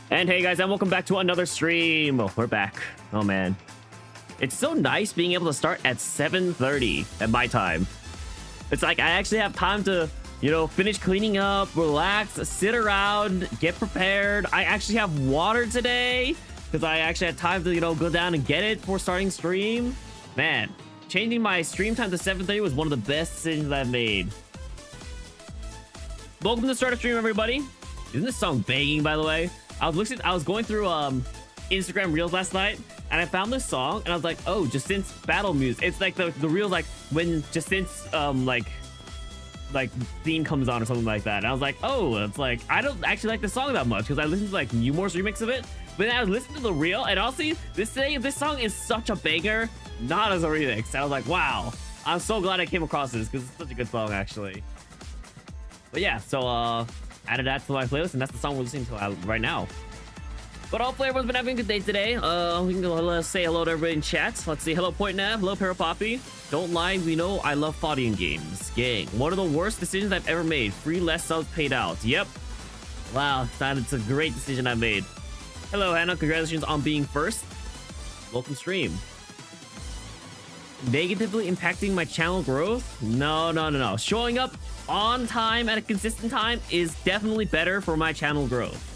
And hey guys, and welcome back to another stream. We're back. Oh man. It's so nice being able to start at 7:30 at my time. It's like I actually have time to, finish cleaning up, relax, sit around, get prepared. I actually have water today because I actually had time to, go down and get it before starting stream. Man, changing my stream time to 7:30 was one of the best decisions I've made. Welcome to Start Stream, everybody. Isn't this song banging, by the way? I was going through Instagram Reels last night, and I found this song, and I was like, oh, Justin's battle music. It's like the Reels, like when Justin's like theme comes on or something like that. And I was like, oh, it's like I don't actually like the song that much because I listened to like Newmore's remix of it. But then I was listening to the Reel, and honestly, this song is such a banger, not as a remix. I was like, wow, I'm so glad I came across this because it's such a good song actually. But yeah, so added that to my playlist, and that's the song we're listening to right now. But hopefully everyone's been having a good day today. We can go say hello to everybody in chat. Let's see. Hello, Point Nav. Hello, Parapoppy. Don't lie, we know I love fighting games. Gang. One of the worst decisions I've ever made. Free less subs paid out. Yep. Wow, it's a great decision I made. Hello, Hannah. Congratulations on being first. Welcome stream. Negatively impacting my channel growth? No. Showing up on time at a consistent time is definitely better for my channel growth.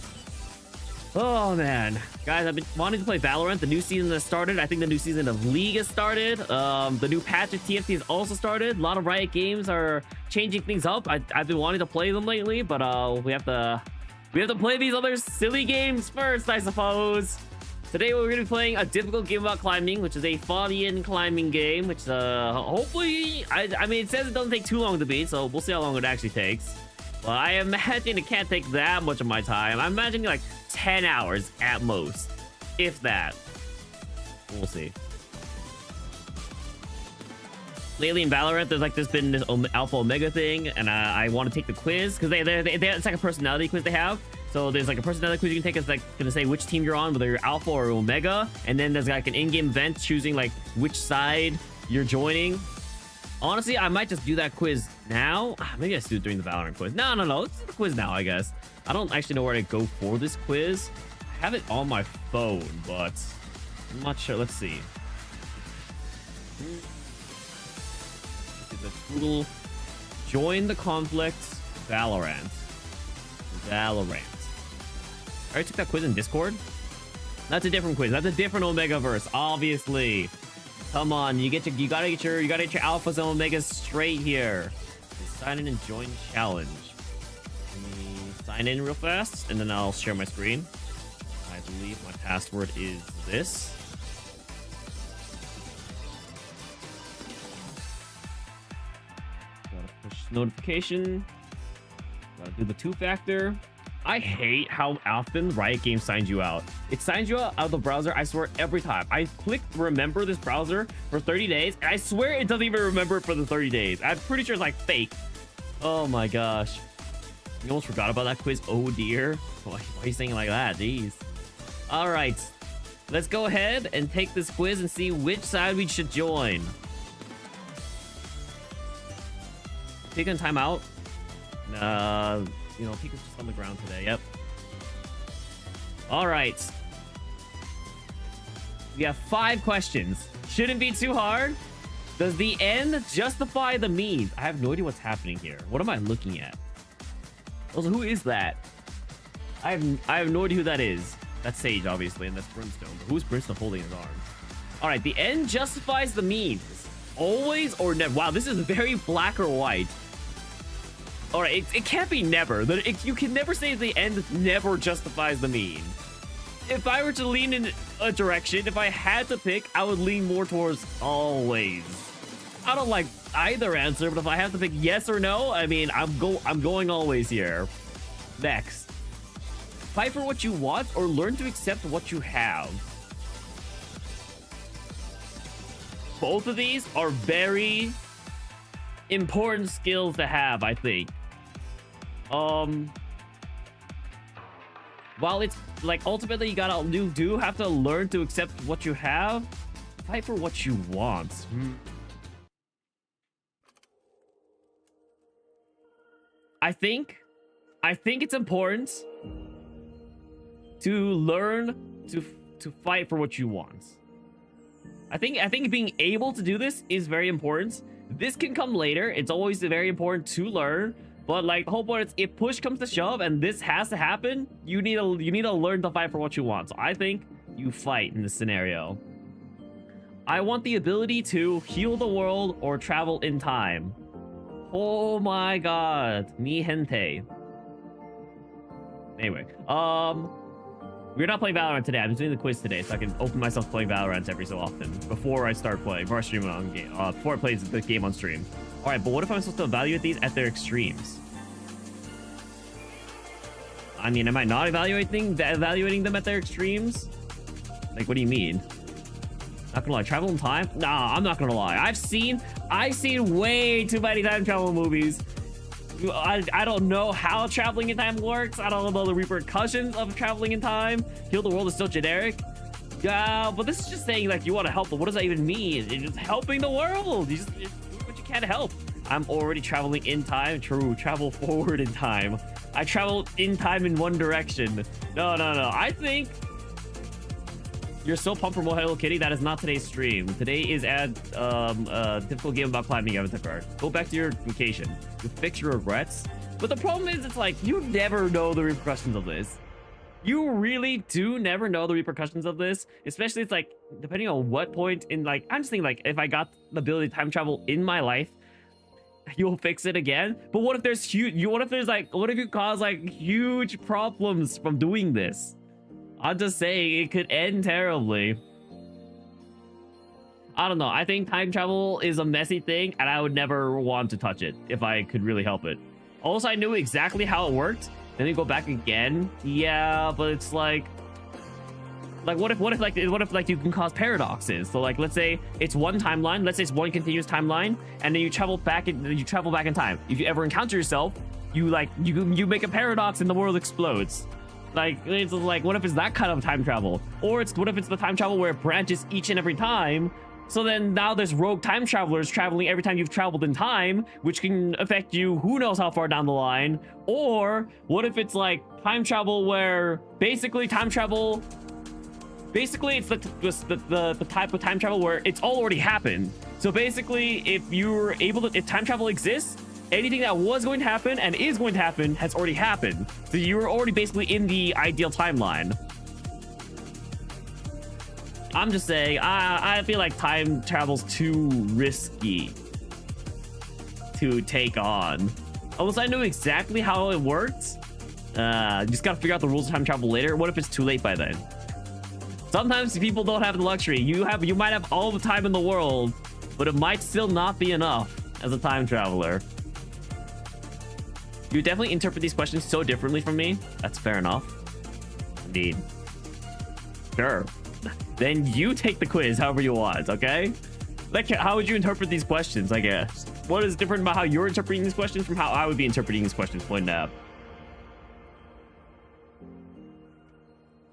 Oh man, guys, I've been wanting to play Valorant. The new season has started. I think the new season of League has started. The new patch of TFT has also started. A lot of Riot Games are changing things up. I've been wanting to play them lately, but we have to play these other silly games first, I suppose. Today we're going to be playing a difficult game about climbing, which is a Fodian climbing game, which hopefully, I mean, it says it doesn't take too long to beat, so we'll see how long it actually takes. Well, I imagine it can't take that much of my time. I'm imagining like 10 hours at most, if that. We'll see. Lately in Valorant, there's been this Alpha Omega thing, and I want to take the quiz because it's like a personality quiz they have. So there's like a personality quiz you can take. It's like gonna say which team you're on, whether you're Alpha or Omega, and then there's like an in-game event choosing like which side you're joining. Honestly, I might just do that quiz now. Maybe I should do it during the Valorant quiz. No. Let's do the quiz now, I guess. I don't actually know where to go for this quiz. I have it on my phone, but I'm not sure. Let's see. The Google join the conflict Valorant. I already took that quiz in Discord. That's a different quiz. That's a different Omegaverse, obviously. Come on, you gotta get your alphas and omegas straight here. Sign in and join challenge. Let me sign in real fast, and then I'll share my screen. I believe my password is this. Gotta push notification. Gotta do the 2-factor. I hate how often Riot Games signs you out. It signs you out of the browser, I swear, every time. I click remember this browser for 30 days, and I swear it doesn't even remember it for the 30 days. I'm pretty sure it's like fake. Oh my gosh. You almost forgot about that quiz. Oh dear. Why are you saying it like that? Jeez. All right. Let's go ahead and take this quiz and see which side we should join. Taking time out. Pika's just on the ground today. Yep. All right. We have 5 questions. Shouldn't be too hard. Does the end justify the means? I have no idea what's happening here. What am I looking at? Also, who is that? I have no idea who that is. That's Sage, obviously, and that's Brimstone. But who's Brimstone holding his arm? All right. The end justifies the means. Always or never. Wow, this is very black or white. All right, it can't be never. You can never say the end never justifies the mean. If I were to lean in a direction, if I had to pick, I would lean more towards always. I don't like either answer, but if I have to pick yes or no, I mean, I'm going always here. Next. Fight for what you want or learn to accept what you have. Both of these are very important skills to have, I think. While it's like ultimately you do have to learn to accept what you have, fight for what you want. I think it's important to learn to fight for what you want. I think being able to do this is very important. This can come later. It's always very important to learn. But like the whole point is, if push comes to shove and this has to happen, you need to learn to fight for what you want. So I think you fight in this scenario. I want the ability to heal the world or travel in time. Oh my god, mi gente. Anyway, we're not playing Valorant today. I'm just doing the quiz today, so I can open myself playing Valorant every so often before I start playing, before I stream it on game, before I play the game on stream. All right, but what if I'm supposed to evaluate these at their extremes? I mean, am I not evaluating them at their extremes? Like, what do you mean? Not gonna lie, travel in time? Nah, I'm not gonna lie. I've seen way too many time travel movies. I don't know how traveling in time works. I don't know the repercussions of traveling in time. Heal the world is still generic. Yeah, but this is just saying like you want to help, but what does that even mean? It's just helping the world. You just do what you can to help. I'm already traveling in time. True, travel forward in time. I travel in time in one direction. No. I think you're so pumped for more Hello Kitty. That is not today's stream. Today is a difficult game about climbing avatar card. Go back to your vacation. You fix your regrets. But the problem is, it's like you never know the repercussions of this. You really do never know the repercussions of this. Especially, it's like depending on what point in like I'm just thinking like if I got the ability to time travel in my life, you'll fix it again. But what if there's what if you cause like huge problems from doing this? I'm just saying it could end terribly. I don't know. I think time travel is a messy thing and I would never want to touch it if I could really help it. Also, I knew exactly how it worked. Then you go back again. Yeah, but it's like what if you can cause paradoxes? So like let's say it's one timeline, let's say it's one continuous timeline, and then you travel back in time. If you ever encounter yourself, you make a paradox and the world explodes. Like it's like what if it's that kind of time travel? Or what if it's the time travel where it branches each and every time? So then now there's rogue time travelers traveling every time you've traveled in time, which can affect you who knows how far down the line. Or what if it's like time travel where basically it's the type of time travel where it's all already happened. So basically if time travel exists, anything that was going to happen and is going to happen has already happened. So you were already basically in the ideal timeline. I'm just saying, I feel like time travel's too risky to take on. Unless I knew exactly how it worked. You just gotta figure out the rules of time travel later. What if it's too late by then? Sometimes people don't have the luxury. You might have all the time in the world, but it might still not be enough as a time traveler. You definitely interpret these questions so differently from me. That's fair enough. Indeed. Sure. Then you take the quiz however you want, okay? Like, how would you interpret these questions, I guess? What is different about how you're interpreting these questions from how I would be interpreting these questions? Point out.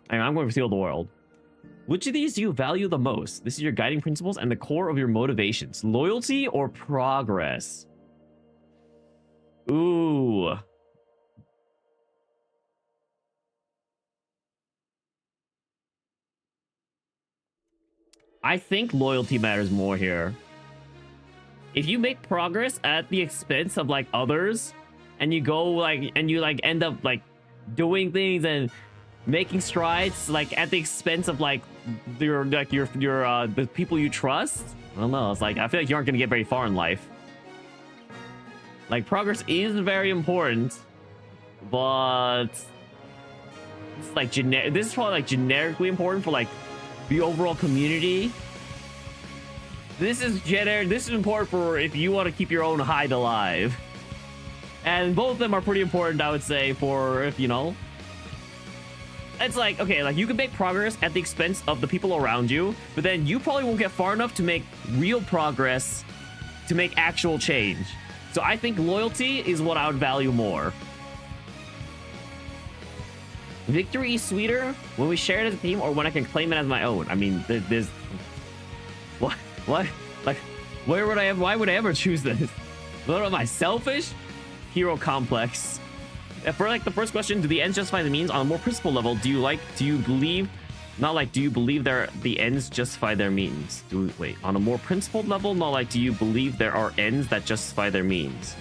I'm going to heal the world. Which of these do you value the most? This is your guiding principles and the core of your motivations. Loyalty or progress? Ooh. I think loyalty matters more here. If you make progress at the expense of like others, and you go like end up like doing things and making strides like at the expense of like the people you trust, I don't know. It's like I feel like you aren't gonna get very far in life. Like progress is very important, but it's like this is probably like generically important for like the overall community. This is important for if you want to keep your own hide alive. And both of them are pretty important, I would say, for if you know. It's like, okay, like you can make progress at the expense of the people around you, but then you probably won't get far enough to make real progress to make actual change. So I think loyalty is what I would value more. Victory is sweeter when we share it as a team or when I can claim it as my own. I mean, there's... What? Like, why would I ever choose this? What am I, selfish? Hero complex. For like the first question, do the ends justify the means? On a more principle level, do you believe, not like, do you believe the ends justify their means? Wait, on a more principled level, not like, do you believe there are ends that justify their means?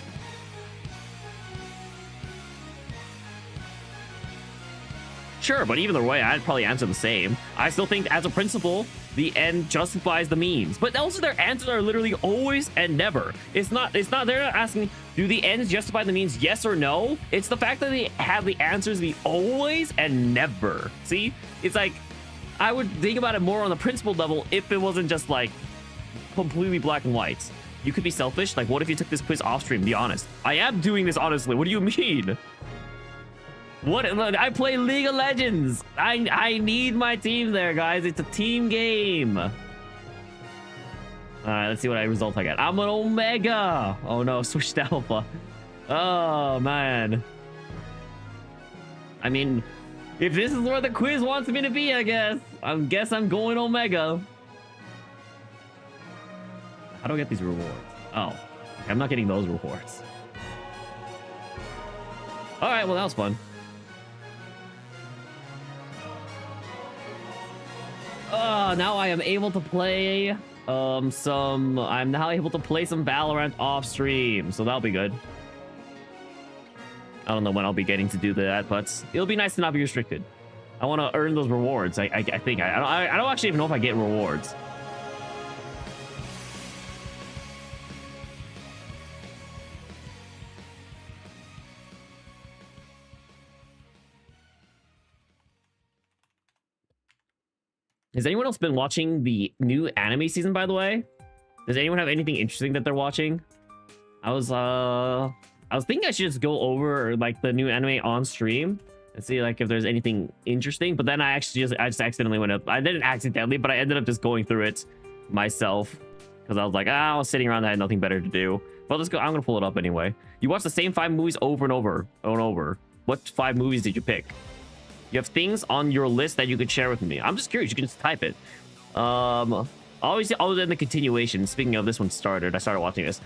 Sure, but either way, I'd probably answer the same. I still think as a principle, the end justifies the means. But also their answers are literally always and never. It's not, they're not asking, do the ends justify the means, yes or no? It's the fact that they have the answers be always and never. See? It's like, I would think about it more on the principle level if it wasn't just like completely black and white. You could be selfish. Like, what if you took this quiz off stream? Be honest. I am doing this honestly. What do you mean? What? I play League of Legends. I need my team there, guys. It's a team game. All right, let's see what result I get. I'm an Omega. Oh no, switched to Alpha. Oh man. I mean, if this is where the quiz wants me to be, I guess I'm going Omega. How do I get these rewards? Oh, I'm not getting those rewards. All right, well that was fun. Now I am able to play I'm now able to play some Valorant off stream, so that'll be good. I don't know when I'll be getting to do that, but it'll be nice to not be restricted. I want to earn those rewards. I think I don't actually even know if I get rewards. Has anyone else been watching the new anime season, by the way? Does anyone have anything interesting that they're watching? I was thinking I should just go over like the new anime on stream and see like if there's anything interesting, but then I just accidentally went up. I didn't accidentally, but I ended up just going through it myself because I was like, I was sitting around, I had nothing better to do. But let's go. I'm gonna pull it up anyway. You watch the same 5 movies over and over and over. What 5 movies did you pick? You have things on your list that you could share with me. I'm just curious. You can just type it. Obviously, other than the continuation, speaking of this one started, I started watching this.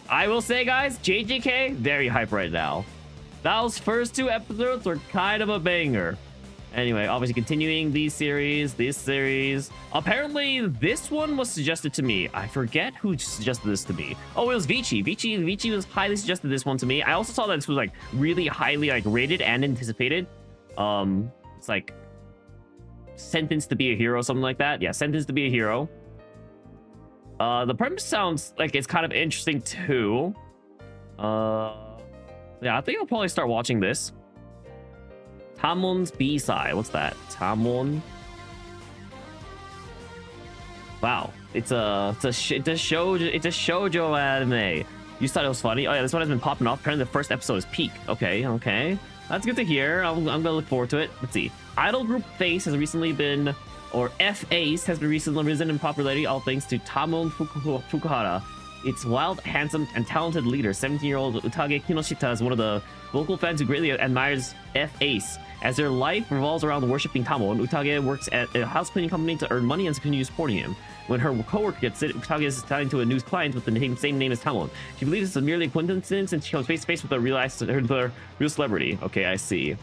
I will say, guys, JJK, very hype right now. Those first 2 episodes were kind of a banger. Anyway, obviously continuing this series. Apparently, this one was suggested to me. I forget who suggested this to me. Oh, it was Vici. Vici was highly suggested this one to me. I also saw that this was like really highly like rated and anticipated. It's like Sentenced to be a Hero, something like that. Yeah, Sentenced to be a Hero. The premise sounds like it's kind of interesting too. Yeah, I think I'll probably start watching this. Tamon's B-side. What's that? Tamon. Wow, it's a shoujo anime. You thought it was funny? Oh yeah, this one has been popping off. Apparently the first episode is peak. Okay. That's good to hear. I'm gonna look forward to it. Let's see. Idol group Face has recently been, or F-Ace has been recently risen in popularity, all thanks to Tamon Fukuhara. Its wild, handsome, and talented leader, 17-year-old Utage Kinoshita, is one of the vocal fans who greatly admires F-Ace. As their life revolves around worshipping Tamon, Utage works at a house cleaning company to earn money and continue supporting him. When her coworker gets it, Utage is assigned to a new client with the same name as Tamon. She believes it's merely a coincidence and she comes face to face with her real celebrity. Okay, I see.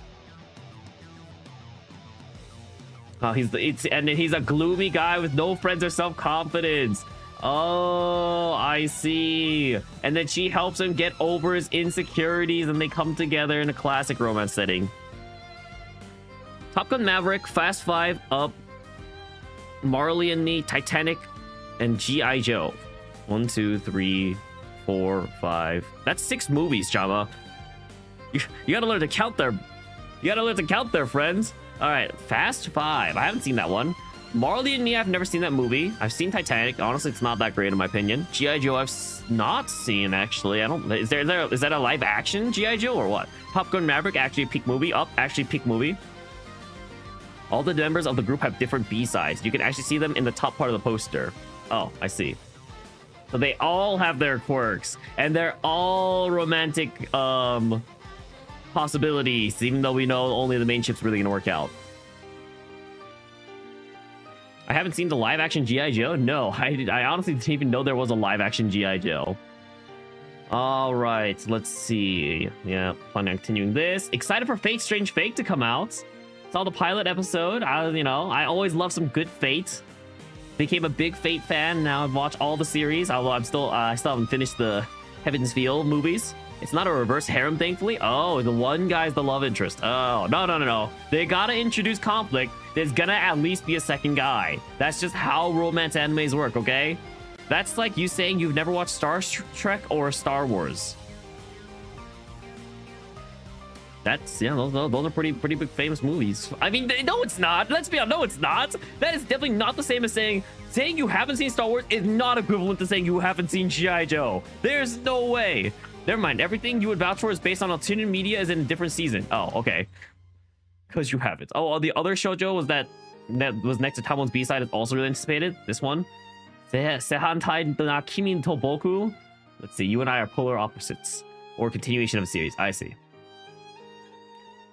Oh, he's a gloomy guy with no friends or self-confidence. Oh, I see. And then she helps him get over his insecurities and they come together in a classic romance setting. Top Gun Maverick, Fast 5, Up, Marley and Me, Titanic, and G.I. Joe. 1, 2, 3, 4, 5. That's 6 movies, Jama. You gotta learn to count there. You gotta learn to count there, friends. All right, Fast 5. I haven't seen that one. Marley and Me, I've never seen that movie. I've seen Titanic. Honestly, it's not that great in my opinion. G.I. Joe, I've not seen, actually. I don't... Is that a live action G.I. Joe or what? Top Gun Maverick, actually a peak movie. Up, actually peak movie. All the members of the group have different B-sides. You can actually see them in the top part of the poster. Oh, I see. So they all have their quirks. And they're all romantic possibilities, even though we know only the main ship's really going to work out. I haven't seen the live-action G.I. Joe? No, I honestly didn't even know there was a live-action G.I. Joe. All right, let's see. Yeah, planning on continuing this. Excited for Fate Strange Fate to come out. Saw the pilot episode. I always love some good Fate. Became a big Fate fan. Now I've watched all the series. Although I still haven't finished the Heaven's Feel movies. It's not a reverse harem, thankfully. Oh, the one guy's the love interest. Oh, no. They gotta introduce conflict. There's gonna at least be a second guy. That's just how romance animes work, okay? That's like you saying you've never watched Star Trek or Star Wars. That's, yeah, those are pretty big famous movies. I mean, no, it's not. Let's be honest, no, it's not. That is definitely not the same as saying you haven't seen Star Wars is not equivalent to saying you haven't seen G.I. Joe. There's no way. Never mind. Everything you would vouch for is based on alternate media is in a different season. Oh, okay. Because you haven't. Oh, the other shoujo was that was next to Tamon's B-side is also really anticipated. This one. Sehantai na Kimi to Boku. Let's see. You and I are polar opposites. Or continuation of a series. I see.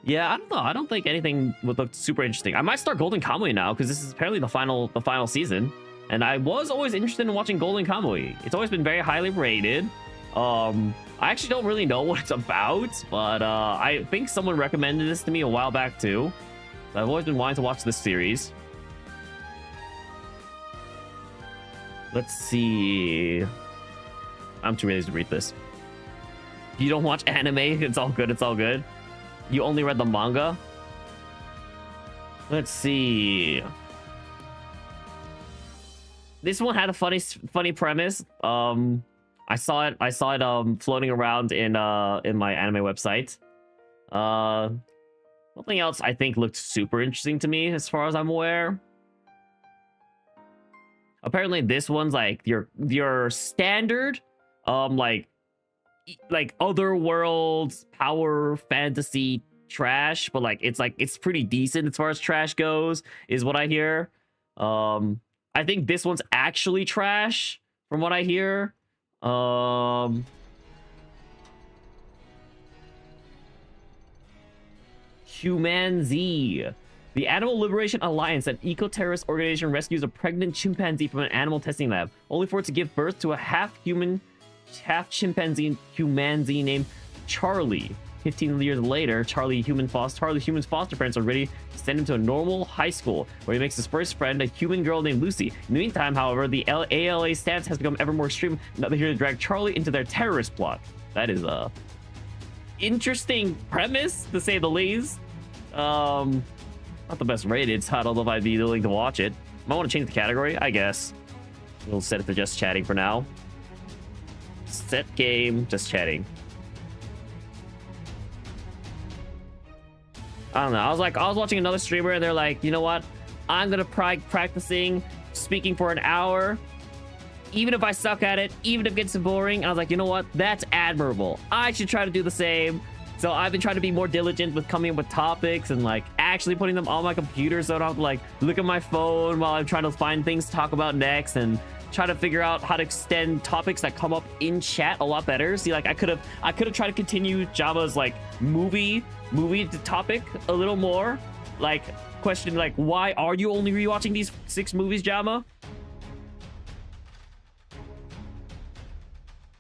Yeah, I don't know. I don't think anything would look super interesting. I might start Golden Kamuy now because this is apparently the final season. And I was always interested in watching Golden Kamuy. It's always been very highly rated. I actually don't really know what it's about, but I think someone recommended this to me a while back too. I've always been wanting to watch this series. Let's see. I'm too ready to read this. You don't watch anime? It's all good. It's all good. You only read the manga? Let's see. This one had a funny premise. I saw it floating around in my anime website. Nothing else I think looked super interesting to me as far as I'm aware. Apparently this one's like your standard like other worlds power fantasy trash, but it's pretty decent as far as trash goes, is what I hear. I think this one's actually trash from what I hear. Human Z. The Animal Liberation Alliance, an eco-terrorist organization, rescues a pregnant chimpanzee from an animal testing lab, only for it to give birth to a half-human, half-chimpanzee humanzee named Charlie. 15 years later, Charlie Human's foster parents are ready to send him to a normal high school, where he makes his first friend, a human girl named Lucy. In the meantime, however, the ALA stance has become ever more extreme. Now they're here to drag Charlie into their terrorist plot. That is a interesting premise, to say the least. Not the best rated, so I don't know if I'd be willing to watch it. Might want to change the category, I guess. We'll set it to just chatting for now. Set game, just chatting. I don't know. I was watching another streamer and they're like, you know what? I'm gonna practicing speaking for an hour, even if I suck at it, even if it gets boring. And I was like, you know what? That's admirable. I should try to do the same. So I've been trying to be more diligent with coming up with topics and like actually putting them on my computer, so I don't have to like look at my phone while I'm trying to find things to talk about next, and try to figure out how to extend topics that come up in chat a lot better. See, like I could have tried to continue Java's like movie topic a little more. Like question like, why are you only rewatching these 6 movies, Jama?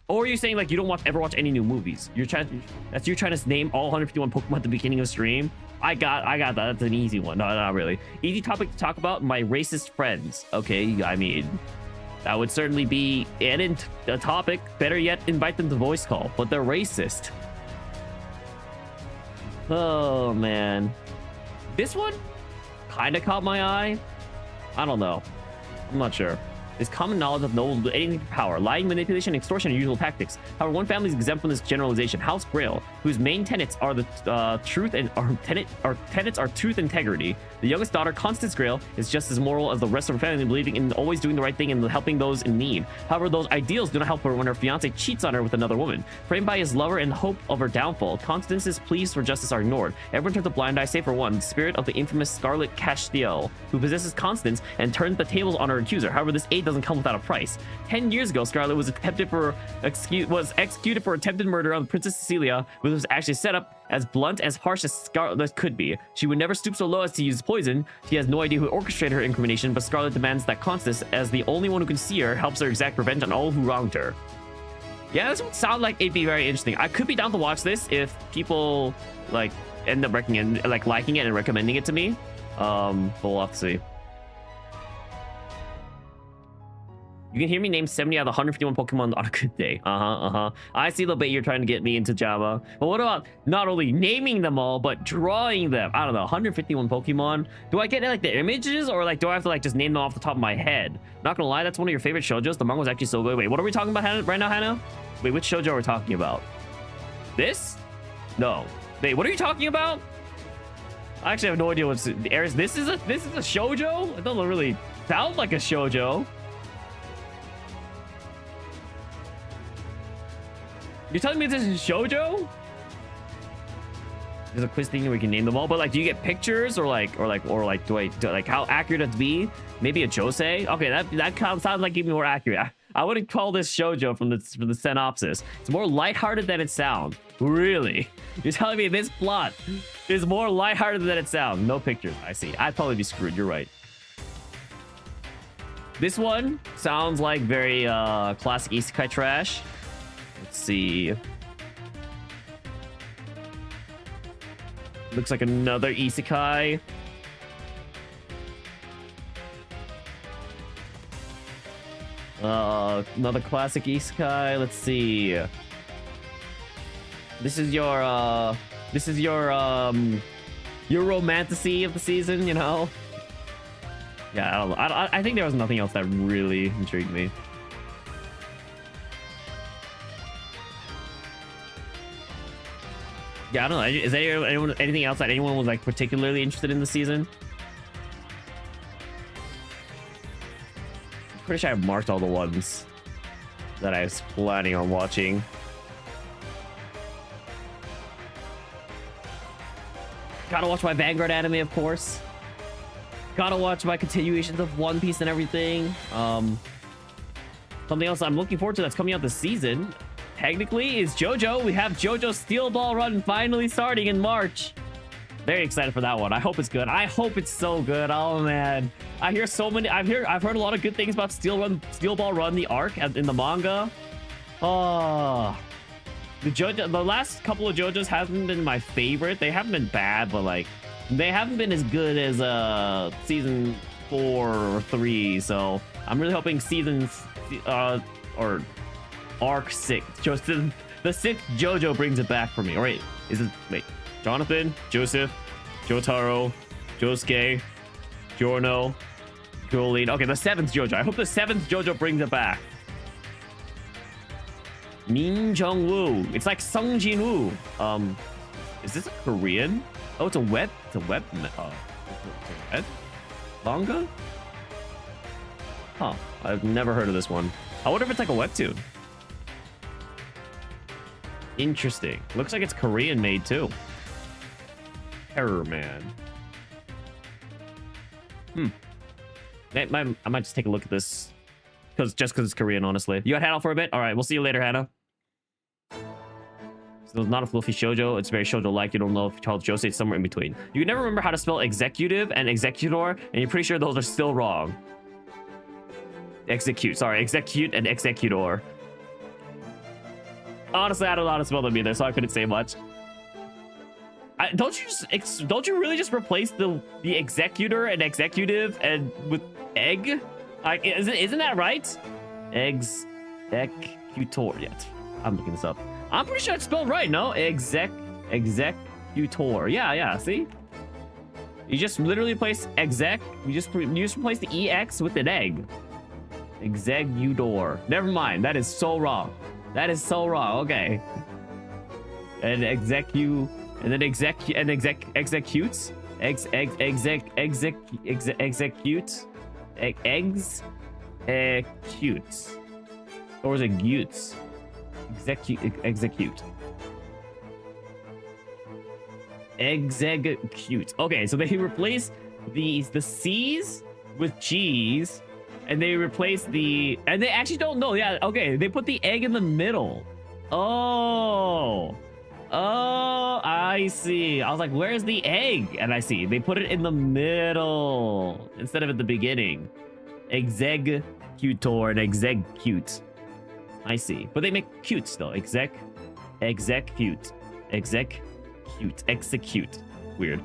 Or are you saying like you don't ever watch any new movies? You're trying to name all 151 Pokemon at the beginning of the stream? I got that. That's an easy one. No, not really. Easy topic to talk about: my racist friends. Okay, I mean, that would certainly be a topic. Better yet, invite them to voice call, but they're racist. Oh man, this one kind of caught my eye. I don't know. I'm not sure. It's common knowledge of no anything for power. Lying, manipulation, extortion are usual tactics. However, one family is exempt from this generalization. House Grail, whose main tenets are the truth and tenets are truth and integrity. The youngest daughter, Constance Grail, is just as moral as the rest of her family, believing in always doing the right thing and helping those in need. However, those ideals do not help her when her fiance cheats on her with another woman. Framed by his lover in hope of her downfall, Constance's pleas for justice are ignored. Everyone turns a blind eye, save for one, the spirit of the infamous Scarlet Castiel, who possesses Constance and turns the tables on her accuser. However, this aid doesn't come without a price. 10 years ago, Scarlet was executed for attempted murder on Princess Cecilia, which was actually set up as blunt, as harsh as Scarlet could be. She would never stoop so low as to use poison. She has no idea who orchestrated her incrimination, but Scarlet demands that Constance, as the only one who can see her, helps her exact revenge on all who wronged her. Yeah, this would sound like it'd be very interesting. I could be down to watch this if people like end up liking it and recommending it to me. But we'll have to see. You can hear me name 70 out of the 151 Pokemon on a good day. I see the bait you're trying to get me into, Java. But what about not only naming them all, but drawing them? I don't know, 151 Pokemon. Do I get like the images, or like do I have to like just name them off the top of my head? Not gonna lie, that's one of your favorite shoujos. The manga was actually so good. Wait, what are we talking about right now, Hannah? Wait, which shoujo are we talking about? This? No. Wait, what are you talking about? I actually have no idea what's Aries. This is a shoujo? It doesn't really sound like a shoujo. You're telling me this is shoujo? There's a quiz thing where we can name them all, but like, do you get pictures or like how accurate it be? Maybe a josei? Okay, that sounds like even more accurate. I wouldn't call this shoujo from the synopsis. It's more lighthearted than it sounds. Really? You're telling me this plot is more lighthearted than it sounds? No pictures. I see. I'd probably be screwed. You're right. This one sounds like very classic isekai trash. Let's see. Looks like another isekai. Another classic isekai. Let's see. This is your romantasy of the season, you know? Yeah, I don't know. I think there was nothing else that really intrigued me. Yeah, I don't know. Is there anything else that anyone was like particularly interested in this season? I'm pretty sure I've marked all the ones that I was planning on watching. Gotta watch my Vanguard anime, of course. Gotta watch my continuations of One Piece and everything. Something else I'm looking forward to that's coming out this season, technically, is JoJo. We have JoJo Steel Ball Run finally starting in March. Very excited for that one. I hope it's good. I hope it's so good. Oh man, I hear so many. I've heard a lot of good things about Steel Ball Run, the arc in the manga. Oh, the last couple of JoJos haven't been my favorite. They haven't been bad, but like they haven't been as good as season 4 or 3. So I'm really hoping or arc 6, just the 6th JoJo brings it back for me. All right, wait, Jonathan, Joseph, Jotaro, Josuke, Giorno, Jolene. Okay, the 7th JoJo. I hope the 7th JoJo brings it back. Min Jung-woo. It's like Sung Jin-woo. Is this a Korean? Oh, it's a web manga? Huh, I've never heard of this one. I wonder if it's like a webtoon. Interesting. Looks like it's Korean made too. Terror Man. I might just take a look at this because it's Korean, honestly. You got Hannah for a bit? All right, we'll see you later, Hannah. So it's not a fluffy shoujo. It's very shoujo-like. You don't know if Charles Jose, it's somewhere in between. You can never remember how to spell executive and executor, and you're pretty sure those are still wrong. Execute and executor. Honestly, I don't know how to spell them either, so I couldn't say much. Don't you really just replace the executor and executive and with egg? Like, isn't that right? Executor. Yeah, I'm looking this up. I'm pretty sure it's spelled right. No, executor. Yeah. See, you just literally replace exec. You just replace the ex with an egg. Executor. Never mind. That is so wrong. That is so wrong. Okay. And executes. Execute. Or is it gutes? Execute. Okay, so they replace the C's with G's, and they replace and they actually don't know. Yeah, okay, they put the egg in the middle. Oh, I see. I was like, where's the egg? And I see they put it in the middle instead of at the beginning. Executor and execute. I see. But they make cute still. Execute. Execute. Weird.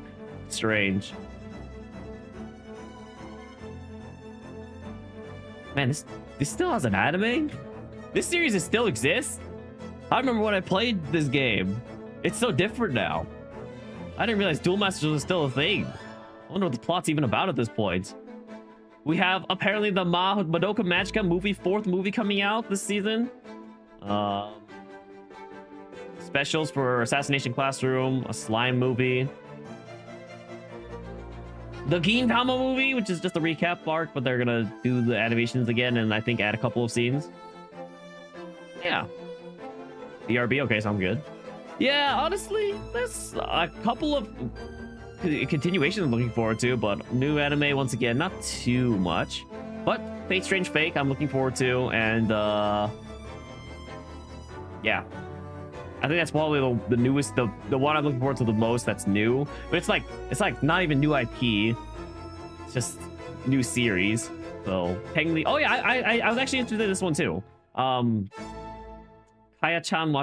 Strange. Man, this still has an anime? This series still exists? I remember when I played this game. It's so different now. I didn't realize Duel Masters was still a thing. I wonder what the plot's even about at this point. We have apparently the Madoka Magica movie, 4th movie coming out this season. Specials for Assassination Classroom, a slime movie. The Gintama movie, which is just a recap arc, but they're gonna do the animations again and I think add a couple of scenes. Yeah. BRB, okay, sounds good. Yeah, honestly, there's a couple of continuations I'm looking forward to, but new anime, once again, not too much. But Fate Strange Fake, I'm looking forward to, and yeah. I think that's probably the newest, the one I'm looking forward to the most that's new. But it's like not even new IP. It's just new series. So technically, oh yeah, I was actually interested in this one too. Kaya-chan's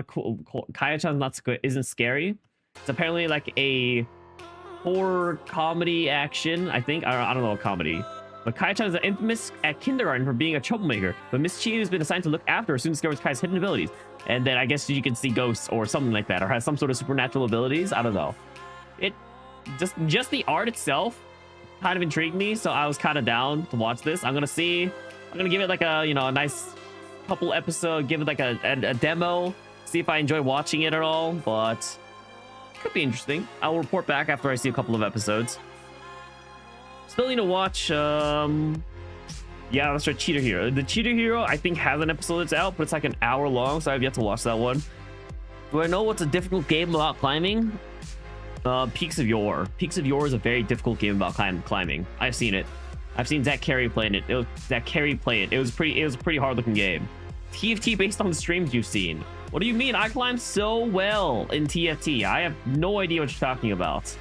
isn't scary. It's apparently like a horror comedy action. I think I don't know, a comedy. But Kaya-chan is infamous at kindergarten for being a troublemaker, but Miss Chi has been assigned to look after her soon discovers Kai's hidden abilities. And then I guess you can see ghosts or something like that, or has some sort of supernatural abilities. I don't know. It just the art itself kind of intrigued me, so I was kind of down to watch this. I'm gonna give it like a, you know, a nice couple episode, give it like a demo, see if I enjoy watching it at all, but could be interesting. I'll report back after I see a couple of episodes. Still need to watch, yeah, let's try Cheater Hero. The Cheater Hero, I think, has an episode that's out, but it's like an hour long, so I've yet to watch that one. Do I know what's a difficult game about climbing? Peaks of Yore. Peaks of Yore is a very difficult game about climbing. I've seen it. I've seen Zach Carey playing it. It was a pretty hard looking game. TFT based on the streams you've seen. What do you mean? I climb so well in TFT. I have no idea what you're talking about.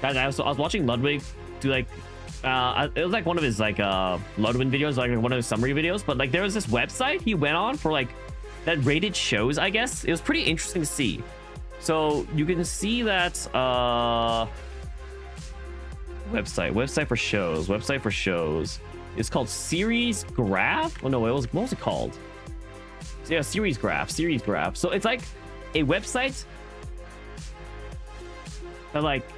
Guys, I was watching Ludwig do like it was like one of his like Ludwig videos, like one of his summary videos, but like there was this website he went on for like that rated shows, I guess. It was pretty interesting to see. So you can see that website for shows. It's called Series Graph. Oh no, what was it called? So, yeah, Series Graph. So it's like a website that like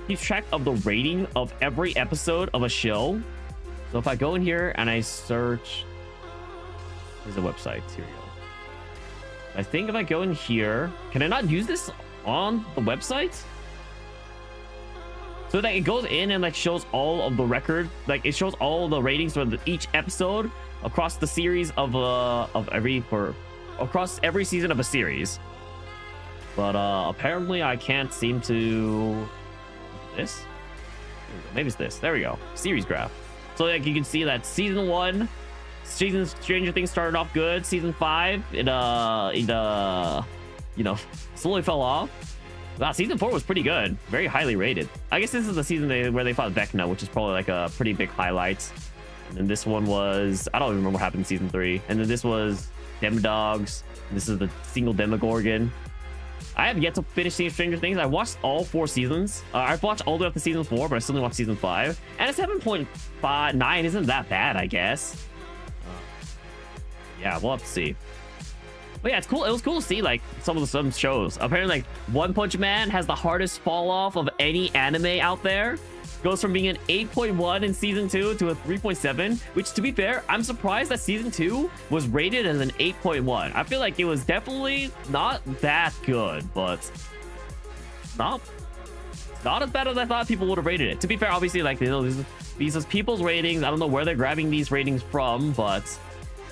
keeps track of the rating of every episode of a show. So if I go in here and I search, there's a website. Here we go. I think if I go in here, can I not use this on the website? So that it goes in and like shows all of the record, like it shows all the ratings for each episode across the series of across every season of a series. But apparently I can't seem to. This? Maybe it's this. There we go. Series graph. So like you can see that season 1, Stranger Things started off good. Season 5, it you know, slowly fell off. Wow, season 4 was pretty good. Very highly rated. I guess this is the season where they fought Vecna, which is probably like a pretty big highlight. And then this one was, I don't even remember what happened in season 3. And then this was Demodogs. This is the single Demogorgon. I have yet to finish seeing Stranger Things. I watched all 4 seasons. I've watched all the way up to season 4, but I still didn't watch season 5. And a 7.59 isn't that bad, I guess. Yeah, we'll have to see. But yeah, it's cool. It was cool to see like some shows. Apparently, like One Punch Man has the hardest fall off of any anime out there. Goes from being an 8.1 in season 2 to a 3.7, which, to be fair, I'm surprised that season 2 was rated as an 8.1. I feel like it was definitely not that good, but not as bad as I thought people would have rated it. To be fair, obviously, like, you know, these are people's ratings. I don't know where they're grabbing these ratings from, but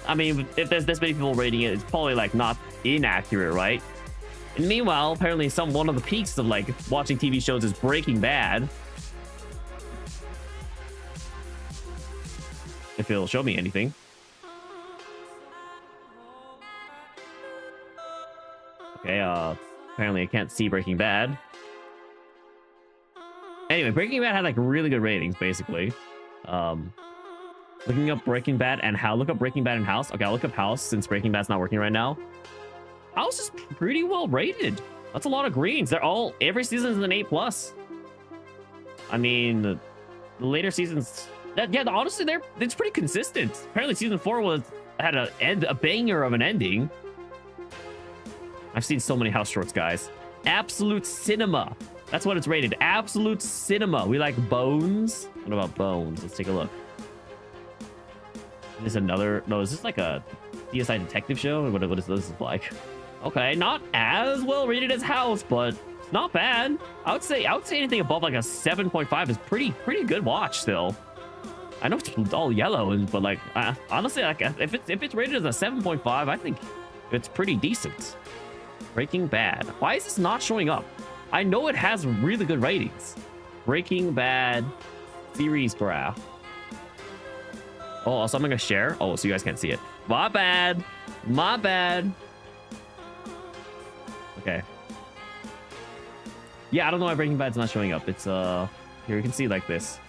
I mean, if there's this many people rating it, it's probably like not inaccurate, right? And meanwhile, apparently one of the peaks of like watching TV shows is Breaking Bad. If it'll show me anything. Okay, apparently I can't see Breaking Bad. Anyway, Breaking Bad had like really good ratings, basically. Looking up Breaking Bad and how. Look up Breaking Bad and House. Okay, I'll look up House since Breaking Bad's not working right now. House is pretty well rated. That's a lot of greens. They're all, every season is an 8+. I mean, the later seasons, yeah, honestly, it's pretty consistent. Apparently, season 4 had a banger of an ending. I've seen so many House shorts, guys. Absolute cinema. That's what it's rated. Absolute cinema. We like Bones. What about Bones? Let's take a look. Is this another? No, is this like a CSI detective show? What is this like? Okay, not as well rated as House, but it's not bad. I would say anything above like a 7.5 is pretty good watch still. I know it's all yellow, but like honestly, like if it's rated as a 7.5, I think it's pretty decent. Breaking Bad. Why is this not showing up? I know it has really good ratings. Breaking Bad series graph. Oh, also I'm gonna share. Oh, so you guys can't see it. My bad. My bad. Okay. Yeah, I don't know why Breaking Bad's not showing up. It's here you can see like this.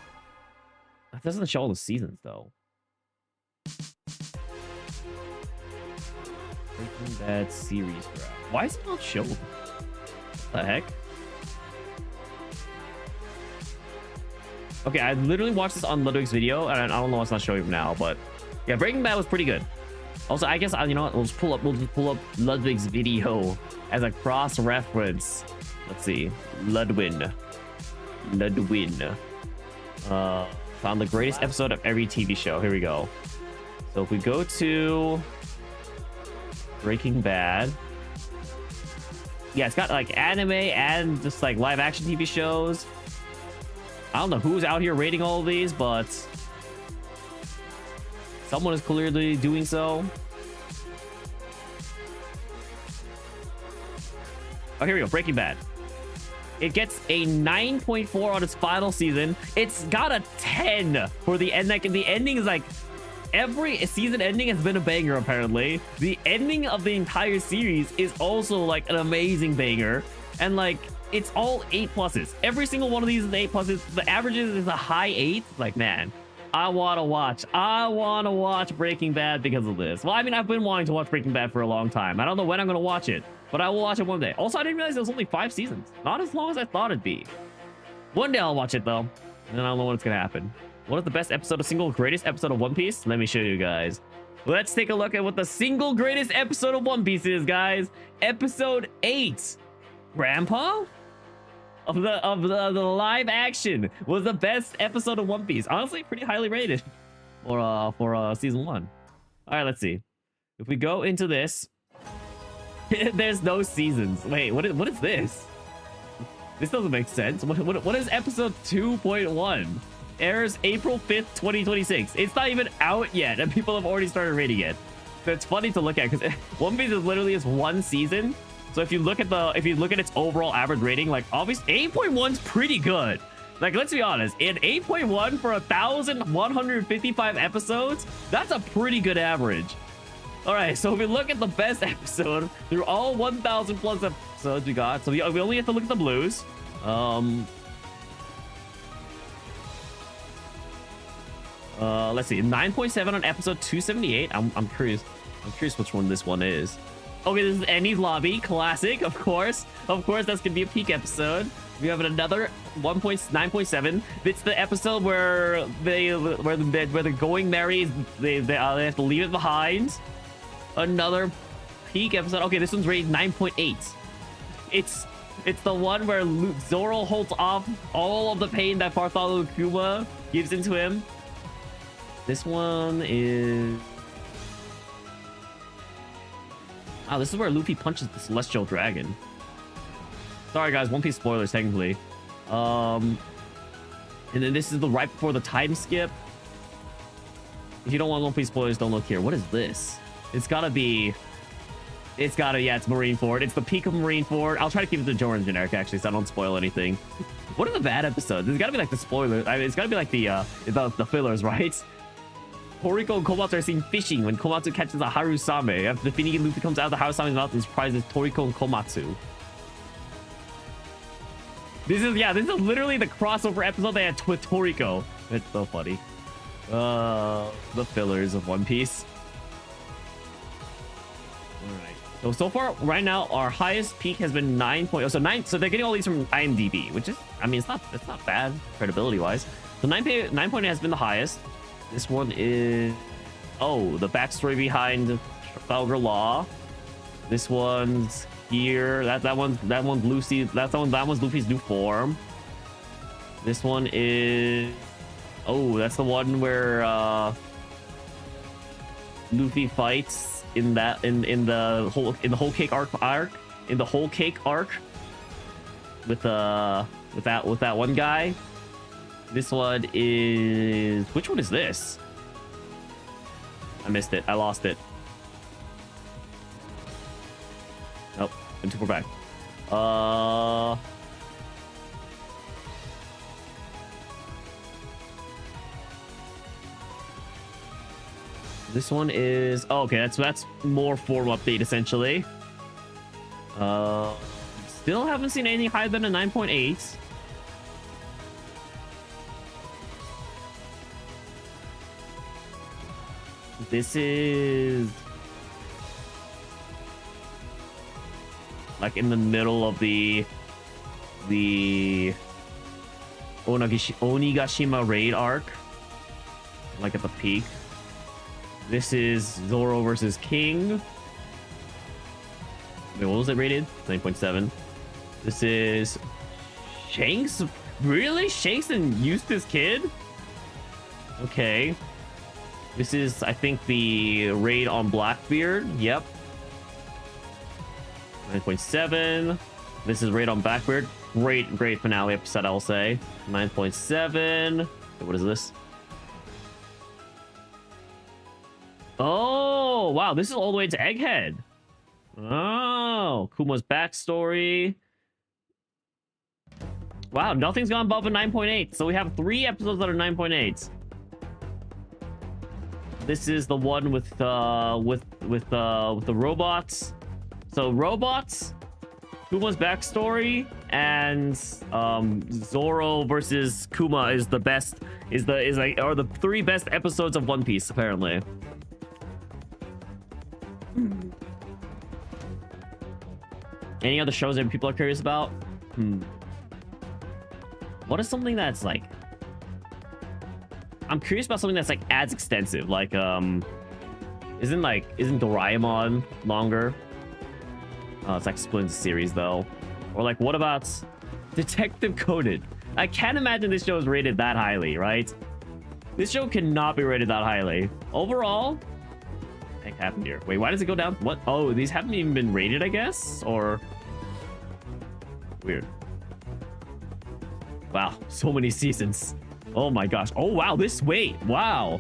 It doesn't show all the seasons though. Breaking Bad series graph. Why is it not showing? What the heck? Okay, I literally watched this on Ludwig's video, and I don't know what's not showing now, but yeah, Breaking Bad was pretty good. Also, I guess you know what? We'll just pull up Ludwig's video as a cross-reference. Let's see, Ludwin. Found the greatest episode of every TV show. Here we go. So if we go to Breaking Bad, yeah, it's got like anime and just like live action TV shows. I don't know who's out here rating all of these, but someone is clearly doing so. Oh, here we go. Breaking Bad. It gets a 9.4 on its final season. It's got a 10 for the end. Like the ending is like every season ending has been a banger. Apparently, the ending of the entire series is also like an amazing banger, and like. It's all 8+. Every single one of these is 8+. The averages is a high 8. Like, man, I want to watch Breaking Bad because of this. Well, I mean, I've been wanting to watch Breaking Bad for a long time. I don't know when I'm going to watch it, but I will watch it one day. Also, I didn't realize it was only 5 seasons. Not as long as I thought it'd be. One day I'll watch it, though. And I don't know when it's going to happen. What is the best episode of single greatest episode of One Piece? Let me show you guys. Let's take a look at what the single greatest episode of One Piece is, guys. Episode 8. Grandpa? Of the live action was the best episode of One Piece. Honestly, pretty highly rated for season 1. All right, let's see. If we go into this, there's no seasons. Wait, what is this? This doesn't make sense. What is episode 2.1? Airs April 5th, 2026. It's not even out yet, and people have already started rating it. So it's funny to look at because One Piece is literally just one season. So if you look at its overall average rating, like obviously 8.1 is pretty good. Like, let's be honest, in 8.1 for 1,155 episodes, that's a pretty good average. All right, so if we look at the best episode through all 1,000 plus episodes we got, so we only have to look at the blues. Let's see, 9.7 on episode 278. I'm curious which one this one is. Okay, this is Annie's Lobby, classic, of course. Of course, that's gonna be a peak episode. We have another 9.7. It's the episode where they're going married. They have to leave it behind. Another peak episode. Okay, this one's rated 9.8. It's the one where Zoro holds off all of the pain that Bartholomew Kuma gives into him. This one is. Oh, this is where Luffy punches the Celestial Dragon. Sorry, guys. One Piece spoilers, technically. And then this is the right before the time skip. If you don't want One Piece spoilers, don't look here. What is this? It's gotta, yeah, it's Marineford. It's the peak of Marineford. I'll try to keep it to Jordan generic, actually, so I don't spoil anything. What are the bad episodes? There's gotta be like the spoilers. I mean, it's gotta be like the fillers, right? Toriko and Komatsu are seen fishing when Komatsu catches a Harusame. After defeating it, Luffy comes out of the Harusame's mouth and surprises Toriko and Komatsu. This is literally the crossover episode they had with Toriko. It's so funny. The fillers of One Piece. All right. So far, right now, our highest peak has been 9. So they're getting all these from IMDb, which is, I mean, it's not bad credibility wise. So 9.8 has been the highest. This one is, oh, the backstory behind Trafalgar Law. This one's here. That one's Lucy. That one's Luffy's new form. This one is, oh, that's the one where Luffy fights in the whole cake arc with that one guy. This one is, which one is this? I missed it. I lost it. Nope. I'm too far back. This one is, oh, okay, that's more form update essentially. Still haven't seen anything higher than a 9.8. This is like in the middle of the Onigashima raid arc, like at the peak. This is Zoro versus King. Wait, what was it rated? 9.7. This is Shanks. Really? Shanks and Eustace Kid? Okay. This is, I think, the raid on Blackbeard. Yep. 9.7. This is raid on Blackbeard. Great finale episode, I'll say. 9.7. What is this? Oh, wow. This is all the way to Egghead. Oh, Kuma's backstory. Wow, nothing's gone above a 9.8. So we have 3 episodes that are 9.8. This is the one with the robots. So robots, Kuma's backstory, and Zoro versus Kuma is the best. Are the 3 best episodes of One Piece apparently. Any other shows that people are curious about? What is something that's like, I'm curious about something that's like as extensive, like isn't Doraemon longer? It's like split into series though. Or like, what about Detective Conan? I can't imagine this show is rated that highly, right? This show cannot be rated that highly. Overall, what the heck happened here? Wait, why does it go down? What? Oh, these haven't even been rated, I guess? Or weird. Wow, so many seasons. Oh my gosh. Oh wow, wow.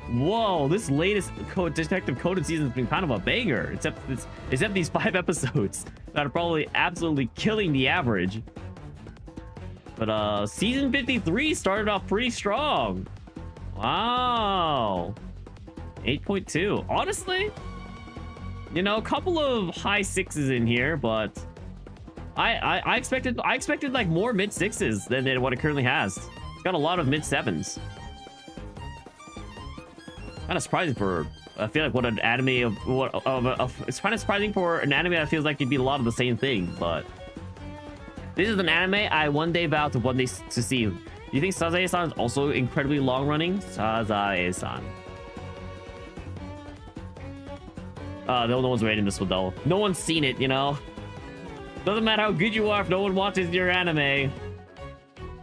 Whoa, this latest Detective Conan season has been kind of a banger. Except these 5 episodes that are probably absolutely killing the average. But season 53 started off pretty strong. Wow. 8.2. Honestly, you know, a couple of high 6s in here, but I expected like more mid 6s than what it currently has. It's got a lot of mid 7s. Kind of surprising for, I feel like what an anime it's kind of surprising for an anime that feels like it'd be a lot of the same thing, but this is an anime I one day vow to see. Do you think Sazae-san is also incredibly long running? Sazae-san. No one's rating this one though. No one's seen it, you know? Doesn't matter how good you are if no one watches your anime.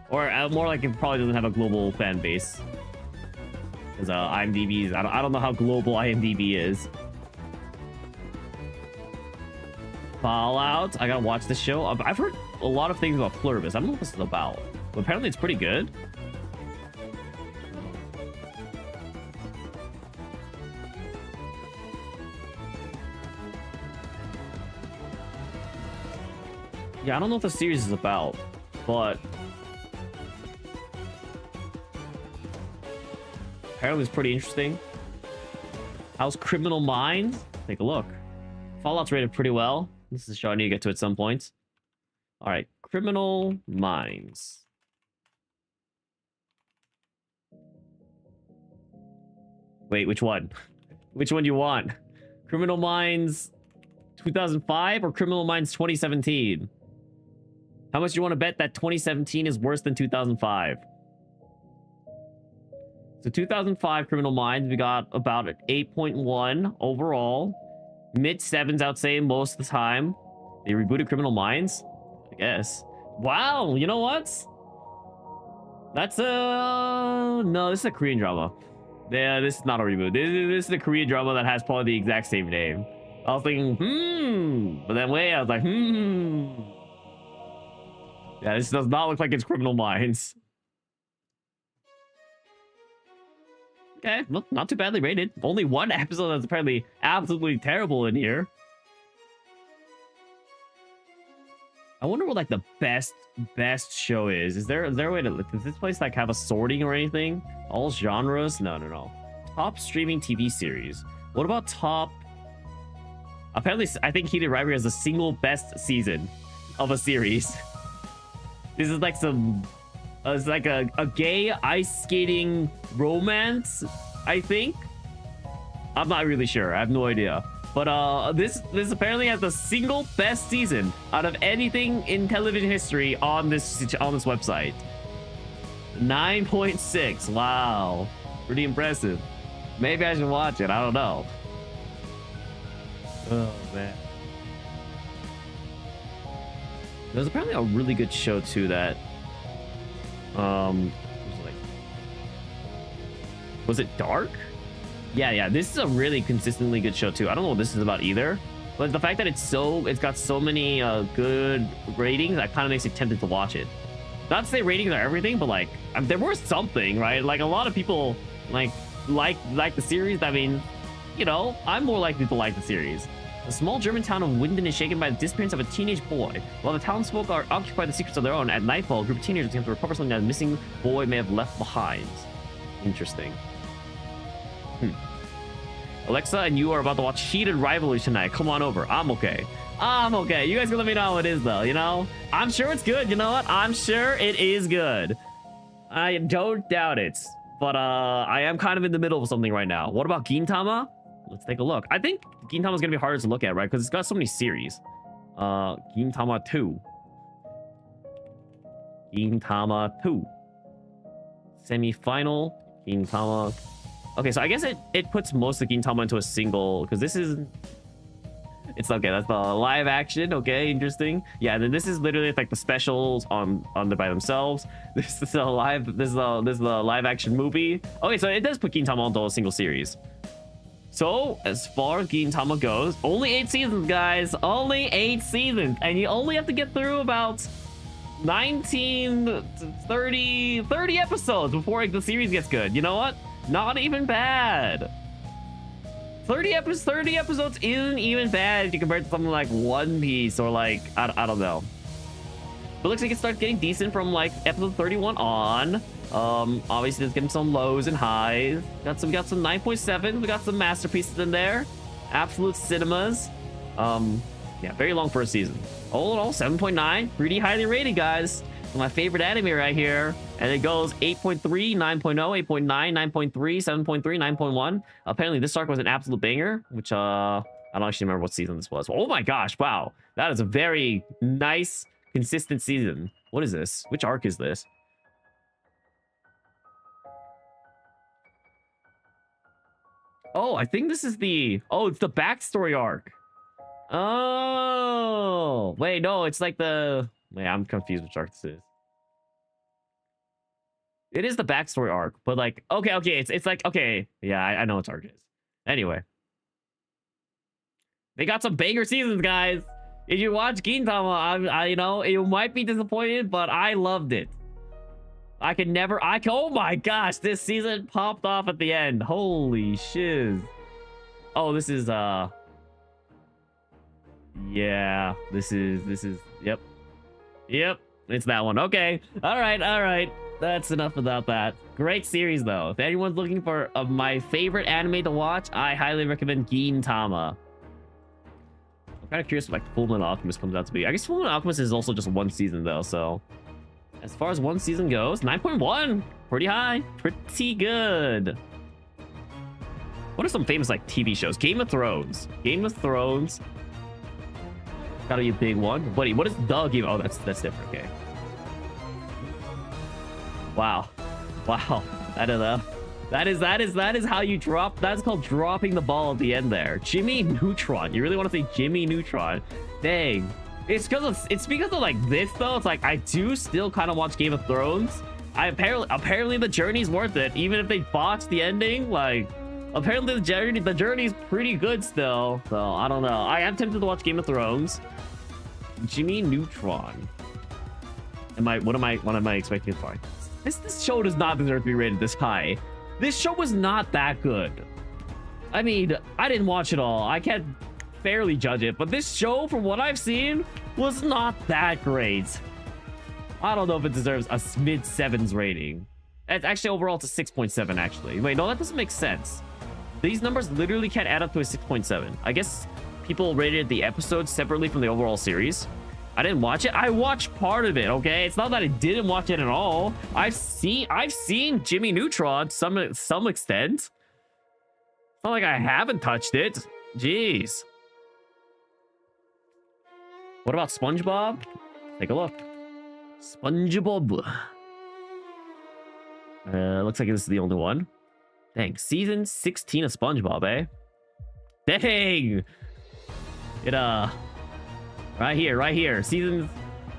Or more like it probably doesn't have a global fan base. Because IMDb is, I don't know how global IMDb is. Fallout. I gotta watch this show. I've heard a lot of things about Pluribus. I don't know what this is about. But apparently it's pretty good. Yeah, I don't know what the series is about, but apparently it's pretty interesting. How's Criminal Minds? Take a look. Fallout's rated pretty well. This is a show I need to get to at some point. All right, Criminal Minds. Wait, which one? Which one do you want? Criminal Minds 2005 or Criminal Minds 2017? How much do you want to bet that 2017 is worse than 2005? So 2005 Criminal Minds, we got about an 8.1 overall. Mid 7s, I'd say, most of the time. They rebooted Criminal Minds? I guess. Wow, you know what? That's a... No, this is a Korean drama. Yeah, this is not a reboot. This is a Korean drama that has probably the exact same name. I was thinking, but then I was like, Yeah, this does not look like it's Criminal Minds. Okay, well, not too badly rated. Only one episode that's apparently absolutely terrible in here. I wonder what like the best show is. Is there a way to look? Does this place like have a sorting or anything? All genres? No. Top streaming TV series. What about top? Apparently, I think Heated Rivalry has the single best season of a series. This is like some, it's like a gay ice skating romance, I think. I'm not really sure. I have no idea. But this apparently has the single best season out of anything in television history on this website. 9.6. Wow, pretty impressive. Maybe I should watch it. I don't know. Oh man. There's apparently a really good show too that was it Dark? Yeah, this is a really consistently good show too. I don't know what this is about either, but the fact that it's got so many good ratings, that kind of makes me tempted to watch it. Not to say ratings are everything, but like they're worth something, right? Like a lot of people like the series. I mean, you know, I'm more likely to like the series. The small German town of Winden is shaken by the disappearance of a teenage boy. While the townsfolk are occupied with secrets of their own, at nightfall, a group of teenagers attempt to recover something that a missing boy may have left behind. Interesting. Alexa and you are about to watch Heated Rivalry tonight. Come on over. I'm okay. You guys can let me know how it is, though, you know? I'm sure it's good. You know what? I'm sure it is good. I don't doubt it. But I am kind of in the middle of something right now. What about Gintama? Let's take a look. I think Gintama is going to be harder to look at, right? Because it's got so many series. Gintama 2. Gintama 2. Semi-final. Gintama. Okay, so I guess it puts most of Gintama into a single, because this is... It's okay, that's the live action. Okay, interesting. Yeah, then this is literally like the specials on by themselves. This is a live action movie. Okay, so it does put Gintama into a single series. So as far as Gintama goes, only 8 seasons, guys. Only 8 seasons, and you only have to get through about 19 to 30 episodes before like, the series gets good. You know what? Not even bad. 30 episodes isn't even bad if you compare it to something like One Piece or like I don't know. But it looks like it starts getting decent from like episode 31 on. Obviously there's getting some lows and highs. We got some 9.7. We got some masterpieces in there. Absolute cinemas. Yeah, very long first season. All in all, 7.9. Pretty highly rated, guys. My favorite anime right here. And it goes 8.3, 9.0, 8.9, 9.3, 7.3, 9.1. Apparently this arc was an absolute banger, which I don't actually remember what season this was. Oh my gosh, wow. That is a very nice, consistent season. What is this? Which arc is this? Oh, I think this is the... Oh, it's the backstory arc. Oh, wait, no, it's like the... Wait, I'm confused which arc this is. It is the backstory arc, but like, okay, it's like, okay, yeah, I know what arc it is. Anyway, they got some banger seasons, guys. If you watch Gintama, I you know, you might be disappointed, but I loved it. Oh my gosh, this season popped off at the end. Holy shiz. Oh, this is, yeah, this is, yep, it's that one. Okay, all right. That's enough about that. Great series, though. If anyone's looking for my favorite anime to watch, I highly recommend Gintama. Kind of curious what like Full Metal Alchemist comes out to be. I guess Full Metal Alchemist is also just one season though, so as far as one season goes, 9.1, pretty high, pretty good. What are some famous like TV shows? Game of Thrones. Game of Thrones. Gotta be a big one. Buddy, what is the game? Oh, that's different. Okay. Wow. Wow. That is how you drop. That's called dropping the ball at the end there. Jimmy Neutron. You really want to say Jimmy Neutron? Dang. It's because of like this though. It's like I do still kind of watch Game of Thrones. Apparently the journey's worth it, even if they botched the ending. Like apparently the journey's pretty good still. So I don't know. I am tempted to watch Game of Thrones. Jimmy Neutron. What am I expecting to find? This show does not deserve to be rated this high. This show was not that good. I mean, I didn't watch it all. I can't fairly judge it, but this show, from what I've seen, was not that great. I don't know if it deserves a mid-7s rating. It's actually overall it's a 6.7 actually. Wait, no, that doesn't make sense. These numbers literally can't add up to a 6.7. I guess people rated the episodes separately from the overall series. I didn't watch it. I watched part of it, okay? It's not that I didn't watch it at all. I've seen Jimmy Neutron to some extent. It's not like I haven't touched it. Jeez. What about SpongeBob? Take a look. SpongeBob. Looks like this is the only one. Dang, season 16 of SpongeBob, eh? Dang! Right here. Seasons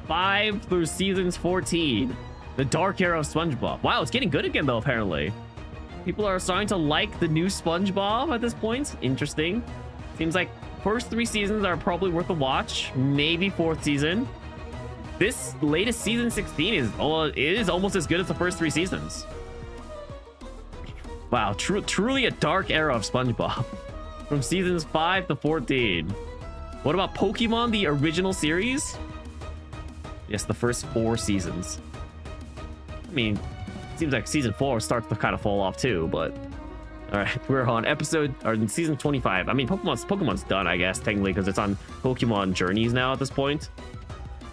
5 through seasons 14. The Dark Era of SpongeBob. Wow, it's getting good again, though, apparently. People are starting to like the new SpongeBob at this point. Interesting. Seems like first 3 seasons are probably worth a watch. Maybe 4th season. This latest season 16 is almost as good as the first 3 seasons. Wow, truly a dark era of SpongeBob. From seasons 5 to 14. What about Pokemon, the original series? Yes, the first 4 seasons. I mean, it seems like season 4 starts to kind of fall off too, but... Alright, we're on season 25. I mean, Pokemon's done, I guess, technically, because it's on Pokemon Journeys now at this point.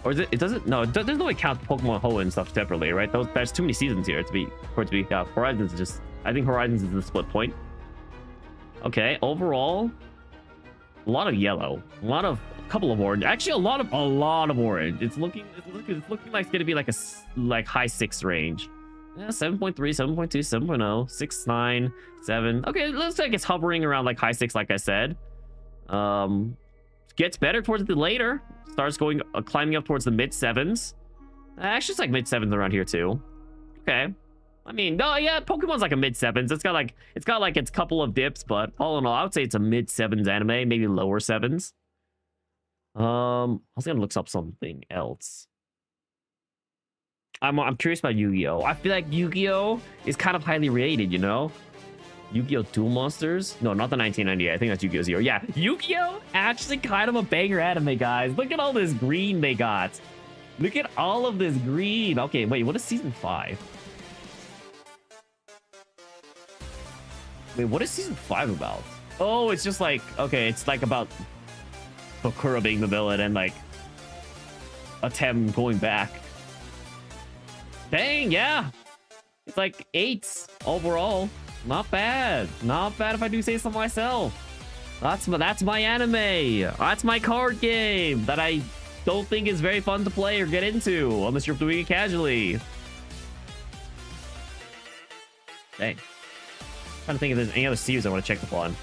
Or is it? It doesn't... No, there's no way to count Pokemon Ho and stuff separately, right? There's too many seasons here for it to be... Horizons is just... I think Horizons is the split point. Okay, overall... A lot of yellow, a couple of orange. Actually, a lot of orange. It's looking like it's gonna be like high 6 range. Yeah, 7.3, 7.2, 7.0, 6, 9, 7. Okay, it looks like it's hovering around like high 6, like I said. Gets better towards the later. Starts going climbing up towards the mid 7s. Actually, it's like mid 7s around here too. Okay. I mean, no, yeah, Pokemon's like a mid 7s. It's got like its couple of dips, but all in all, I would say it's a mid 7s anime, maybe lower 7s. I was gonna look up something else. I'm curious about Yu-Gi-Oh! I feel like Yu-Gi-Oh! Is kind of highly rated, you know? Yu-Gi-Oh! Duel Monsters? No, not the 1998. I think that's Yu-Gi-Oh! Zero. Yeah, Yu-Gi-Oh! Actually kind of a banger anime, guys. Look at all this green they got. Look at all of this green. Okay, wait, what is season 5? Wait, what is season 5 about? Oh, it's just like, okay, it's like about Bakura being the villain and like Atem going back. Dang, yeah. It's like 8 overall. Not bad. Not bad if I do say so myself. That's my anime. That's my card game that I don't think is very fun to play or get into unless you're doing it casually. Dang. Trying to think if there's any other series I want to check up on.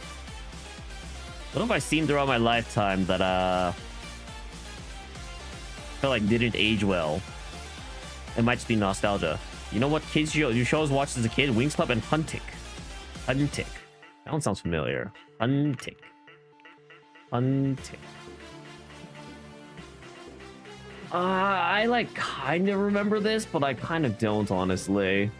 What have I seen throughout my lifetime that felt like didn't age well? It might just be nostalgia. You know what kids you shows watched as a kid? Wings Club and Huntic. Huntic. That one sounds familiar. Huntic. Huntic. I like kind of remember this, but I kind of don't, honestly.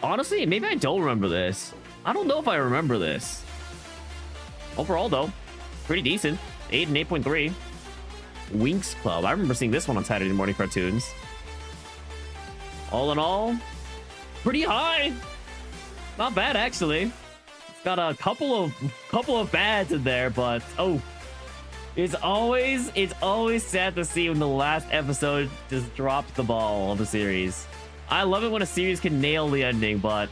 Honestly, maybe I don't remember this. I don't know if I remember this. Overall, though, pretty decent. 8 and 8.3. Winx Club. I remember seeing this one on Saturday morning cartoons. All in all, pretty high. Not bad, actually. got a couple of bads in there, but oh, it's always sad to see when the last episode just drops the ball of the series. I love it when a series can nail the ending, but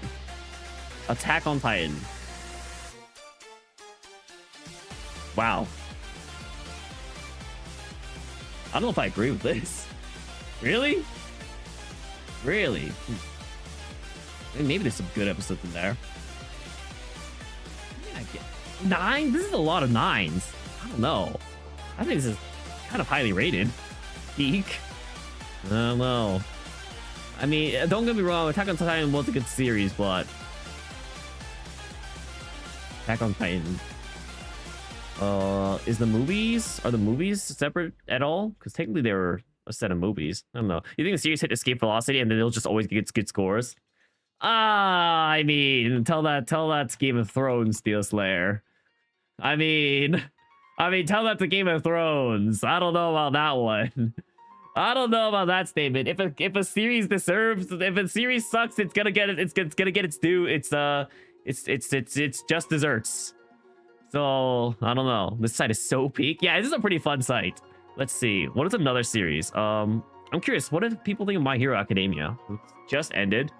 Attack on Titan. Wow. I don't know if I agree with this. Really? Really? Maybe there's some good episodes in there. Yeah, 9? This is a lot of 9s. I don't know. I think this is kind of highly rated. Geek. I don't know. I mean, don't get me wrong, Attack on Titan was a good series, but Attack on Titan. Are the movies separate at all? Because technically they were a set of movies. I don't know. You think the series hit escape velocity and then they'll just always get good scores? I mean, tell that Game of Thrones, Steel Slayer. I mean, tell that to Game of Thrones. I don't know about that one. I don't know about that statement. If a series if a series sucks, it's gonna get its due. It's just desserts. So I don't know. This site is so peak. Yeah, this is a pretty fun site. Let's see. What is another series? I'm curious. What do people think of My Hero Academia? It just ended.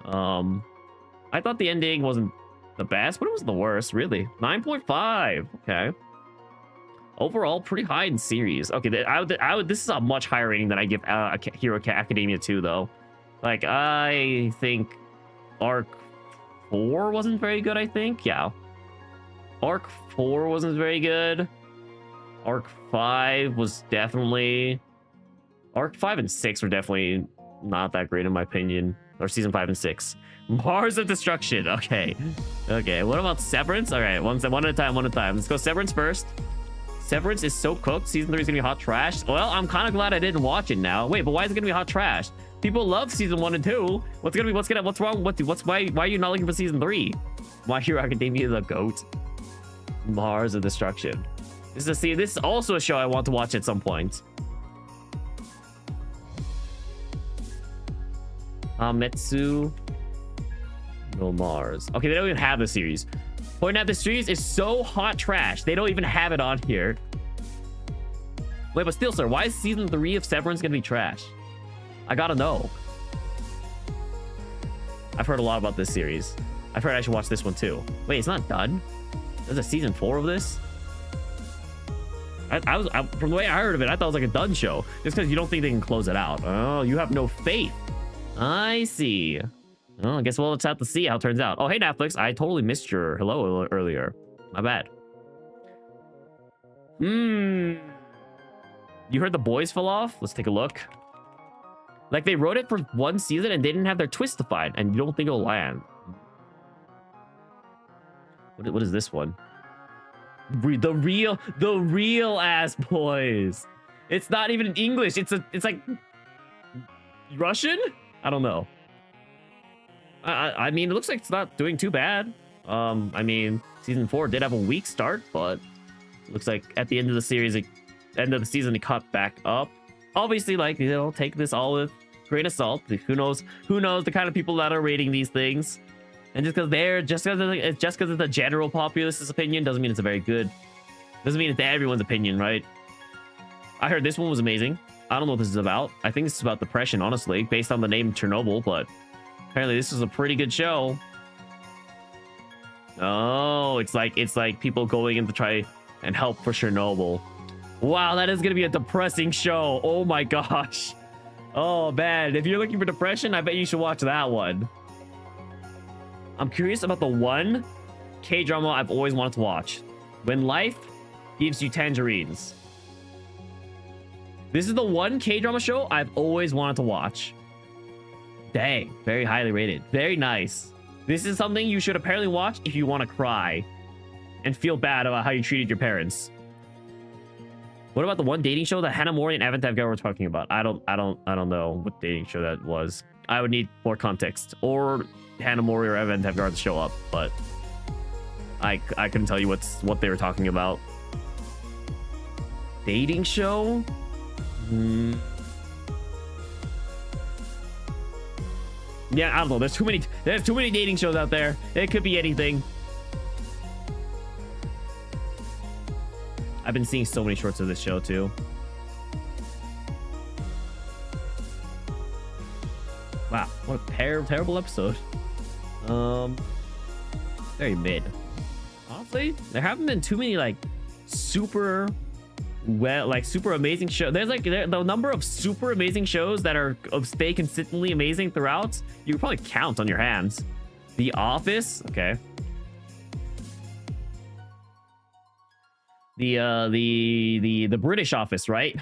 I thought the ending wasn't the best, but it was the worst, really. 9.5. Okay. Overall, pretty high in series. Okay, I would. This is a much higher rating than I give Hero Academia 2, though. Like, I think Arc 4 wasn't very good. I think, yeah. Arc 4 wasn't very good. Arc 5 was definitely... Arc 5 and 6 were definitely not that great in my opinion. Or season 5 and 6. Mars of Destruction. Okay. Okay, what about Severance? All right, one at a time. Let's go Severance first. Severance is so cooked. Season 3 is gonna be hot trash. Well, I'm kind of glad I didn't watch it now. Wait, but why is it gonna be hot trash? People love season 1 and 2. What's wrong? Why are you not looking for season 3? My Hero Academia is a goat. Mars of Destruction. This is also a show I want to watch at some point. Metsu no Mars. Okay, they don't even have the series. Point out the series is so hot trash. They don't even have it on here. Wait, but still, sir, why is season 3 of Severance gonna be trash? I gotta know. I've heard a lot about this series. I've heard I should watch this one too. Wait, it's not done? There's a season 4 of this? From the way I heard of it, I thought it was like a done show. Just because you don't think they can close it out. Oh, you have no faith. I see. Well, I guess we'll just have to see how it turns out. Oh, hey, Netflix. I totally missed your hello earlier. My bad. You heard The Boys fell off? Let's take a look. Like, they wrote it for one season and they didn't have their twist defined, and you don't think it'll land. What is this one? The real ass Boys. It's not even in English. It's like Russian? I don't know. I mean, it looks like it's not doing too bad. I mean, season 4 did have a weak start, but it looks like at the end of the series, end of the season, it caught back up. Obviously, like, you know, take this all with a grain of salt. Who knows the kind of people that are rating these things. And just because it's a general populist's opinion doesn't mean it's a very good. Doesn't mean it's everyone's opinion, right? I heard this one was amazing. I don't know what this is about. I think this is about depression, honestly, based on the name Chernobyl, but apparently this is a pretty good show. Oh, it's like people going in to try and help for Chernobyl. Wow, that is gonna be a depressing show. Oh my gosh. Oh man, if you're looking for depression, I bet you should watch that one. I'm curious about the one K-drama I've always wanted to watch. When Life Gives You Tangerines. This is the one K-drama show I've always wanted to watch. Dang, very highly rated. Very nice. This is something you should apparently watch if you want to cry and feel bad about how you treated your parents. What about the one dating show that Hannah Mori and Evan Tavgar were talking about? I don't know what dating show that was. I would need more context, or Hannah Mori or Evan Tavgar to show up, but I couldn't tell you what they were talking about. Dating show? Yeah, I don't know. There's too many dating shows out there. It could be anything. I've been seeing so many shorts of this show too. Wow, what a terrible episode. Very mid. Honestly, there haven't been too many like super amazing shows. There's like the number of super amazing shows that are stay consistently amazing throughout. You could probably count on your hands. The Office, okay. The British Office, right?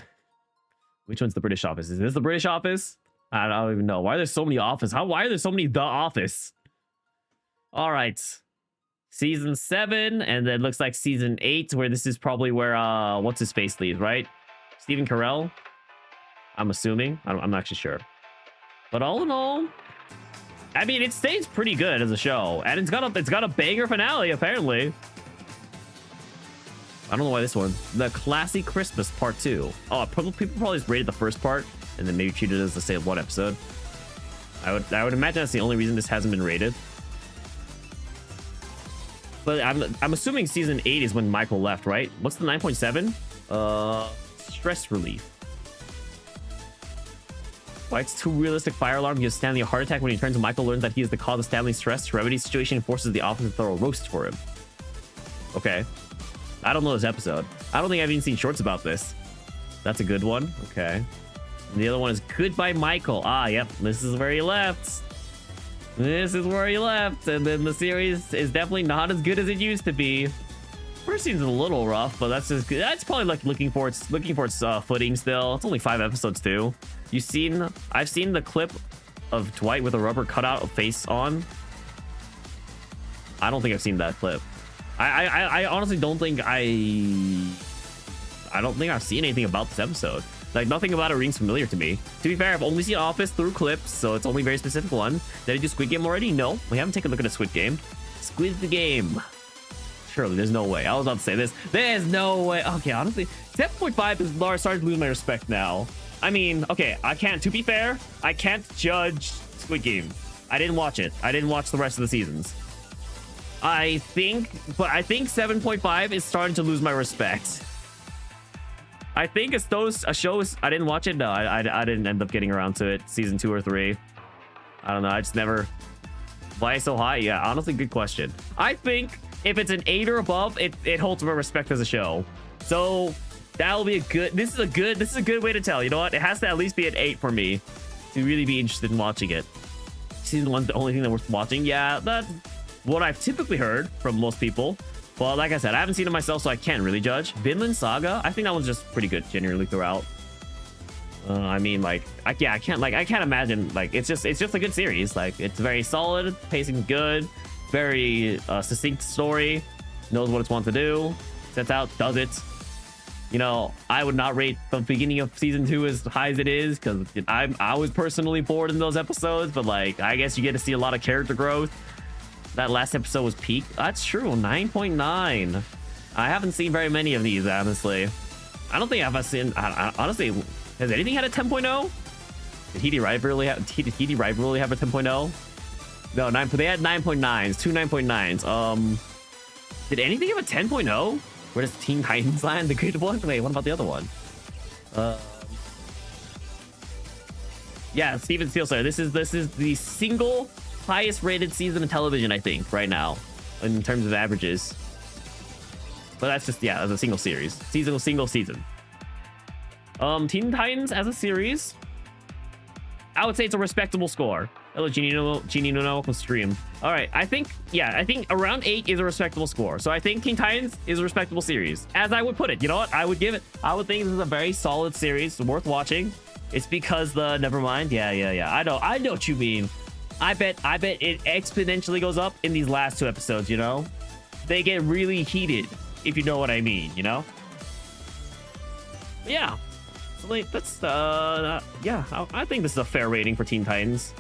Which one's the British Office? Is this the British Office? I don't even know. Why are there so many Office? Why are there so many The Office? All right. Season 7, and then looks like season 8, where this is probably where what's his face leaves, right? Stephen Carell. I'm assuming. I'm not actually sure. But all in all, I mean, it stays pretty good as a show, and it's got a banger finale apparently. I don't know why this one. The Classy Christmas Part 2. Oh, people probably just rated the first part and then maybe treated it as the same one episode. I would imagine that's the only reason this hasn't been rated. But I'm assuming season 8 is when Michael left, right? What's the 9.7? Stress relief. Why it's too realistic fire alarm gives Stanley a heart attack when he turns and Michael learns that he is the cause of Stanley's stress. To remedy the situation and forces the office to throw a roast for him. Okay. I don't know this episode. I don't think I've even seen shorts about this. That's a good one. Okay. And the other one is Goodbye Michael. Ah, yep. This is where he left. This is where he left. And then the series is definitely not as good as it used to be. First season's a little rough, but that's probably like looking for its footing still. It's only 5 episodes too. I've seen the clip of Dwight with a rubber cutout face on. I don't think I've seen that clip. I honestly don't think I've seen anything about this episode. Like, nothing about it rings familiar to me. To be fair, I've only seen Office through clips, so it's only a very specific one. Did I do Squid Game already? No, we haven't taken a look at a Squid Game. Squid the Game. Surely, there's no way. I was about to say this. There's no way. Okay, honestly, 7.5 is starting to lose my respect now. I mean, okay, to be fair, I can't judge Squid Game. I didn't watch it. I didn't watch the rest of the seasons. I think 7.5 is starting to lose my respect. I think it's a show I didn't watch it. No, I didn't end up getting around to it. Season 2 or 3. I don't know. I just never. Why so high? Yeah, honestly, good question. I think if it's an 8 or above, it holds my respect as a show. So that'll be a good. This is a good way to tell. You know what? It has to at least be an 8 for me to really be interested in watching it. Season 1's the only thing that worth watching. Yeah, that's what I've typically heard from most people. Well, like I said, I haven't seen it myself, so I can't really judge. Vinland Saga, I think that one's just pretty good generally throughout. I mean, like, I can't imagine, like, it's just a good series. Like, it's very solid, pacing good, very succinct story, knows what it's want to do, sets out, does it. You know, I would not rate the beginning of season 2 as high as it is, because I was personally bored in those episodes, but like, I guess you get to see a lot of character growth. That last episode was peak. That's true. 9.9. I haven't seen very many of these, honestly. I don't think I've seen. Honestly, has anything had a 10.0? Did Heidi Rivalry have a 10.0? No, 9. They had 9.9s. 2 9.9s. Did anything have a 10.0? Where does Teen Titans land? The good one? Wait, what about the other one? Yeah, Steven Steele, sir. This is the single highest rated season of television, I think, right now, in terms of averages. But that's just, yeah, as a single series. Single season. Teen Titans as a series, I would say it's a respectable score. Hello, Genie no welcome stream. All right, I think around 8 is a respectable score. So I think Teen Titans is a respectable series, as I would put it. You know what? I would think this is a very solid series, worth watching. It's because never mind. Yeah. I know what you mean. I bet it exponentially goes up in these last 2 episodes, you know? They get really heated, if you know what I mean, you know? But yeah. So like, that's, yeah, I think this is a fair rating for Teen Titans.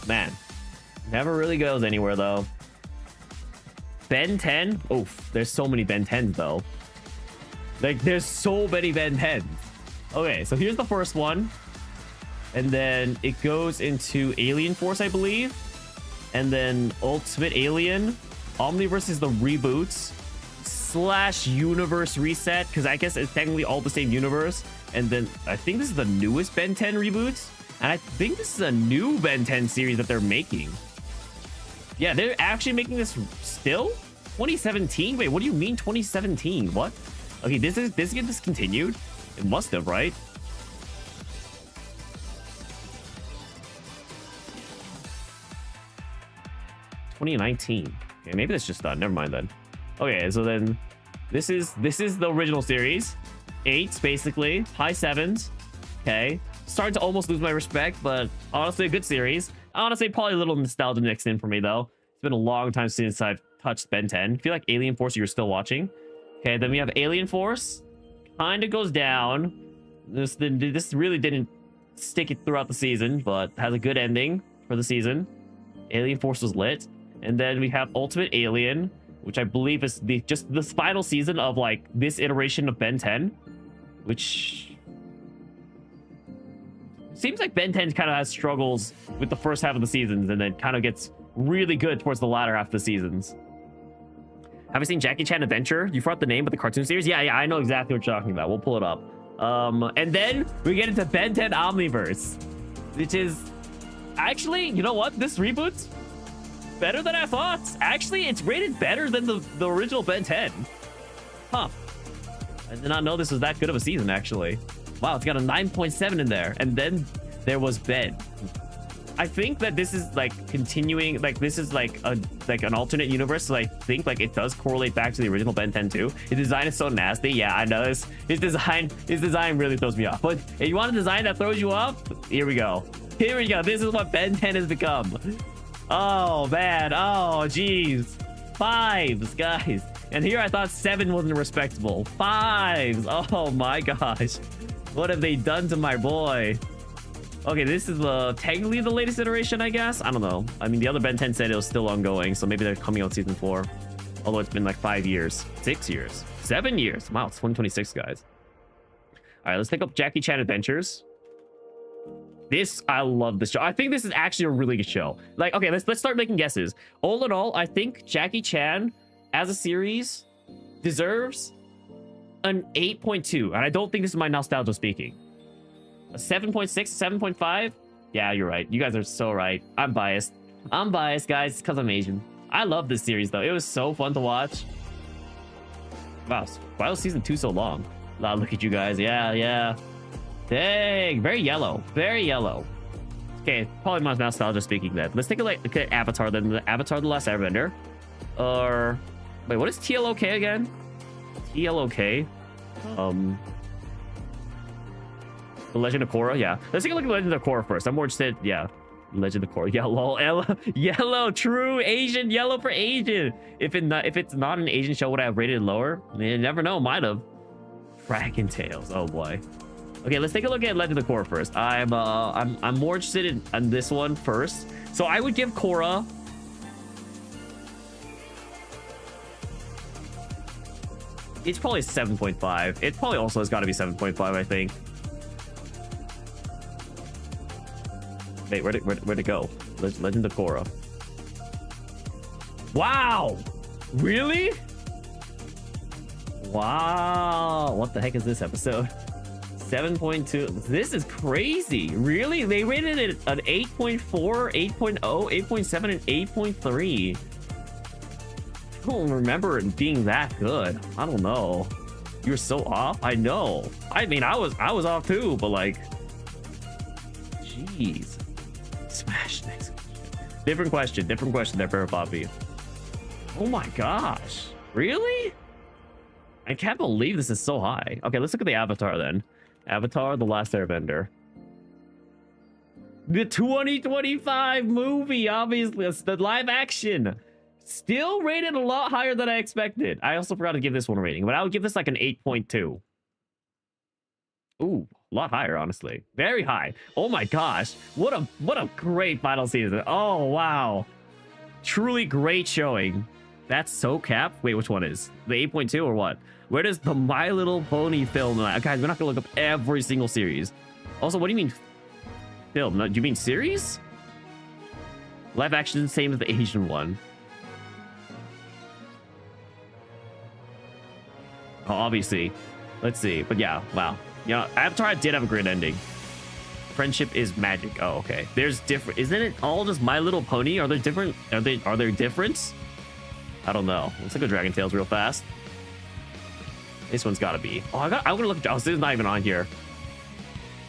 Man, never really goes anywhere, though. Ben 10? Oof, there's so many Ben 10s, though. Like, there's so many Ben 10s. Okay, so here's the first one. and then it goes into Alien Force, I believe, and then Ultimate Alien. Omniverse is the reboots / universe reset, because I guess it's technically all the same universe. And then I think this is the newest Ben 10 reboots, and I think this is a new Ben 10 series that they're making. Yeah, they're actually making this still 2017. Wait, what do you mean 2017? What? Okay, this get discontinued. It must have, right? $2019. Okay, maybe that's just done. Never mind then. Okay, so then this is the original series. 8s basically, high 7s. Okay, starting to almost lose my respect, but honestly a good series. Honestly, probably a little nostalgia mixed in for me though. It's been a long time since I've touched Ben 10. I feel like Alien Force you're still watching. Okay, then we have Alien Force. Kind of goes down. This really didn't stick it throughout the season, but has a good ending for the season. Alien Force was lit. And then we have Ultimate Alien, which I believe is just the final season of like this iteration of Ben 10, which seems like Ben 10 kind of has struggles with the first half of the seasons and then kind of gets really good towards the latter half of the seasons. Have you seen Jackie Chan Adventure? You forgot the name of the cartoon series? Yeah, I know exactly what you're talking about. We'll pull it up. And then we get into Ben 10 Omniverse, which is actually, you know what? This reboot's better than I thought. Actually, it's rated better than the original Ben 10. Huh. I did not know this was that good of a season, actually. Wow, it's got a 9.7 in there. And then there was Ben. I think that this is like continuing, like this is like an alternate universe, so I think like it does correlate back to the original Ben 10 too. His design is so nasty. Yeah, I know this. His design really throws me off. But if you want a design that throws you off, here we go. Here we go. This is what Ben 10 has become. Oh man. Oh geez. 5s, guys. And here I thought 7 wasn't respectable. 5s. Oh my gosh. What have they done to my boy? Okay, this is technically the latest iteration, I guess. I don't know. I mean, the other Ben 10 said it was still ongoing, so maybe they're coming out season 4. Although it's been like 5 years, 6 years, 7 years. Wow, it's 2026, guys. All right, let's pick up Jackie Chan Adventures. I love this show. I think this is actually a really good show. Like, okay, let's start making guesses. All in all, I think Jackie Chan as a series deserves an 8.2, and I don't think this is my nostalgia speaking. A 7.6, 7.5? Yeah, you're right. You guys are so right. I'm biased. I'm biased, guys, because I'm Asian. I love this series, though. It was so fun to watch. Wow, why was season 2 so long? Wow, look at you guys. Yeah. Dang, very yellow. Very yellow. Okay, probably my nostalgia speaking then. Let's take a look at Avatar then. Avatar The Last Airbender. Or... wait, what is TLOK again? TLOK? The Legend of Korra, yeah. Let's take a look at Legend of Korra first. I'm more interested, yeah. Legend of Korra, yellow, true Asian, yellow for Asian. If it's not an Asian show, would I have rated it lower? You never know, might have. Dragon Tales, oh boy. Okay, let's take a look at Legend of Korra first. I'm more interested in this one first. So I would give Korra. It's probably 7.5. It probably also has got to be 7.5, I think. Wait, where'd it go? Legend of Korra. Wow! Really? Wow! What the heck is this episode? 7.2. This is crazy. Really? They rated it an 8.4, 8.0, 8.7, and 8.3. I don't remember it being that good. I don't know. You're so off. I know. I mean, I was off too, but like, jeez. Smash next. Different question there, Fair Poppy. Oh my gosh. Really? I can't believe this is so high. Okay, let's look at the Avatar then. Avatar The Last Airbender. The 2025 movie, obviously. It's the live action. Still rated a lot higher than I expected. I also forgot to give this one a rating, but I would give this like an 8.2. Ooh, a lot higher, honestly. Very high. Oh my gosh. What a great final season. Oh, wow. Truly great showing. That's so cap. Wait, which one is? The 8.2 or what? Where does the My Little Pony film? Guys, we're not going to look up every single series. Also, what do you mean film. No, do you mean series? Live action, same as the Asian one. Oh, obviously. Let's see. But yeah, wow. You know, Avatar did have a great ending. Friendship is magic. Oh, okay. There's different. Isn't it all just My Little Pony? Are there different? Are there different? I don't know. Let's look at Dragon Tales real fast. This one's got to be. Oh, I'm gonna look. Oh, this is not even on here.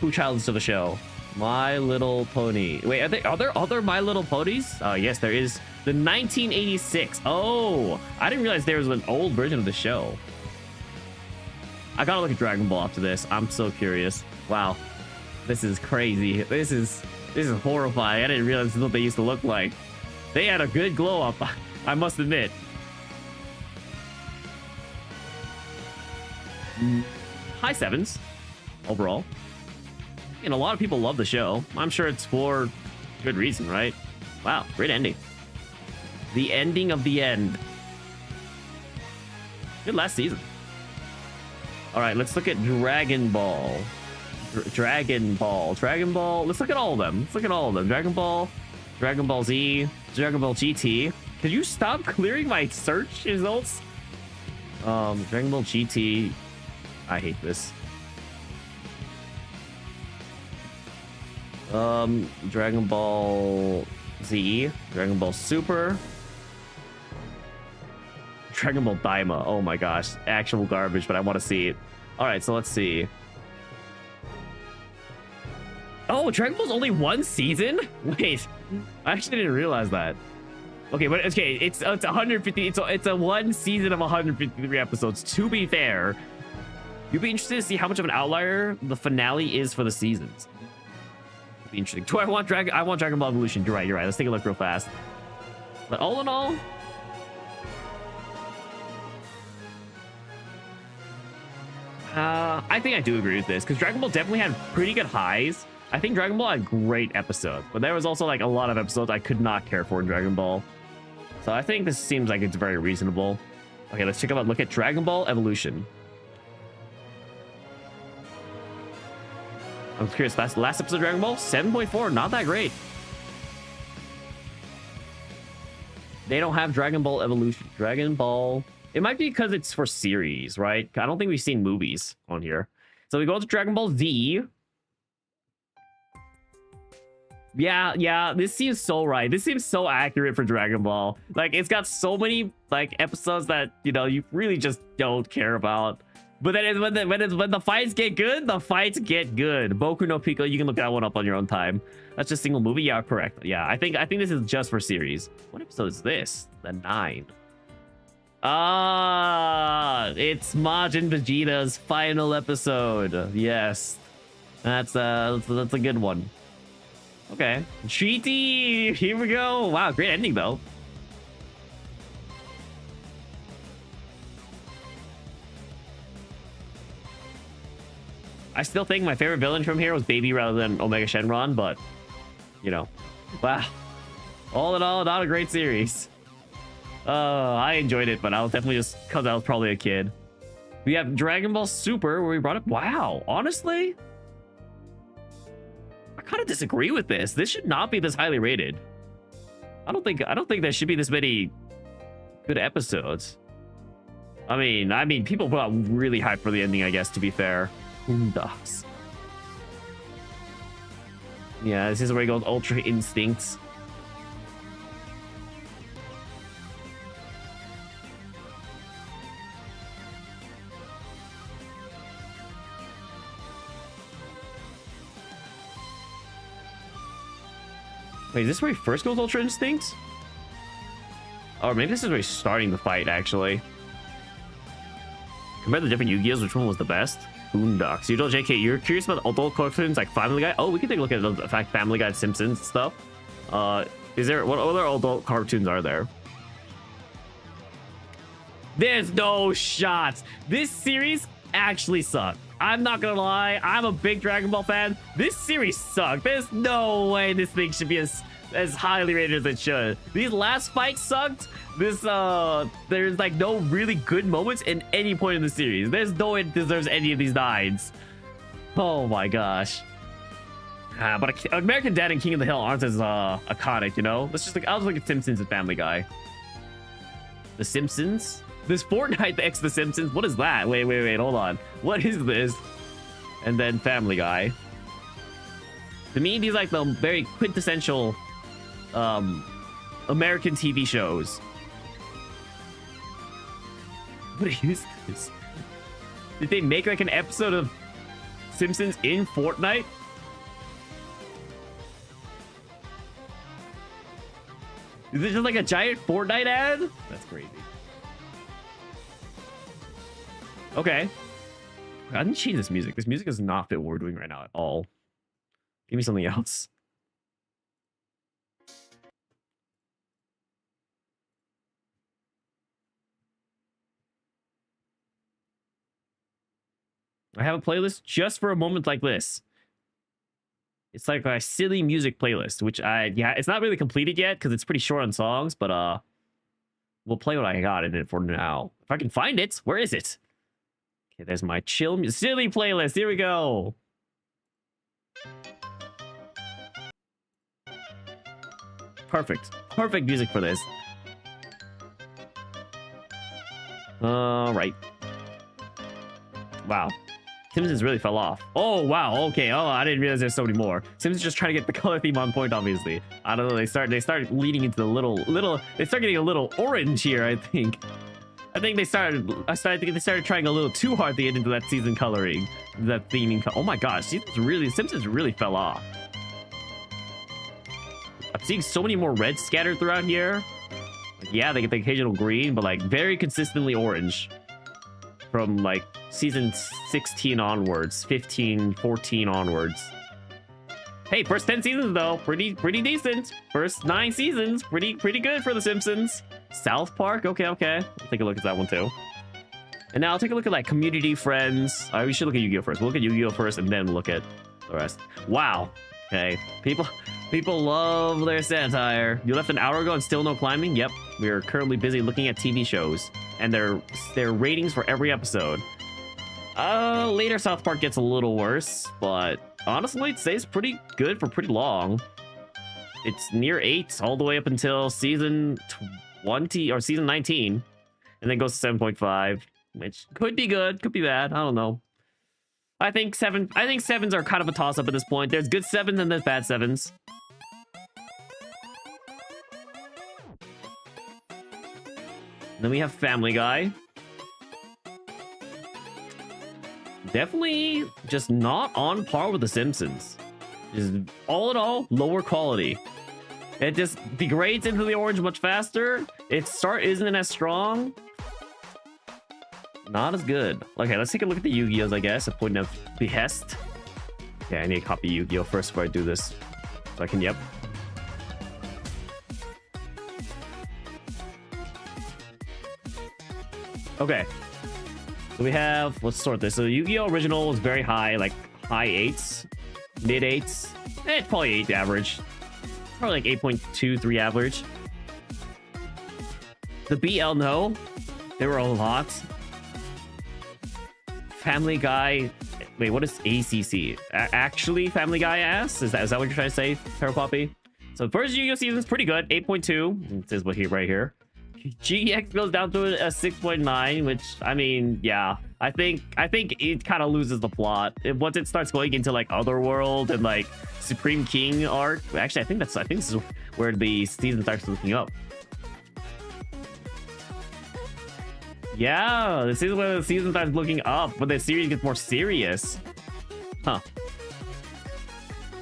Who childs to the show? My Little Pony. Wait, are there other My Little Ponies? Oh, yes, there is. The 1986. Oh, I didn't realize there was an old version of the show. I gotta look at Dragon Ball after this. I'm so curious. Wow, this is crazy. This is horrifying. I didn't realize this is what they used to look like. They had a good glow up, I must admit. High sevens overall. And a lot of people love the show. I'm sure it's for good reason, right? Wow, great ending. The ending of the end. Good last season. All right, let's look at Dragon Ball. Dragon Ball. Let's look at all of them. Dragon Ball, Dragon Ball Z, Dragon Ball GT. Could you stop clearing my search results? Dragon Ball GT. I hate this. Dragon Ball Z, Dragon Ball Super, Dragon Ball Daima. Oh my gosh, actual garbage, but I want to see it. All right, so let's see. Oh, Dragon Ball's only one season? Wait, I actually didn't realize that. Okay, but okay, it's 150. It's a one season of 153 episodes. To be fair, you'd be interested to see how much of an outlier the finale is for the seasons. Be interesting. Do I want Dragon Ball Evolution? You're right. Let's take a look real fast. But all in all, I think I do agree with this because Dragon Ball definitely had pretty good highs. I think Dragon Ball had great episodes, but there was also like a lot of episodes I could not care for in Dragon Ball. So I think this seems like it's very reasonable. Okay, let's look at Dragon Ball Evolution. I'm curious, last episode of Dragon Ball, 7.4, not that great. They don't have Dragon Ball Evolution. Dragon Ball, it might be because it's for series, right? I don't think we've seen movies on here. So we go to Dragon Ball Z. Yeah, this seems so right. This seems so accurate for Dragon Ball. Like, it's got so many, like, episodes that, you know, you really just don't care about. But then when the fights get good, the fights get good. Boku no Pico, you can look that one up on your own time. That's just single movie. Yeah, correct. Yeah, I think this is just for series. What episode is this? The 9. It's Majin Vegeta's final episode. Yes, that's a good one. Okay, GT. Here we go. Wow, great ending though. I still think my favorite villain from here was Baby rather than Omega Shenron, but, you know, wow. All in all, not a great series. I enjoyed it, but I was definitely just because I was probably a kid. We have Dragon Ball Super, where we brought up. Wow, honestly, I kind of disagree with this. This should not be this highly rated. I don't think there should be this many good episodes. I mean, people got really hyped for the ending, I guess, to be fair. Boondocks. Yeah, this is where he goes Ultra Instincts. Wait, is this where he first goes Ultra Instincts? Or maybe this is where he's starting the fight, actually. Compare the different Yu-Gi-Ohs, which one was the best? Boondocks. You don't, JK, you're curious about adult cartoons like Family Guy? Oh, we can take a look at the fact Family Guy, Simpsons stuff. Is there, what other adult cartoons are there? There's no shot. This series actually sucked. I'm not gonna lie, I'm a big Dragon Ball fan. This series sucked. There's no way this thing should be as highly rated as it should. These last fights sucked. There's like no really good moments in any point in the series. There's no way it deserves any of these 9s. Oh my gosh. But American Dad and King of the Hill aren't as iconic, you know? Let's just like, I'll just look at Simpsons and Family Guy. The Simpsons? This Fortnite X The Simpsons? What is that? Wait, hold on. What is this? And then Family Guy. To me, these are like the very quintessential American TV shows. What is this? Did they make like an episode of Simpsons in Fortnite? Is it just like a giant Fortnite ad? That's crazy. Okay. I didn't change this music. This music does not fit what we're doing right now at all. Give me something else. I have a playlist just for a moment like this. It's like a silly music playlist, which yeah, it's not really completed yet because it's pretty short on songs, but we'll play what I got in it for now. If I can find it, where is it? Okay, there's my silly playlist. Here we go. Perfect music for this. All right. Wow. Simpsons really fell off. Oh, wow. Okay. Oh, I didn't realize there's so many more. Simpsons just trying to get the color theme on point, obviously. I don't know. They start leading into the little, they start getting a little orange here, I think. I think they started trying a little too hard to get into that season coloring, that theming. Oh my gosh. Simpsons really fell off. I'm seeing so many more reds scattered throughout here. Like, yeah, they get the occasional green, but like very consistently orange. From like season 16 onwards, 15, 14 onwards. Hey, first 10 seasons though, pretty decent. First 9 seasons, pretty good for The Simpsons. South Park, okay. I'll take a look at that one too. And now I'll take a look at like Community, Friends. We should look at Yu-Gi-Oh first. We'll look at Yu-Gi-Oh first and then look at the rest. Wow. Okay, people love their satire. You left an hour ago and still no climbing? Yep, we are currently busy looking at TV shows and their ratings for every episode. Later South Park gets a little worse, but honestly it stays pretty good for pretty long. It's near 8 all the way up until season 20 or season 19, and then goes to 7.5, which could be good, could be bad. I don't know. I think sevens are kind of a toss-up at this point. There's good 7s and there's bad 7s. Then we have Family Guy. Definitely just not on par with The Simpsons. Just all in all, lower quality. It just degrades into the orange much faster. Its start isn't as strong. Not as good. Okay, let's take a look at the Yu-Gi-Ohs, I guess. A point of behest. Okay, I need to copy Yu-Gi-Oh first before I do this. So I can, yep. Okay. So we have, let's sort this. So Yu-Gi-Oh original is very high, like high 8s, mid 8s. It's probably 8 average. Probably like 8.23 average. The BL, no. There were a lot. Family Guy. Wait, what is ACC? Actually, Family Guy ass? Is that what you're trying to say, Poppy? So the first Yu-Gi-Oh season is pretty good, 8.2. This is what right here. GX goes down to a 6.9, which I mean, yeah, I think it kind of loses the plot once it starts going into like Otherworld and like Supreme King arc. Actually, I think this is where the season starts looking up. Yeah, this is where the season starts looking up, when the series gets more serious. Huh.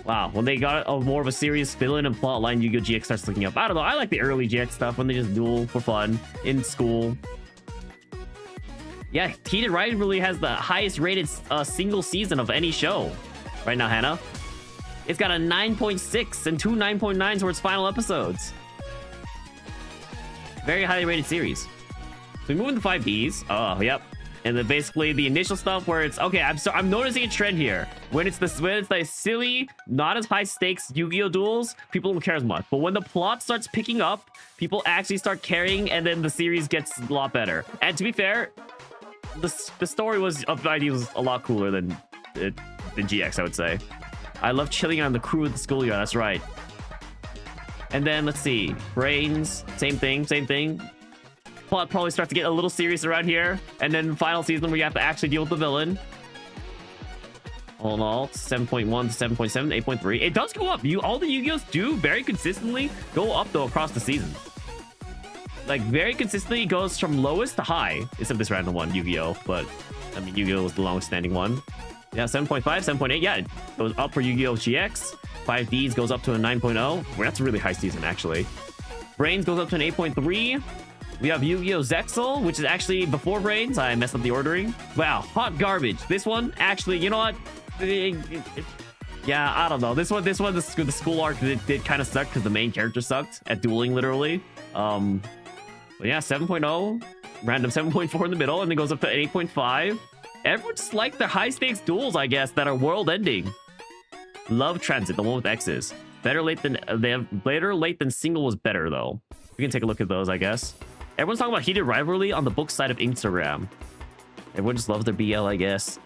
Wow, when they got more of a serious villain and plotline, Yu-Gi-Oh! GX starts looking up. I don't know, I like the early GX stuff when they just duel for fun in school. Yeah, Heated Rivalry has the highest rated single season of any show right now, Hannah. It's got a 9.6 and 2 9.9s for its final episodes. Very highly rated series. So we move into 5Bs. Oh, yep. And then basically the initial stuff where it's okay. I'm noticing a trend here. When it's the silly, not as high stakes Yu-Gi-Oh duels, people don't care as much. But when the plot starts picking up, people actually start caring, and then the series gets a lot better. And to be fair, the story of the idea was a lot cooler than GX, I would say. I love chilling on the crew of the schoolyard. That's right. And then let's see, Brains, same thing, same thing. Plot probably starts to get a little serious around here, and then final season where you have to actually deal with the villain. All in all, 7.1 to 7.7, 8.3. It does go up. All the Yu-Gi-Ohs do very consistently go up though across the season. Like very consistently goes from lowest to high, except this random one, Yu-Gi-Oh. But I mean, Yu-Gi-Oh was the longest standing one. Yeah, 7.5, 7.8. Yeah, it goes up for Yu-Gi-Oh GX. 5Ds goes up to a 9.0. Well, that's a really high season actually. Brains goes up to an 8.3. We have Yu-Gi-Oh! Zexal, which is actually before Brains. I messed up the ordering. Wow, hot garbage. This one, actually, you know what? Yeah, I don't know. This one, the school arc did kind of suck because the main character sucked at dueling, literally. But yeah, 7.0. Random 7.4 in the middle, and then goes up to 8.5. Everyone just like their high-stakes duels, I guess, that are world-ending. Love Transit, the one with X's. Better late than single was better, though. We can take a look at those, I guess. Everyone's talking about heated rivalry on the book side of Instagram. Everyone just loves their BL, I guess.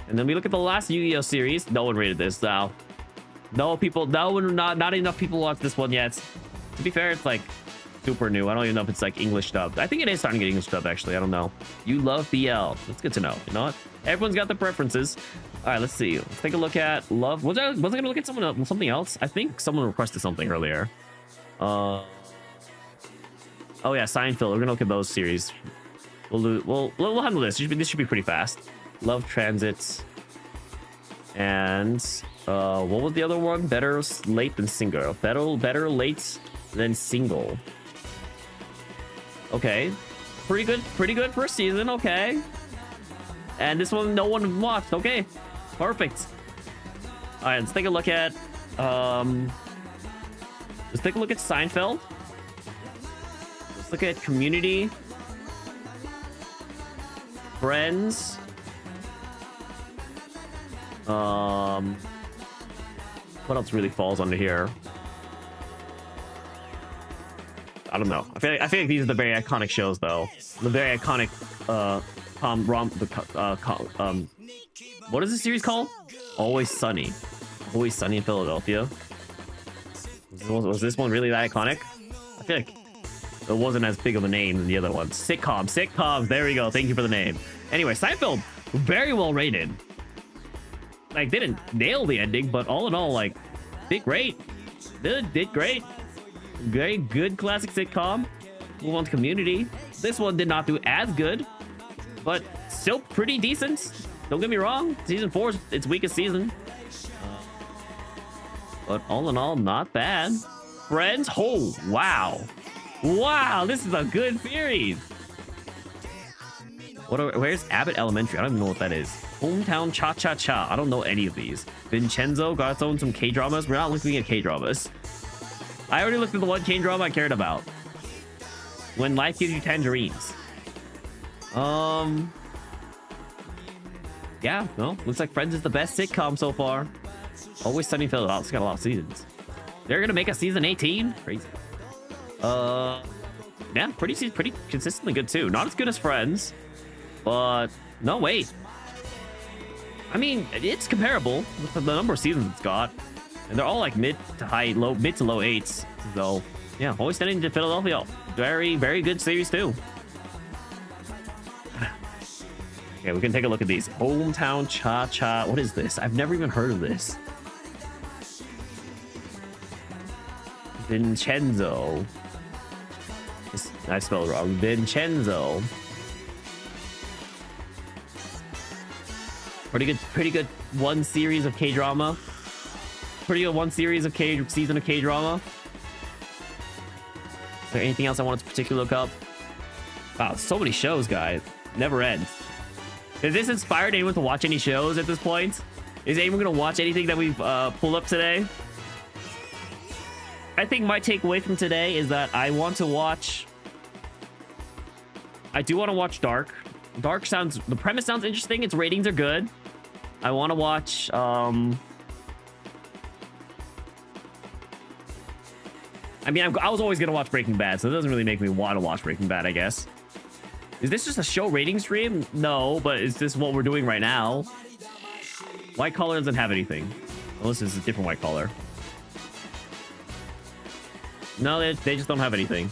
And then we look at the last Yu-Gi-Oh series. No one rated this, though. Not enough people watch this one yet. To be fair, it's like super new. I don't even know if it's like English dubbed. I think it is starting to get English dubbed, actually. I don't know. You love BL. That's good to know. You know what? Everyone's got their preferences. All right, let's see. Let's take a look at Love. Was I gonna look at something else? I think someone requested something earlier. Oh yeah, Seinfeld. We're gonna look at those series. We'll handle this. This should be pretty fast. Love Transits. And what was the other one? Better late than single. Better late than single. Okay, pretty good first season. Okay, and this one no one watched. Okay, perfect. All right, let's take a look at Seinfeld. Let's look at Community, Friends. What else really falls under here? I don't know. I feel like these are the very iconic shows, though. The very iconic what is this series called? Always Sunny. Always Sunny in Philadelphia. Was this one really that iconic? I feel like it wasn't as big of a name than the other ones. Sitcoms. There we go. Thank you for the name. Anyway, Seinfeld, very well rated. Like, they didn't nail the ending, but all in all, like, did great. Did great. Very good classic sitcom. Move on to Community. This one did not do as good, but still pretty decent. Don't get me wrong. Season 4 is its weakest season. But all in all, not bad. Friends. Oh, wow. Wow, this is a good series. Where's Abbott Elementary? I don't even know what that is. Hometown Cha-Cha-Cha. I don't know any of these. Vincenzo got its own some K-dramas. We're not looking at K-dramas. I already looked at the one K-drama I cared about. When Life Gives You Tangerines. Yeah, no. Looks like Friends is the best sitcom so far. Always Sunny in Philadelphia. It's got a lot of seasons. They're gonna make a season 18? Crazy. Yeah, pretty consistently good too. Not as good as Friends, but no, wait. I mean, it's comparable with the number of seasons it's got, and they're all like mid to low 8s. So yeah, Always Sunny in Philadelphia, very good series too. Okay, we can take a look at these. Hometown Cha-Cha. What is this? I've never even heard of this. Vincenzo. I spelled it wrong. Vincenzo. Pretty good one series of K-drama. Pretty good one series of season of K-drama. Is there anything else I wanted to particularly look up? Wow, so many shows, guys. Never ends. Has this inspired anyone to watch any shows at this point? Is anyone gonna watch anything that we've pulled up today? I think my takeaway from today is that I do want to watch Dark. The premise sounds interesting. Its ratings are good. I want to watch, I mean, I was always going to watch Breaking Bad, so it doesn't really make me want to watch Breaking Bad, I guess. Is this just a show rating stream? No, but is this what we're doing right now? White collar doesn't have anything. Unless it's a different white collar. No, they just don't have anything.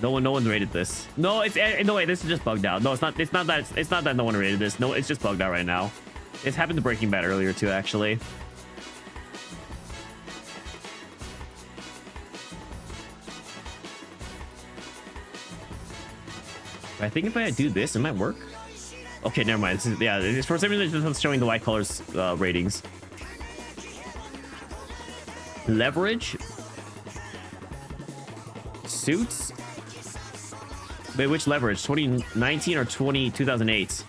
No one rated this. No, no wait, this is just bugged out. No, it's not that no one rated this. No, it's just bugged out right now. It's happened to Breaking Bad earlier too, actually. I think if I do this, it might work. Okay, never mind. This is, yeah, it's for some reason it's just showing the white colors ratings. Leverage. Suits. Wait, which Leverage? 2019 or 2008?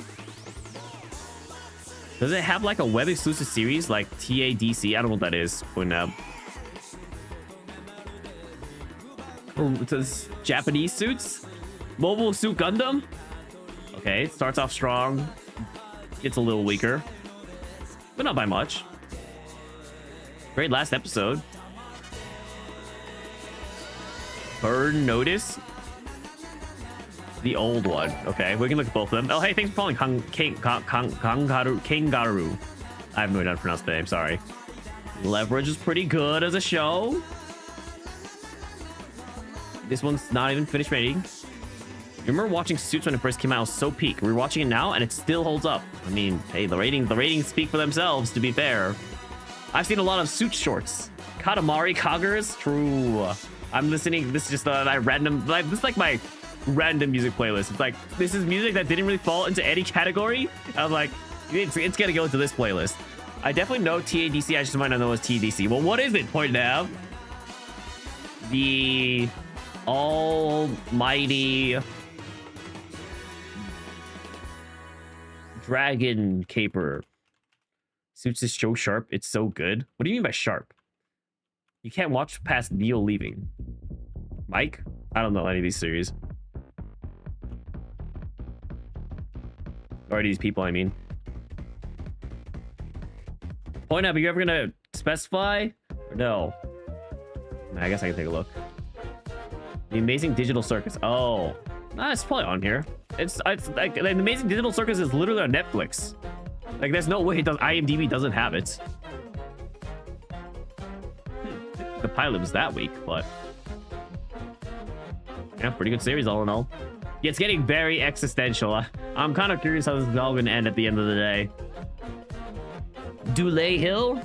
Does it have like a web exclusive series like TADC? I don't know what that is. Point out. It says Japanese Suits. Mobile Suit Gundam. Okay, starts off strong, gets a little weaker, but not by much. Great last episode. Burn Notice. The old one. Okay, we can look at both of them. Oh, hey, thanks for following Kangaroo. I have no idea how to pronounce the name, sorry. Leverage is pretty good as a show. This one's not even finished rating. Remember watching Suits when it first came out? It was so peak. We're watching it now and it still holds up. I mean, hey, the ratings speak for themselves, to be fair. I've seen a lot of Suits shorts. Katamari Kaggers, true. I'm listening. This is just this is like my random music playlist. It's like, this is music that didn't really fall into any category. I'm like, it's gonna go into this playlist. I definitely know TADC. I just might not know it's TADC. Well, what is it, Point Nav? The almighty Dragon Caper. Suits is so sharp. It's so good. What do you mean by sharp? You can't watch past Neil leaving. Mike? I don't know any of these series. Or these people, I mean. Point out, are you ever gonna specify? Or no? I guess I can take a look. The Amazing Digital Circus. Oh. Nah, it's probably on here. It's like the Amazing Digital Circus is literally on Netflix. Like, there's no way IMDb doesn't have it. The pilot was that weak, but yeah, pretty good series all in all. Yeah, it's getting very existential. I'm kind of curious how this is all gonna end at the end of the day. Dulé Hill?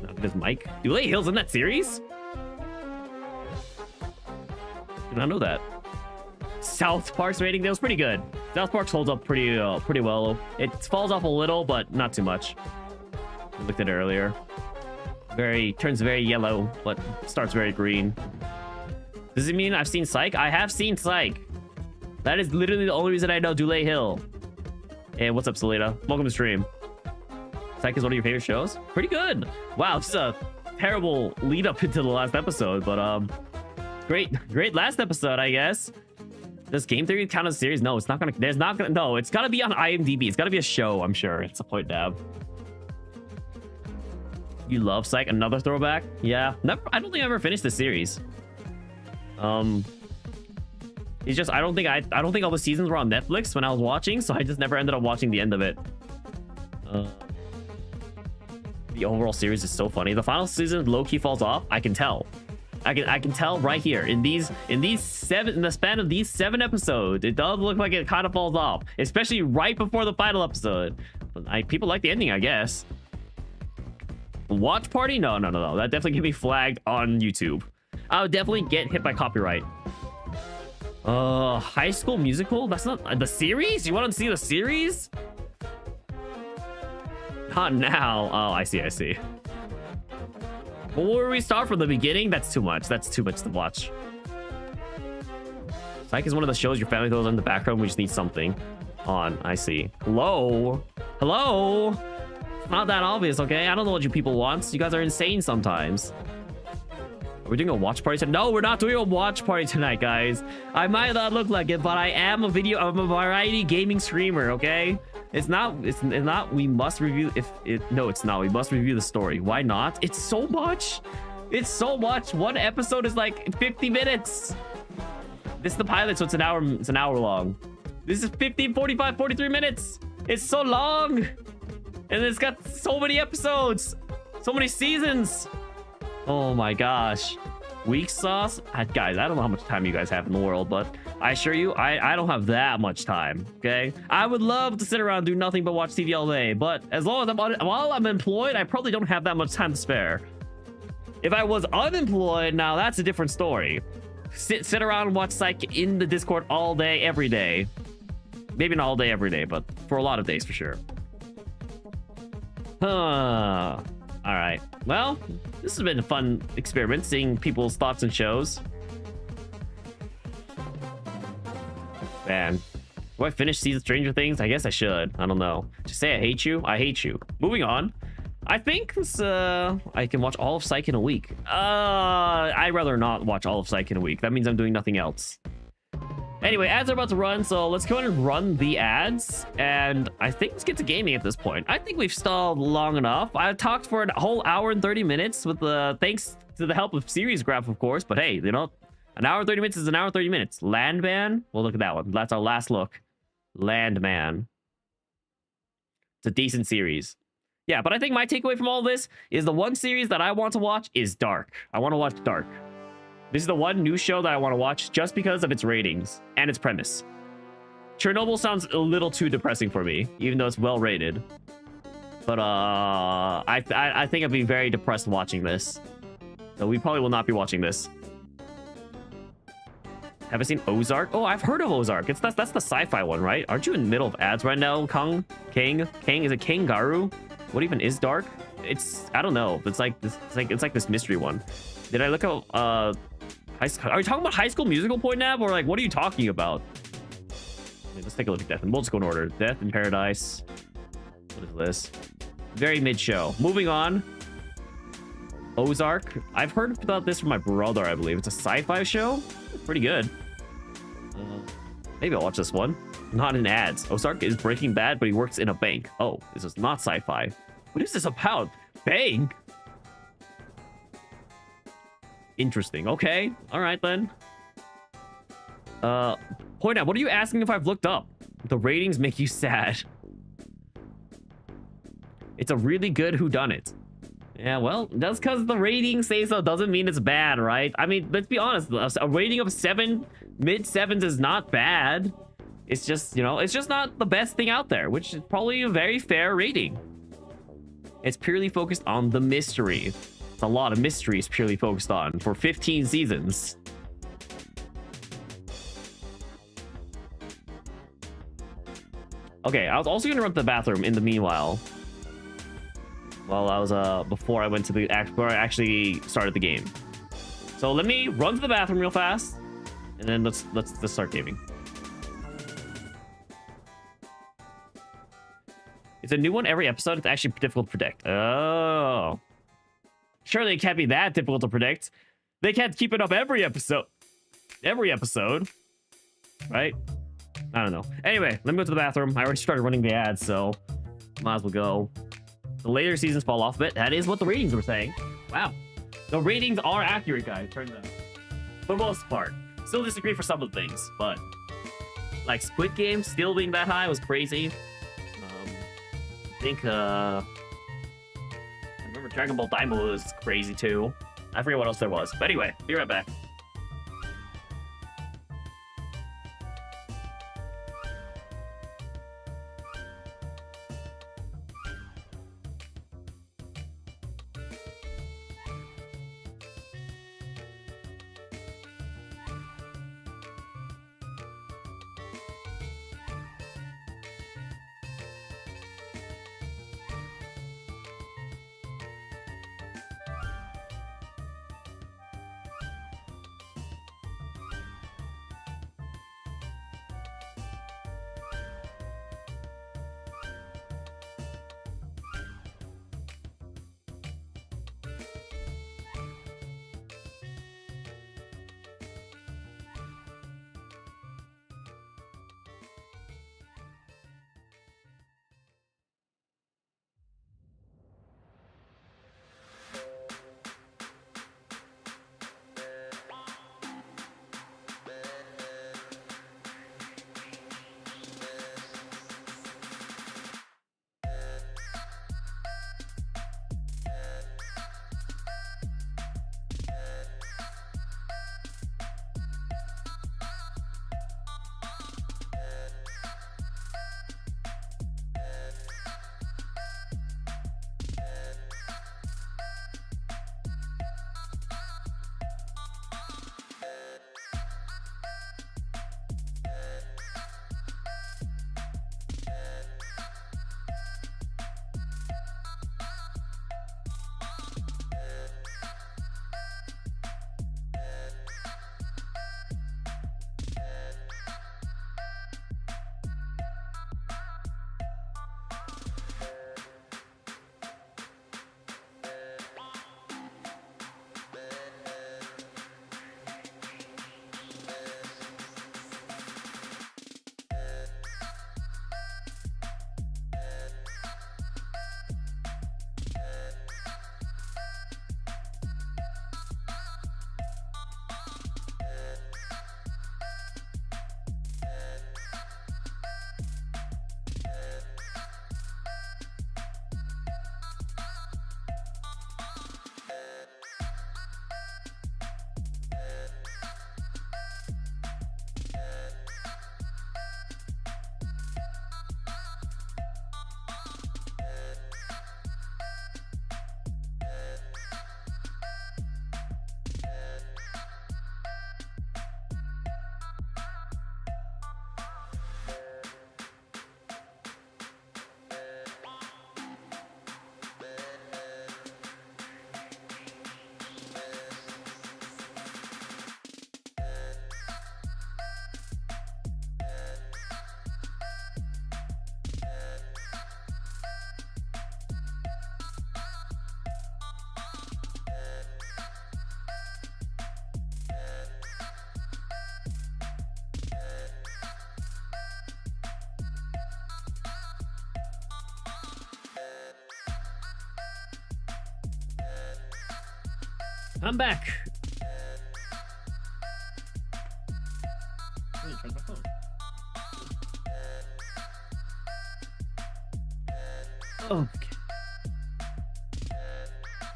No, there's Mike. Dulé Hill's in that series? Did not know that. South Park's rating, that was pretty good. South Park holds up pretty well. It falls off a little, but not too much. I looked at it earlier. Turns very yellow, but starts very green. Does it mean I've seen Psych? I have seen Psych. That is literally the only reason I know Dulé Hill. Hey, what's up, Salita? Welcome to stream. Psych is one of your favorite shows? Pretty good. Wow, this is a terrible lead up into the last episode, but great last episode, I guess. Does Game Theory count as a series? No, it's not gonna. No, it's gotta be on IMDb. It's gotta be a show, I'm sure. It's a Point Dab. You love Psych? Another throwback? Yeah. Never, I don't think I ever finished the series. It's just I don't think all the seasons were on Netflix when I was watching, so I just never ended up watching the end of it. The overall series is so funny. The final season low-key falls off. I can tell. I can tell right here in the span of these 7 episodes, it does look like it kind of falls off, especially right before the final episode. But people like the ending, I guess. Watch party? No. That definitely get me flagged on YouTube. I would definitely get hit by copyright. High School Musical? That's not the series? You want to see the series? Not now. Oh, I see. Well, where we start from the beginning? That's too much. That's too much to watch. Psych is one of the shows your family throws in the background. We just need something on. I see. Hello? It's not that obvious, okay? I don't know what you people want. You guys are insane sometimes. Are we doing a watch party tonight? No, we're not doing a watch party tonight, guys. I might not look like it, but I'm a variety gaming streamer, okay? It's not, we must review, no, it's not. We must review the story. Why not? It's so much. One episode is like 50 minutes. This is the pilot, so it's an hour long. This is 50, 45, 43 minutes. It's so long. And it's got so many episodes, so many seasons. Oh my gosh. Weak sauce? Guys, I don't know how much time you guys have in the world, but I assure you, I don't have that much time, okay? I would love to sit around and do nothing but watch TV all day, but as long as while I'm employed, I probably don't have that much time to spare. If I was unemployed, now that's a different story. Sit around and watch Psych in the Discord all day, every day. Maybe not all day, every day, but for a lot of days for sure. Huh. All right. Well, this has been a fun experiment, seeing people's thoughts and shows. Man, do I finish season Stranger Things? I guess I should. I don't know. Just say I hate you. I hate you. Moving on. I think this, I can watch all of Psych in a week. I'd rather not watch all of Psych in a week. That means I'm doing nothing else. Anyway, ads are about to run, so let's go ahead and run the ads. And I think let's get to gaming at this point. I think we've stalled long enough. I talked for a whole hour and 30 minutes with thanks to the help of Series Graph, of course. But hey, you know, an hour and 30 minutes is an hour and 30 minutes. Landman? Well, look at that one. That's our last look. Landman. It's a decent series. Yeah, but I think my takeaway from all this is the one series that I want to watch is Dark. I want to watch Dark. This is the one new show that I want to watch just because of its ratings and its premise. Chernobyl sounds a little too depressing for me, even though it's well rated. But I think I'd be very depressed watching this. So we probably will not be watching this. Have I seen Ozark? Oh, I've heard of Ozark. That's the sci-fi one, right? Aren't you in the middle of ads right now, Kang? Is it Kangaroo? What even is Dark? I don't know. It's like this mystery one. Did I look up are you talking about High School Musical point nav, or like what are you talking about? Let's take a look at Death, and we'll just go in order. Death in Paradise. What is this? Very mid show. Moving on. Ozark. I've heard about this from my brother, I believe. It's a sci-fi show. Pretty good. Maybe I'll watch this one. Not in ads. Ozark is Breaking Bad, but he works in a bank. Oh, this is not sci-fi. What is this about? Bank? Interesting. Okay. All right, then. Point out, what are you asking if I've looked up? The ratings make you sad. It's a really good whodunit. Yeah, well, just because the ratings say so doesn't mean it's bad, right? I mean, let's be honest. A rating of 7, mid-7s is not bad. It's just, you know, it's just not the best thing out there, which is probably a very fair rating. It's purely focused on the mystery. It's a lot of mysteries purely focused on for 15 seasons. Okay, I was also gonna run to the bathroom in the meanwhile. While I was before I went to before I actually started the game. So let me run to the bathroom real fast, and then let's start gaming. It's a new one every episode. It's actually difficult to predict. Oh. Surely it can't be that difficult to predict. They can't keep it up every episode. Every episode. Right? I don't know. Anyway, let me go to the bathroom. I already started running the ads, so might as well go. The later seasons fall off a bit. That is what the ratings were saying. Wow. The ratings are accurate, guys. Turns out. For the most part. Still disagree for some of the things, but like Squid Game still being that high was crazy. I think I remember Dragon Ball Daima was crazy too. I forget what else there was. But anyway, be right back. I'm back. Okay.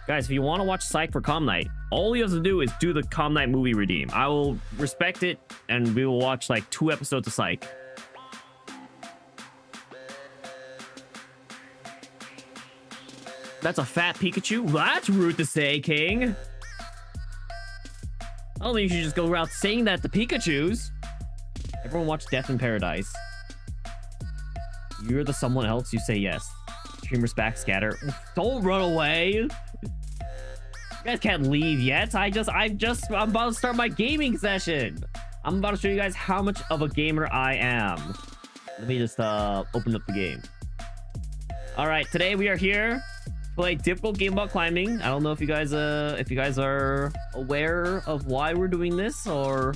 Guys, if you want to watch Psych for Com Night, all you have to do is do the Com Night movie redeem. I will respect it, and we will watch like 2 episodes of Psych. That's a fat Pikachu? That's rude to say, King. I don't think you should just go around saying that to Pikachus. Everyone watch Death in Paradise. You're the someone else, you say yes. Streamer's back, scatter. Don't run away. You guys can't leave yet. I'm about to start my gaming session. I'm about to show you guys how much of a gamer I am. Let me just open up the game. All right, today we are here to play difficult game about climbing. I don't know if you guys are aware of why we're doing this, or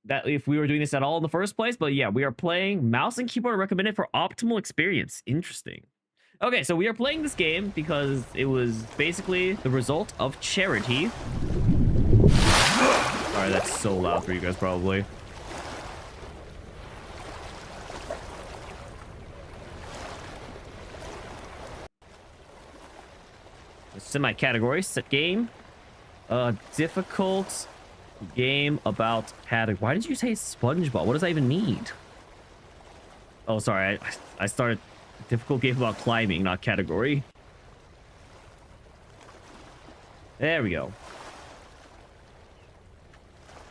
that if we were doing this at all in the first place, but yeah, we are playing mouse and keyboard recommended for optimal experience. Interesting. Okay, so we are playing this game because it was basically the result of charity. Sorry, that's so loud for you guys probably. Semi-category, set game. Difficult game about paddock. Why did you say SpongeBob? What does that even mean? Oh, sorry. I started difficult game about climbing, not category. There we go.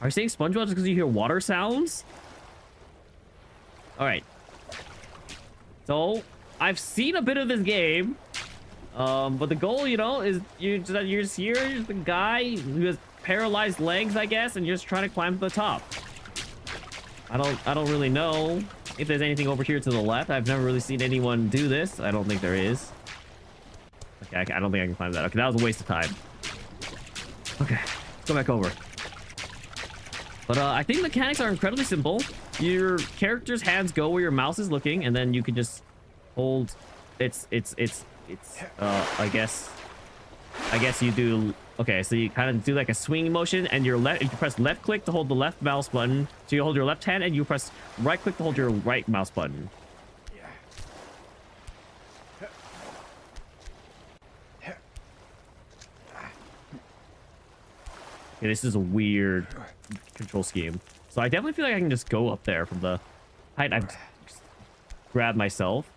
Are you saying SpongeBob just because you hear water sounds? All right. So I've seen a bit of this game, but the goal, you know, is you're just here. You're the guy who has paralyzed legs, I guess, and you're just trying to climb to the top. I don't really know if there's anything over here to the left. I've never really seen anyone do this. I don't think there is. Okay, I don't think I can climb that. Okay, that was a waste of time. Okay, let's go back over. But I think the mechanics are incredibly simple. Your character's hands go where your mouse is looking, and then you can just hold. It's I guess you do. Okay, so you kind of do like a swinging motion, and you press left click to hold the left mouse button. So you hold your left hand, and you press right click to hold your right mouse button. Okay, this is a weird control scheme. So I definitely feel like I can just go up there from the height I've grabbed myself.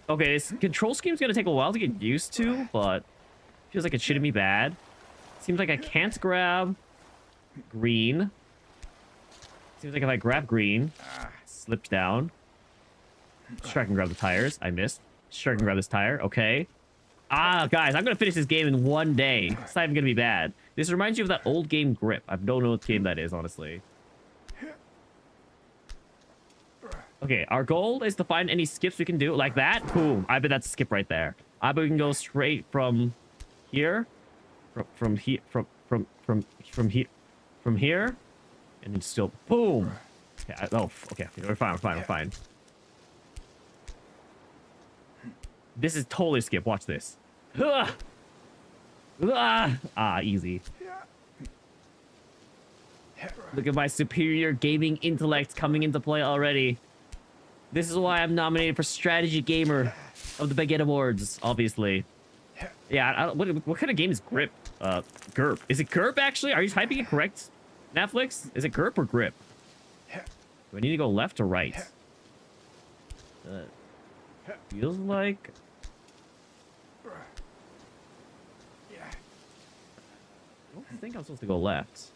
Okay, this control scheme is going to take a while to get used to, but feels like it shouldn't be bad. Seems like I can't grab green. Seems like if I grab green, slips down. Sure, I can grab the tires. I missed. Sure, I can grab this tire. Okay. Ah, guys, I'm going to finish this game in one day. It's not even going to be bad. This reminds you of that old game Grip. I don't know what game that is, honestly. Okay, our goal is to find any skips we can do like that. Boom. I bet that's a skip right there. I bet we can go straight from here, from here, from here, and then still boom. Okay, okay, we're fine. This is totally skip. Watch this. Easy. Look at my superior gaming intellect coming into play already. This is why I'm nominated for Strategy Gamer of the Baguette Awards, obviously. Yeah, what kind of game is Grip? GURP. Is it GURP, actually? Are you typing it correct, Netflix? Is it GURP or Grip? Do I need to go left or right? Feels like... I don't think I'm supposed to go left.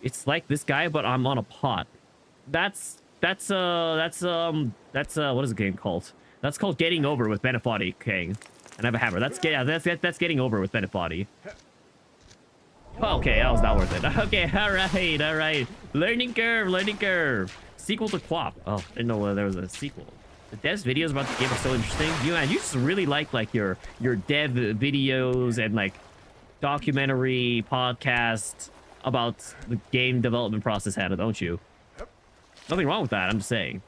It's like this guy, but I'm on a pot. That's what is the game called? That's called Getting Over with Benefati King. And I have a hammer. That's Getting Over with Benefati. Okay, that was not worth it. Okay, all right. Learning curve. Sequel to Quap. Oh, I didn't know there was a sequel. The devs videos about the game are so interesting. You just really like your dev videos and like documentary podcasts about the game development process, Hannah, don't you? Nothing wrong with that. I'm just saying.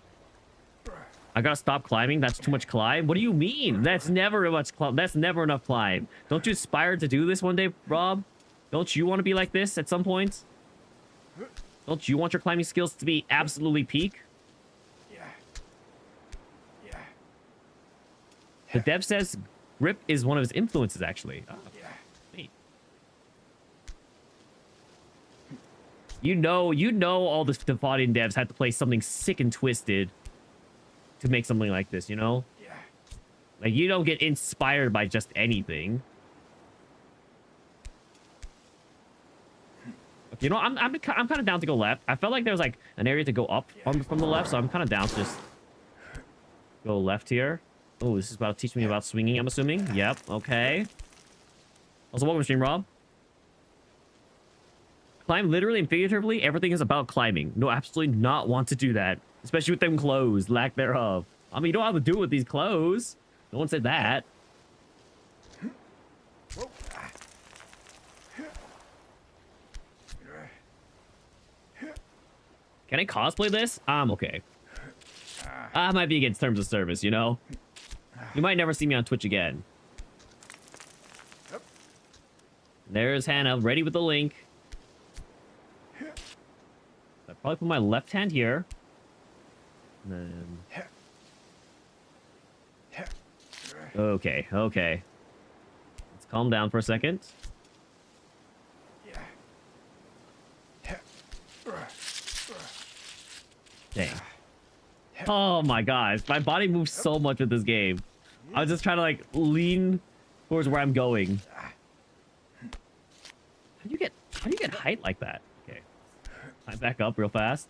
I gotta stop climbing. That's too much climb. What do you mean? That's never much climb. That's never enough climb. Don't you aspire to do this one day, Rob? Don't you want to be like this at some point? Don't you want your climbing skills to be absolutely peak? The dev says grip is one of his influences, actually. Oh, neat. You know all the Defaulting devs had to play something sick and twisted to make something like this, you know? Like, you don't get inspired by just anything. Okay, you know, I'm kind of down to go left. I felt like there was like an area to go up from the left, so I'm kind of down to just go left here. Oh, this is about to teach me about swinging, I'm assuming. Yep, okay. Also, welcome to stream, Rob. Climb literally and figuratively, everything is about climbing. No, absolutely not want to do that. Especially with them clothes, lack thereof. I mean, you don't have to do it with these clothes. No one said that. Can I cosplay this? I'm okay. I might be against terms of service, you know? You might never see me on Twitch again. There's Hannah, ready with the link. I'll probably put my left hand here. And then... Okay, okay. Let's calm down for a second. Dang. Oh my gosh, my body moves so much with this game. I was just trying to like lean towards where I'm going. How do you get height like that? Okay. Climb back up real fast.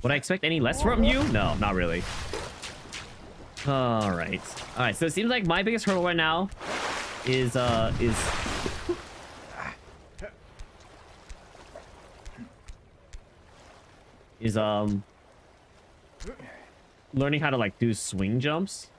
Would I expect any less from you? No, not really. All right. So it seems like my biggest hurdle right now is learning how to like do swing jumps.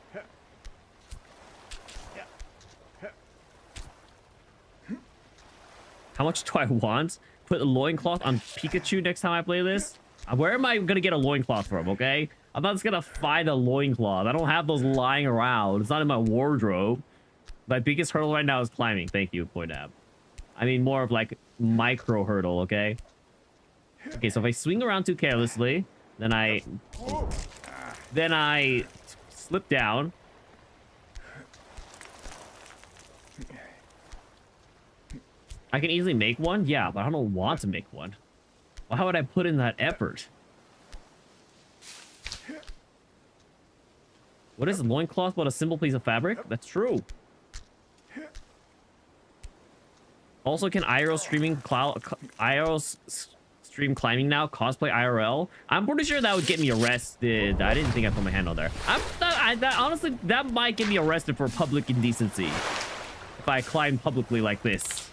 How much do I want? Put a loincloth on Pikachu next time I play this? Where am I gonna get a loincloth from, okay? I'm not just gonna find a loincloth. I don't have those lying around. It's not in my wardrobe. My biggest hurdle right now is climbing. Thank you, Pointab. I mean more of like micro hurdle, okay? Okay, so if I swing around too carelessly, then I slip down. I can easily make one, yeah, but I don't want to make one. Why would I put in that effort? What is a loincloth but a simple piece of fabric? That's true. Also, can IRL stream climbing now cosplay IRL? I'm pretty sure that would get me arrested. I didn't think I put my hand on there. Honestly, that might get me arrested for public indecency if I climb publicly like this.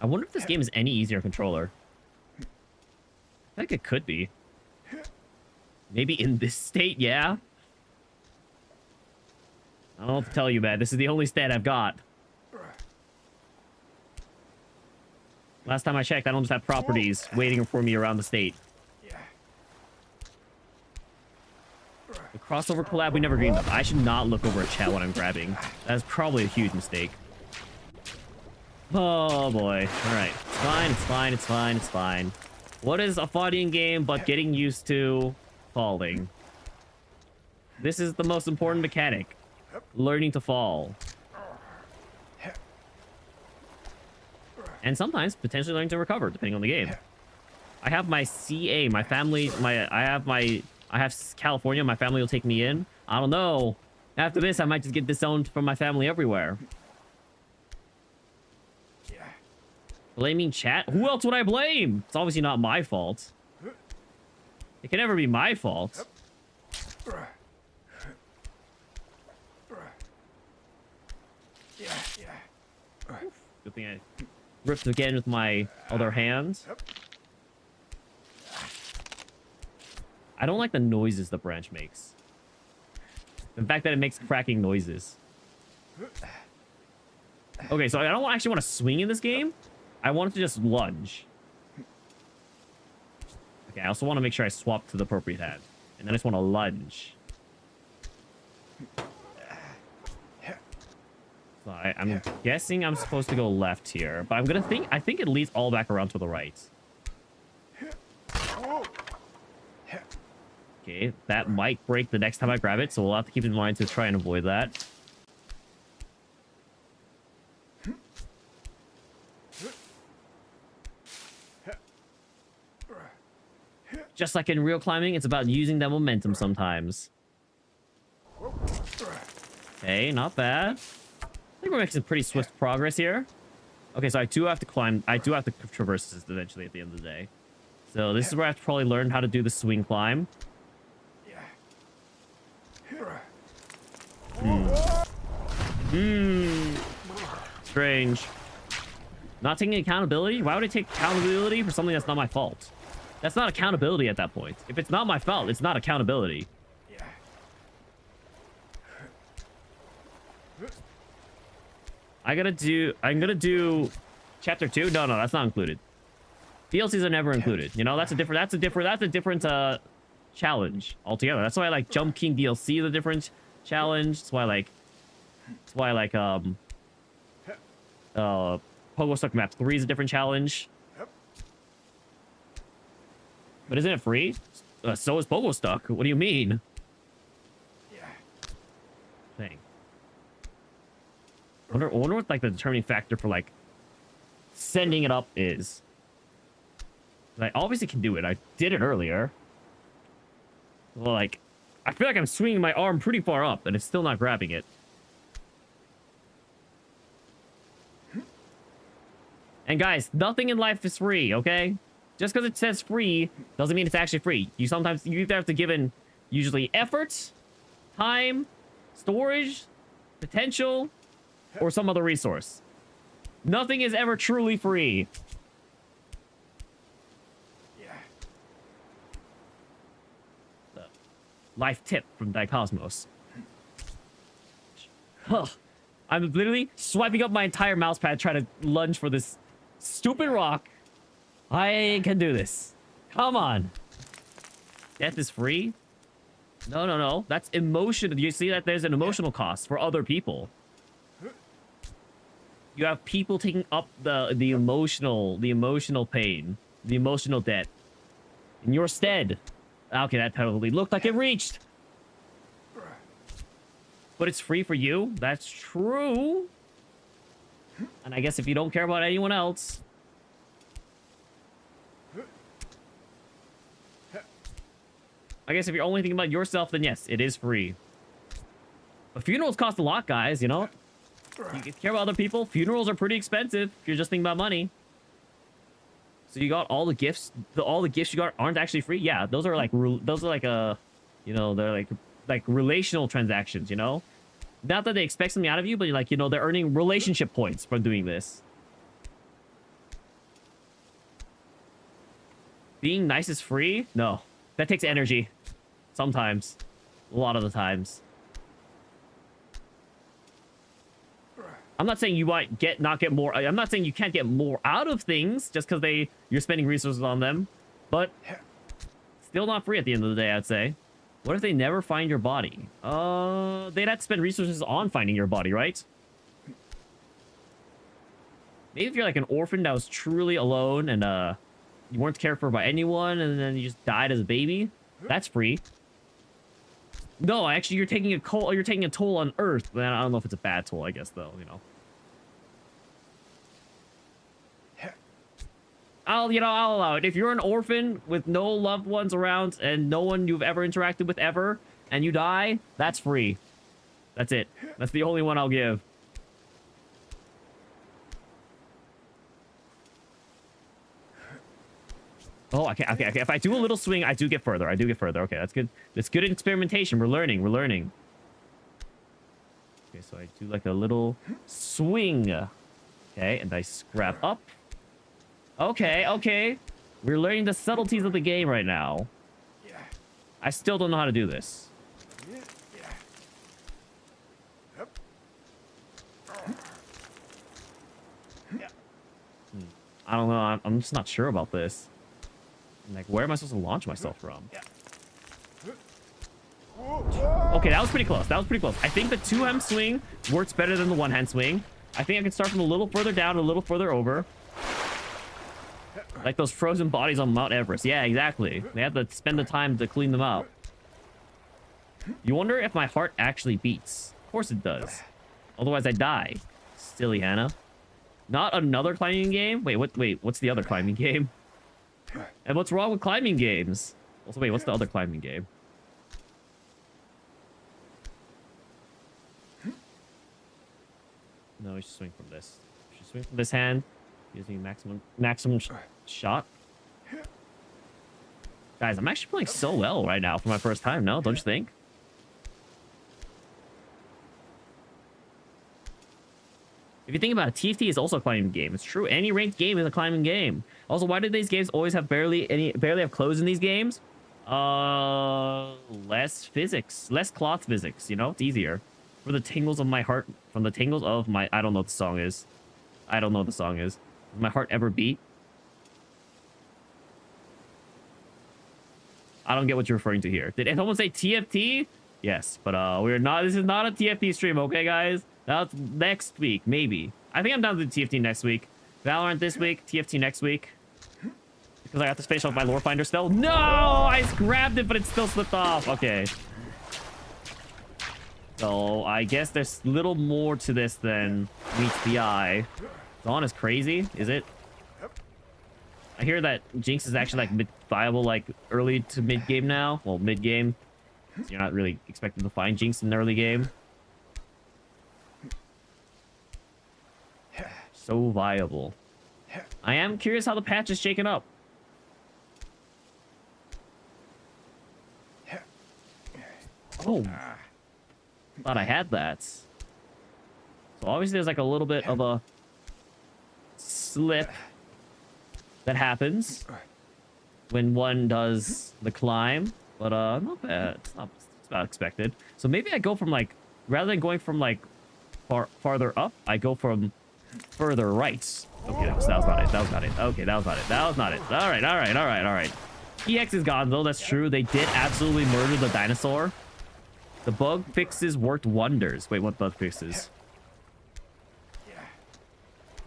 I wonder if this game is any easier on controller. I think it could be. Maybe in this state, yeah. I don't know what to tell you, man. This is the only stat I've got. Last time I checked, I don't just have properties waiting for me around the state. The crossover collab we never dreamed of. I should not look over a chat when I'm grabbing. That's probably a huge mistake. Oh boy. Alright. It's fine, it's fine, it's fine, it's fine. What is a fighting game but getting used to falling? This is the most important mechanic. Learning to fall. And sometimes potentially learning to recover, depending on the game. I have my CA, my family, I have California, my family will take me in. I don't know. After this, I might just get disowned from my family everywhere. Blaming chat? Who else would I blame? It's obviously not my fault. It can never be my fault. Good thing grip again with my other hand. I don't like the noises the branch makes. The fact that it makes cracking noises. Okay, so I don't actually want to swing in this game. I want to just lunge. Okay, I also want to make sure I swap to the appropriate hand. And then I just want to lunge. So I'm guessing I'm supposed to go left here. But I think it leads all back around to the right. Okay, that might break the next time I grab it, so we'll have to keep in mind to try and avoid that. Just like in real climbing, it's about using that momentum sometimes. Okay, not bad. I think we're making some pretty swift progress here. Okay, so I do have to climb. I do have to traverse this eventually at the end of the day. So this is where I have to probably learn how to do the swing climb. Strange. Not taking accountability? Why would I take accountability for something that's not my fault? That's not accountability at that point. If it's not my fault, it's not accountability. I'm gonna do chapter 2. No, that's not included. DLCs are never included. You know, that's a different challenge altogether. That's why I like Jump King DLC is a different challenge. That's why I like Pogo Stuck Map 3 is a different challenge. But isn't it free? So is Pogo Stuck. What do you mean? Dang. I wonder what like the determining factor for like sending it up is. I obviously can do it. I did it earlier. Well, like, I feel like I'm swinging my arm pretty far up and it's still not grabbing it. And guys, nothing in life is free, okay? Just because it says free doesn't mean it's actually free. You either have to give in usually effort, time, storage, potential, or some other resource. Nothing is ever truly free. Life tip from Daicosmos. I'm literally swiping up my entire mouse pad trying to lunge for this stupid rock. I can do this. Come on. Death is free? No. That's emotion. You see that there's an emotional cost for other people. You have people taking up the emotional pain, the emotional debt in your stead. Okay, that totally looked like it reached. But it's free for you. That's true. And I guess if you don't care about anyone else. I guess if you're only thinking about yourself, then yes, it is free. But funerals cost a lot, guys, you know? You care about other people. Funerals are pretty expensive if you're just thinking about money. So you got all the gifts. All the gifts you got aren't actually free. Yeah, those are like you know, they're like relational transactions. You know, not that they expect something out of you, but like, you know, they're earning relationship points from doing this. Being nice is free? No, that takes energy. Sometimes, a lot of the times. I'm not saying you might not get more. I'm not saying you can't get more out of things just because you're spending resources on them, but still not free at the end of the day, I'd say. What if they never find your body? They'd have to spend resources on finding your body, right? Maybe if you're like an orphan that was truly alone and you weren't cared for by anyone and then you just died as a baby, that's free. No, actually, you're taking a toll on Earth. I don't know if it's a bad toll, I guess, though, you know. I'll allow it. If you're an orphan with no loved ones around and no one you've ever interacted with ever, and you die, that's free. That's it. That's the only one I'll give. Oh, okay. If I do a little swing, I do get further. Okay, that's good. That's good experimentation. We're learning. Okay, so I do like a little swing. Okay, and I grab up. Okay, okay. We're learning the subtleties of the game right now. I still don't know how to do this. I don't know. I'm just not sure about this. Like, where am I supposed to launch myself from? Okay, that was pretty close. That was pretty close. I think the two-hand swing works better than the one-hand swing. I think I can start from a little further down, a little further over. Like those frozen bodies on Mount Everest. Yeah, exactly. They have to spend the time to clean them out. You wonder if my heart actually beats. Of course it does. Otherwise I die. Silly Hannah. Not another climbing game? Wait, what's the other climbing game? And what's wrong with climbing games? Also, wait, what's the other climbing game? No, we should swing from this. We should swing from this hand. Using maximum shot. Guys, I'm actually playing so well right now for my first time, no? Don't you think? If you think about it, TFT is also a climbing game. It's true. Any ranked game is a climbing game. Also, why do these games always have barely have clothes in these games? Less physics. Less cloth physics, you know? It's easier. For the tingles of my heart, from the tingles of my... I don't know what the song is. I don't know what the song is. Does my heart ever beat? I don't get what you're referring to here. Did someone say TFT? Yes, but we're not... This is not a TFT stream, okay, guys? That's next week, maybe. I think I'm down to the TFT next week. Valorant this week, TFT next week. Because I got to finish off my lore finder still. No! I grabbed it, but it still slipped off. Okay. So, I guess there's little more to this than meets the eye. Dawn is crazy, is it? I hear that Jinx is actually, like, viable, like, early to mid-game now. Well, mid-game. So you're not really expected to find Jinx in the early game. So viable. I am curious how the patch is shaken up. Oh. Thought I had that. So obviously there's like a little bit of a slip that happens when one does the climb. But not bad. It's not expected. So maybe I go from like, rather than going from like farther up, I go from further right. Okay, that was not it. That was not it. Okay, that was not it. That was not it. All right. EX is gone though. That's true. They did absolutely murder the dinosaur. The bug fixes worked wonders. Wait, what bug fixes?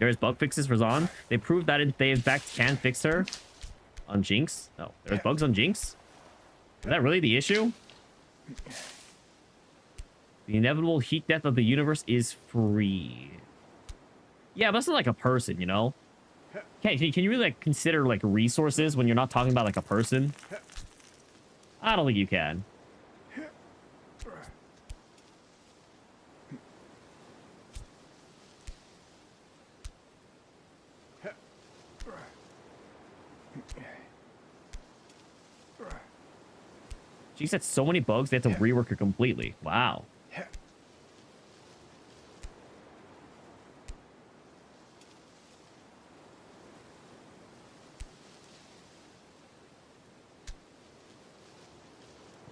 There's bug fixes for Zon. They proved that they in fact can fix her on Jinx. No, there's bugs on Jinx. Is that really the issue? The inevitable heat death of the universe is free. Yeah, but that's not like a person, you know? Can you really like consider like resources when you're not talking about like a person? I don't think you can. She said so many bugs they have to rework her completely. Wow.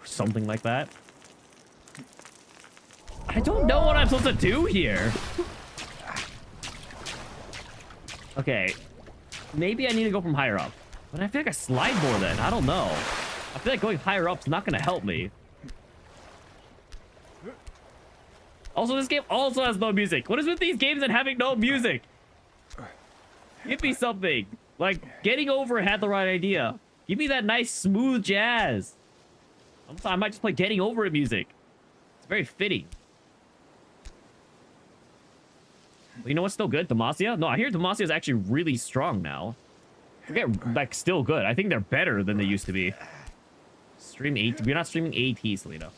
Something like that. I don't know what I'm supposed to do here. Okay. Maybe I need to go from higher up. But I feel like I slide more then. I don't know. I feel like going higher up is not going to help me. Also, this game also has no music. What is with these games and having no music? Give me something. Like, Getting Over had the right idea. Give me that nice, smooth jazz. I might just play Getting Over It music. It's very fitting. But you know what's still good? Demacia? No, I hear Demacia is actually really strong now. Forget, like, still good. I think they're better than they used to be. Stream 8. We're not streaming AT, Selena.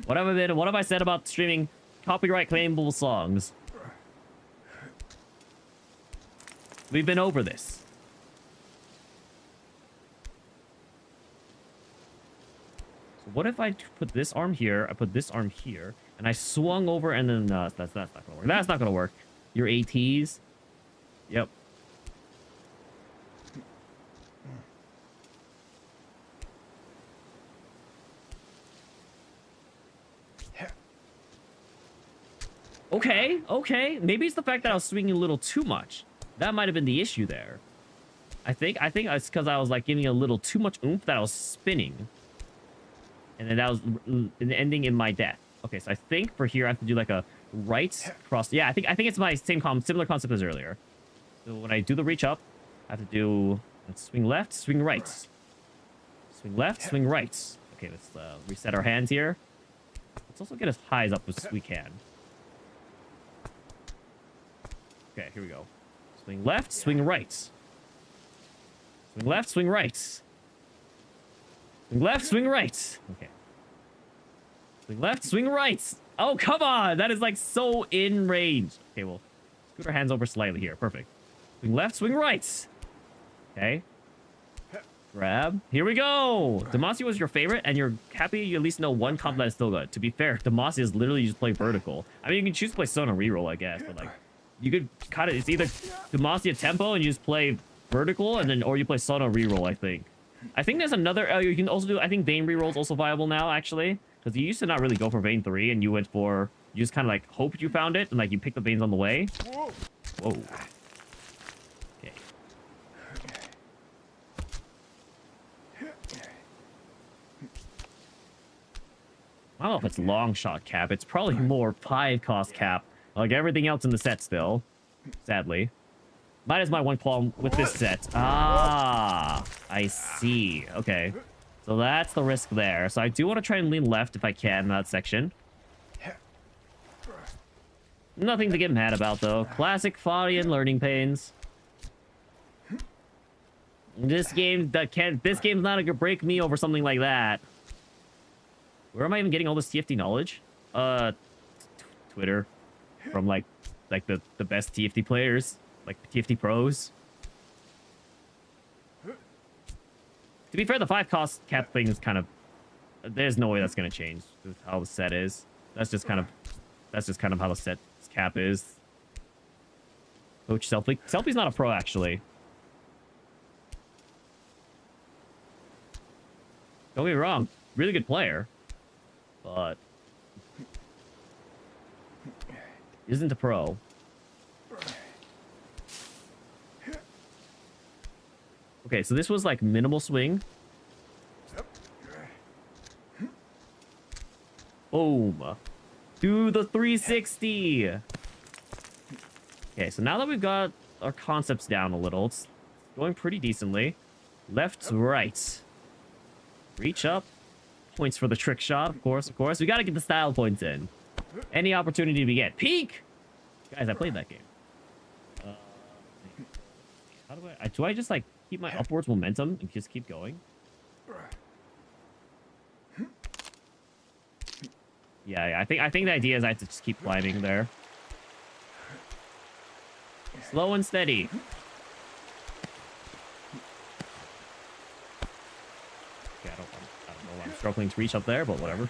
What have I said about streaming copyright claimable songs? We've been over this. So what if I put this arm here, I put this arm here, and I swung over and then... that's not gonna work. That's not gonna work. Your ATs. Yep. Okay, okay. Maybe it's the fact that I was swinging a little too much. That might have been the issue there. I think it's because I was like giving a little too much oomph that I was spinning. And then that was ending in my death. Okay, so I think for here I have to do like a right cross. Yeah, I think it's my similar concept as earlier. So when I do the reach up, I have to do swing left, swing right. Swing left, swing right. Okay, let's reset our hands here. Let's also get as high as up as we can. Okay, here we go. Swing left, swing right. Swing left, swing right. Swing left, swing right. Okay. Swing left, swing right. Oh, come on. That is like so in range. Okay, we'll scoot our hands over slightly here. Perfect. Swing left, swing right. Okay. Grab. Here we go. Demacia was your favorite, and you're happy you at least know one comp that is still good. To be fair, Demacia is literally just play vertical. I mean, you can choose to play Sona reroll, I guess, but like, you could kind of, it's either Demacia tempo and you just play vertical, and then, or you play Sona reroll, I think. I think there's another, you can also do, I think Vayne reroll is also viable now, actually. Because you used to not really go for Vayne 3, and you went for, you just kind of like hoped you found it, and like you picked the Vaynes on the way. Whoa. Okay. I don't know if it's long shot cap. It's probably more 5 cost cap. Like everything else in the set still. Sadly. That is my one problem with this set. Ah, I see. Okay. So that's the risk there. So I do want to try and lean left if I can in that section. Nothing to get mad about, though. Classic Fadian learning pains. This game's not gonna break me over something like that. Where am I even getting all this TFT knowledge? Twitter. From like the best TFT players. Like TFT pros. To be fair, the 5 cost cap thing is kind of, there's no way that's gonna change with how the set is. That's just kind of how the set cap is. Coach Selfie. Selfie's not a pro, actually. Don't get me wrong, really good player, but isn't a pro. Okay, so this was like minimal swing. Boom. Do the 360. Okay, so now that we've got our concepts down a little, it's going pretty decently. Left, right. Reach up. Points for the trick shot, of course, We got to get the style points in. Any opportunity we get. Peek! Guys, I played that game. How do I just like keep my upwards momentum and just keep going? Yeah, I think the idea is I have to just keep climbing there. Slow and steady. Okay, I don't know why I'm struggling to reach up there, but whatever.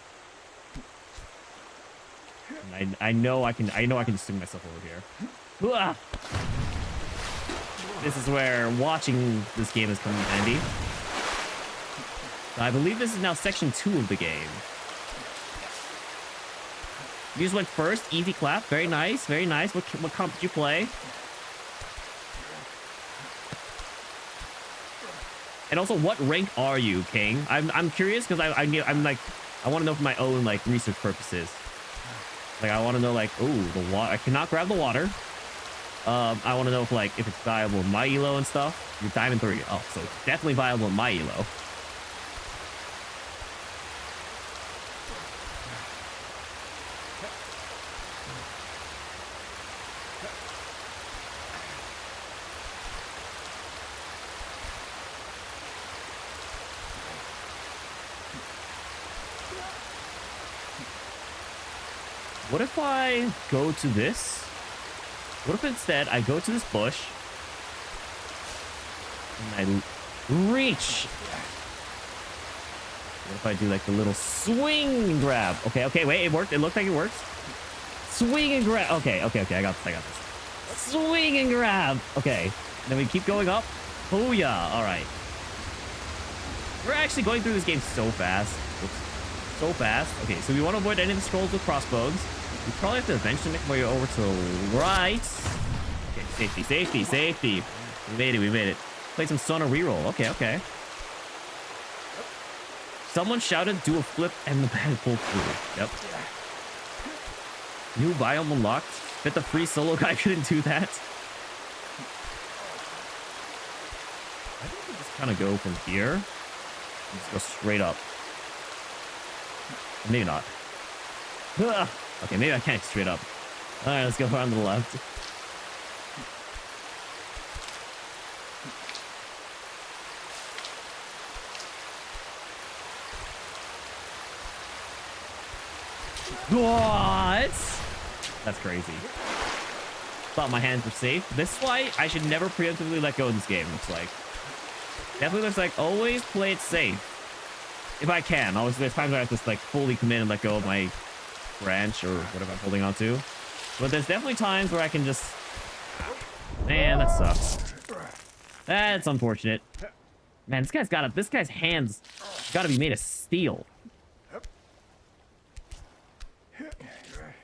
And I know I can just swing myself over here. Uah! This is where watching this game is coming in handy. So I believe this is now section 2 of the game. You just went first, easy clap, very nice, very nice. What comp did you play? And also, what rank are you, King? I'm curious because I'm like, I want to know for my own like research purposes. Like I want to know like, oh, the water. I cannot grab the water. I want to know if it's viable in my elo and stuff. You're diamond 3. Oh, so it's definitely viable in my elo. What if I go to this? What if instead I go to this bush and I reach? What if I do like the little swing and grab? Okay, wait, it worked. It looked like it works. Swing and grab. Okay, I got this. Swing and grab. Okay. Then we keep going up. Oh, yeah. All right. We're actually going through this game so fast. Oops. So fast. Okay, so we want to avoid any of the scrolls with crossbows. We probably have to eventually make our way over to the right. Okay, safety, safety, safety. We made it, we made it. Play some Sona reroll. Okay, okay. Someone shouted, do a flip, and the bag pulled through. Yep. New biome unlocked. Bet the free solo guy couldn't do that. I think we just kind of go from here. And just go straight up. Maybe not. Ugh. Okay, maybe I can't straight up. All right, let's go around to the left. What? That's crazy. Thought my hands were safe. This is why I should never preemptively let go of this game, looks like. Definitely looks like always play it safe. If I can. Always, there's times where I have to like fully commit and let go of my branch or whatever I'm holding on to. But there's definitely times where I can just... Man, that sucks. That's unfortunate. Man, this guy's hands gotta be made of steel.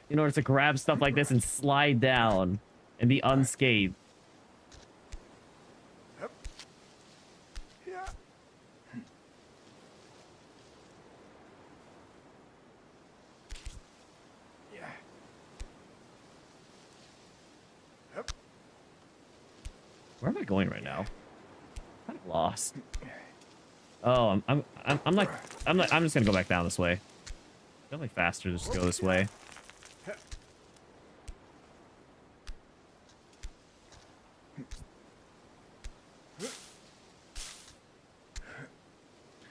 In order to grab stuff like this and slide down and be unscathed. Where am I going right now? I'm kind of lost. Oh, I'm just gonna go back down this way. Definitely faster to just go this way.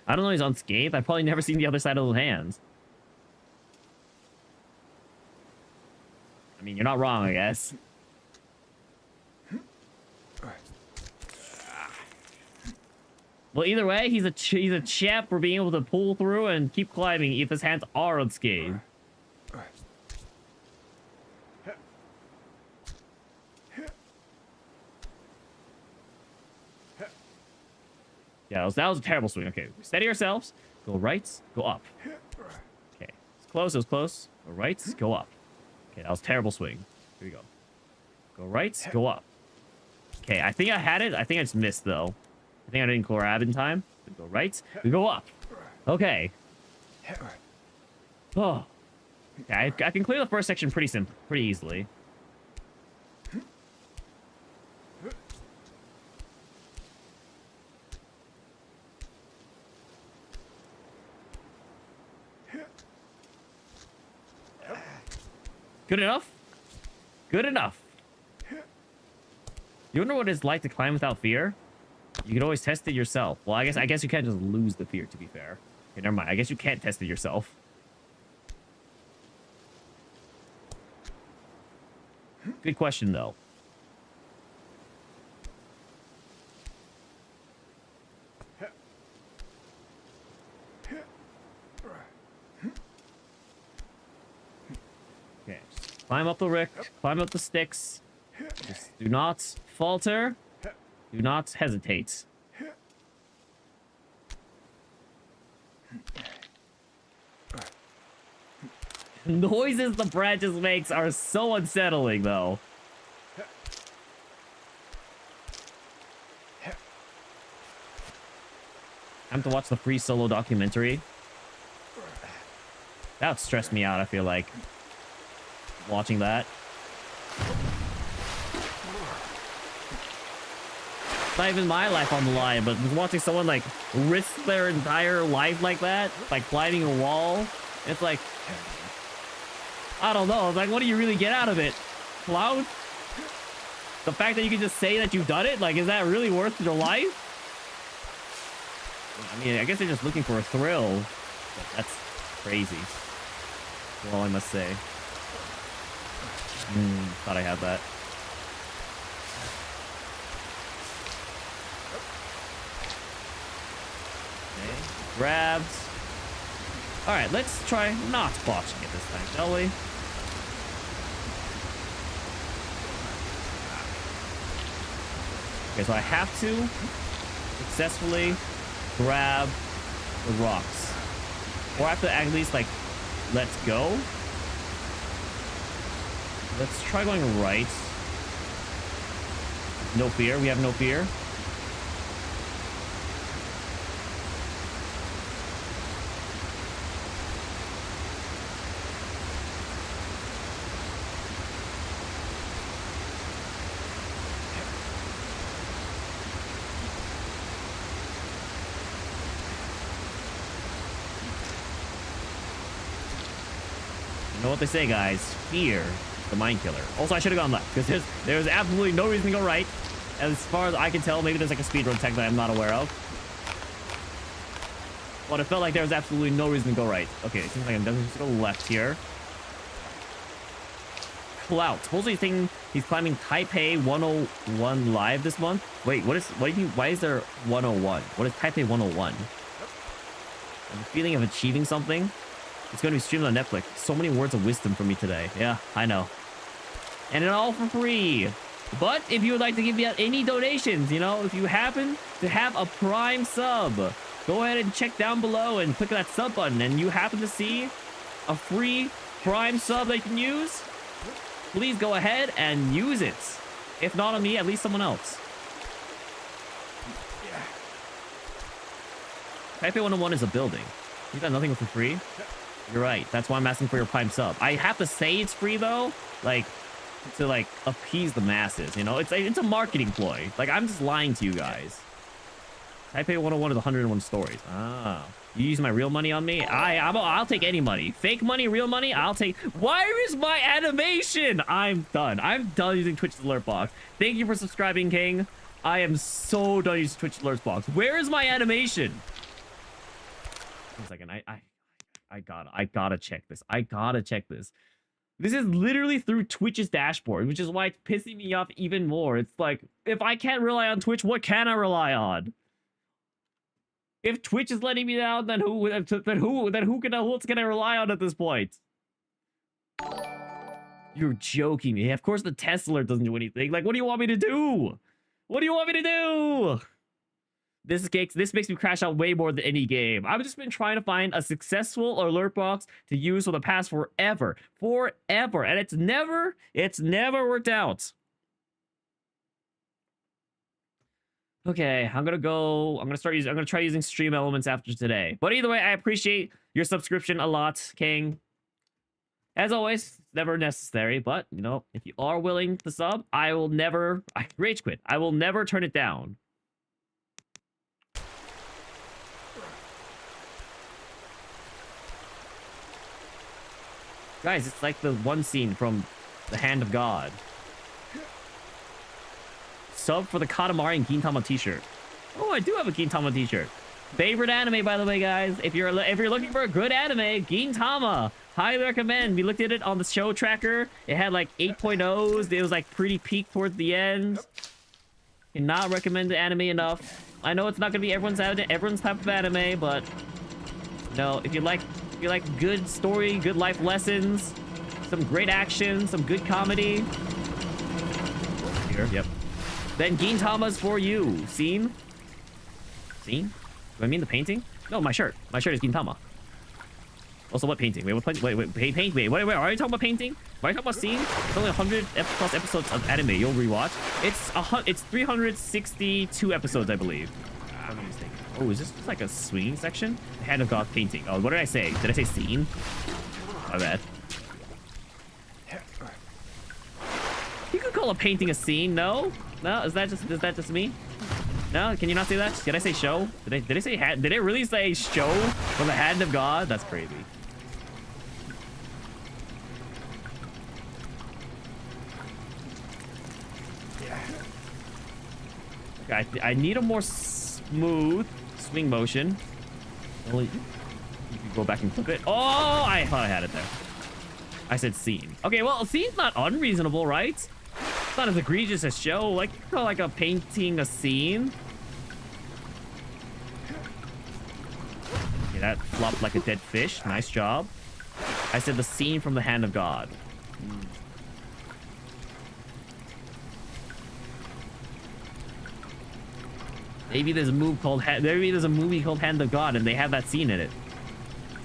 I don't know, he's unscathed. I've probably never seen the other side of those hands. I mean, you're not wrong, I guess. Well, either way, he's a champ for being able to pull through and keep climbing if his hands are unscathed. Yeah, that was a terrible swing. Okay, steady yourselves. Go right, go up. Okay, it's close, it was close. Go right, go up. Okay, that was a terrible swing. Here we go. Go right, go up. Okay, I think I had it. I think I just missed, though. I think I didn't grab in time. We go right, we go up. Okay. Oh. Okay, I can clear the first section pretty easily. Good enough? Good enough. You wonder what it's like to climb without fear? You can always test it yourself. Well, I guess you can't just lose the fear, to be fair. Okay, never mind. I guess you can't test it yourself. Good question, though. Okay, just climb up the rick, climb up the sticks. Just do not falter. Do not hesitate. Noises the branches makes are so unsettling, though. Time to watch the free solo documentary. That would stress me out, I feel like. Watching that. It's not even my life on the line, but watching someone like risk their entire life like that, like climbing a wall, it's like, I don't know. It's like, what do you really get out of it? Clout? The fact that you can just say that you've done it, like, is that really worth your life? I mean, I guess they're just looking for a thrill. But that's crazy. That's all I must say. Thought I had that. Okay, grabbed. Alright, let's try not botching it this time, shall we? Okay, so I have to successfully grab the rocks. Or I have to at least, like, let's go. Let's try going right. No fear. We have no fear. You know what they say, guys. Fear is the mind killer. Also, I should have gone left because there's absolutely no reason to go right. As far as I can tell, maybe there's like a speedrun tech that I'm not aware of. But it felt like there was absolutely no reason to go right. Okay, it seems like I'm definitely just go left here. Clout. Supposedly saying he's climbing Taipei 101 live this month. Wait, what do you mean? Why is there 101? What is Taipei 101? I'm feeling of achieving something. It's going to be streamed on Netflix. So many words of wisdom from me today. Yeah, I know. And it all for free. But if you would like to give me out any donations, you know, if you happen to have a Prime sub, go ahead and check down below and click that sub button. And you happen to see a free Prime sub that you can use, please go ahead and use it. If not on me, at least someone else. Taipei 101 is a building. You got nothing for free? You're right. That's why I'm asking for your Prime sub. I have to say it's free though, like to like appease the masses. You know, it's a marketing ploy. Like I'm just lying to you guys. Taipei 101 is 101 stories. Ah, you use my real money on me? I'll take any money. Fake money, real money. I'll take. Where is my animation? I'm done. I'm done using Twitch's alert box. Thank you for subscribing, King. I am so done using Twitch's alert box. Where is my animation? 1 second. I gotta check this. I gotta check this. This is literally through Twitch's dashboard, which is why it's pissing me off even more. It's like, if I can't rely on Twitch, what can I rely on? If Twitch is letting me down, then who else can I rely on at this point? You're joking me. Of course the test alert doesn't do anything. Like, what do you want me to do? What do you want me to do? This makes me crash out way more than any game. I've just been trying to find a successful alert box to use for the past forever. And it's never worked out. Okay, I'm gonna try using stream elements after today. But either way, I appreciate your subscription a lot, King. As always, it's never necessary, but you know, if you are willing to sub, I rage quit. I will never turn it down. Guys, it's like the one scene from The Hand of God. Sub for the Katamari and Gintama t-shirt. Oh, I do have a Gintama t-shirt. Favorite anime, by the way, guys. If you're looking for a good anime, Gintama. Highly recommend. We looked at it on the show tracker. It had like 8.0s. It was like pretty peak towards the end. Cannot recommend the anime enough. I know it's not gonna be everyone's type of anime, but no, if you like good story, good life lessons, some great action, some good comedy. Here, yep. Then Gintama's for you. Scene? Do I mean the painting? No, my shirt. My shirt is Gintama. Also, what painting? Wait, wait, are you talking about painting? Are you talking about scene? It's only 100 plus episodes of anime you'll rewatch. It's 362 episodes, I believe. I'm not mistaken. Oh, is this just like a swinging section? The Hand of God painting. Oh, what did I say? Did I say scene? My bad. You could call a painting a scene, no? No, is that just me? No, can you not say that? Did I say show? Did I say did it really say show from the Hand of God? That's crazy. Okay, I need a more smooth swing motion. Well, you can go back and flip it. Oh, I thought I had it there. I said scene. Okay, well, scene's not unreasonable, right? It's not as egregious as show. Like, you call like a painting a scene. Okay, that flopped like a dead fish. Nice job. I said the scene from the Hand of God. Maybe there's a movie called Hand of God, and they have that scene in it.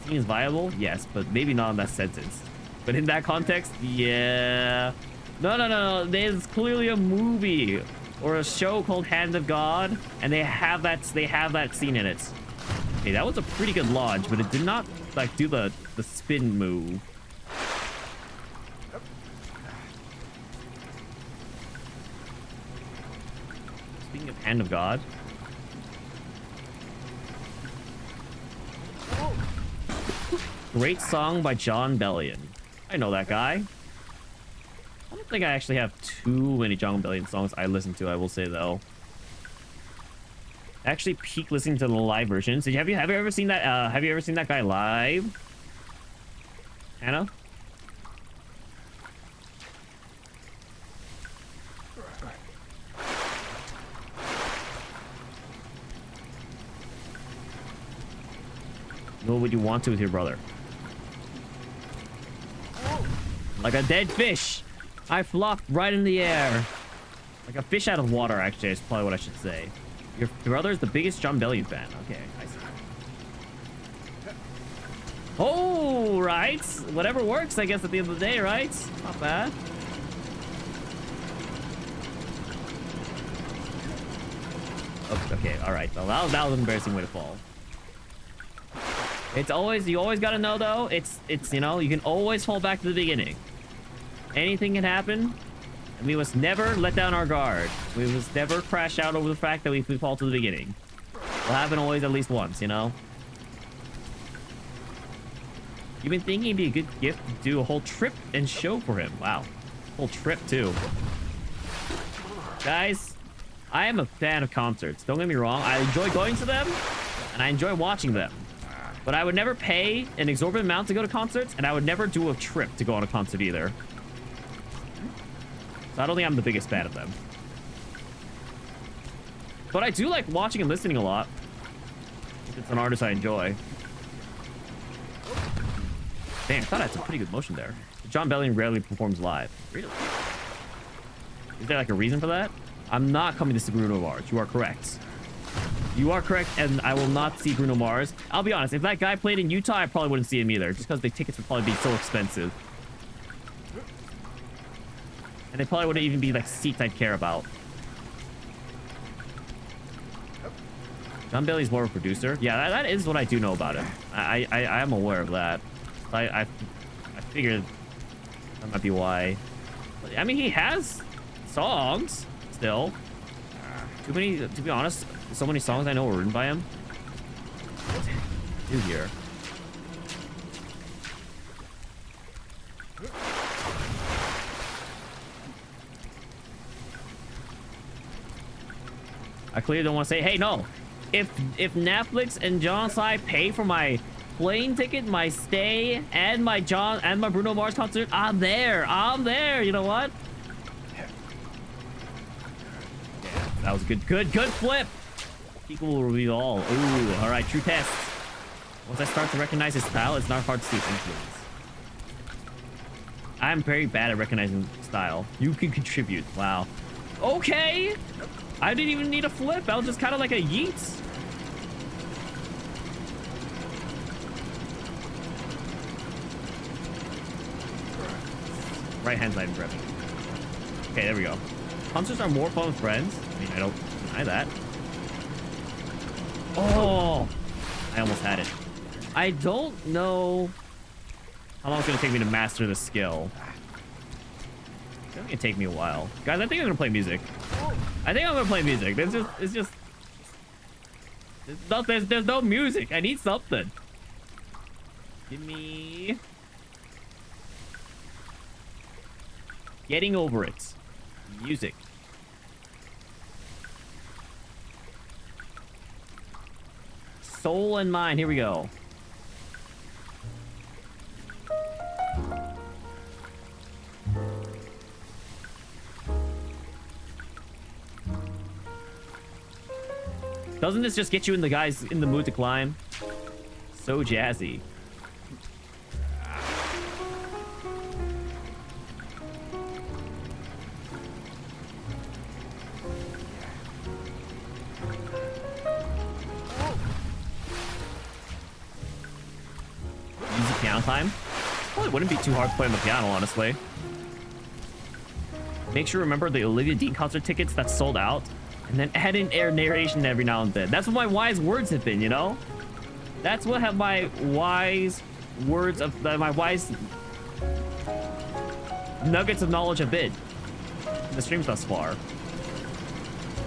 Scene is viable, yes, but maybe not in that sentence. But in that context, yeah. No. There's clearly a movie or a show called Hand of God, and they have that scene in it. Okay, that was a pretty good launch, but it did not like do the spin move. Speaking of Hand of God. Great song by John Bellion. I know that guy. I don't think I actually have too many John Bellion songs I listen to, I will say, though. I actually peak listening to the live versions. Have you ever seen that? Have you ever seen that guy live? Hannah? What would you want to with your brother? Like a dead fish. I flopped right in the air. Like a fish out of water, actually, is probably what I should say. Your brother is the biggest John Bellion fan. Okay, I see. Oh, right. Whatever works, I guess, at the end of the day, right? Not bad. Oh, okay, all right. Well, that was an embarrassing way to fall. It's always, you always gotta know, though, it's you know, you can always fall back to the beginning. Anything can happen, and we must never let down our guard. We must never crash out over the fact that we fall to the beginning. It'll happen always at least once, you know? You've been thinking it'd be a good gift to do a whole trip and show for him. Wow. Whole trip, too. Guys, I am a fan of concerts. Don't get me wrong. I enjoy going to them, and I enjoy watching them. But I would never pay an exorbitant amount to go to concerts, and I would never do a trip to go on a concert either. So I don't think I'm the biggest fan of them. But I do like watching and listening a lot. If it's an artist I enjoy. Dang, I thought I had some pretty good motion there. John Bellion rarely performs live. Really? Is there like a reason for that? I'm not coming to see Bruno Mars. You are correct. You are correct, and I will not see Bruno Mars. I'll be honest, if that guy played in Utah, I probably wouldn't see him either, just because the tickets would probably be so expensive. And they probably wouldn't even be like seats I'd care about. John Bellion's more of a producer. Yeah, that is what I do know about him. I am aware of that. I figured that might be why. I mean, he has songs still. Too many, to be honest. So many songs I know were written by him. Dude, here. I clearly don't want to say, hey, no. If Netflix and John Sai pay for my plane ticket, my stay, and my Bruno Mars concert, I'm there. I'm there. You know what? Yeah, that was good flip. People will reveal all. Ooh, all right, true test. Once I start to recognize his style, it's not hard to see his influence. I'm very bad at recognizing style. You can contribute. Wow. Okay. I didn't even need a flip. I was just kind of like a yeet. Right hand side grip. Okay, there we go. Concerts are more fun with friends. I mean, I don't deny that. Oh, I almost had it. I don't know how long it's gonna take me to master the skill. It's gonna take me a while, guys. I think I'm gonna play music. There's no music. I need something. Give me Getting Over It. Music. Soul and Mind. Here we go. Doesn't this just get you in the mood to climb? So jazzy. piano time. Probably wouldn't be too hard to play on the piano, honestly. Make sure to remember the Olivia Dean concert tickets that sold out, and then add in air narration every now and then. That's what my wise words have been, you know? That's what have my wise words of my wise nuggets of knowledge have been in the streams thus far.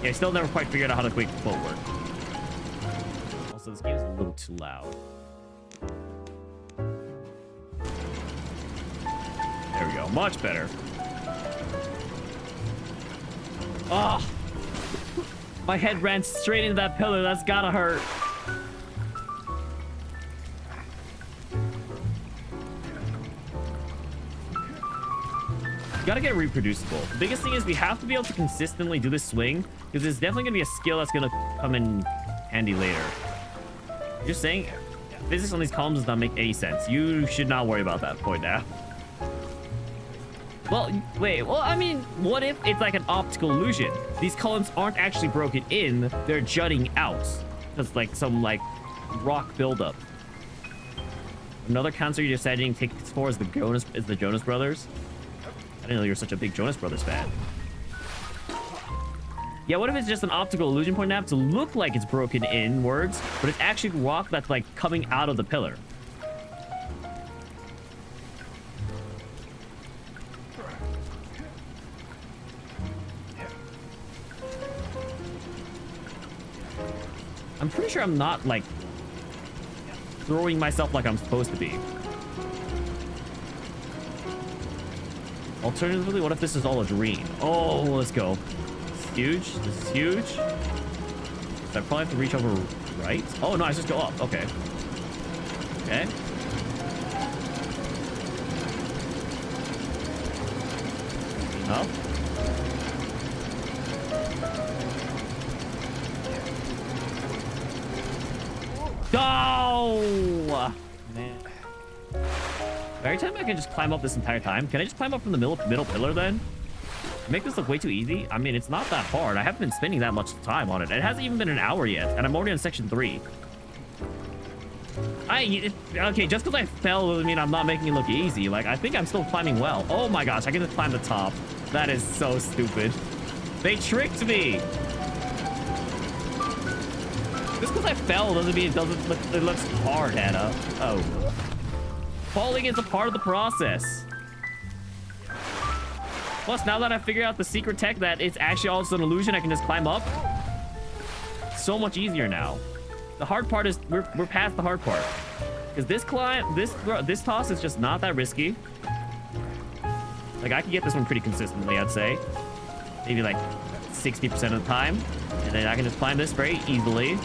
Yeah, I still never quite figured out how to make the quote work. Also, this game is a little too loud. There we go. Much better. Oh, my head ran straight into that pillar. That's gotta hurt. You gotta get reproducible. The biggest thing is we have to be able to consistently do this swing, because it's definitely gonna be a skill that's gonna come in handy later. You're saying physics on these columns does not make any sense. You should not worry about that point now. Well, wait, well, I mean, what if it's like an optical illusion? These columns aren't actually broken in, they're jutting out. It's like some like rock buildup. Another concert you're deciding to take for is the Jonas Brothers. I didn't know you were such a big Jonas Brothers fan. Yeah, what if it's just an optical illusion point nap to look like it's broken inwards, but it's actually rock that's like coming out of the pillar? I'm pretty sure I'm not like throwing myself like I'm supposed to be. Alternatively, what if this is all a dream? Oh, let's go. This is huge. This is huge. So I probably have to reach over right. Oh, no, I just go up. Okay. Okay. Up. Oh! Man. Every time I can just climb up this entire time. Can I just climb up from the middle pillar then? Make this look way too easy? I mean, it's not that hard. I haven't been spending that much time on it. It hasn't even been an hour yet, and I'm already on section 3. Okay, just because I fell doesn't mean I'm not making it look easy. Like, I think I'm still climbing well. Oh my gosh, I can just climb the top. That is so stupid. They tricked me. Just because I fell doesn't mean it looks hard, Hannah. Oh. Falling is a part of the process. Plus, now that I figured out the secret tech that it's actually also an illusion, I can just climb up. So much easier now. The hard part is we're past the hard part. Because this toss is just not that risky. Like, I can get this one pretty consistently, I'd say. Maybe like 60% of the time. And then I can just climb this very easily.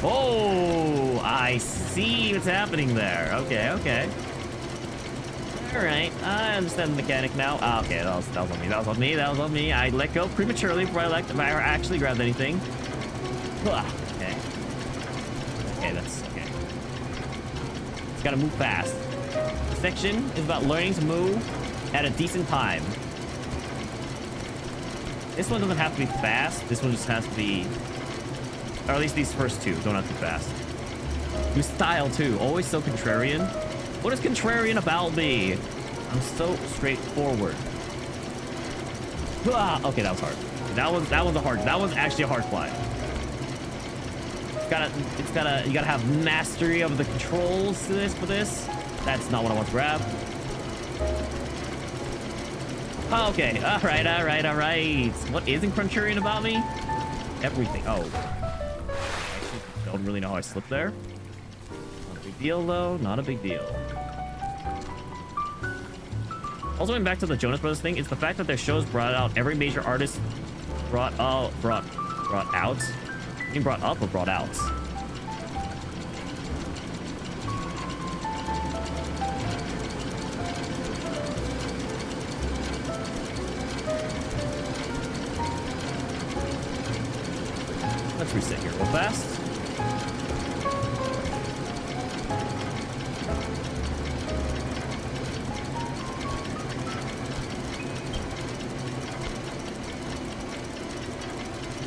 Oh, I see what's happening there. Okay, okay. All right, I understand the mechanic now. Ah, okay, that was on me. That was on me. That was on me. I let go prematurely before I actually grabbed anything. Okay. Okay, that's okay. It's gotta move fast. This section is about learning to move at a decent time. This one doesn't have to be fast. This one just has to be, or at least these first two don't have to be fast. New style too, always so contrarian. What is contrarian about me? I'm so straightforward. Okay, that was hard. That one's actually a hard climb. You gotta have mastery of the controls to this for this. That's not what I want to grab. Okay, all right. What isn't contrarian about me? Everything. Oh. I don't really know how I slipped there. Not a big deal, though. Not a big deal. Also, going back to the Jonas Brothers thing, it's the fact that their shows brought out every major artist brought out. You mean brought up or brought out? Let's reset here real fast.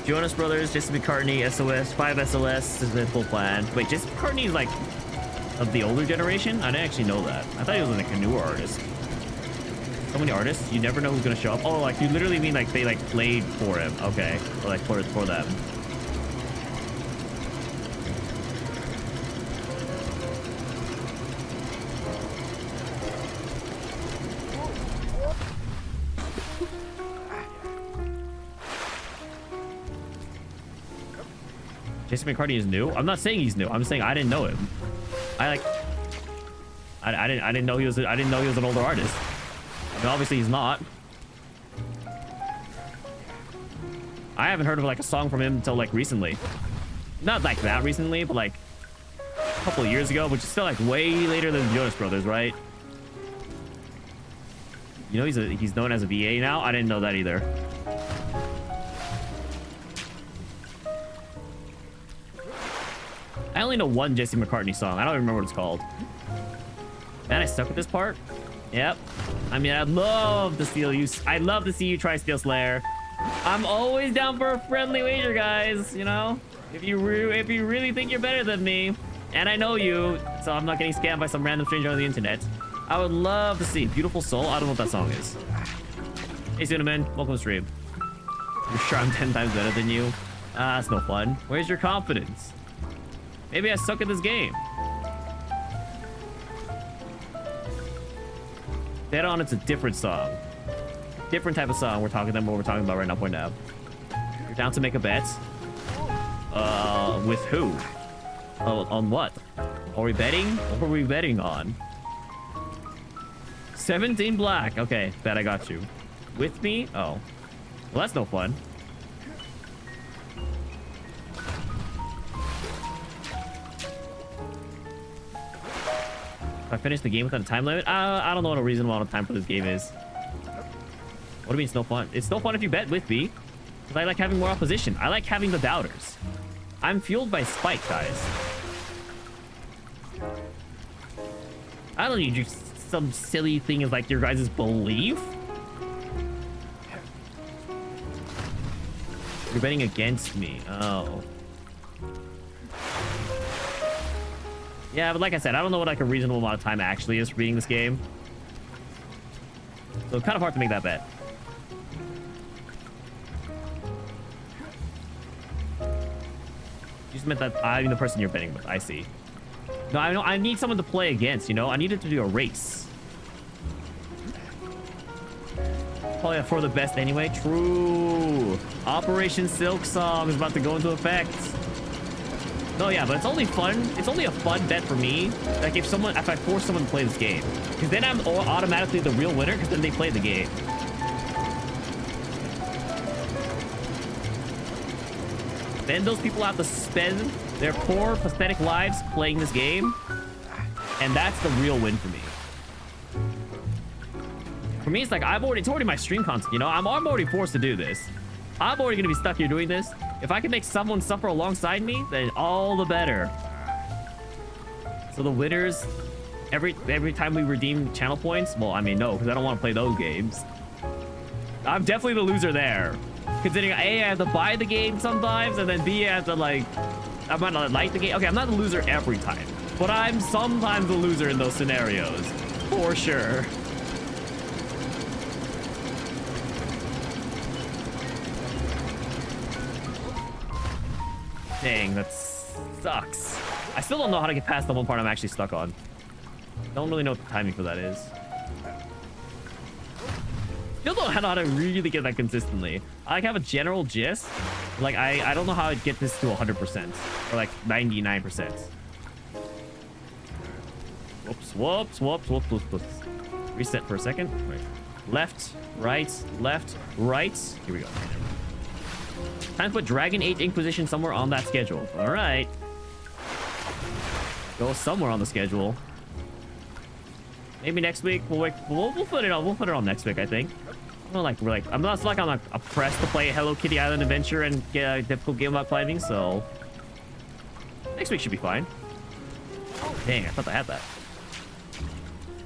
Jonas Brothers, Jason McCartney, SOS, 5 SOS is the full plan. Wait, Jason McCartney is like of the older generation? I didn't actually know that. I thought he was like a newer artist. So many artists, you never know who's gonna show up. Oh, like you literally mean like they like played for him. Okay, or like for them. Jason McCartney is new. I'm not saying he's new. I'm saying I didn't know him. I didn't know he was. I didn't know he was an older artist. I mean, obviously he's not. I haven't heard of like a song from him until like recently. Not like that recently, but like a couple of years ago, which is still like way later than the Jonas Brothers, right? You know he's known as a VA now. I didn't know that either. I only know one Jesse McCartney song. I don't remember what it's called. Man, I stuck with this part. Yep. I mean, I'd love to steal you. I'd love to see you try Steel Slayer. I'm always down for a friendly wager, guys. You know, if you really think you're better than me, and I know you, so I'm not getting scammed by some random stranger on the internet. I would love to see Beautiful Soul. I don't know what that song is. Hey, Cinnamon, welcome to stream. You're sure I'm 10 times better than you? Ah, that's no fun. Where's your confidence? Maybe I suck at this game. Dead On, it's a different song. Different type of song we're talking about right now, point now. You're down to make a bet? With who? On what? Are we betting? What are we betting on? 17 black. Okay, bet I got you. With me? Oh. Well, that's no fun. If I finish the game without a time limit, I don't know what a reasonable amount of time for this game is. What do you mean it's no fun? It's no fun if you bet with me. Because I like having more opposition. I like having the doubters. I'm fueled by spite, guys. I don't need you some silly thing as like your guys' belief. You're betting against me. Oh. Yeah, but like I said, I don't know what like a reasonable amount of time actually is for beating this game. So it's kind of hard to make that bet. You just meant that I'm the person you're betting with. I see. No, I know I need someone to play against, you know? I needed to do a race. Probably for the best anyway. True. Operation Silk Song is about to go into effect. No, yeah, but it's only fun. It's only a fun bet for me. Like if I force someone to play this game, because then I'm automatically the real winner, because then they play the game. Then those people have to spend their poor, pathetic lives playing this game, and that's the real win for me. For me, it's like it's already my stream content, you know? I'm already forced to do this. I'm already gonna be stuck here doing this. If I can make someone suffer alongside me, then all the better. So the winners, every time we redeem channel points, well, I mean, no, because I don't want to play those games. I'm definitely the loser there. Considering A, I have to buy the game sometimes, and then B, I have to like, I might not like the game. Okay, I'm not the loser every time, but I'm sometimes the loser in those scenarios, for sure. Dang, that sucks. I still don't know how to get past the one part I'm actually stuck on. Don't really know what the timing for that is. Still don't know how to really get that consistently. I like have a general gist. Like I don't know how I'd get this to 100% or like 99%. Whoops. Reset for a second. Wait. Left, right. Here we go. Time to put Dragon Age Inquisition somewhere on that schedule. All right. Go somewhere on the schedule. Maybe next week. We'll put it on. We'll put it on next week, I think. I'm not like I'm like pressed to play Hello Kitty Island Adventure and get a difficult game about climbing, so next week should be fine. Oh, dang, I thought I had that.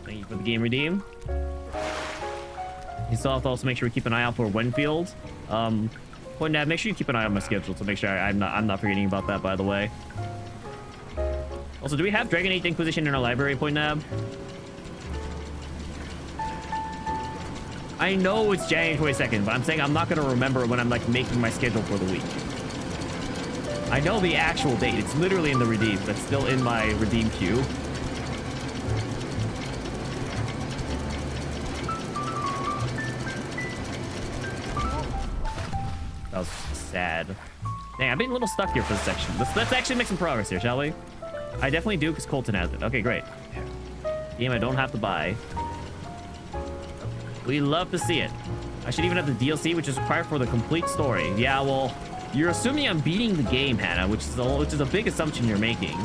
Thank you for the game redeem. You still have to also make sure we keep an eye out for Winfield. Point Dad, make sure you keep an eye on my schedule to make sure I'm not forgetting about that, by the way. Also, do we have Dragon Age Inquisition in our library, Point Nab? I know it's January 22nd, but I'm saying I'm not going to remember when I'm like making my schedule for the week. I know the actual date. It's literally in the redeem, but still in my redeem queue. That was sad. Dang, I've been a little stuck here for this section. Let's actually make some progress here, shall we? I definitely do, because Colton has it. Okay, great. Game I don't have to buy. We love to see it. I should even have the DLC, which is required for the complete story. Yeah, well, you're assuming I'm beating the game, Hannah, which is a big assumption you're making.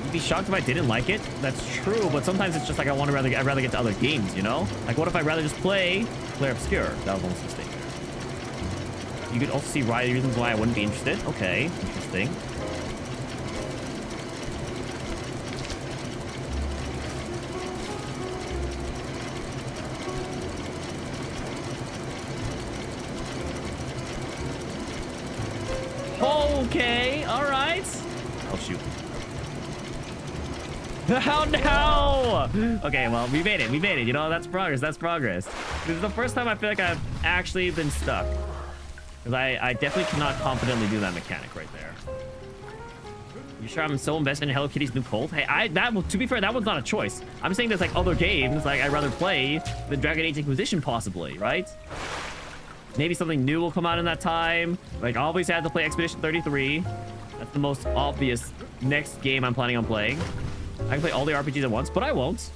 You'd be shocked if I didn't like it. That's true, but sometimes it's just like I'd rather get to other games, you know? Like, what if I'd rather just play Obscure? That was almost a mistake. You could also see reasons why I wouldn't be interested. Okay, interesting. Okay, all right. Oh, shoot. Oh, no! Okay, well, we made it. We made it. You know, that's progress. That's progress. This is the first time I feel like I've actually been stuck. Because I definitely cannot confidently do that mechanic right there. You sure I'm so invested in Hello Kitty's new Colt? Hey, to be fair, that was not a choice. I'm saying there's like other games like I'd rather play than Dragon Age Inquisition possibly, right? Maybe something new will come out in that time. Like, I always had to play Expedition 33. That's the most obvious next game I'm planning on playing. I can play all the RPGs at once, but I won't.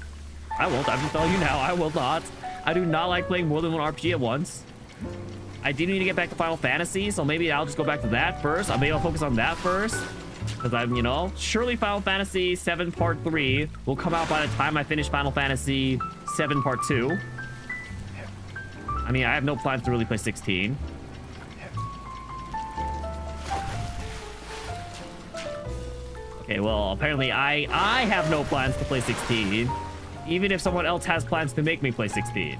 I won't. I'm just telling you now, I will not. I do not like playing more than one RPG at once. I do need to get back to Final Fantasy, so maybe I'll just go back to that first. Maybe I'll focus on that first. Because I'm, you know, surely Final Fantasy 7 Part 3 will come out by the time I finish Final Fantasy 7 Part 2. I mean, I have no plans to really play 16. Okay, well, apparently I have no plans to play 16, even if someone else has plans to make me play 16.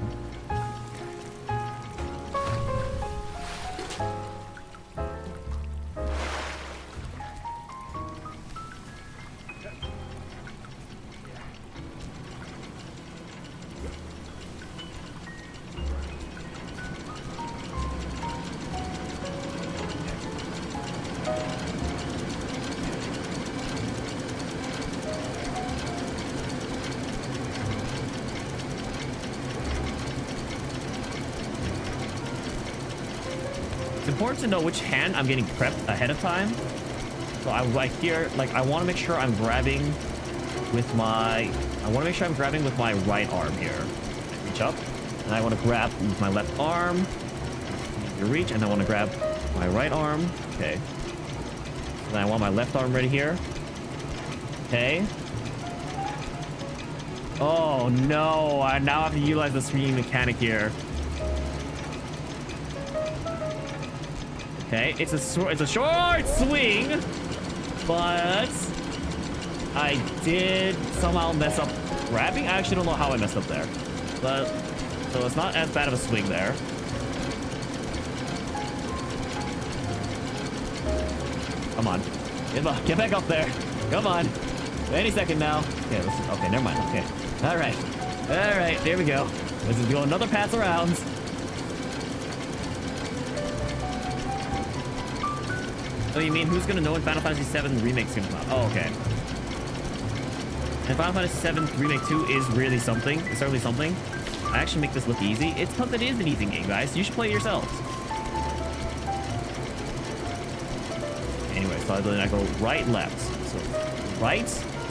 It's important to know which hand I'm getting prepped ahead of time. So I want to make sure I'm grabbing with my right arm here. I reach up, and I want to grab with my left arm. You reach, and I want to grab my right arm. Okay. Then I want my left arm ready here. Okay. Oh no! I now have to utilize the swinging mechanic here. Okay, it's a short swing, but I did somehow mess up grabbing. I actually don't know how I messed up there, but so it's not as bad of a swing there. Come on, get back up there. Come on, any second now. Okay, okay, never mind. Okay, all right, there we go. Let's just go another pass around. Oh, you mean who's gonna know when Final Fantasy VII Remake's gonna come out? Oh, okay. And Final Fantasy VII Remake 2 is really something. It's certainly something. I actually make this look easy. It's because it is an easy game, guys. You should play it yourselves. Anyway, so then I go right, left. So right,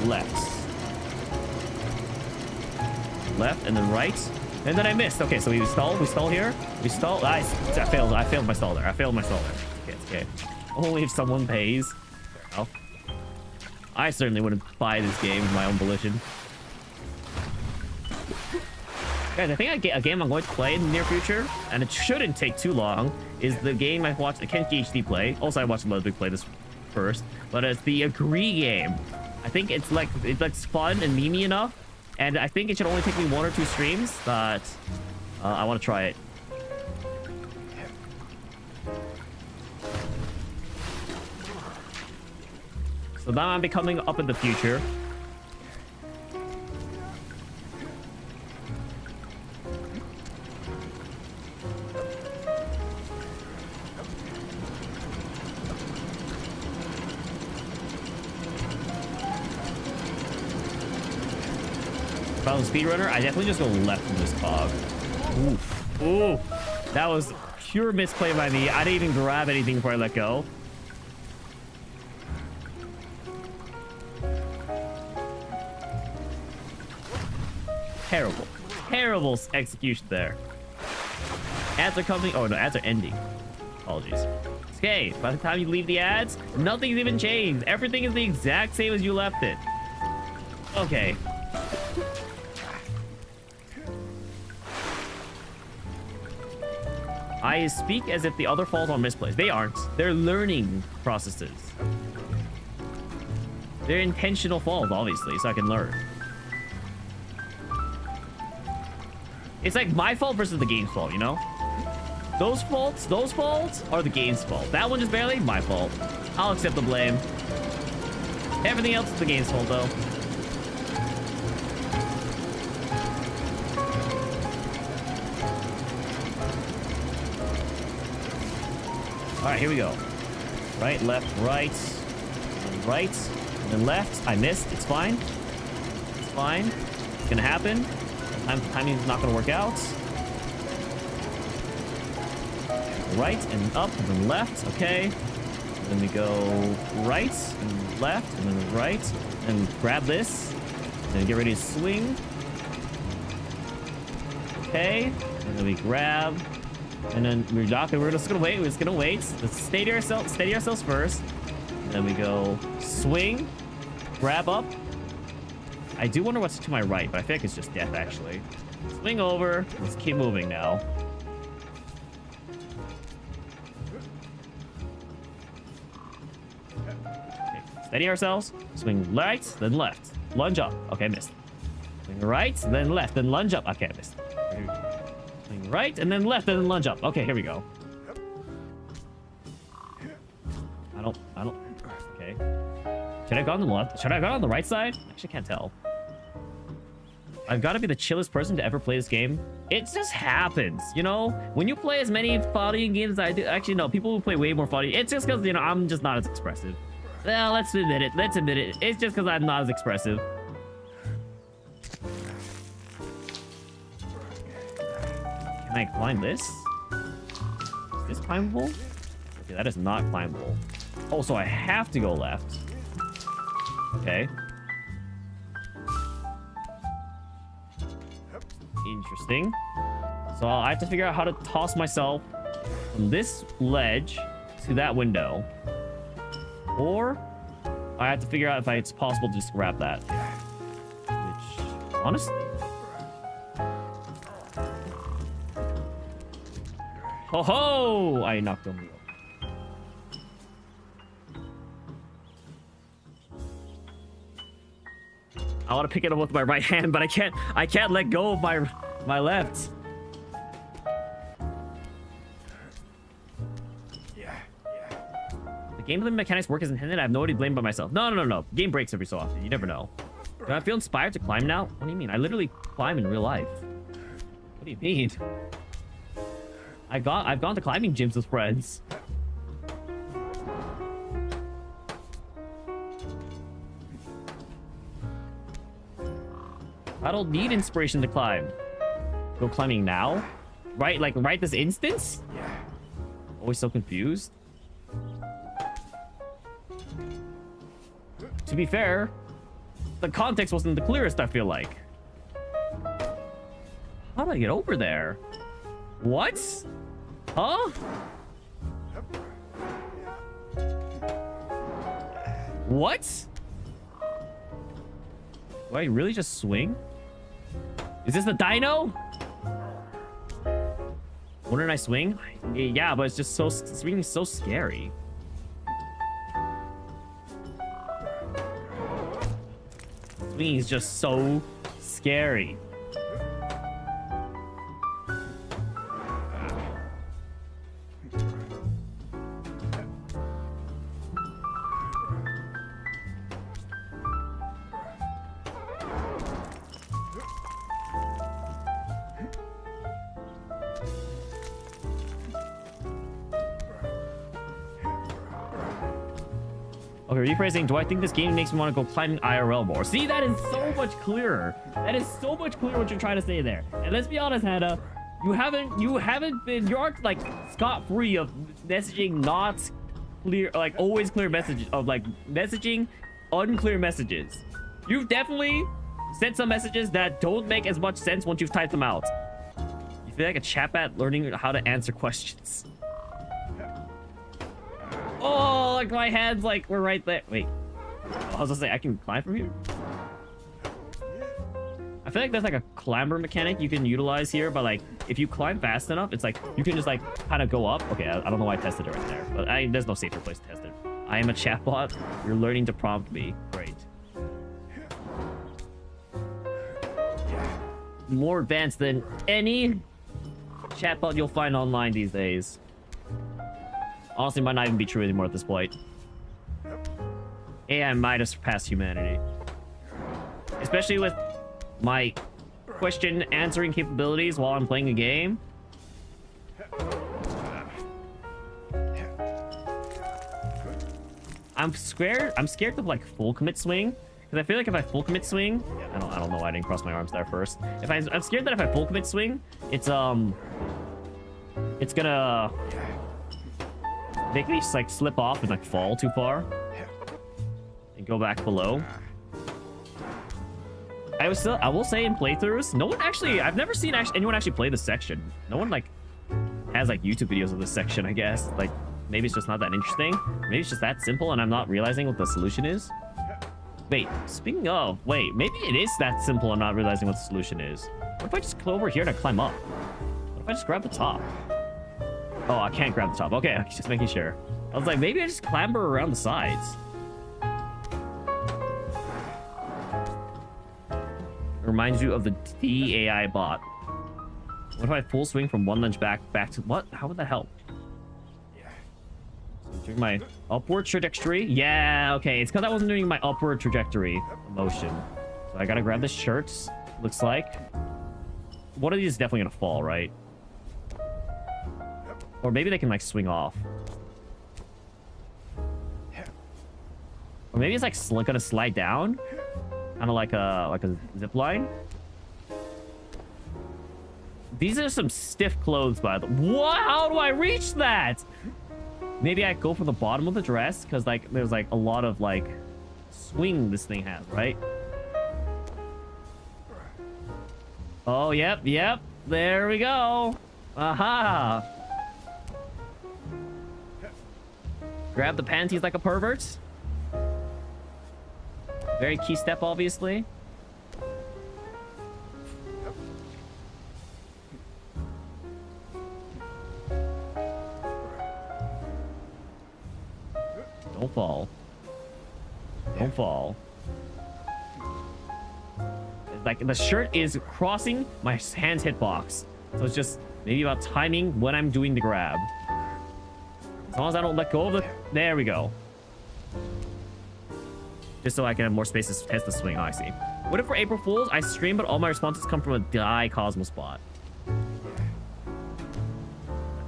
left. Left, and then right, And then I missed. Okay, so we stall here. We stall. I failed my stall there. Okay, it's okay. Only if someone pays. Fair enough. I certainly wouldn't buy this game of my own volition. Guys, I think a game I'm going to play in the near future, and it shouldn't take too long, is the game I watched the Kenki HD play. Also, I watched Ludwig play this first, but it's the Agree game. I think it looks fun and memey enough, and I think it should only take me 1 or 2 streams, but I want to try it. So now I'm becoming up in the future. If I was a speedrunner, I definitely just go left from this cog. Oof. Ooh. That was pure misplay by me. I didn't even grab anything before I let go. Terrible. Terrible execution there. Ads are coming. Oh, no, ads are ending. Apologies. Okay, by the time you leave the ads, nothing's even changed. Everything is the exact same as you left it. Okay. I speak as if the other falls on misplays. They aren't. They're learning processes. They're intentional falls, obviously, so I can learn. It's like my fault versus the game's fault, you know? Those faults are the game's fault. That one is barely my fault. I'll accept the blame. Everything else is the game's fault, though. All right, here we go. Right, left, right, and right, and then left. I missed. It's fine. It's fine. It's gonna happen. Timing's not gonna work out. Right and up and then left. Okay. And then we go right and left and then right and grab this and then get ready to swing. Okay. And then we grab. And then we're just gonna wait. We're just gonna wait. Let's steady ourselves first. And then we go swing, grab up. I do wonder what's to my right, but I feel like it's just death actually. Swing over. Let's keep moving now. Okay, steady ourselves. Swing right, then left. Lunge up. Okay, missed. Swing right, then left, then lunge up. Okay, I missed. Right and then left and then lunge up. Okay, here we go. I don't. Okay. Should I have gone on the left? Should I have gone on the right side? Actually, can't tell. I've got to be the chillest person to ever play this game. It just happens, you know? When you play as many fighting games as I do, actually, no, people who play way more fighting. It's just because, you know, I'm just not as expressive. Well, let's admit it. Let's admit it. It's just because I'm not as expressive. Can I climb this? Is this climbable? Okay, that is not climbable. Oh, so I have to go left. Okay. Interesting. So I have to figure out how to toss myself from this ledge to that window. Or I have to figure out if it's possible to just grab that. Which, honestly... Ho ho! I knocked on the wheel. I want to pick it up with my right hand, but I can't let go of my left. Yeah. The gameplay mechanics work as intended. I have nobody to blame but myself. No. Game breaks every so often. You never know. Do I feel inspired to climb now? What do you mean? I literally climb in real life. What do you mean? I've gone to climbing gyms with friends. I don't need inspiration to climb. Go climbing now? Right, like right this instance? Yeah. Always so confused. To be fair, the context wasn't the clearest, I feel like. How do I get over there? What? Huh? What? Do I really just swing? Is this the dino? Wouldn't I swing? Yeah, but it's just so swinging is so scary. Swinging is just so scary. Okay, rephrasing, do I think this game makes me want to go climbing IRL more? See, that is so much clearer. That is so much clearer what you're trying to say there. And let's be honest, Hannah, you aren't like scot-free of messaging not clear, like always clear messages, of like messaging unclear messages. You've definitely sent some messages that don't make as much sense once you've typed them out. You feel like a chatbot learning how to answer questions. Oh, like my hands like were right there. Wait, I was gonna say I can climb from here. I feel like there's like a climber mechanic you can utilize here, but like if you climb fast enough, it's like you can just like kind of go up. Okay, I don't know why I tested it right there, but there's no safer place to test it. I am a chatbot. You're learning to prompt me. Great. More advanced than any chatbot you'll find online these days. Honestly, might not even be true anymore at this point. AI might have surpassed humanity. Especially with my question answering capabilities while I'm playing a game. I'm scared to like full commit swing. Because I feel like if I full commit swing, I don't know why I didn't cross my arms there first. I'm scared that if I full commit swing, it's gonna make me just like slip off and like fall too far and go back below. I will say in playthroughs, no one actually, I've never seen anyone actually play this section. No one like has like YouTube videos of this section, I guess. Like maybe it's just not that interesting. Maybe it's just that simple and I'm not realizing what the solution is. Wait, speaking of, wait, maybe it is that simple and not realizing what the solution is. What if I just go over here to climb up? What if I just grab the top? Oh, I can't grab the top. Okay, just making sure. I was like, maybe I just clamber around the sides. It reminds you of the DAI bot. What if I full swing from one lunge back to what? How would that help? So doing my upward trajectory. Yeah, okay. It's because I wasn't doing my upward trajectory motion. So I gotta grab the shirts. Looks like one of these is definitely gonna fall, right? Or maybe they can like swing off. Or maybe it's like gonna slide down, kind of like a zip line. These are some stiff clothes, by the way. What? How do I reach that? Maybe I go for the bottom of the dress because like there's like a lot of like swing this thing has, right? Oh, yep. There we go. Aha. Grab the panties like a pervert. Very key step, obviously. Don't fall. Don't fall. Like, the shirt is crossing my hand's hitbox. So it's just maybe about timing when I'm doing the grab. As long as I don't let go of the... There we go. Just so I can have more space to test the swing. Oh, I see. What if for April Fools, I stream, but all my responses come from a Daicosmos bot? I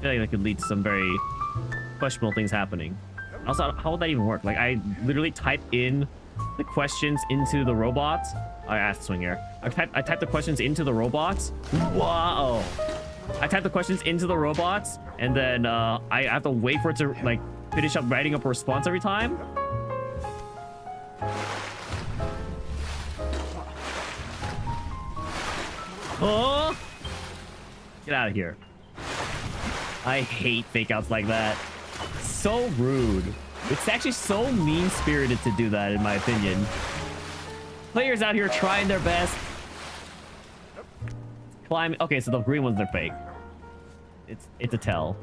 feel like that could lead to some very questionable things happening. Also, how would that even work? Like, I literally type in the questions into the robot. I asked swing here. I type the questions into the robots. Wow. I type the questions into the robots, and then I have to wait for it to like finish up writing up a response every time. Oh, Get out of here. I hate fake outs like that. So rude. It's actually so mean-spirited to do that, in my opinion. Players out here trying their best. Climb. Okay, so the green ones are fake. It's a tell.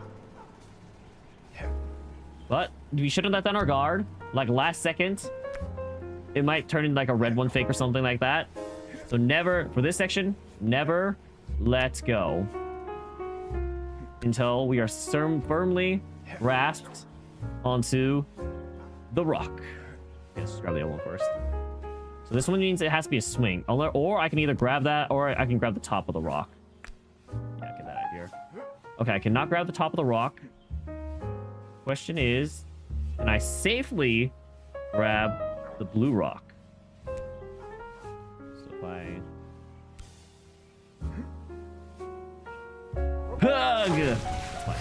But we shouldn't let down our guard. Like last second, it might turn into like a red one fake or something like that. So never, for this section, never let go until we are firmly grasped onto the rock. Okay, let's grab the other one first. So this one means it has to be a swing. Or I can either grab that or I can grab the top of the rock. Yeah, get that out of here. Okay, I cannot grab the top of the rock. Question is, can I safely grab the blue rock? So if I... Hug! That's fine.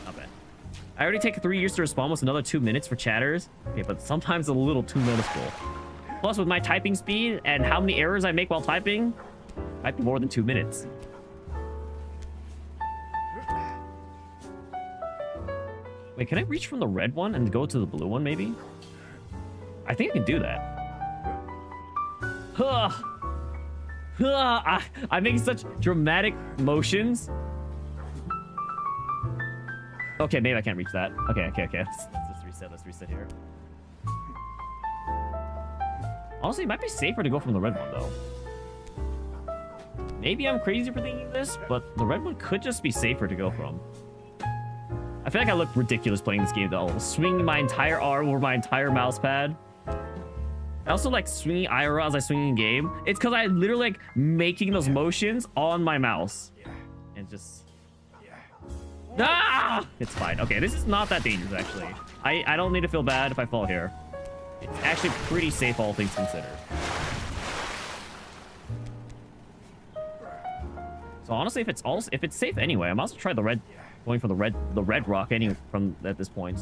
Not bad. I already take 3 years to respond, almost another 2 minutes for chatters. Okay, but sometimes a little too noticeable. Plus, with my typing speed and how many errors I make while typing, might be more than 2 minutes. Wait, can I reach from the red one and go to the blue one, maybe? I think I can do that. I'm making such dramatic motions. Okay, maybe I can't reach that. Okay. Let's reset here. Honestly, it might be safer to go from the red one, though. Maybe I'm crazy for thinking this, but the red one could just be safer to go from. I feel like I look ridiculous playing this game, though. Swinging my entire arm over my entire mouse pad. I also like swinging IRL as I swing in game. It's because I literally like making those motions on my mouse. And just... Ah! It's fine. Okay, this is not that dangerous, actually. I don't need to feel bad if I fall here. It's actually pretty safe, all things considered. So honestly, if it's safe anyway, I might also try the red, going for the red rock anyway from at this point.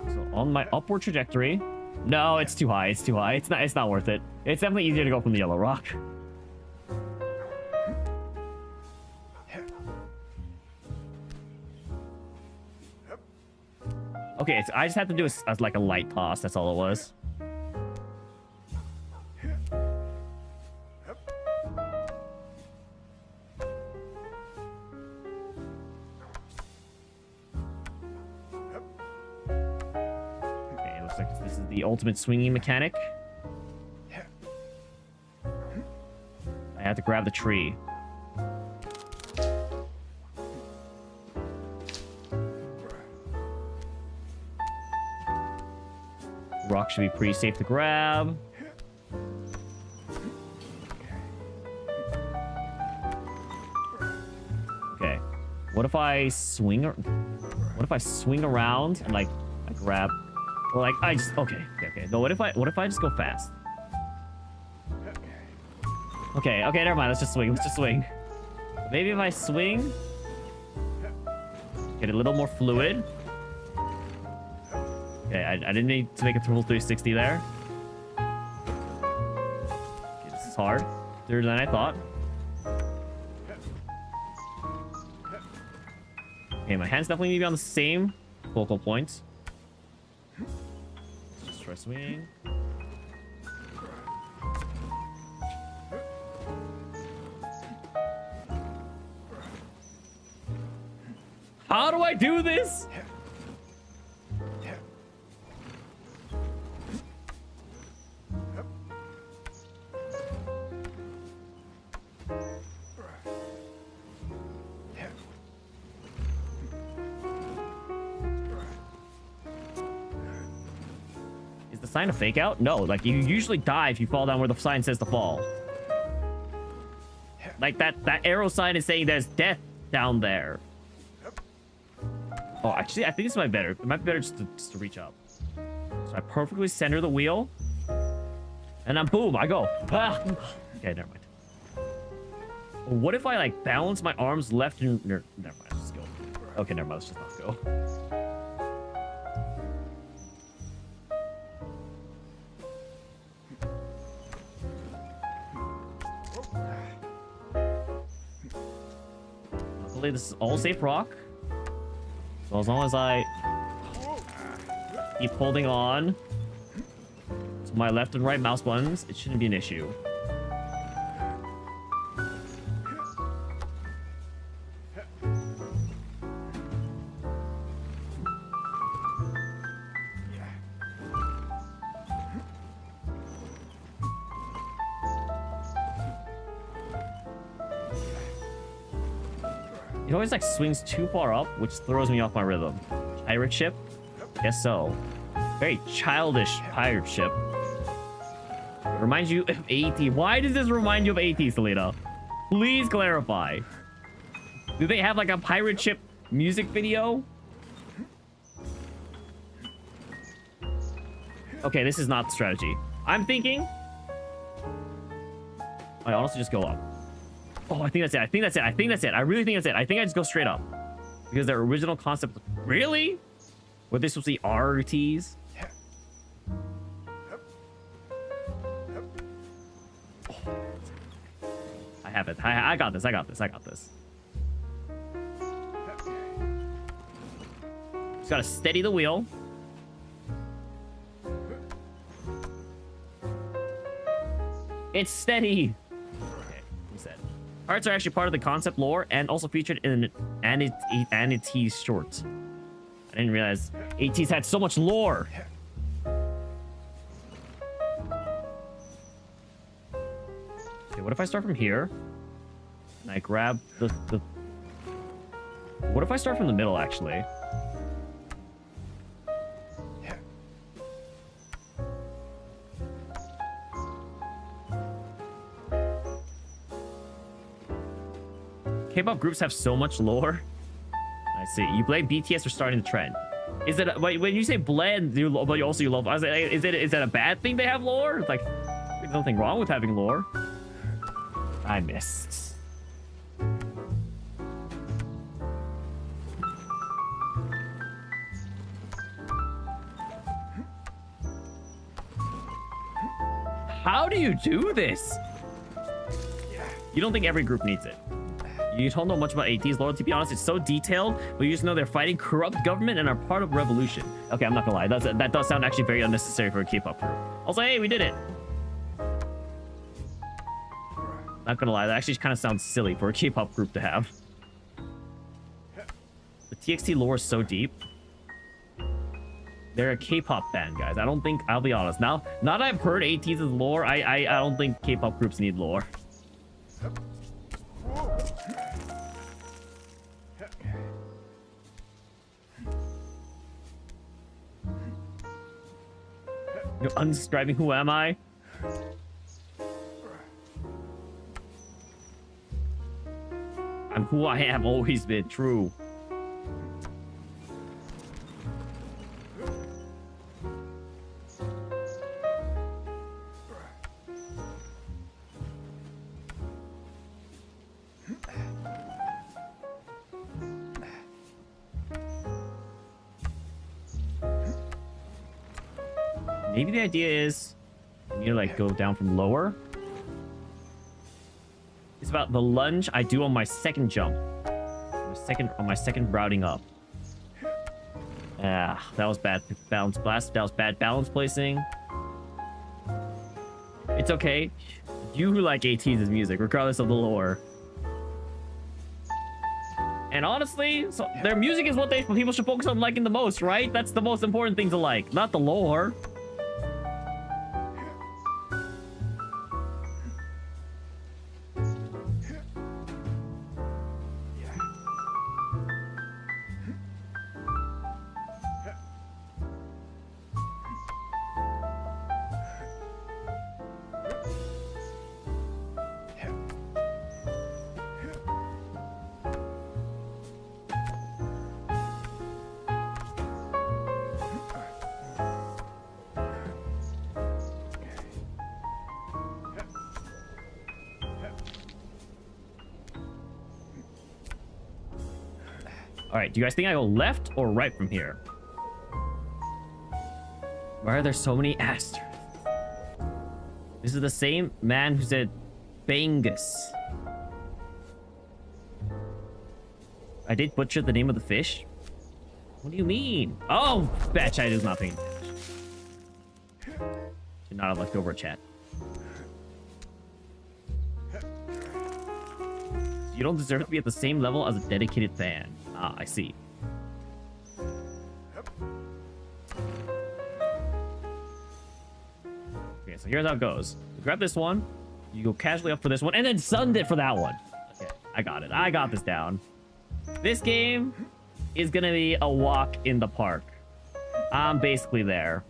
So on my upward trajectory. No, it's too high. It's too high. It's not worth it. It's definitely easier to go from the yellow rock. Okay, so I just have to do like a light toss. That's all it was. Okay, it looks like this is the ultimate swinging mechanic. I have to grab the tree. Rock should be pretty safe to grab. Okay. What if I swing around and like I grab or like I just okay. No, what if I just go fast? Okay, never mind. Let's just swing. Maybe if I swing, get a little more fluid. Okay, I didn't need to make a full 360 there. Okay, this is hard. Harder than I thought. Okay, my hands definitely need to be on the same focal point. Just try swinging. How do I do this? Is the sign a fake out? No, like you usually die if you fall down where the sign says to fall. Like that arrow sign is saying there's death down there. Oh, actually, I think this might be better. It might be better just to reach up. So I perfectly center the wheel. And then boom, I go. Ah! Okay, never mind. What if I like balance my arms left and... Never mind, let's just go. Okay, never mind, let's just not go. Hopefully this is all safe rock. So as long as I keep holding on to my left and right mouse buttons, it shouldn't be an issue. It always like swings too far up, which throws me off my rhythm. Pirate ship? Guess so. Very childish pirate ship. Reminds you of AT. Why does this remind you of AT, Selena? Please clarify. Do they have like a pirate ship music video? Okay, this is not the strategy. I'm thinking I honestly just go up. Oh, I think that's it. I think that's it. I think that's it. I really think that's it. I think I just go straight up. Because their original concept... Really? Were they supposed to be RTs? Oh. I have it. I got this. I got this. I got this. Just gotta steady the wheel. It's steady. Hearts are actually part of the concept lore and also featured in an AT's short. I didn't realize AT's had so much lore. Okay, what if I start from here? And I grab the... What if I start from the middle, actually? K-pop groups have so much lore. I see. You blame BTS for starting the trend. Is it when you say blend, but you also love? I was like, is that a bad thing? They have lore? It's like there's nothing wrong with having lore. I missed. How do you do this? You don't think every group needs it? You don't know much about AT's lore. To be honest, it's so detailed, but you just know they're fighting corrupt government and are part of revolution. Okay, I'm not gonna lie. That does sound actually very unnecessary for a K-pop group. Also, hey, we did it. Not gonna lie, that actually kind of sounds silly for a K-pop group to have. The TXT lore is so deep. They're a K-pop band, guys. I don't think, I'll be honest. Now that I've heard AT's lore, I don't think K-pop groups need lore. You're unscribing who am I? I'm who I have always been, true. Maybe the idea is you need to like go down from lower. It's about the lunge I do on my second jump. On my second routing up. Ah, that was bad balance blast. That was bad balance placing. It's okay. You like AT's music, regardless of the lore. And honestly, so their music is what people should focus on liking the most, right? That's the most important thing to like, not the lore. Alright, do you guys think I go left or right from here? Why are there so many asterisks? This is the same man who said Bangus. I did butcher the name of the fish. What do you mean? Oh, bitch, I do nothing. Should not have left over a chat. You don't deserve to be at the same level as a dedicated fan. Ah, I see. Okay, so here's how it goes. You grab this one, you go casually up for this one, and then sunned it for that one. Okay, I got it. I got this down. This game is gonna be a walk in the park. I'm basically there.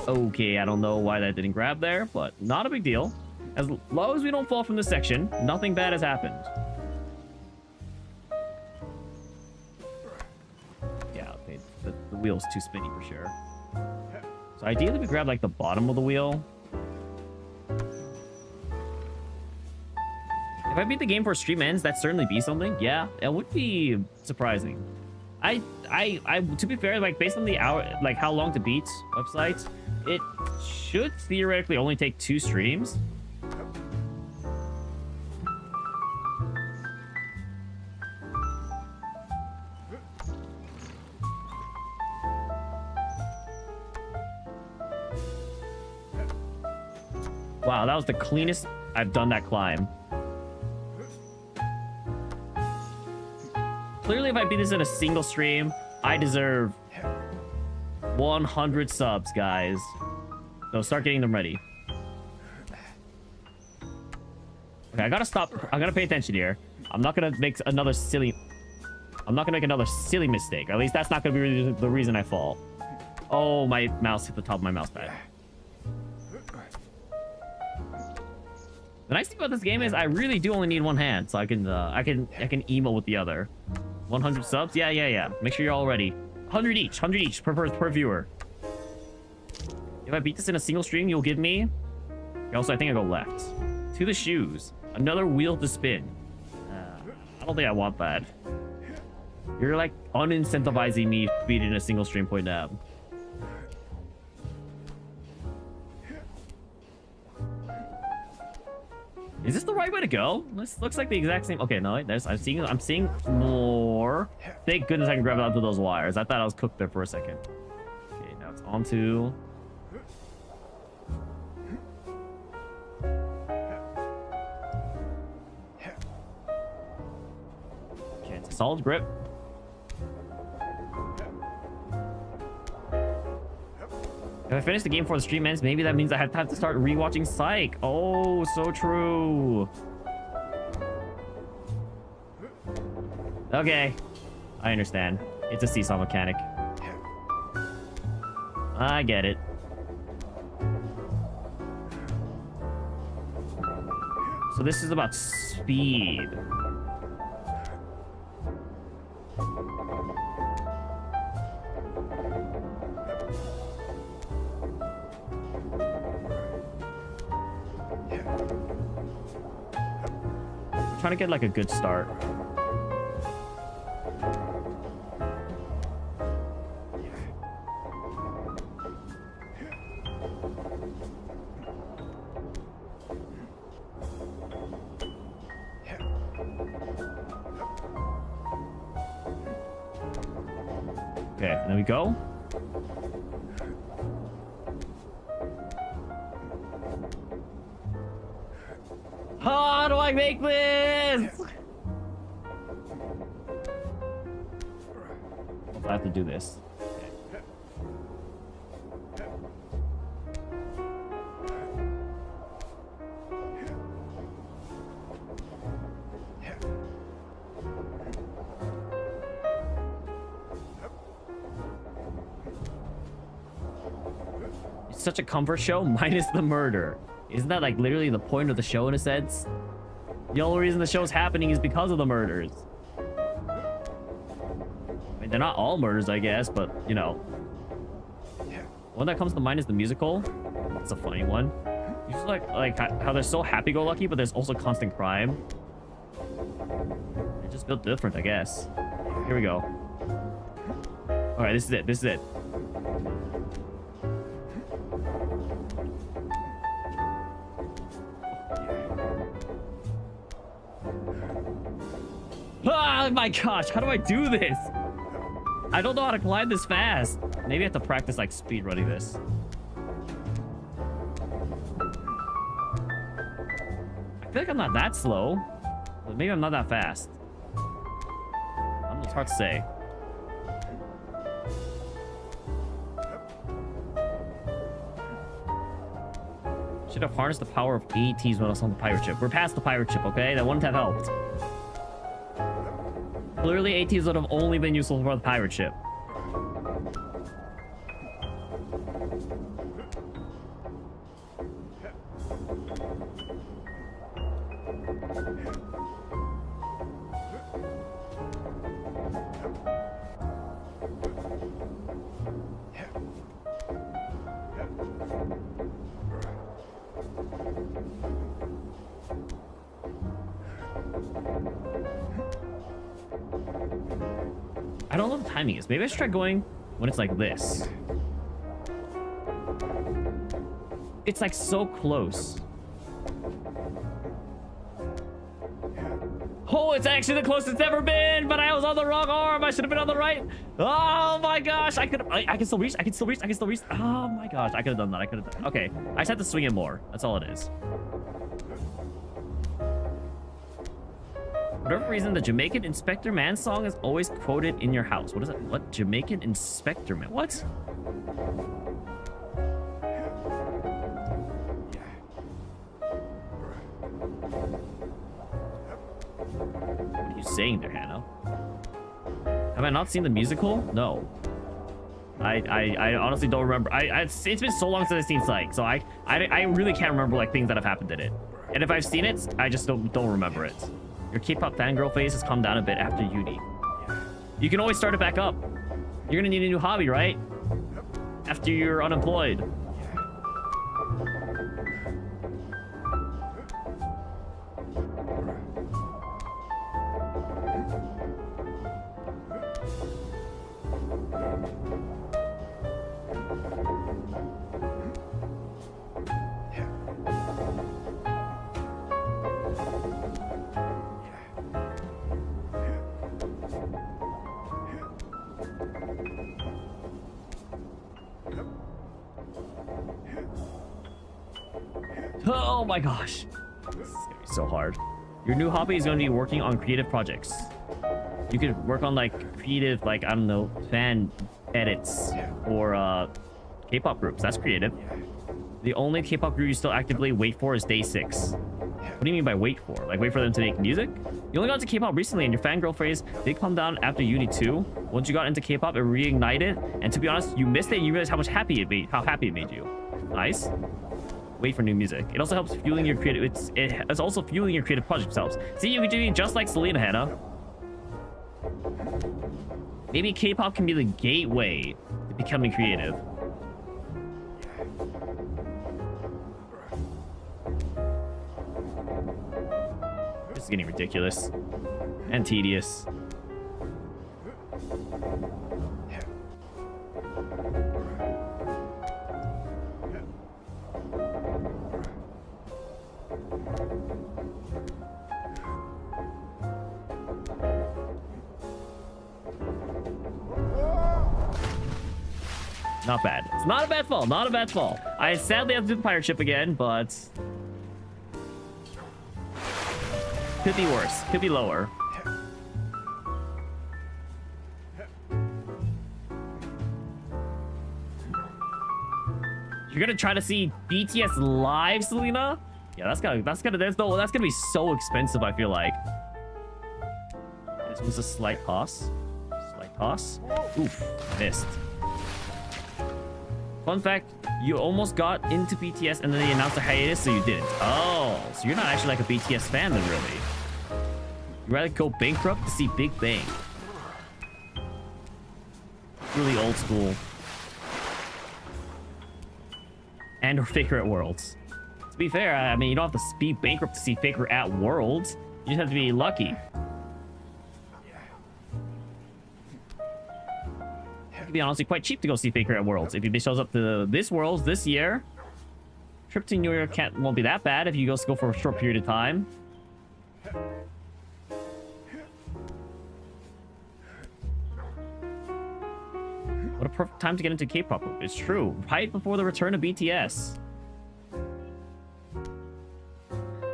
Okay, I don't know why that didn't grab there, but not a big deal. As long as we don't fall from this section, nothing bad has happened. Yeah, okay, the wheel's too spinny for sure. So ideally we grab like the bottom of the wheel. If I beat the game before stream ends, that'd certainly be something. Yeah, it would be surprising. I to be fair, like based on the hour, like how long to beat websites, it should theoretically only take 2 streams. Wow, that was the cleanest I've done that climb. Clearly, if I beat this in a single stream, I deserve 100 subs, guys. So start getting them ready. Okay, I gotta stop. I gotta pay attention here. I'm not gonna make another silly... I'm not gonna make another silly mistake. At least that's not gonna be the reason I fall. Oh, my mouse hit the top of my mouse pad. The nice thing about this game is I really do only need one hand, so I can emo with the other. 100 subs? Yeah. Make sure you're all ready. 100 each per viewer. If I beat this in a single stream, you'll give me... Also, I think I go left. To the shoes. Another wheel to spin. I don't think I want that. You're like unincentivizing me to beat it in a single stream point out. Is this the right way to go? This looks like the exact same. Okay, no, I'm seeing more. Thank goodness I can grab it onto those wires. I thought I was cooked there for a second. Okay, now it's onto. Okay, it's a solid grip. If I finish the game before the stream ends, maybe that means I have time to start rewatching Psych. Oh, so true. Okay, I understand. It's a seesaw mechanic. I get it. So this is about speed. Trying to get like a good start. Okay, and there we go. How do I make this? I have to do this. It's such a comfort show minus the murder. Isn't that like literally the point of the show in a sense? The only reason the show's happening is because of the murders. I mean, they're not all murders, I guess, but you know. One that comes to mind is the musical. It's a funny one. You just like how they're so happy-go-lucky, but there's also constant crime. They're just built different, I guess. Here we go. All right, this is it. This is it. Ah! Oh my gosh, how do I do this? I don't know how to climb this fast. Maybe I have to practice like speed running this. I feel like I'm not that slow. But maybe I'm not that fast. I don't know, it's hard to say. Should have harnessed the power of ATs when I was on the pirate ship. We're past the pirate ship, okay? That wouldn't have helped. Clearly, ATs would have only been useful for the pirate ship. I don't know what the timing is. Maybe I should try going when it's like this. It's like so close. Oh, it's actually the closest it's ever been, but I was on the wrong arm. I should have been on the right. Oh my gosh, I can still reach. I can still reach. I can still reach. Oh my gosh, I could have done that. I could have done. Okay, I just have to swing it more. That's all it is. For whatever reason, the Jamaican Inspector Man song is always quoted in your house. What is it? What? Jamaican Inspector Man? What? What are you saying there, Hannah? Have I not seen the musical? No. I honestly don't remember. It's been so long since I've seen Psych, so I really can't remember like things that have happened in it. And if I've seen it, I just don't remember it. Your K-pop fangirl phase has calmed down a bit after uni. You can always start it back up. You're gonna need a new hobby, right? After you're unemployed. Oh my gosh. This is gonna be so hard. Your new hobby is going to be working on creative projects. You could work on like creative, like, I don't know, fan edits or K-pop groups. That's creative. The only K-pop group you still actively wait for is Day 6. What do you mean by wait for? Like wait for them to make music? You only got into K-pop recently and your fangirl phase did calm down after uni too. Once you got into K-pop, it reignited. And to be honest, you missed it and you realized how happy it made you. Nice. Wait for new music. It also helps fueling your creative. It's also fueling your creative project selves. See, you can do it just like Selena, Hannah. Maybe K-pop can be the gateway to becoming creative. This is getting ridiculous and tedious. Not bad. It's not a bad fall. Not a bad fall. I sadly have to do the pirate ship again, but could be worse. Could be lower. You're gonna try to see BTS live, Selena? Yeah, that's gonna be so expensive, I feel like. This was a slight toss. Slight toss. Oof, missed. Fun fact, you almost got into BTS and then they announced a hiatus, so you didn't. Oh, so you're not actually like a BTS fan then, really. You'd rather go bankrupt to see Big Bang. Really old school. And or Faker at Worlds. To be fair, I mean, you don't have to be bankrupt to see Faker at Worlds. You just have to be lucky. It could be honestly quite cheap to go see Faker at Worlds. If he shows up to this Worlds this year, trip to New York won't be that bad if you go for a short period of time. What a perfect time to get into K-pop. It's true. Right before the return of BTS.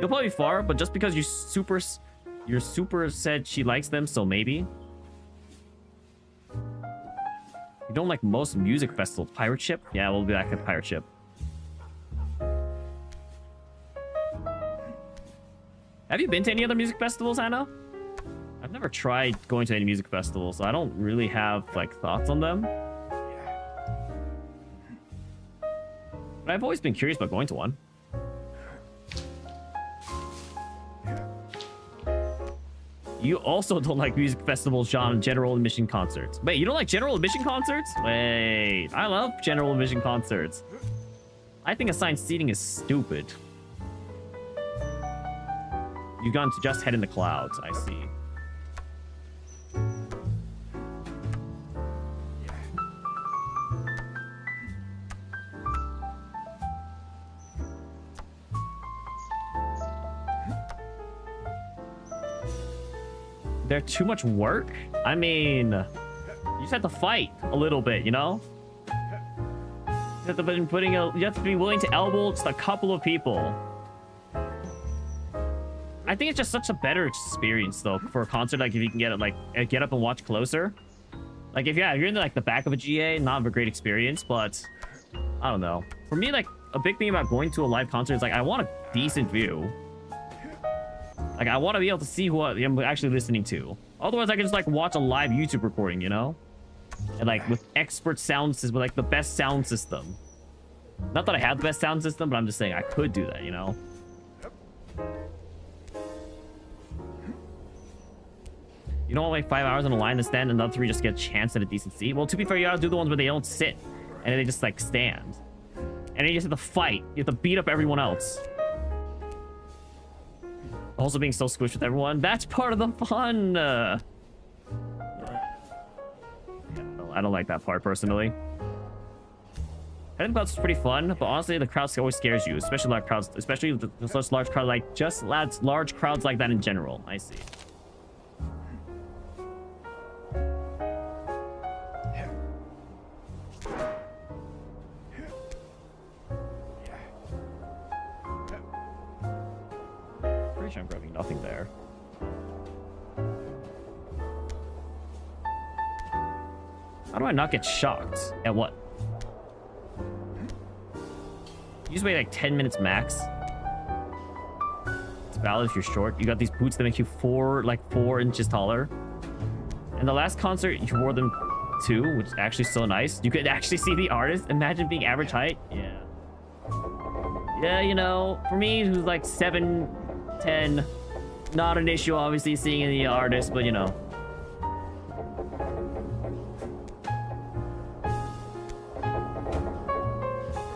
You'll probably be far, but just because your super said she likes them, so maybe. You don't like most music festivals. Pirate Ship? Yeah, we'll be back at Pirate Ship. Have you been to any other music festivals, Hannah? I've never tried going to any music festivals, so I don't really have like thoughts on them. But I've always been curious about going to one. You also don't like music festivals, John, general admission concerts. Wait, you don't like general admission concerts? Wait, I love general admission concerts. I think assigned seating is stupid. You've gone to just head in the clouds, I see. They're too much work? I mean, you just have to fight a little bit, you know? You have to be willing to elbow just a couple of people. I think it's just such a better experience though for a concert. Like if you can get up and watch closer. Like if you're in the back of a GA, not a great experience, but I don't know. For me, like a big thing about going to a live concert is like I want a decent view. Like I want to be able to see who I'm actually listening to. Otherwise, I can just like watch a live YouTube recording, you know, and like with expert sound system, with like the best sound system. Not that I have the best sound system, but I'm just saying I could do that, you know. You don't want to wait 5 hours in a line to stand, and the other 3 just get a chance at a decent seat. Well, to be fair, you gotta do the ones where they don't sit and they just like stand, and then you just have to fight. You have to beat up everyone else. Also being so squished with everyone. That's part of the fun. Yeah, no, I don't like that part personally. Heading clouds is pretty fun, but honestly, the crowd always scares you, especially large crowds, especially such large crowds, like just large crowds like that in general. I see. I'm grabbing nothing there. How do I not get shocked? At what? You just wait like 10 minutes max. It's valid if you're short. You got these boots that make you 4 inches taller. And the last concert, you wore them too, which is actually so nice. You could actually see the artist. Imagine being average height. Yeah. Yeah, you know, for me, who's like 7'10", not an issue obviously seeing the artist, but you know.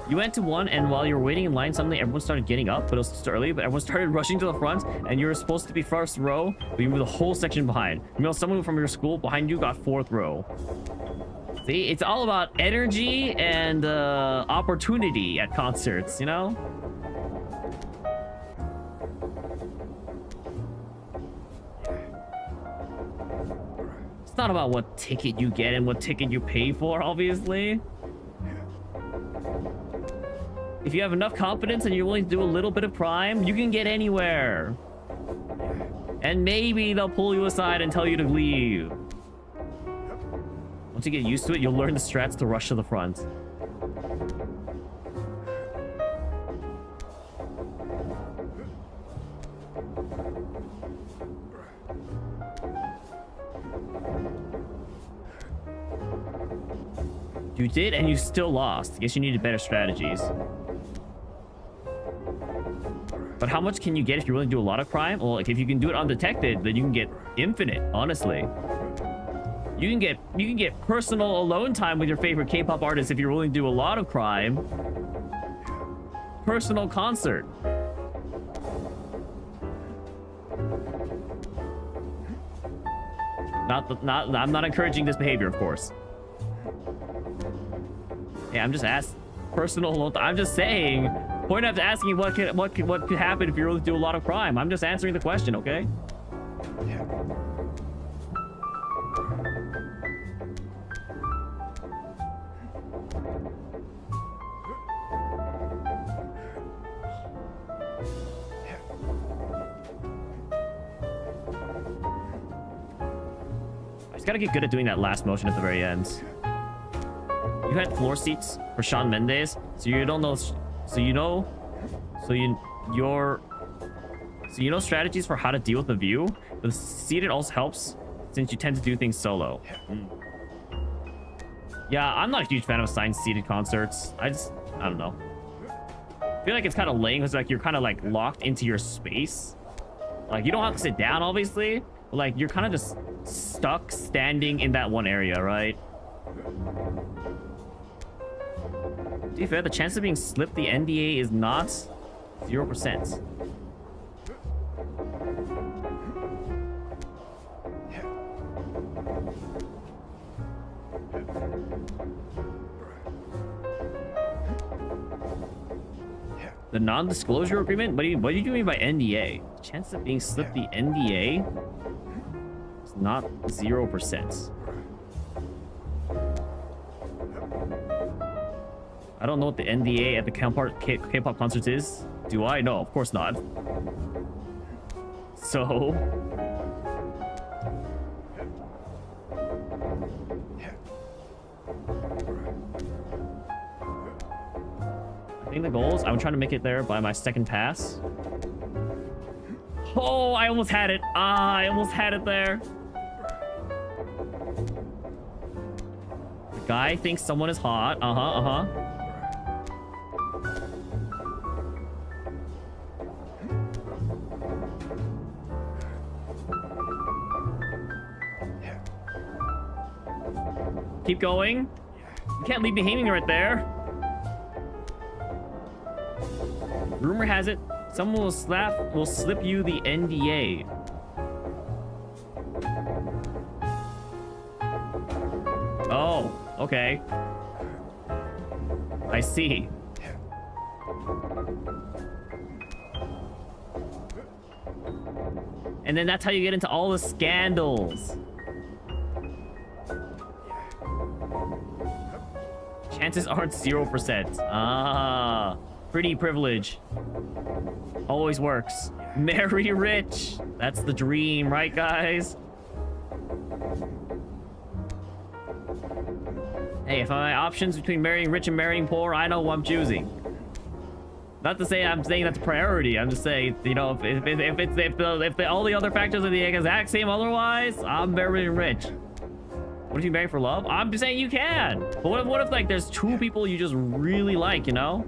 You went to one, and while you were waiting in line, suddenly everyone started getting up, but it was still early, but everyone started rushing to the front, and you were supposed to be first row, but you were the whole section behind. You know, someone from your school behind you got 4th row. See, it's all about energy and opportunity at concerts, you know? It's not about what ticket you get and what ticket you pay for, obviously. If you have enough confidence and you're willing to do a little bit of crime, you can get anywhere. And maybe they'll pull you aside and tell you to leave. Once you get used to it, you'll learn the strats to rush to the front. You did, and you still lost. Guess you needed better strategies. But how much can you get if you really do a lot of crime? Well, like if you can do it undetected, then you can get infinite, honestly. You can get personal alone time with your favorite K-pop artist if you're willing to do a lot of crime. Personal concert. I'm not encouraging this behavior, of course. Yeah, I'm just asking. Personal alone time. I'm just saying. Point after asking what could happen if you really do a lot of crime. I'm just answering the question, okay? Gotta get good at doing that last motion at the very end. You had floor seats for Shawn Mendes, so you don't know. So you know strategies for how to deal with the view. But seated also helps since you tend to do things solo. Yeah, I'm not a huge fan of assigned seated concerts. I don't know. I feel like it's kind of lame because like you're kind of like locked into your space. Like you don't have to sit down, obviously, but like you're kind of just stuck standing in that one area, right? To be fair, the chance of being slipped the NDA is not 0%. The non-disclosure agreement? What do you mean by NDA? Chance of being slipped the NDA is not 0%. I don't know what the NDA at the K-pop concerts is. Do I? No, of course not. So... I think the goal is I'm trying to make it there by my second pass. Oh, I almost had it. I almost had it there. The guy thinks someone is hot. Keep going. You can't leave me hanging right there. Rumor has it, someone will slip you the NDA. Oh, okay. I see. And then that's how you get into all the scandals. Chances aren't 0%. Ah, pretty privilege. Always works. Marry rich. That's the dream, right, guys? Hey, if I have options between marrying rich and marrying poor, I know who I'm choosing. Not to say I'm saying that's a priority. I'm just saying, you know, if all the other factors are the exact same otherwise, I'm marrying rich. What if you marry for love? I'm just saying you can. But what if like there's two people you just really like, you know?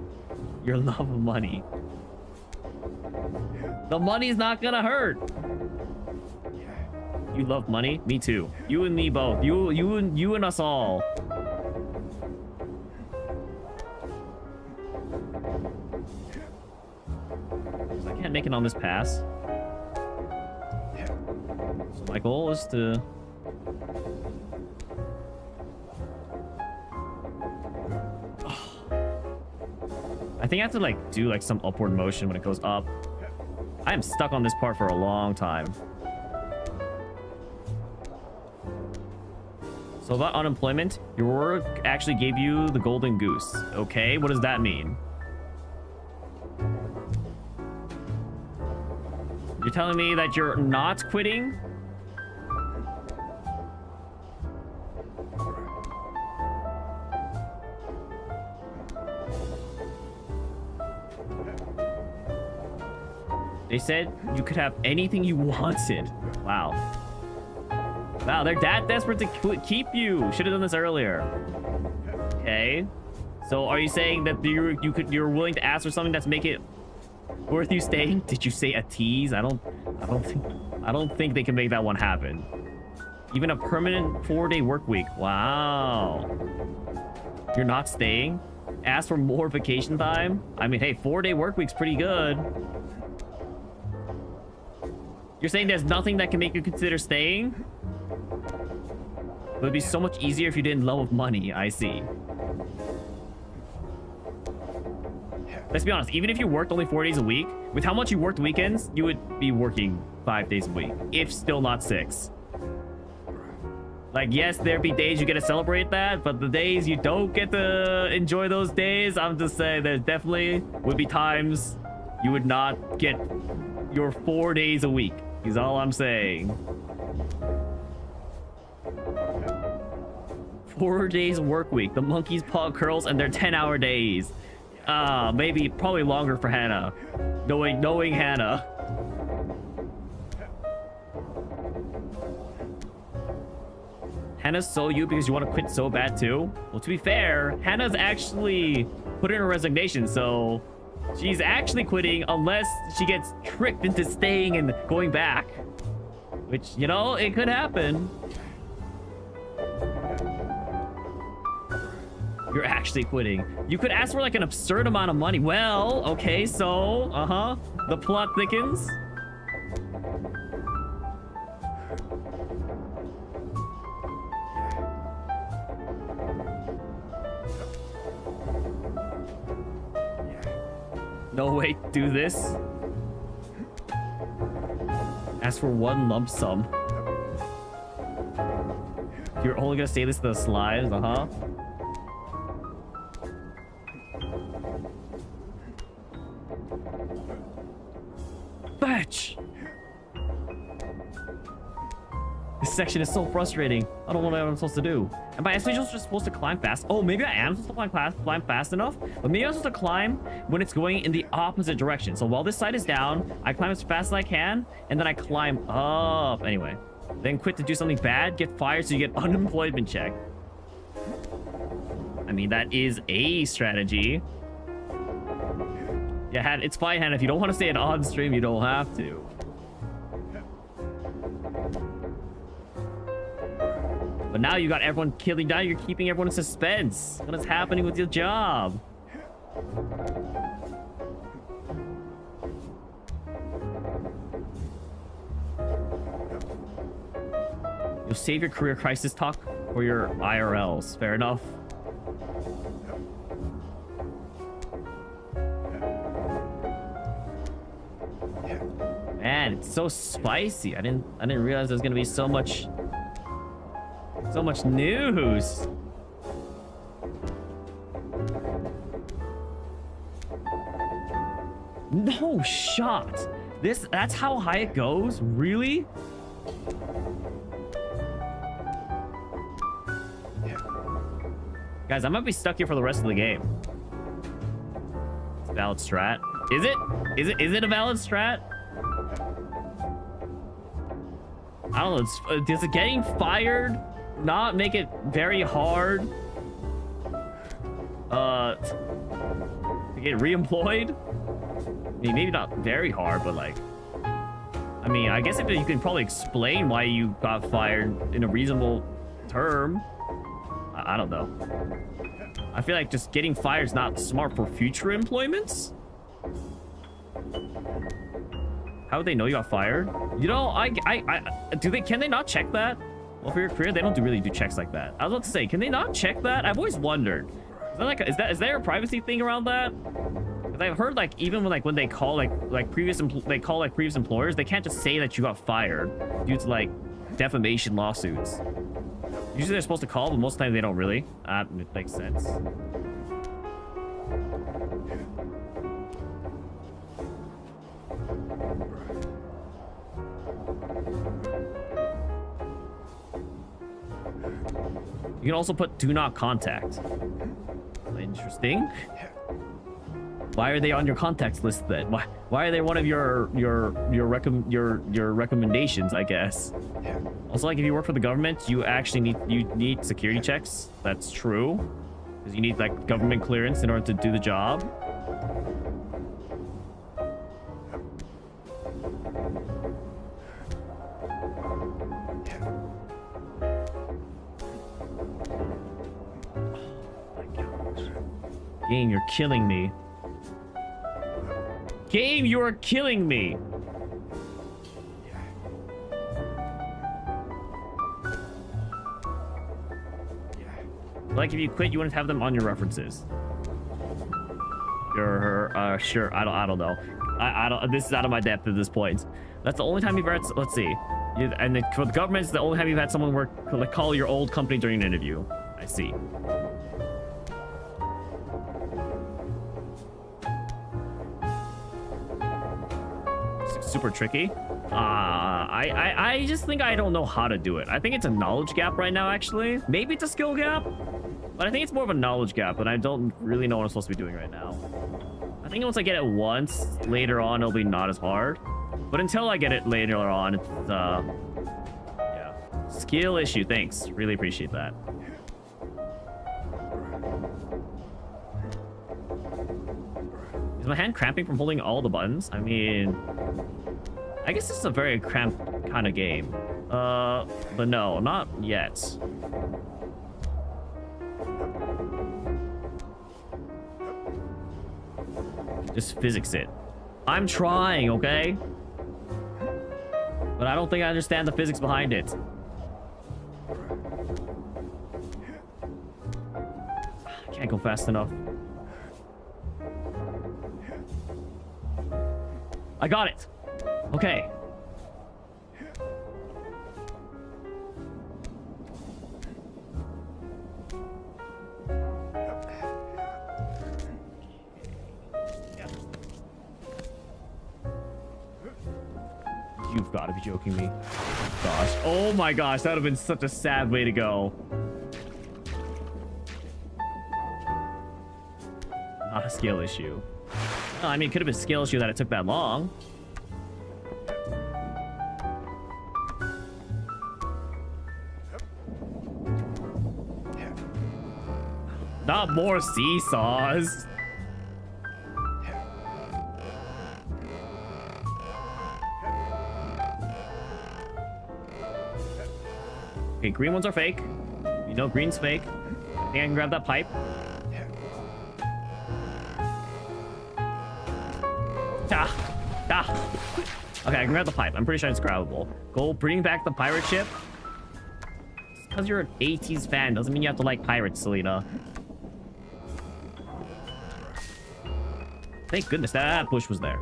Your love of money. The money's not gonna hurt. You love money? Me too. You and me both. You and us all. I can't make it on this pass. So my goal is to... I think I have to like do like some upward motion when it goes up. I am stuck on this part for a long time. So about unemployment, your work actually gave you the golden goose. Okay, what does that mean? You're telling me that you're not quitting? They said you could have anything you wanted. Wow. Wow, they're that desperate to keep you. Should have done this earlier. Okay. So are you saying that you're willing to ask for something that's make it worth you staying? Did you say a tease? I don't think they can make that one happen. Even a permanent 4-day work week. Wow. You're not staying? Ask for more vacation time? I mean, hey, 4-day work week's pretty good. You're saying there's nothing that can make you consider staying? It would be so much easier if you didn't love money. I see. Let's be honest, even if you worked only 4 days a week, with how much you worked weekends, you would be working 5 days a week, if still not 6. Like, yes, there'd be days you get to celebrate that, but the days you don't get to enjoy those days, I'm just saying there definitely would be times you would not get your 4 days a week, is all I'm saying. 4 days work week. The monkey's paw curls and their 10-hour days. Maybe probably longer for Hannah. Knowing Hannah. Hannah's so you because you want to quit so bad too? Well, to be fair, Hannah's actually put in her resignation, so she's actually quitting unless she gets tricked into staying and going back. Which, you know, it could happen. You're actually quitting. You could ask for like an absurd amount of money. Well, okay, so, the plot thickens. No way, do this. Ask for 1 lump sum. You're only gonna say this to the slides, Batch! This section is so frustrating. I don't know what I'm supposed to do. Am I actually just supposed to climb fast? Oh, maybe I am supposed to climb fast enough. But maybe I'm supposed to climb when it's going in the opposite direction. So while this side is down, I climb as fast as I can, and then I climb up. Anyway, then quit to do something bad, get fired so you get unemployment check. I mean, that is a strategy. Yeah, it's fine, Hannah. If you don't want to say it on stream, you don't have to. But now you got everyone killing down. You're keeping everyone in suspense. What is happening with your job? You'll save your career crisis talk for your IRLs. Fair enough. Man, it's so spicy. I didn't realize there's gonna be so much news. No shot. That's how high it goes? Really? Guys, I might be stuck here for the rest of the game. It's a valid strat. Is it? Is it a valid strat? I don't know. Does it getting fired not make it very hard to get reemployed? I mean, maybe not very hard, but like, I mean, I guess if you can probably explain why you got fired in a reasonable term. I don't know. I feel like just getting fired is not smart for future employments. How would they know you got fired? You know, can they not check that? Well, for your career, they don't really do checks like that. I was about to say, can they not check that? I've always wondered. Is there a privacy thing around that? Because I've heard like even when they call previous employers, they can't just say that you got fired due to like defamation lawsuits. Usually they're supposed to call, but most of the time they don't really. It makes sense. You can also put do not contact. Interesting. Why are they on your contacts list then? Why are they one of your recommendations, I guess? Also, like if you work for the government, you actually need security checks. That's true. Because you need like government clearance in order to do the job. Game, you're killing me. Game, you are killing me. Like if you quit, you wouldn't have them on your references. You're sure. I don't know. I don't. This is out of my depth at this point. That's the only time you've ever. Let's see. And then for the government, it's the only time you've had someone call your old company during an interview. I see. Super tricky. I just think I don't know how to do it. I think it's a knowledge gap right now, actually. Maybe it's a skill gap, but I think it's more of a knowledge gap, and I don't really know what I'm supposed to be doing right now. I think once I get it once, later on, it'll be not as hard. But until I get it later on, it's, yeah. Skill issue, thanks. Really appreciate that. Is my hand cramping from holding all the buttons? I mean, I guess this is a very cramped kind of game. But no, not yet. Just physics it. I'm trying, okay? But I don't think I understand the physics behind it. I can't go fast enough. I got it. Okay. You've got to be joking me. Gosh. Oh my gosh, that would have been such a sad way to go. Not a skill issue. No, I mean, it could have been a skill issue that it took that long. Not more seesaws. Okay, green ones are fake. You know green's fake. I think I can grab that pipe. Okay, I can grab the pipe. I'm pretty sure it's grabbable. Go bring back the pirate ship. Just because you're an 80s fan doesn't mean you have to like pirates, Selena. Thank goodness that bush was there.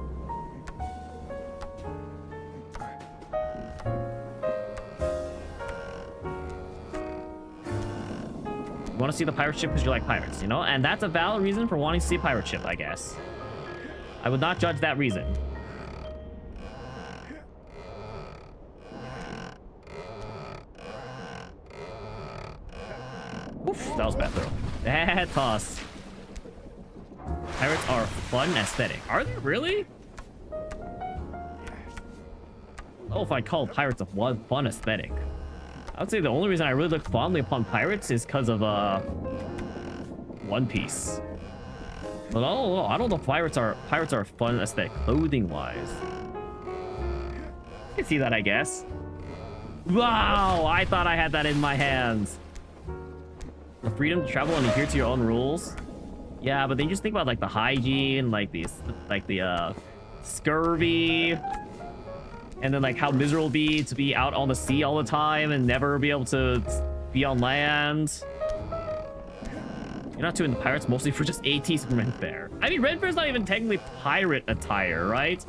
You want to see the pirate ship because you like pirates, you know? And that's a valid reason for wanting to see a pirate ship, I guess. I would not judge that reason. Oof, that was bad throw. Bad toss. Pirates are fun aesthetic. Are they really? Oh, if I call pirates a fun aesthetic. I would say the only reason I really look fondly upon pirates is because of One Piece. But I don't know if pirates are fun aesthetic clothing wise. You can see that, I guess. Wow, I thought I had that in my hands. The freedom to travel and adhere to your own rules. Yeah, but then you just think about like the hygiene, like the scurvy, and then like how miserable it'd be to be out on the sea all the time and never be able to be on land. You're not doing the pirates mostly for just ATs and Ren Fair. I mean, Ren Fair's not even technically pirate attire, right?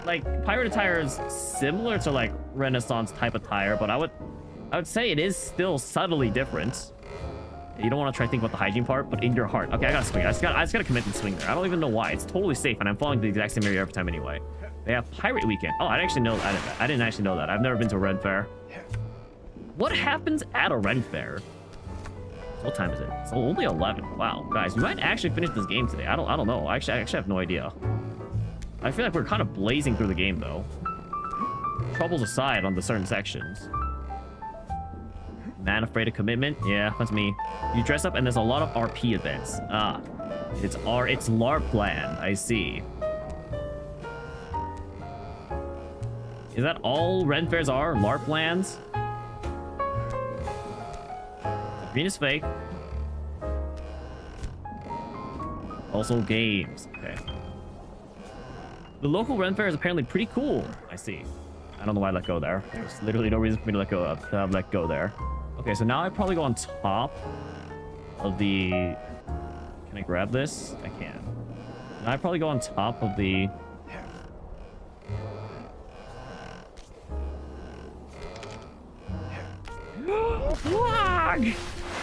Like, pirate attire is similar to like Renaissance type attire, but I would say it is still subtly different. You don't want to try to think about the hygiene part, but in your heart. Okay, I gotta swing. I just gotta commit and swing there. I don't even know why. It's totally safe, and I'm following the exact same area every time anyway. They have Pirate Weekend. Oh, I actually know. I didn't actually know that. I've never been to a Ren Fair. What happens at a Ren Fair? What time is it? It's only 11. Wow, guys, we might actually finish this game today. I don't know. I actually have no idea. I feel like we're kind of blazing through the game though. Troubles aside on the certain sections. Man afraid of commitment? Yeah, that's me. You dress up and there's a lot of RP events. Ah, it's LARP land. I see. Is that all Ren Fairs are? LARP lands? Green is fake. Also games. Okay. The local Ren Fair is apparently pretty cool. I see. I don't know why I let go there. There's literally no reason for me to let go there. Okay, so now I probably go on top of the... Can I grab this? I can. Now I probably go on top of the...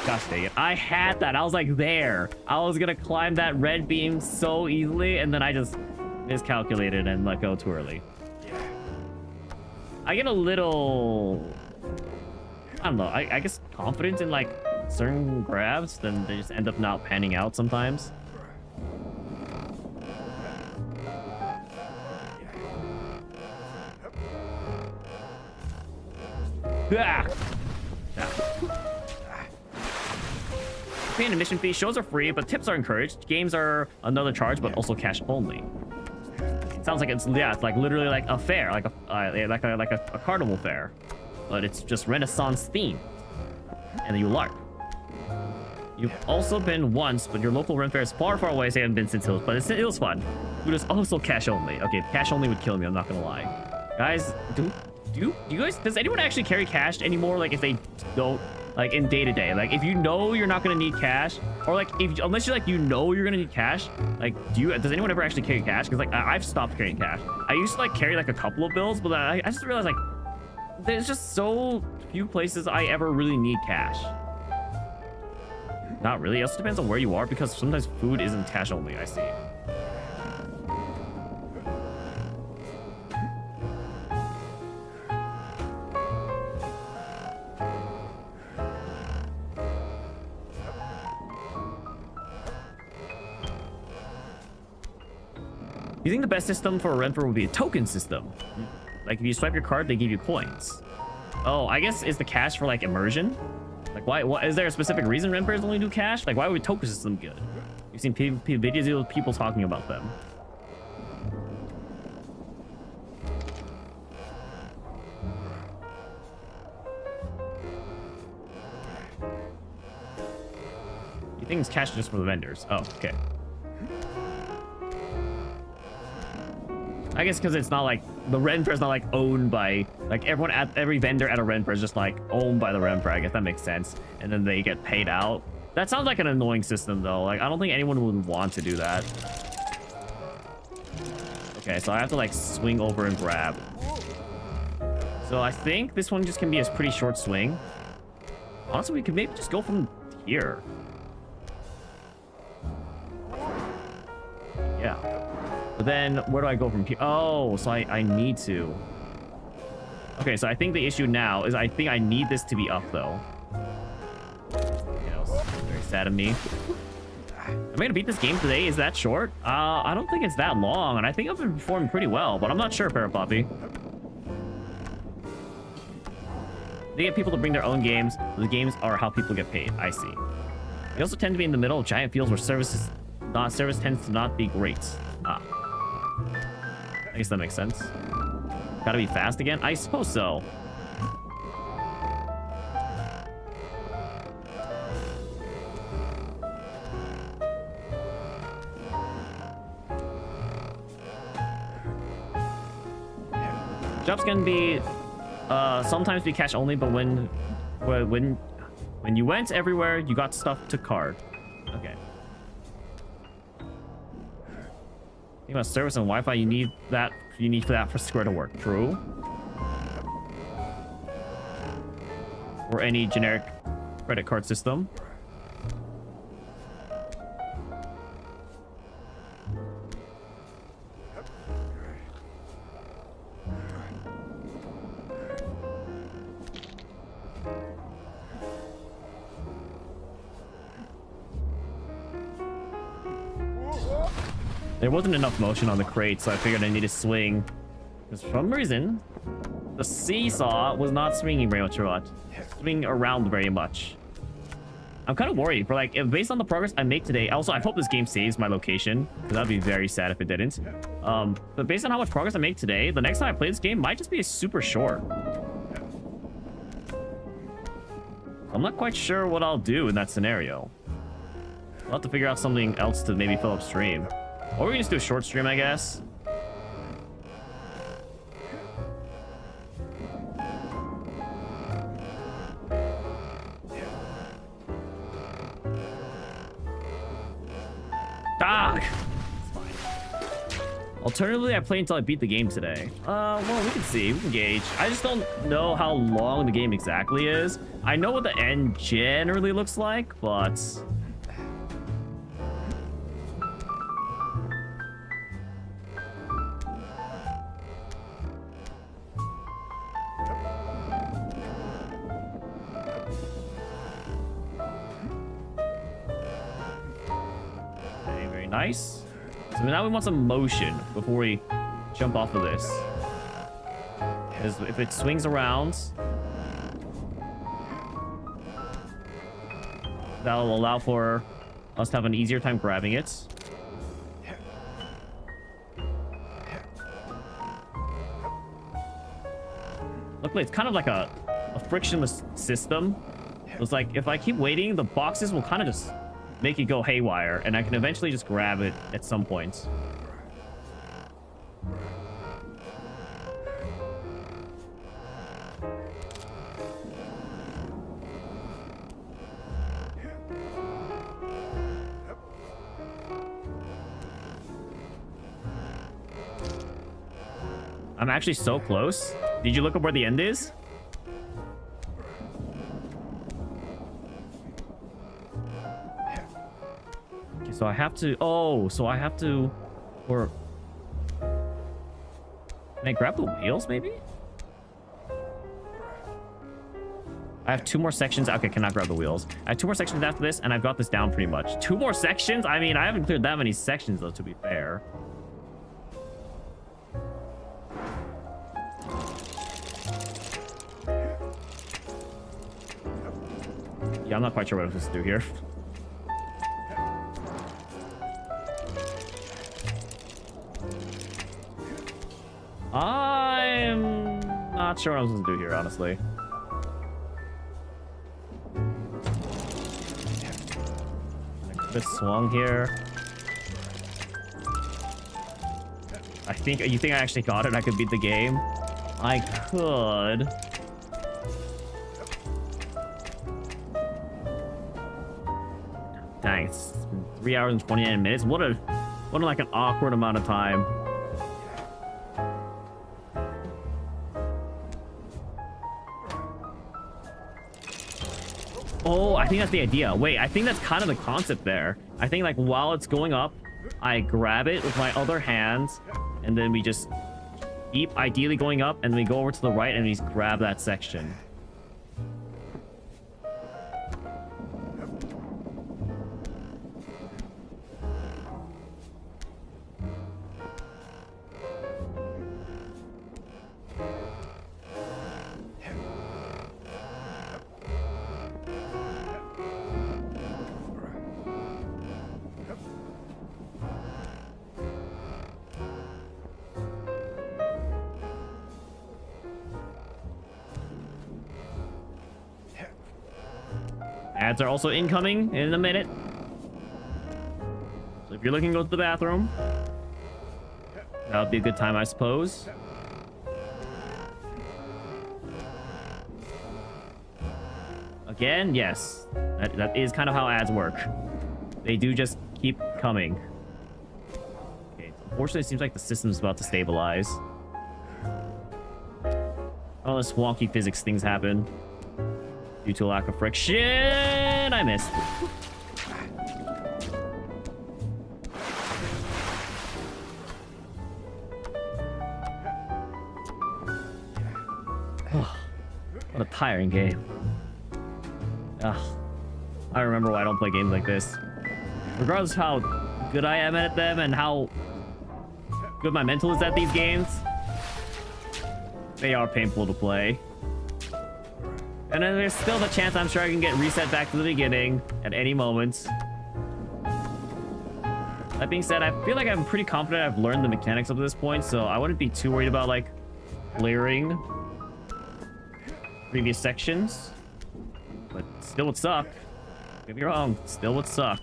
Gosh dang it. I had that. I was like there. I was gonna climb that red beam so easily, and then I just miscalculated and let go too early. I get a little, I don't know, I guess confident in like certain grabs, then they just end up not panning out sometimes. Yeah. Paying admission fee. Shows are free, but tips are encouraged. Games are another charge, but also cash only. It sounds like it's like literally like a fair, like a carnival fair, but it's just Renaissance themed, and then you LARP. You've also been once, but your local Ren fair is far away, so you haven't been since it was fun. It was also cash only. Okay, cash only would kill me. I'm not gonna lie, guys. Do you guys? Does anyone actually carry cash anymore? Like if they don't. Like in day to day, like if you know you're not gonna need cash, or like if unless you like you're gonna need cash, like does anyone ever actually carry cash? Because like I've stopped carrying cash. I used to like carry like a couple of bills, but I just realized like there's just so few places I ever really need cash. Not really. It also depends on where you are, because sometimes food isn't cash only. I see. You think the best system for a Renfer would be a token system? Like if you swipe your card, they give you coins. Oh, I guess is the cash for like immersion? Like why is there a specific reason Renfers only do cash? Like why would token system good? You've seen videos of people talking about them. You think it's cash just for the vendors? Oh, okay. I guess because it's not like the Renfer is not like owned by like every vendor at a Renfer is just like owned by the Renfer. I guess that makes sense. And then they get paid out. That sounds like an annoying system though. Like I don't think anyone would want to do that. Okay, so I have to like swing over and grab. So I think this one just can be a pretty short swing. Honestly, we could maybe just go from here. Yeah. But then where do I go from here? Oh, so I need to. Okay, so I think the issue now is I think I need this to be up though. Very sad of me. Am I gonna beat this game today? Is that short? I don't think it's that long, and I think I've been performing pretty well, but I'm not sure, Parapoppy. They get people to bring their own games. The games are how people get paid. I see. They also tend to be in the middle of giant fields where service tends to not be great. Ah. I guess that makes sense. Gotta be fast again? I suppose so. Jobs can be sometimes be cash only, but when you went everywhere, you got stuff to card. Okay. Think about service and Wi-Fi. You need that for Square to work. True. Or any generic credit card system. There wasn't enough motion on the crate, so I figured I need to swing. Because for some reason, the seesaw was not swinging very much, swinging around very much. I'm kind of worried for like, based on the progress I make today. Also, I hope this game saves my location, because that'd be very sad if it didn't. But based on how much progress I make today, the next time I play this game might just be super short. I'm not quite sure what I'll do in that scenario. I'll have to figure out something else to maybe fill up stream. Or we can just do a short stream, I guess. Ah! Alternatively, I play until I beat the game today. Well, we can see. We can gauge. I just don't know how long the game exactly is. I know what the end generally looks like, but... nice. So now we want some motion before we jump off of this. Because if it swings around, that'll allow for us to have an easier time grabbing it. Luckily, it's kind of like a frictionless system. It's like, if I keep waiting, the boxes will kind of just make it go haywire, and I can eventually just grab it at some point. I'm actually so close. Did you look up where the end is? Okay, so I have to... Oh, so I have to... Or... Can I grab the wheels, maybe? I have 2 more sections. Okay, cannot grab the wheels. I have 2 more sections after this, and I've got this down pretty much. 2 more sections? I mean, I haven't cleared that many sections, though, to be fair. Yeah, I'm not quite sure what I'm supposed to do here. I'm not sure what I'm supposed to do here, honestly. This swung here. You think I actually got it? I could beat the game? I could. Dang, it's been 3 hours and 29 minutes. What like an awkward amount of time. Oh, I think that's the idea. Wait, I think that's kind of the concept there. I think like while it's going up, I grab it with my other hand, and then we just keep ideally going up, and then we go over to the right and we just grab that section. Ads are also incoming in a minute. So if you're looking to go to the bathroom, that would be a good time, I suppose. Again, yes. That is kind of how ads work. They do just keep coming. Okay, unfortunately, it seems like the system's about to stabilize. All this wonky physics things happen. Due to a lack of friction, I missed. What a tiring game. Ugh. I remember why I don't play games like this. Regardless of how good I am at them and how good my mental is at these games, they are painful to play. And then there's still the chance I'm sure I can get reset back to the beginning at any moment. That being said, I feel like I'm pretty confident I've learned the mechanics up to this point, so I wouldn't be too worried about like clearing previous sections. But still would suck. Don't get me wrong, still would suck.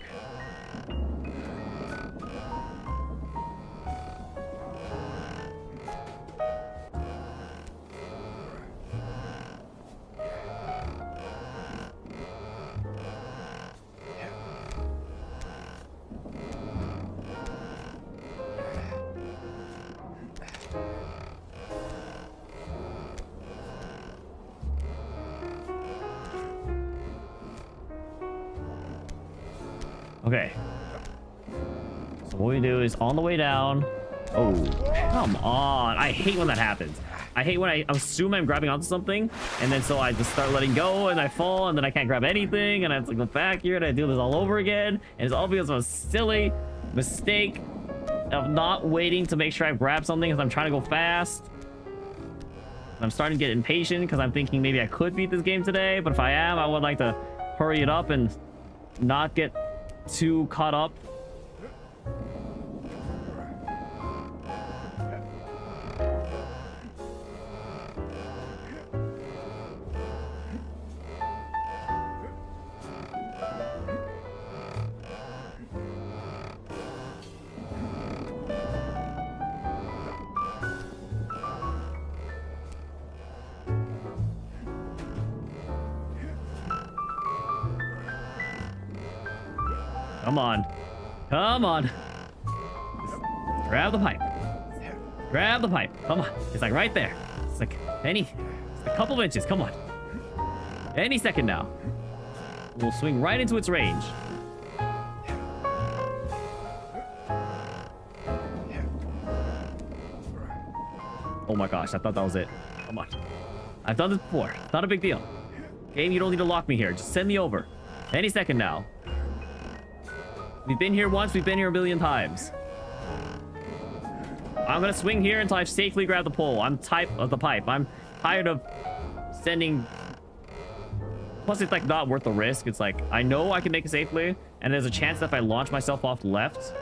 Okay. So what we do is on the way down. Oh, come on. I hate when that happens. I hate when I assume I'm grabbing onto something, and then so I just start letting go, and I fall, and then I can't grab anything, and I have to go back here, and I do this all over again, and it's all because of a silly mistake of not waiting to make sure I grab something because I'm trying to go fast. I'm starting to get impatient because I'm thinking maybe I could beat this game today, but if I am, I would like to hurry it up and not get too caught up. Come on. Come on. Just grab the pipe. Grab the pipe. Come on. It's like right there. It's like it's a couple of inches. Come on. Any second now. We'll swing right into its range. Oh my gosh, I thought that was it. Come on. I've done this before. It's not a big deal. Game, you don't need to lock me here. Just send me over. Any second now. We've been here once, we've been here a million times. I'm gonna swing here until I've safely grabbed the pole. I'm tired of the pipe. I'm tired of sending... Plus, it's like not worth the risk. It's like, I know I can make it safely, and there's a chance that if I launch myself off left...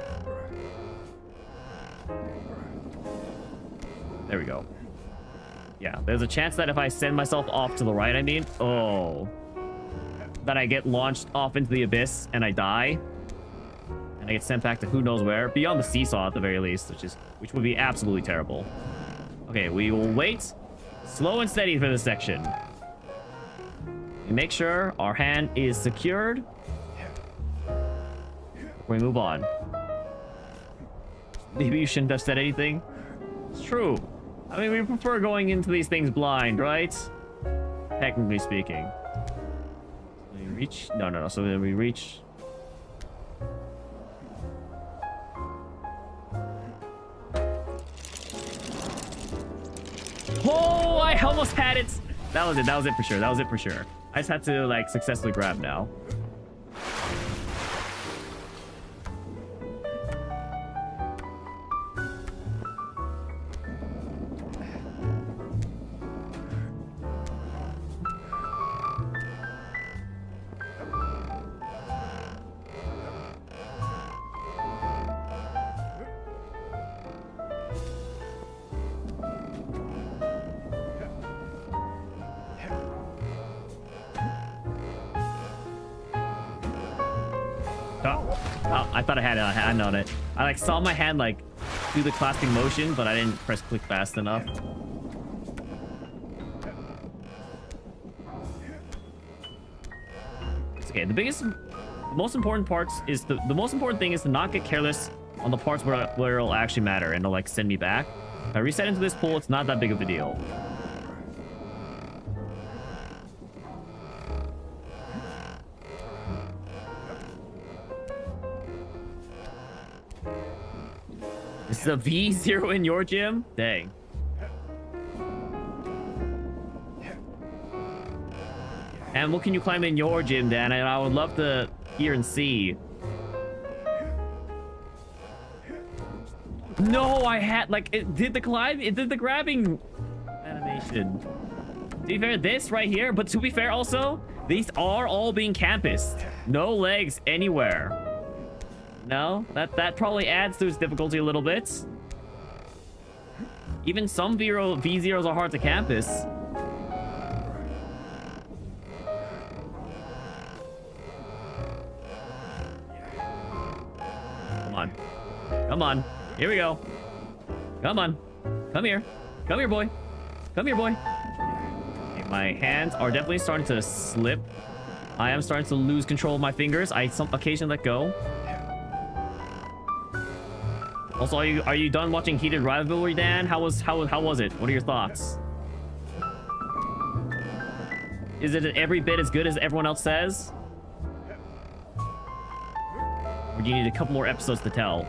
There we go. Yeah, there's a chance that if I send myself off to the right, I mean... Oh. That I get launched off into the abyss, and I die. And I get sent back to who knows where. Beyond the seesaw at the very least, which would be absolutely terrible. Okay, we will wait. Slow and steady for this section. And make sure our hand is secured. We move on. Maybe you shouldn't have said anything. It's true. I mean, we prefer going into these things blind, right? Technically speaking. So we reach... No. So then we reach... Oh, I almost had it. That was it. That was it for sure. That was it for sure. I just had to, like, successfully grab now. Oh, I thought I had a hand on it. I like saw my hand like do the clasping motion, but I didn't press click fast enough. It's okay. The most important parts is the most important thing is to not get careless on the parts where it'll actually matter and it'll like send me back. If I reset into this pool, it's not that big of a deal. This is a V0 in your gym? Dang. And what can you climb in your gym, Dan? And I would love to hear and see. No, I had like it did the climb, it did the grabbing animation. To be fair, this right here, but to be fair also, these are all being campused. No legs anywhere. No, that probably adds to its difficulty a little bit. Even some V0s are hard to campus. Come on. Come on. Here we go. Come on. Come here. Come here, boy. Come here, boy. Okay, my hands are definitely starting to slip. I am starting to lose control of my fingers. I occasionally let go. Also, are you done watching Heated Rivalry, Dan? How was it? What are your thoughts? Is it every bit as good as everyone else says? Or do you need a couple more episodes to tell?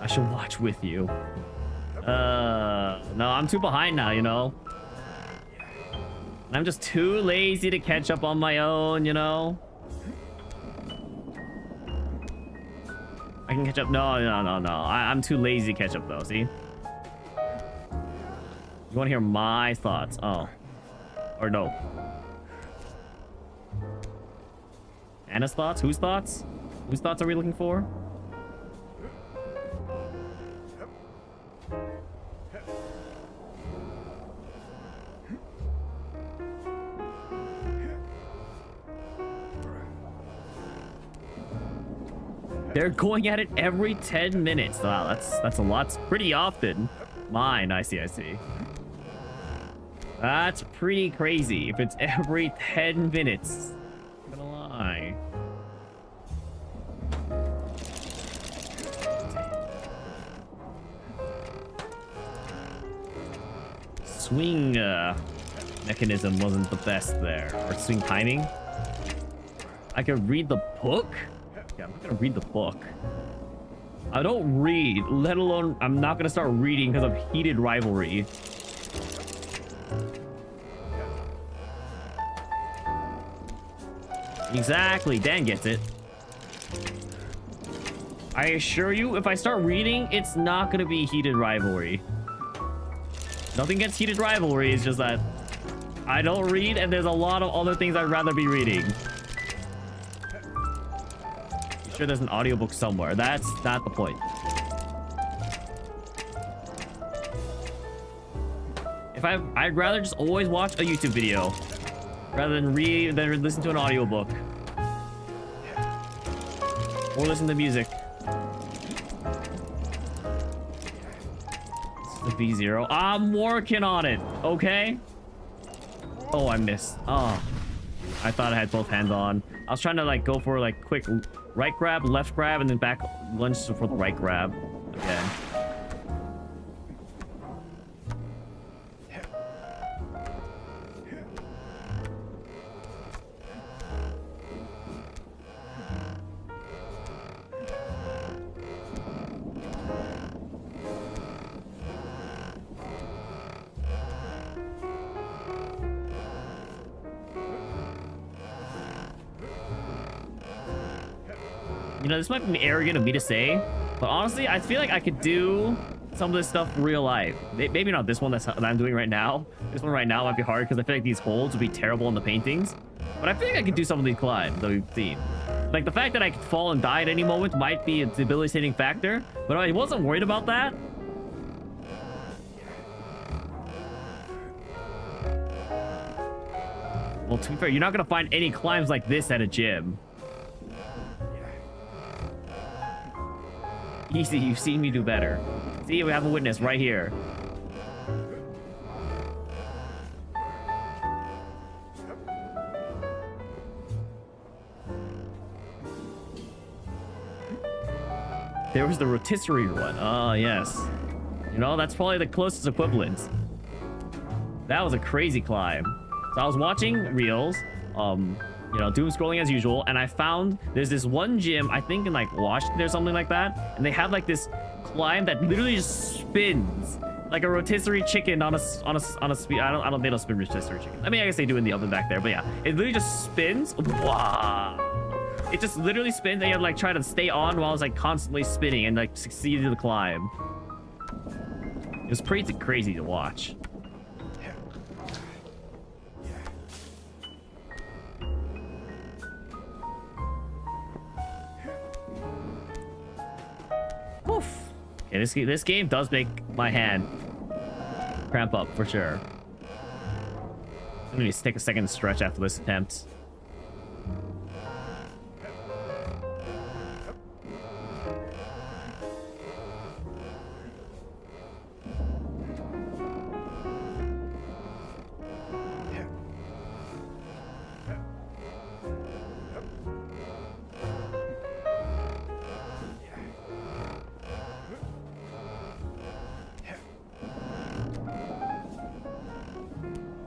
I shall watch with you. No, I'm too behind now, you know. I'm just too lazy to catch up on my own, you know. I can catch up. No. I'm too lazy to catch up, though. See? You want to hear my thoughts? Oh. Or no. Anna's thoughts? Whose thoughts? Whose thoughts are we looking for? They're going at it every 10 minutes. Wow, that's a lot. It's pretty often. Mine, I see. That's pretty crazy if it's every 10 minutes. I'm gonna lie. Swing mechanism wasn't the best there. Or swing timing. I could read the book? Yeah, I'm not gonna read the book. I don't read, let alone I'm not gonna start reading because of heated rivalry. Exactly, Dan gets it. I assure you, if I start reading, it's not gonna be heated rivalry. Nothing against heated rivalry, it's just that I don't read and there's a lot of other things I'd rather be reading. Sure, there's an audiobook somewhere. That's not the point. I'd rather just always watch a YouTube video rather than listen to an audiobook or listen to music. This is the V0. I'm working on it. Okay. Oh, I missed. Oh, I thought I had both hands on. I was trying to like go for like quick right grab, left grab, and then back lunge for the right grab again. You know, this might be arrogant of me to say, but honestly, I feel like I could do some of this stuff in real life. Maybe not this one that I'm doing right now. This one right now might be hard because I feel like these holds would be terrible in the paintings. But I feel like I could do some of these climbs that we've seen. Like, the fact that I could fall and die at any moment might be a debilitating factor, but I wasn't worried about that. Well, to be fair, you're not going to find any climbs like this at a gym. Easy, you've seen me do better. See, we have a witness right here. There was the rotisserie one. Oh, yes. You know, that's probably the closest equivalent. That was a crazy climb. So I was watching reels, you know, doom scrolling as usual, and I found there's this one gym, I think in like Washington or something like that, and they have like this climb that literally just spins like a rotisserie chicken on a speed. I don't think they'll spin rotisserie chicken. I mean, I guess they do in the oven back there, but yeah, it literally just spins. Wow. It just literally spins, and you have to like try to stay on while it's like constantly spinning and like succeed in the climb. It was pretty crazy to watch. Oof. Okay, this game does make my hand cramp up for sure. I'm gonna take a second to stretch after this attempt.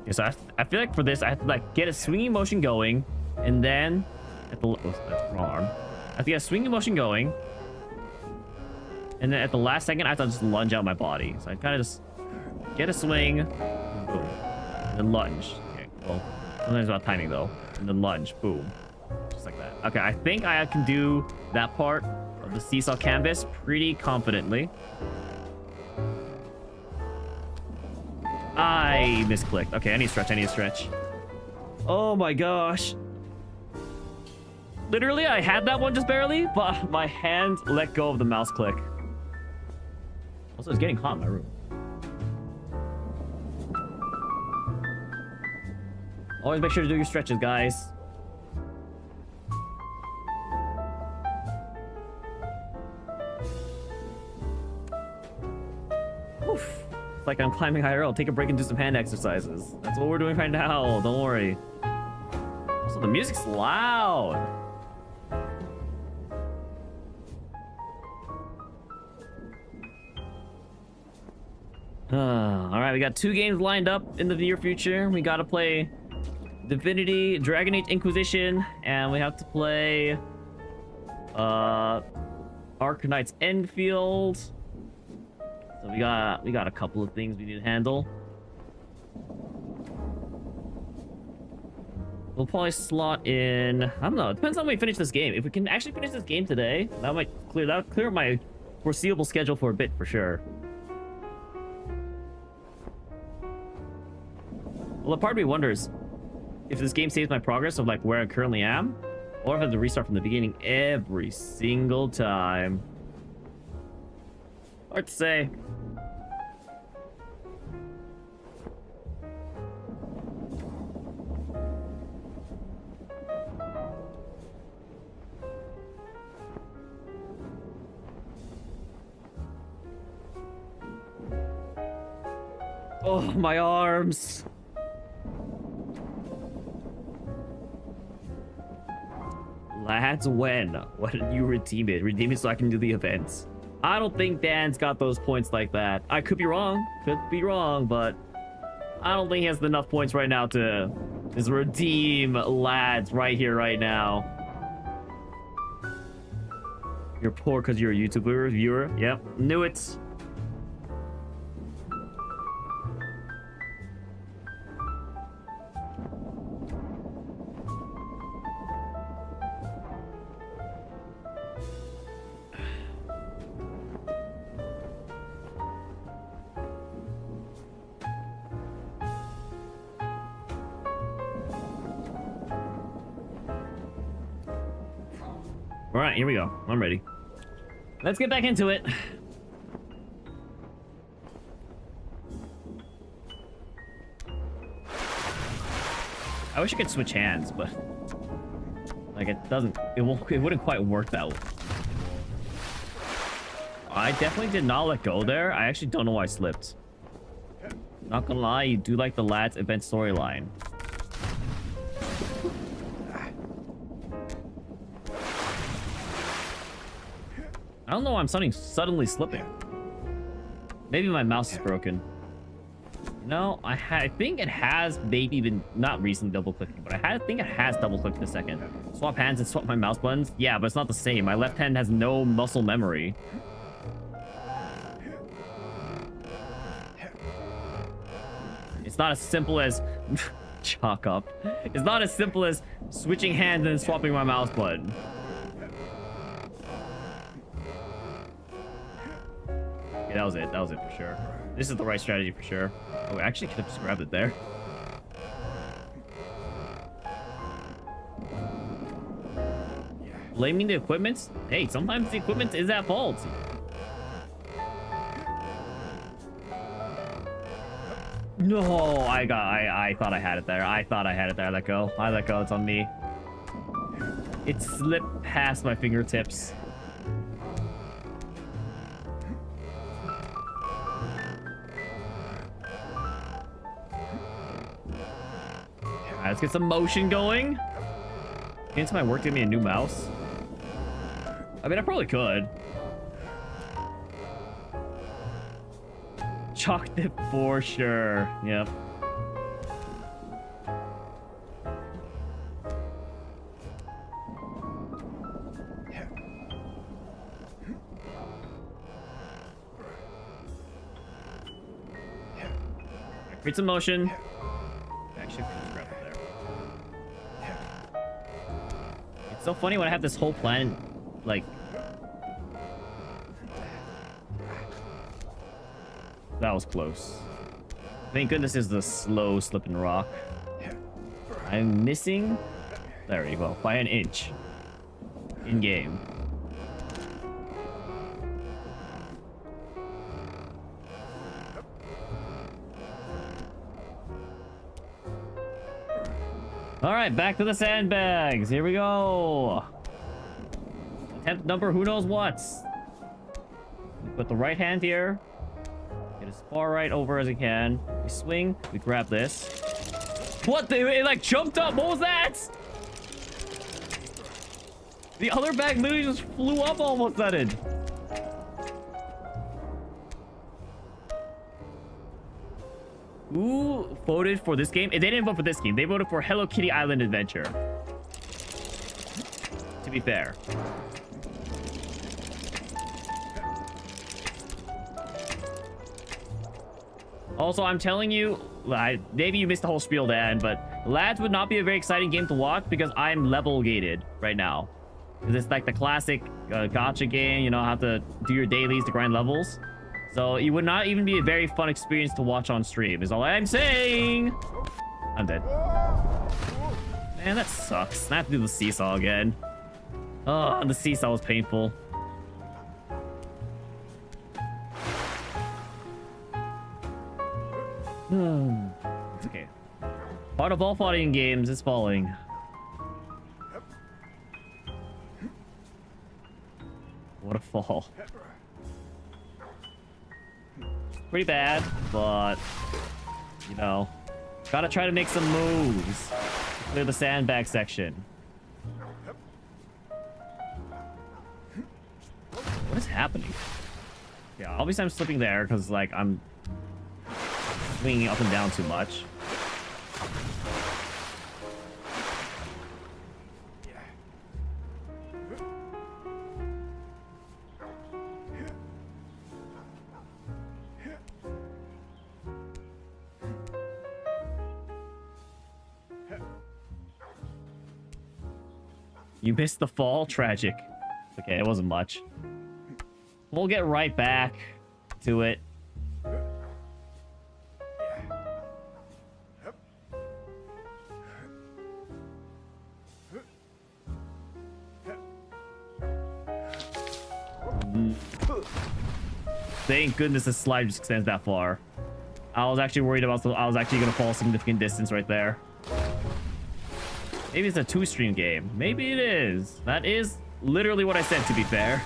Okay, so I feel like for this, I have to like get a swinging motion going, and then at the wrong arm. I have to get a swinging motion going, And then at the last second, I thought just lunge out my body. So I kind of just get a swing, boom, and then lunge. Okay, well, sometimes about timing though. And then lunge, boom, just like that. Okay, I think I can do that part of the seesaw canvas pretty confidently. I misclicked. Okay, I need to stretch. I need to stretch. Oh my gosh. Literally, I had that one just barely, but my hand let go of the mouse click. Also, it's getting hot in my room. Always make sure to do your stretches, guys. Oof. It's like I'm climbing IRL. Take a break and do some hand exercises. That's what we're doing right now. Don't worry. Also, the music's loud. All right, we got 2 games lined up in the near future. We got to play Divinity, Dragon Age Inquisition, and we have to play Arcanite's Enfield. So we got a couple of things we need to handle. We'll probably slot in, I don't know, it depends on when we finish this game. If we can actually finish this game today, that would clear my foreseeable schedule for a bit for sure. Well, a part of me wonders if this game saves my progress of like where I currently am, or if I have to restart from the beginning every single time. Hard to say. Oh, my arms. Lads, when did you redeem it? Redeem it so I can do the events. I don't think Dan's got those points like that. I could be wrong. But I don't think he has enough points right now to just redeem lads right here, right now. You're poor because you're a YouTube viewer. Yep, knew it. All right, here we go. I'm ready. Let's get back into it. I wish I could switch hands, but like it wouldn't quite work that way. I definitely did not let go there. I actually don't know why I slipped. Not gonna lie, you do like the lads event storyline. I don't know why I'm suddenly slipping. Maybe my mouse is broken. No, I think it has maybe been not recently double clicking, but I think it has double clicked in a second. Swap hands and swap my mouse buttons. Yeah, but it's not the same. My left hand has no muscle memory. It's not as simple as chalk up. It's not as simple as switching hands and swapping my mouse button. That was it. That was it for sure. This is the right strategy for sure. Oh, I actually could have just grabbed it there. Blaming the equipment? Hey, sometimes the equipment is at fault. No, I thought I had it there. I let go. I let go. It's on me. It slipped past my fingertips. Let's get some motion going. Can't my work give me a new mouse? I mean, I probably could. Chalked it for sure. Yep. Create some motion. Actually, grab it there. It's so funny when I have this whole plan, like... That was close. Thank goodness is the slow slipping rock. I'm missing... There you go. By an inch. In game. Alright, back to the sandbags. Here we go. Attempt number who knows what. Put the right hand here. Get as far right over as I can. We swing. We grab this. What? It like jumped up. What was that? The other bag literally just flew up all of a sudden. Who voted for this game? They didn't vote for this game. They voted for Hello Kitty Island Adventure. To be fair. Also, I'm telling you, maybe you missed the whole spiel then, but Lads would not be a very exciting game to watch because I'm level gated right now. It's like the classic gacha game, you know, have to do your dailies to grind levels. So it would not even be a very fun experience to watch on stream, is all I'm saying. I'm dead. Man, that sucks. I have to do the seesaw again. Oh, the seesaw was painful. It's okay. Part of all fighting games is falling. What a fall. Pretty bad, but you know, gotta try to make some moves. Clear the sandbag section. What is happening? Yeah, obviously I'm slipping there because like I'm swinging up and down too much. You missed the fall? Tragic. Okay, it wasn't much. We'll get right back to it. Thank goodness the slide just extends that far. I was actually worried about I was actually going to fall a significant distance right there. Maybe it's a two-stream game. Maybe it is. That is literally what I said, to be fair.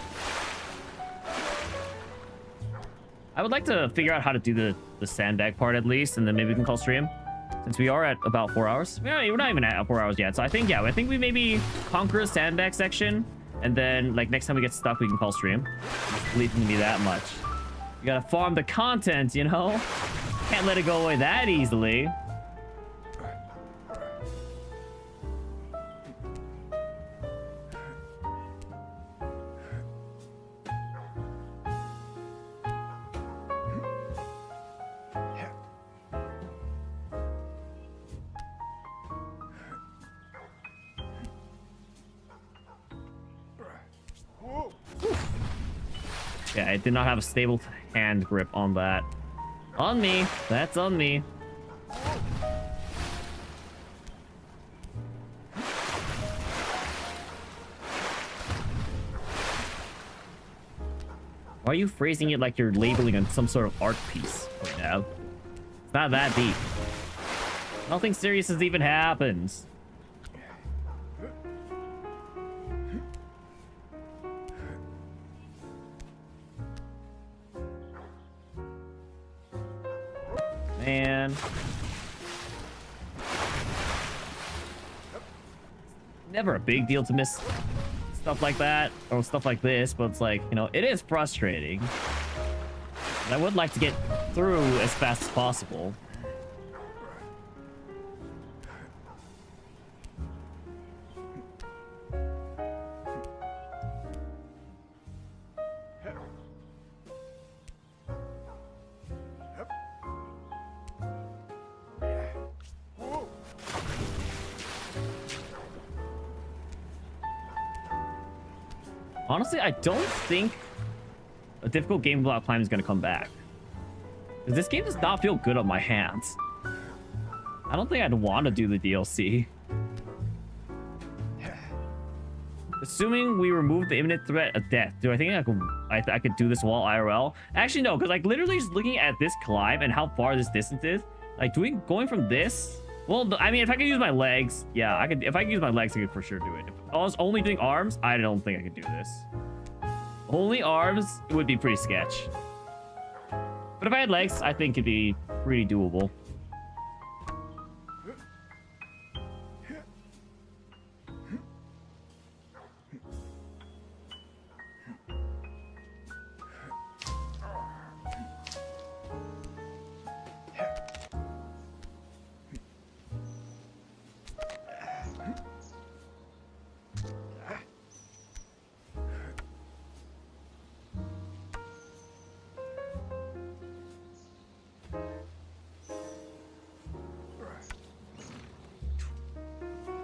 I would like to figure out how to do the sandbag part at least, and then maybe we can call stream. Since we are at about 4 hours. We're not even at 4 hours yet. So I think, yeah, I think we maybe conquer a sandbag section. And then, like, next time we get stuck, we can call stream. It's leaving me that much. You gotta farm the content, you know? Can't let it go away that easily. Yeah, I did not have a stable hand grip on that. On me. That's on me. Why are you phrasing it like you're labeling on some sort of art piece right now? It's not that deep. Nothing serious has even happened. Man. Never a big deal to miss stuff like that or stuff like this, but it's like, you know, it is frustrating. And I would like to get through as fast as possible. Honestly, I don't think a difficult game without climbing is going to come back. Because this game does not feel good on my hands. I don't think I'd want to do the DLC. Assuming we remove the imminent threat of death, do I think I could do this while IRL? Actually, no, because like literally just looking at this climb and how far this distance is, like going from this. Well, I mean, if I could use my legs, yeah, I could. If I could use my legs, I could for sure do it. If I was only doing arms, I don't think I could do this. Only arms, it would be pretty sketch. But if I had legs, I think it'd be pretty doable.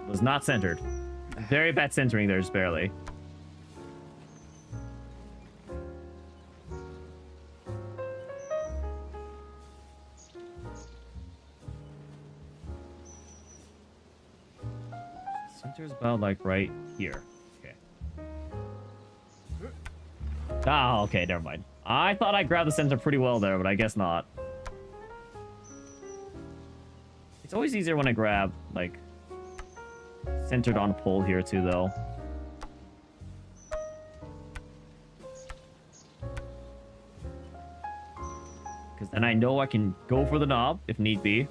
Was not centered. Very bad centering there, just barely. Center's about like right here. Okay. Ah, okay, never mind. I thought I grabbed the center pretty well there, but I guess not. It's always easier when I grab like centered on pole here too, though. Because then I know I can go for the knob if need be.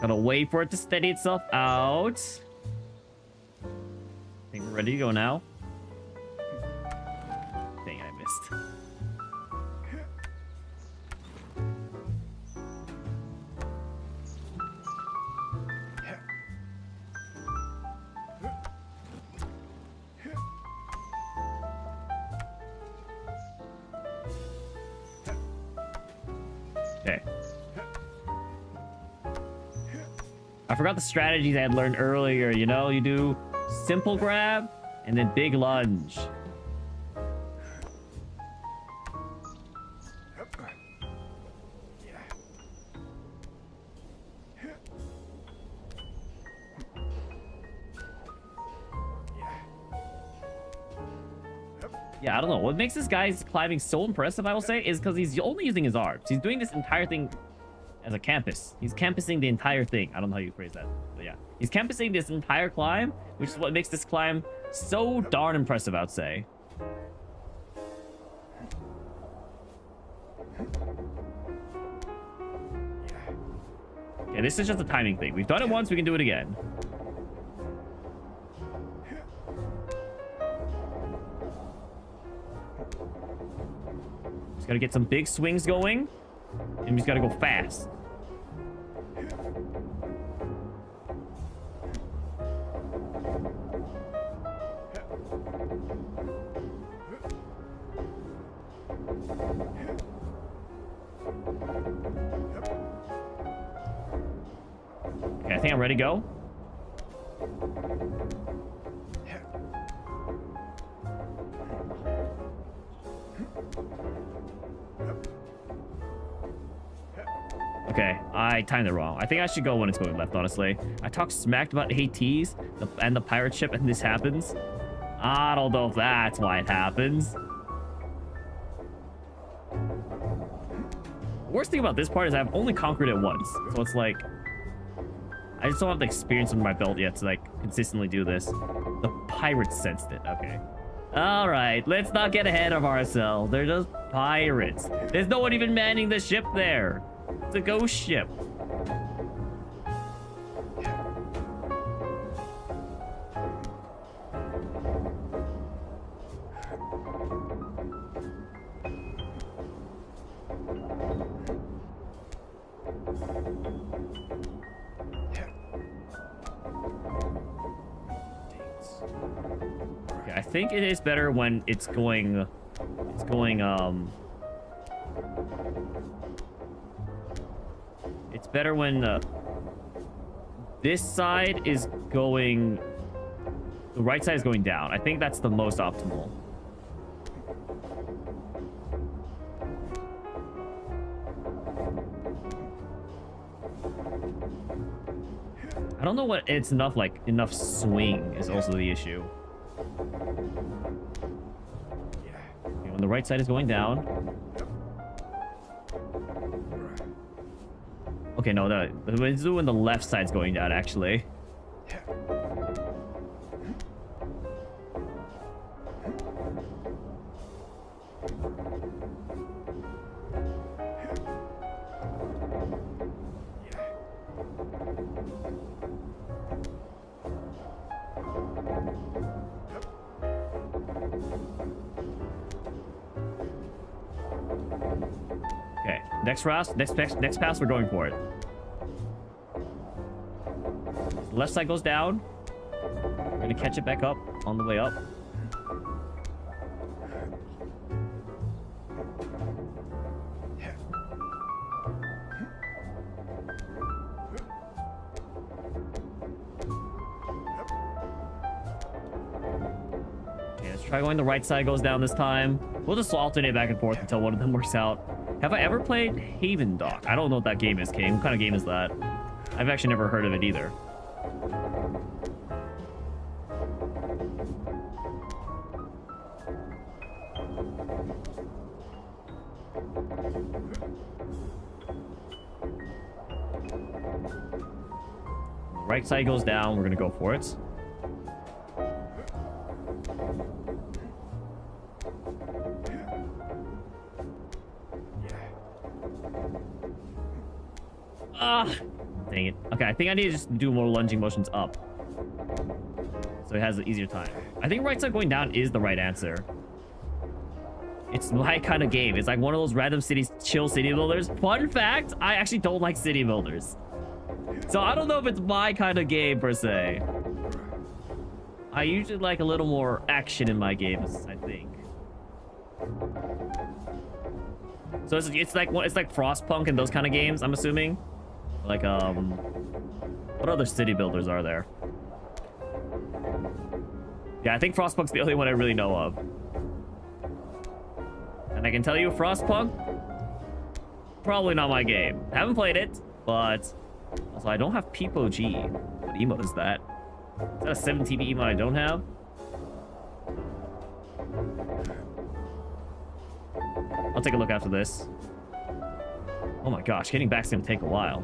Gotta wait for it to steady itself out. I think we're ready to go now. Dang it, I missed. Okay. I forgot the strategies I had learned earlier. You know, you do simple grab and then big lunge. Yeah, I don't know. What makes this guy's climbing so impressive, I will say, is because he's only using his arms. He's doing this entire thing as a campus. He's campusing the entire thing. I don't know how you phrase that, but yeah. He's campusing this entire climb, which is what makes this climb so darn impressive, I would say. Okay, this is just a timing thing. We've done it once, we can do it again. Just gotta get some big swings going. And we just gotta go fast. Okay, I think I'm ready to go. Okay, I timed it wrong. I think I should go when it's going left, honestly. I talk smacked about ATs and the pirate ship, and this happens. I don't know if that's why it happens. The worst thing about this part is I've only conquered it once. So it's like, I just don't have the experience under my belt yet to like consistently do this. The pirates sensed it. Okay. All right, let's not get ahead of ourselves. They're just pirates. There's no one even manning the ship there. It's a ghost ship. Okay, I think it is better when it's going it's better when This side is going... The right side is going down. I think that's the most optimal. I don't know what it's enough, like, enough swing is also the issue. Okay, when the right side is going down. Okay, no, it's when the left side's going down, actually. Okay, next pass, we're going for it. The left side goes down. We're gonna catch it back up on the way up. Okay, let's try going the right side goes down this time. We'll just alternate back and forth until one of them works out. Have I ever played Haven Dock? I don't know what that game is, Kane. What kind of game is that? I've actually never heard of it either. Right side goes down. We're gonna go for it. Ah, dang it. Okay, I think I need to just do more lunging motions up, so it has an easier time. I think right side going down is the right answer. It's my kind of game. It's like one of those random cities, chill city builders. Fun fact, I actually don't like city builders. So I don't know if it's my kind of game per se. I usually like a little more action in my games, I think. So it's like Frostpunk and those kind of games, I'm assuming. Like what other city builders are there? Yeah, I think Frostpunk's the only one I really know of. And I can tell you, Frostpunk, probably not my game. Haven't played it, but also I don't have Peepo G. What emote is that? Is that a 7 TV emote I don't have? I'll take a look after this. Oh my gosh, getting back's gonna take a while.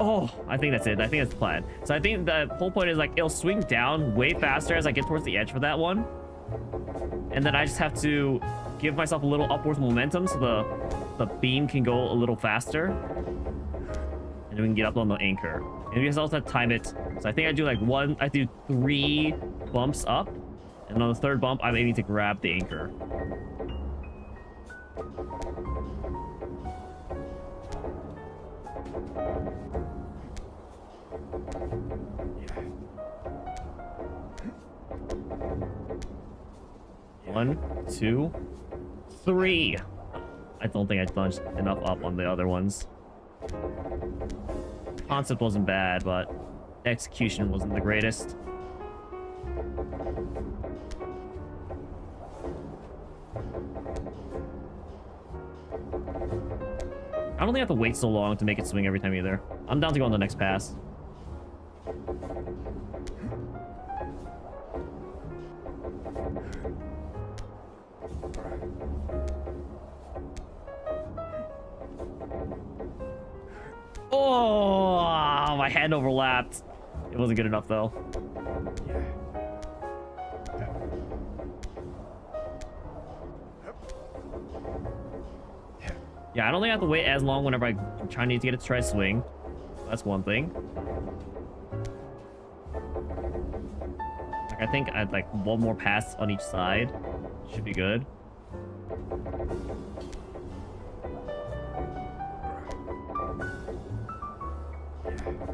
Oh, I think that's it. I think that's the plan. So I think the whole point is like it'll swing down way faster as I get towards the edge for that one. And then I just have to give myself a little upwards momentum so the beam can go a little faster. And then we can get up on the anchor. And we can also time it. So I think I do like I do 3 bumps up. And on the 3rd bump, I'm aiming to grab the anchor. One, 2, 3. I don't think I punched enough up on the other ones. Concept wasn't bad, but execution wasn't the greatest. I don't think I have to wait so long to make it swing every time either. I'm down to go on the next pass. Oh, my hand overlapped. It wasn't good enough though. Yeah, I don't think I have to wait as long whenever I'm trying to get it to try swing. That's one thing. Like, I think I'd like one more pass on each side. Should be good.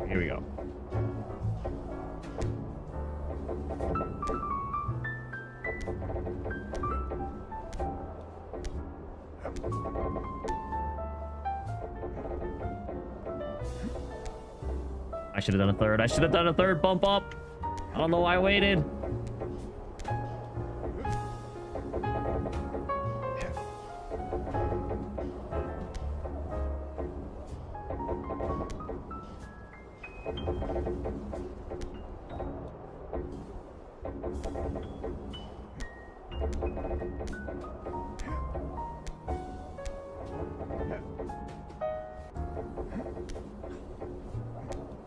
Here we go. I should have done a third. I should have done a third bump up. I don't know why I waited.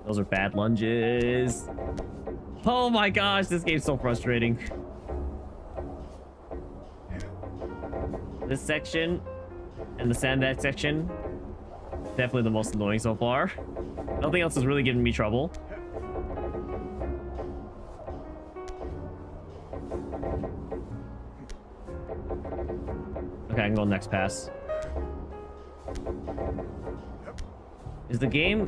Those are bad lunges. Oh my gosh, this game's so frustrating. This section and the sandbag section, definitely the most annoying so far. Nothing else is really giving me trouble. Okay, I can go next pass. Is the game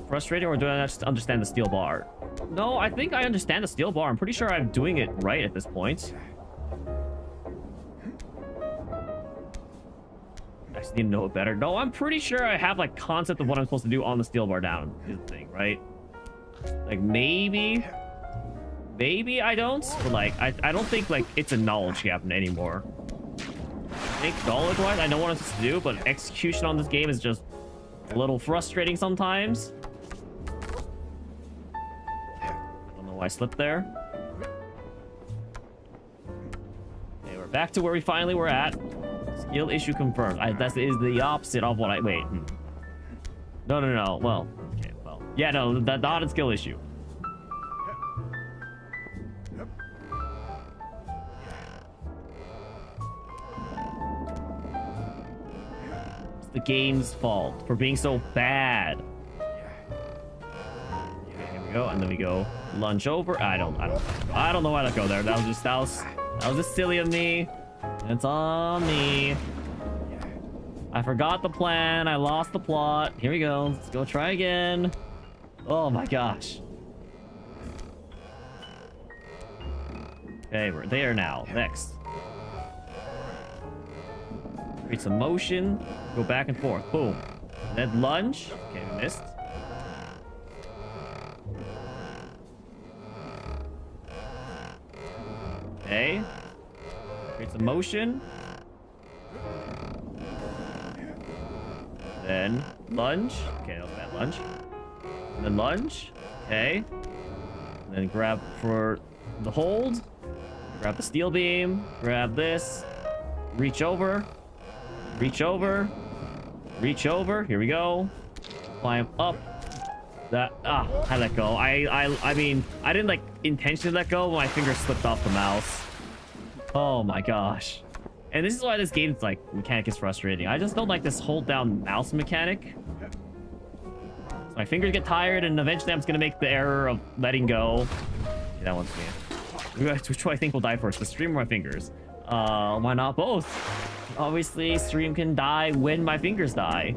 frustrating, or do I just understand the steel bar? No, I think I understand the steel bar. I'm pretty sure I'm doing it right at this point. I just need to know it better. No, I'm pretty sure I have like concept of what I'm supposed to do on the steel bar down is the thing, right? Like maybe I don't, but like I don't think like it's a knowledge gap anymore. I think knowledge-wise, I know what I'm supposed to do, but execution on this game is just a little frustrating sometimes. I slipped there. Okay, we're back to where we finally were at. Skill issue confirmed. That is the opposite of what I... Wait. No. Well, okay, well. Yeah, no, that's not a skill issue. It's the game's fault for being so bad. Okay, here we go, and then we go lunge over. I don't know why to go there. That was just silly of me. It's on me. I forgot the plan. I lost the plot. Here we go. Let's go try again. Oh my gosh. Okay, we're there now. Next. Create some motion. Go back and forth. Boom. And then lunge. Okay, we missed. Okay. Create some motion. Then lunge. Okay, that was a bad lunge. And then lunge. Okay. And then grab for the hold. Grab the steel beam. Grab this. Reach over. Reach over. Reach over. Here we go. Climb up. I let go. I mean, I didn't like intentionally let go, but my finger slipped off the mouse. Oh my gosh. And this is why this game's like mechanic is frustrating. I just don't like this hold down mouse mechanic. So my fingers get tired, and eventually I'm just gonna make the error of letting go. Okay, that one's me. Which one I think will die first, the stream or my fingers? Why not both? Obviously, stream can die when my fingers die.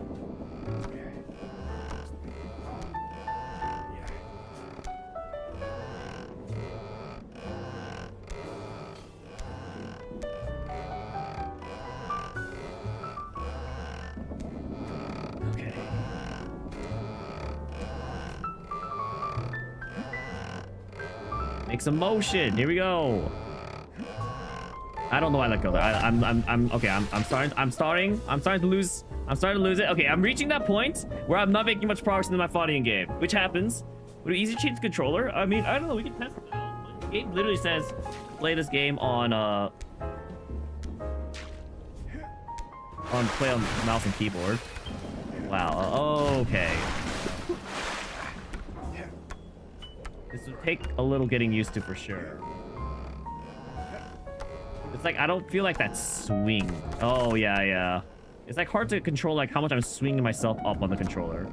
Make some motion. Here we go. I don't know why I let go there. I'm okay. I'm starting to lose it. Okay, I'm reaching that point where I'm not making much progress in my fighting game, which happens. Would it easy to change the controller? I mean, I don't know. We can test it out. The game literally says play this game on play on mouse and keyboard. Wow. Okay. This would take a little getting used to for sure. It's like I don't feel like that swing. Oh yeah. It's like hard to control like how much I'm swinging myself up on the controller.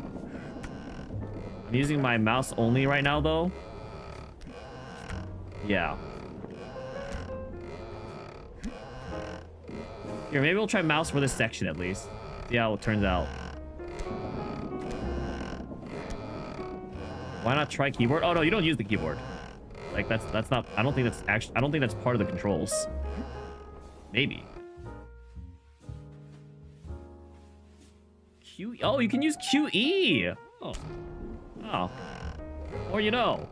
I'm using my mouse only right now though. Yeah. Here, maybe we'll try mouse for this section at least. See how it turns out. Why not try keyboard? Oh no, you don't use the keyboard. Like that's not. I don't think that's actually. I don't think that's part of the controls. Maybe. Q. Oh, you can use QE. Oh. Oh. Or you know.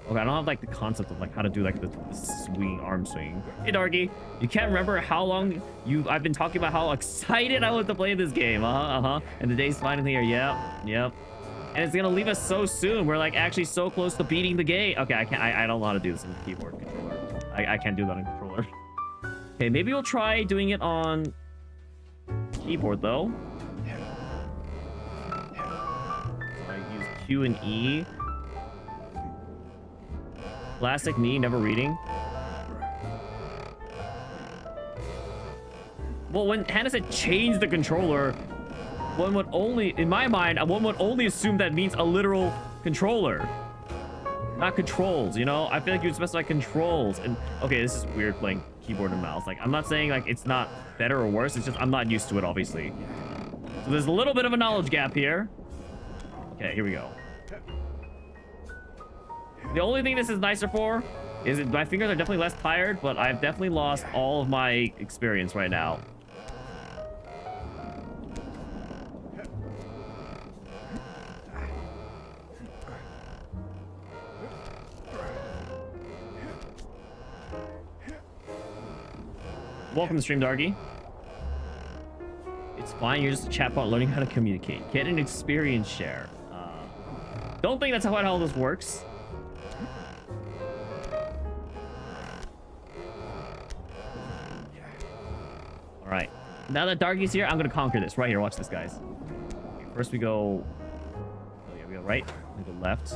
Okay, I don't have like the concept of like how to do like the swing, arm swing. Hey Darky, you can't remember how long I've been talking about how excited I was to play this game. And the day's finally here. Yep. And it's gonna leave us so soon. We're like actually so close to beating the game. Okay, I don't know how to do this in the keyboard controller. I can't do that on controller. Okay, maybe we'll try doing it on keyboard though. So I use Q and E. Classic me, never reading. Well, when Hannah said change the controller, one would only, in my mind, one would only assume that means a literal controller. Not controls, you know? I feel like you would specify controls. And okay, this is weird playing keyboard and mouse. Like, I'm not saying like it's not better or worse. It's just I'm not used to it, obviously. So there's a little bit of a knowledge gap here. Okay, here we go. The only thing this is nicer for is that my fingers are definitely less tired, but I've definitely lost all of my experience right now. Welcome to stream, Darky. It's fine, you're just a chatbot learning how to communicate. Get an experience share. Don't think that's how all this works. All right, now that Darky's here, I'm gonna conquer this right here. Watch this, guys. Okay, first we go. Oh yeah, we go right. We go left.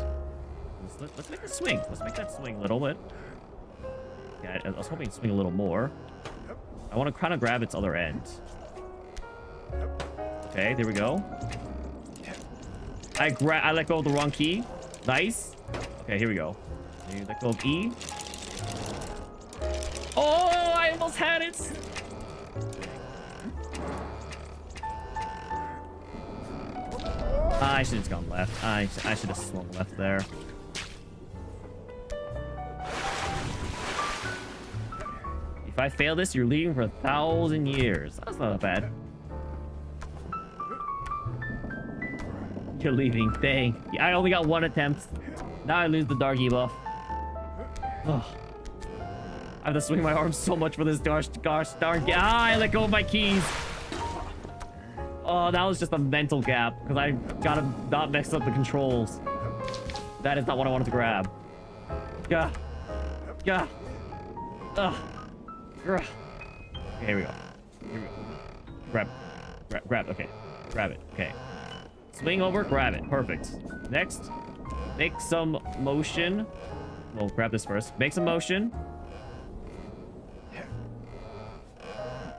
Let's make the swing. Let's make that swing a little bit. Yeah, I was hoping to swing a little more. I want to kind of grab its other end. Okay, there we go. I let go of the wrong key. Nice. Okay, here we go. Maybe let go of E. Oh, I almost had it. I should have gone left. I should have swung left there. If I fail this, you're leaving for 1,000 years. That's not bad. You're leaving. Dang. I only got one attempt. Now I lose the Darky buff. Oh. I have to swing my arms so much for this gosh darn. I let go of my keys. Oh, that was just a mental gap because I gotta not mess up the controls. That is not what I wanted to grab. Gah. Gah. Ugh. Okay, here we go. Here we go. Grab. Okay. Grab it. Okay. Swing over, grab it. Perfect. Next, make some motion. Well, grab this first. Make some motion.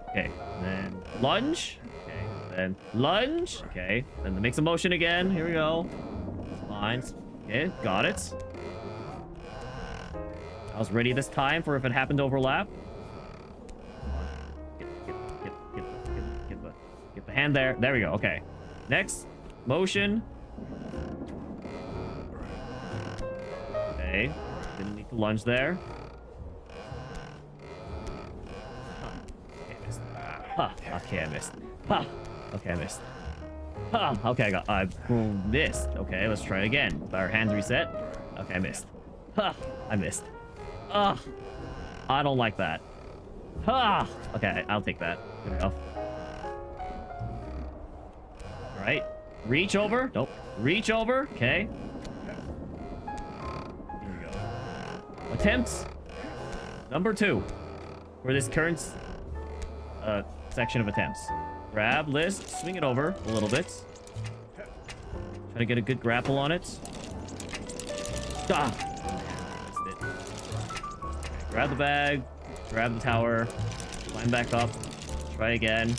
Okay. And then lunge. Okay. Then lunge. Okay. Then make some motion again. Here we go. Fine. Okay. Got it. I was ready this time for if it happened to overlap. Get the hand there. There we go. Okay. Next. Motion. Okay. Didn't need to lunge there. Okay, I missed. Okay, I missed. Okay, I missed. Okay, I missed. Okay, let's try again. With our hands reset. Okay, I missed. I missed. I don't like that. Okay, I'll take that. There we go. All right. Reach over. Nope. Reach over. Okay. Here we go. Attempts. Number 2. For this current section of attempts. Grab list. Swing it over a little bit. Try to get a good grapple on it. Missed it. Grab the bag. Grab the tower. Climb back up. Try again.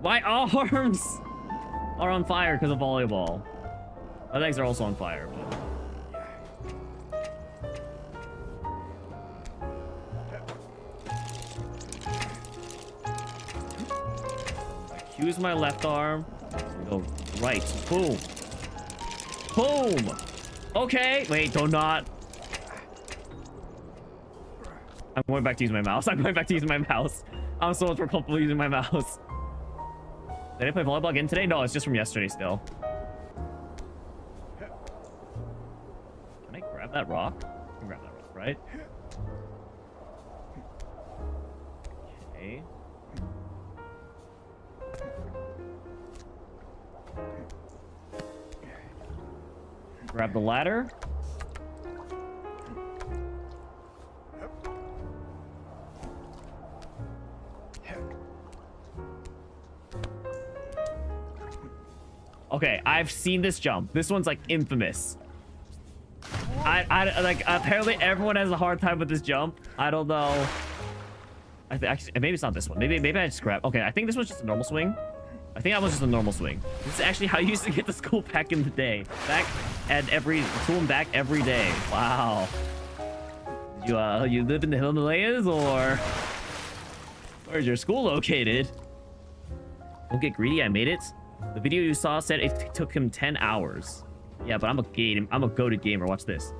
My arms are on fire because of volleyball. My legs are also on fire. But... Use my left arm. Go right. Boom. Boom. Okay. Wait, don't not. I'm going back to use my mouse. I'm going back to using my mouse. I'm so much more comfortable using my mouse. Did I play volleyball again today? No, it's just from yesterday still. Can I grab that rock? I can grab that rock, right? Okay. Grab the ladder. Okay, I've seen this jump. This one's like infamous. I like apparently everyone has a hard time with this jump. I don't know. Actually, maybe it's not this one. Maybe I just grab. Okay, I think this was just a normal swing. I think that was just a normal swing. This is actually how you used to get to school back in the day. Back at school and back every day. Wow. You live in the Himalayas or where's your school located? Don't get greedy. I made it. The video you saw said it took him 10 hours. Yeah, but I'm a goated gamer. Watch this.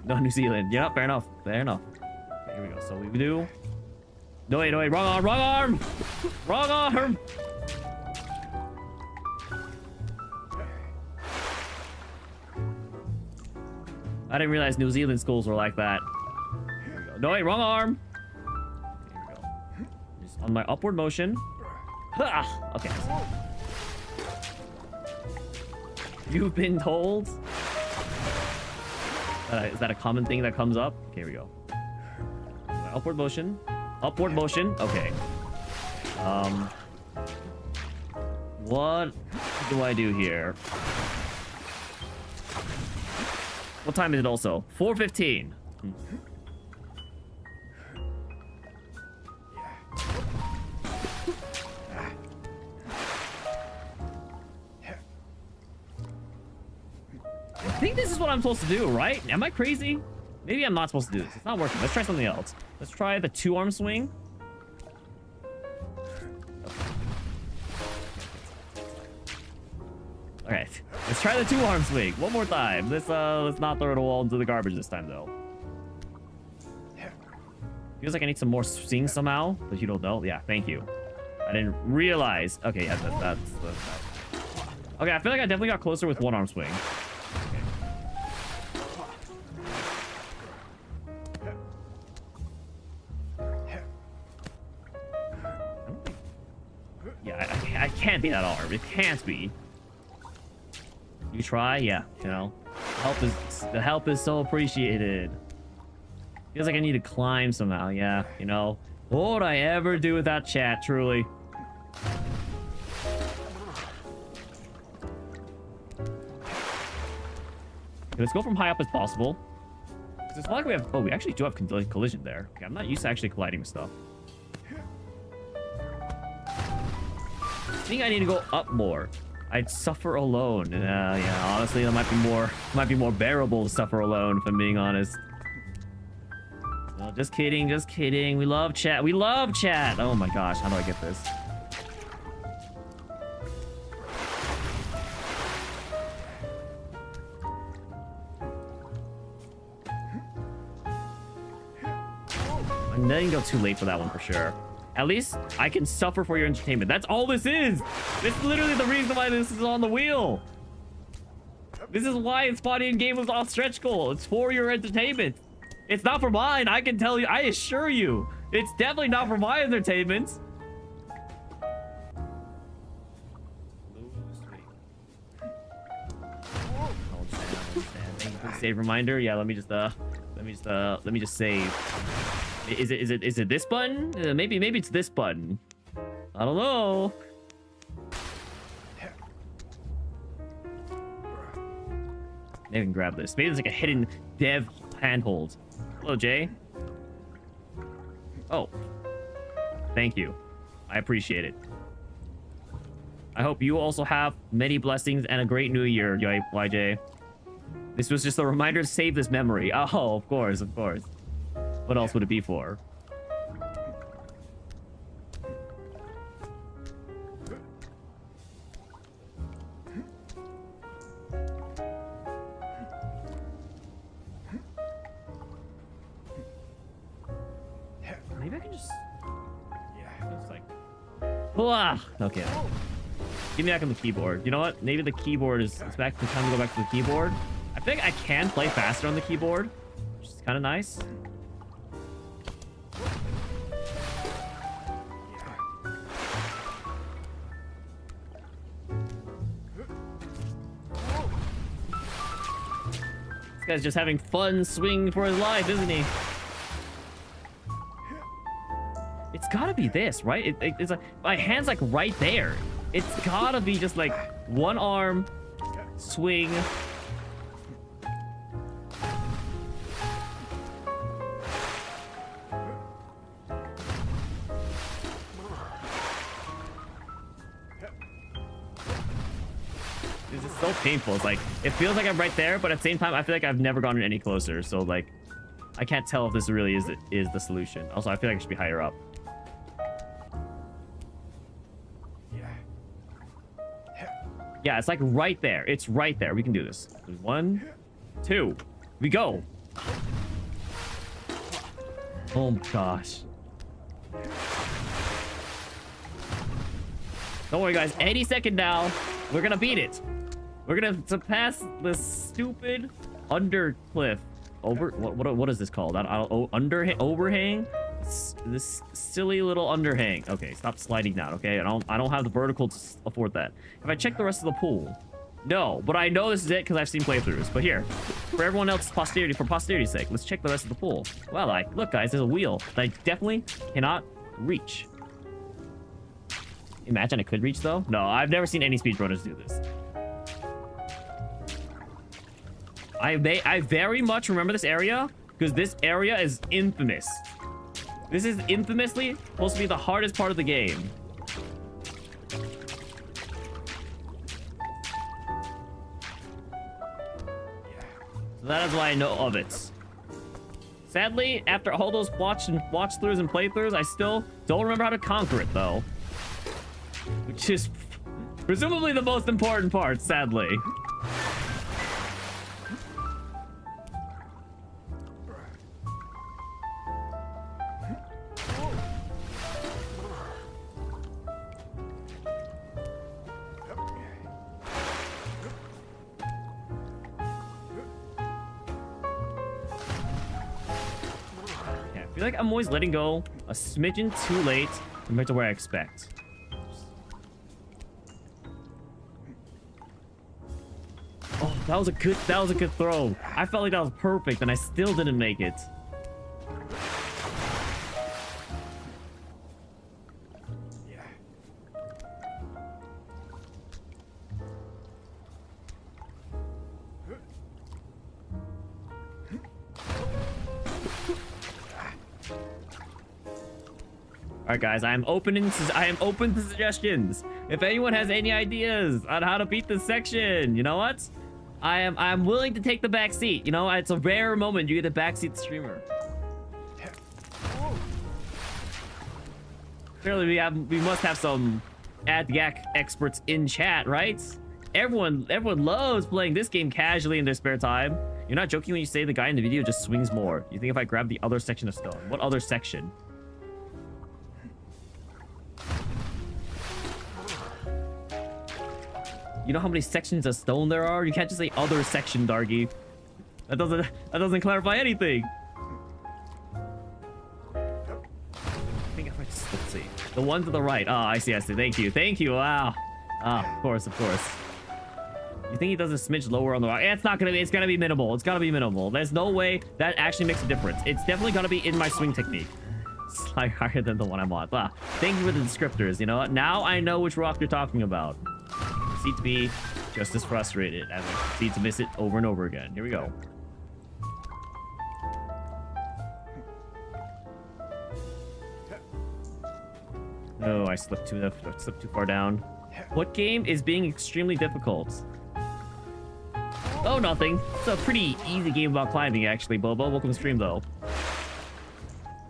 No, New Zealand. Yeah, fair enough. Fair enough. Okay, here we go. So we do. No, wait. Wrong arm. Wrong arm. Wrong arm. I didn't realize New Zealand schools were like that. Here we go. No, wait. Wrong arm. Here we go. Just on my upward motion. Ha! Okay. You've been told? Is that a common thing that comes up? Okay, here we go. Upward motion. Upward motion. Okay. What do I do here? What time is it also? 4:15. I think this is what I'm supposed to do, right? Am I crazy? Maybe I'm not supposed to do this. It's not working. Let's try something else. Let's try the 2-arm swing. Okay. Let's try the 2-arm swing. One more time. Let's not throw it all into the garbage this time, though. Feels like I need some more swing somehow, but you don't know. Yeah, thank you. I didn't realize. Okay, yeah, that's okay, I feel like I definitely got closer with 1-arm swing. I can't be that hard. It can't be. You try? Yeah, you know. The help is so appreciated. Feels like I need to climb somehow. Yeah, you know. What would I ever do with that chat, truly? Okay, let's go from high up as possible. It's not like we have... Oh, we actually do have collision there. Okay, I'm not used to actually colliding with stuff. I think I need to go up more. I'd suffer alone. Yeah, honestly, that might be more bearable to suffer alone, if I'm being honest. No, just kidding, just kidding. We love chat. We love chat. Oh my gosh, how do I get this? I didn't go too late for that one for sure. At least I can suffer for your entertainment. That's all this is. This is literally the reason why this is on the wheel. This is why it's Spotty and Game was off stretch goal. It's for your entertainment. It's not for mine. I can tell you. I assure you. It's definitely not for my entertainment. Thank you for the save reminder. Yeah, let me just save. Is it this button? Maybe it's this button. I don't know. Maybe I can grab this. Maybe there's like a hidden dev handhold. Hello, Jay. Oh. Thank you. I appreciate it. I hope you also have many blessings and a great new year, YJ. This was just a reminder to save this memory. Oh, of course, of course. What else would it be for? Maybe I can just... Just like... Okay. Get me back on the keyboard. You know what? Maybe the keyboard is... It's back. It's time to go back to the keyboard. I think I can play faster on the keyboard, which is kind of nice. This guy's just having fun swinging for his life, isn't he? It's gotta be this, right? It's like my hand's like right there. It's gotta be just like one arm swing. This is so painful. It's like it feels like I'm right there, but at the same time, I feel like I've never gotten any closer. So like, I can't tell if this really is the solution. Also, I feel like I should be higher up. Yeah, it's like right there. It's right there. We can do this. 1, 2, we go. Oh my gosh. Don't worry, guys. Any second now, we're gonna beat it. We're gonna surpass the stupid undercliff. What is this called? Overhang. This silly little underhang. Okay, stop sliding down. Okay, I don't have the vertical to afford that. If I check the rest of the pool, no, but I know this is it because I've seen playthroughs. But here, for everyone else's posterity, for posterity's sake, let's check the rest of the pool. Well, like, look, guys, there's a wheel that I definitely cannot reach. Imagine I could reach though. No, I've never seen any speedrunners do this. I very much remember this area because this area is infamous. This is infamously supposed to be the hardest part of the game. So that is why I know of it. Sadly, after all those watch-throughs and playthroughs, I still don't remember how to conquer it, though. Which is presumably the most important part, sadly. I feel like I'm always letting go a smidgen too late compared to where I expect. Oh, that was a good throw. I felt like that was perfect and I still didn't make it. All right, guys, I am open to suggestions. If anyone has any ideas on how to beat this section, you know what? I'm willing to take the back seat. You know, it's a rare moment you get a backseat streamer. Clearly, we must have some ad-yak experts in chat, right? Everyone loves playing this game casually in their spare time. You're not joking when you say the guy in the video just swings more. You think if I grab the other section of stone? What other section? You know how many sections of stone there are? You can't just say other section, Dargy. That doesn't clarify anything. I think if I just, let's see. The one to the right. Oh, I see. Thank you. Wow. Ah, of course. You think he does a smidge lower on the right? It's gonna be minimal. It's gotta be minimal. There's no way that actually makes a difference. It's definitely gonna be in my swing technique. Slightly higher than the one I'm on. Ah, thank you for the descriptors. You know what? Now I know which rock you're talking about. Proceed to be just as frustrated as I proceed to miss it over and over again. Here we go. No, I slipped too far down. What game is being extremely difficult? Oh, nothing. It's a pretty easy game about climbing, actually, Bobo. Welcome to stream, though.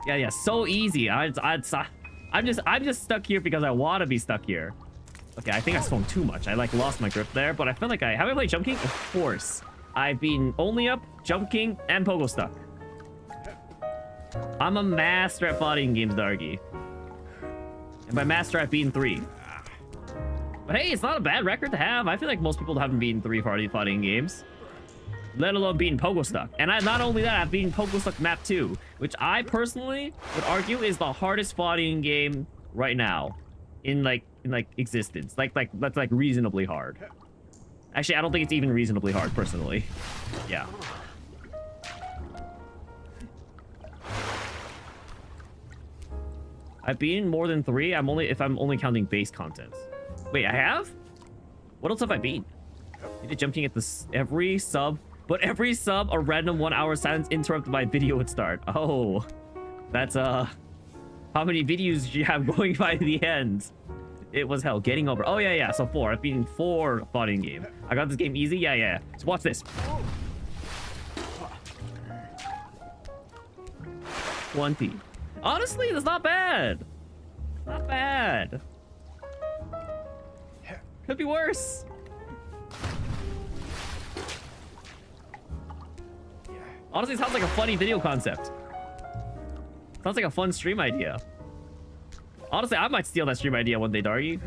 Yeah, so easy. I'm just stuck here because I want to be stuck here. Okay, I think I swung too much. I like lost my grip there, but I feel like have I played Jump King? Of course. I've been Only Up, Jump King, and Pogo Stuck. I'm a master at fighting games, Dargy. And by master, I've beaten 3. But hey, it's not a bad record to have. I feel like most people haven't beaten 3 fighting games, let alone beating Pogo Stuck. And not only that, I've beaten Pogo Stuck Map 2, which I personally would argue is the hardest fighting game right now in existence. That's like reasonably hard. Actually, I don't think it's even reasonably hard, personally. Yeah. I've beaten more than 3. If I'm only counting base content. Wait, I have? What else have I beaten? You did Jump King at every sub, but every sub a random 1 hour silence interrupted by video would start. Oh, that's how many videos do you have going by the end? It was hell. Getting over. Oh yeah. So 4. I've beaten 4 fighting game. I got this game easy. Yeah. So watch this. 20. Honestly, that's not bad. Not bad. Could be worse. Honestly, it sounds like a funny video concept. Sounds like a fun stream idea. Honestly, I might steal that stream idea one day, Dargy.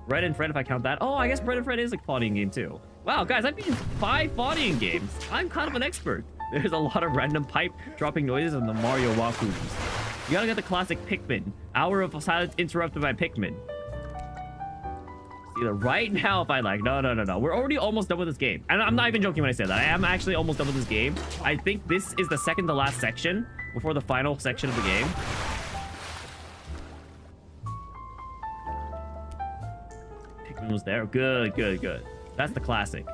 Bread and Fred, if I count that. Oh, I guess Bread and Fred is a fighting game too. Wow, guys, I've beaten 5 fighting games. I'm kind of an expert. There's a lot of random pipe dropping noises in the Mario walkthroughs. You gotta get the classic Pikmin. Hour of silence interrupted by Pikmin. Either right now if I like. No. We're already almost done with this game. And I'm not even joking when I say that. I am actually almost done with this game. I think this is the second to last section before the final section of the game. Pikmin was there. Good. That's the classic.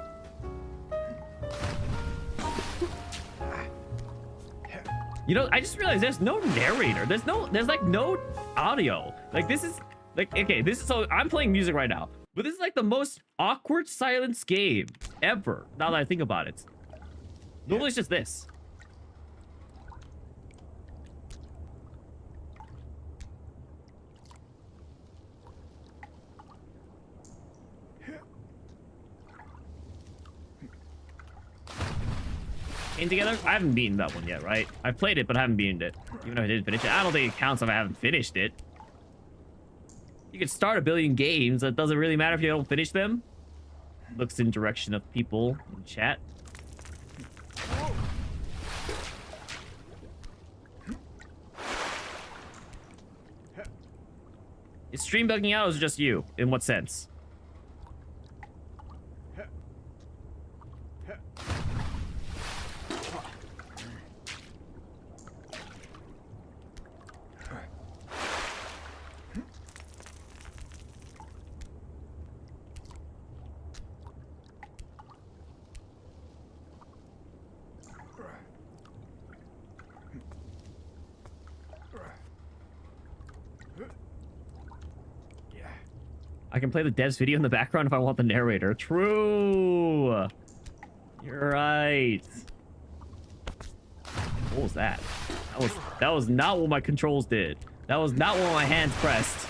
You know, I just realized there's no narrator. There's like no audio. Like this is like, okay, so I'm playing music right now, but this is like the most awkward silence game ever. Now that I think about it, normally it's just this. Together, I haven't beaten that one yet, right? I've played it, but I haven't beaten it. Even though I didn't finish it, I don't think it counts if I haven't finished it. You can start a billion games. It doesn't really matter if you don't finish them. Looks in direction of people in chat. Is stream bugging out or is it just you? In what sense? I can play the devs video in the background if I want the narrator. True. You're right. What was that? That was not what my controls did. That was not what my hands pressed.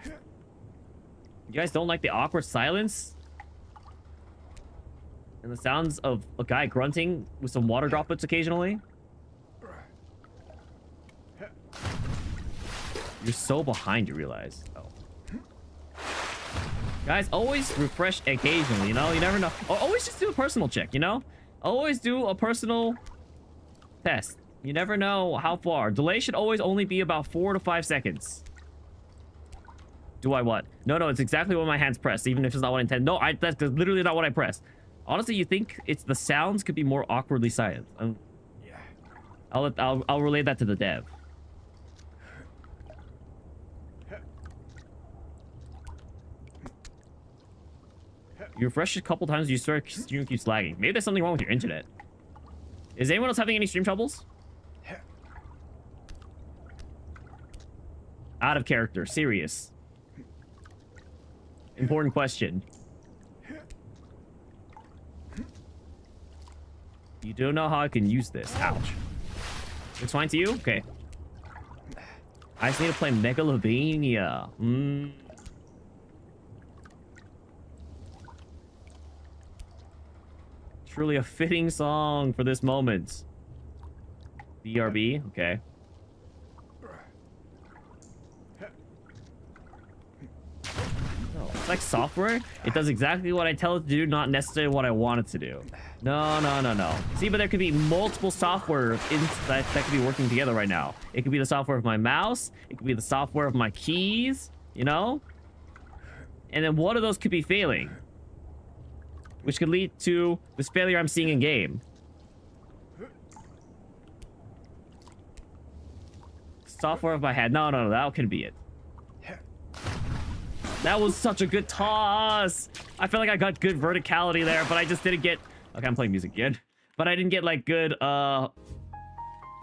You guys don't like the awkward silence? And the sounds of a guy grunting with some water droplets occasionally? You're so behind, you realize. Oh. Guys, always refresh occasionally, you know? You never know. Always just do a personal check, you know? Always do a personal test. You never know how far. Delay should always only be about 4 to 5 seconds. Do I what? No, it's exactly what my hands press, even if it's not what I intend. No, that's literally not what I press. Honestly, you think it's the sounds could be more awkwardly silent. Yeah. I'll relay that to the dev. You refresh a couple times, you start stream keeps lagging. Maybe there's something wrong with your internet. Is anyone else having any stream troubles? Out of character. Serious. Important question. You don't know how I can use this. Ouch. It's fine to you? Okay. I just need to play Megalovania. Truly a fitting song for this moment. BRB? Okay. No, it's like software. It does exactly what I tell it to do, not necessarily what I want it to do. No, no, no, no. See, but there could be multiple software that could be working together right now. It could be the software of my mouse. It could be the software of my keys, you know? And then one of those could be failing, which could lead to this failure I'm seeing in game. Software of my head. No, no, no, that could be it. That was such a good toss. I feel like I got good verticality there, but I just didn't get... Okay, I'm playing music again. But I didn't get, like, good,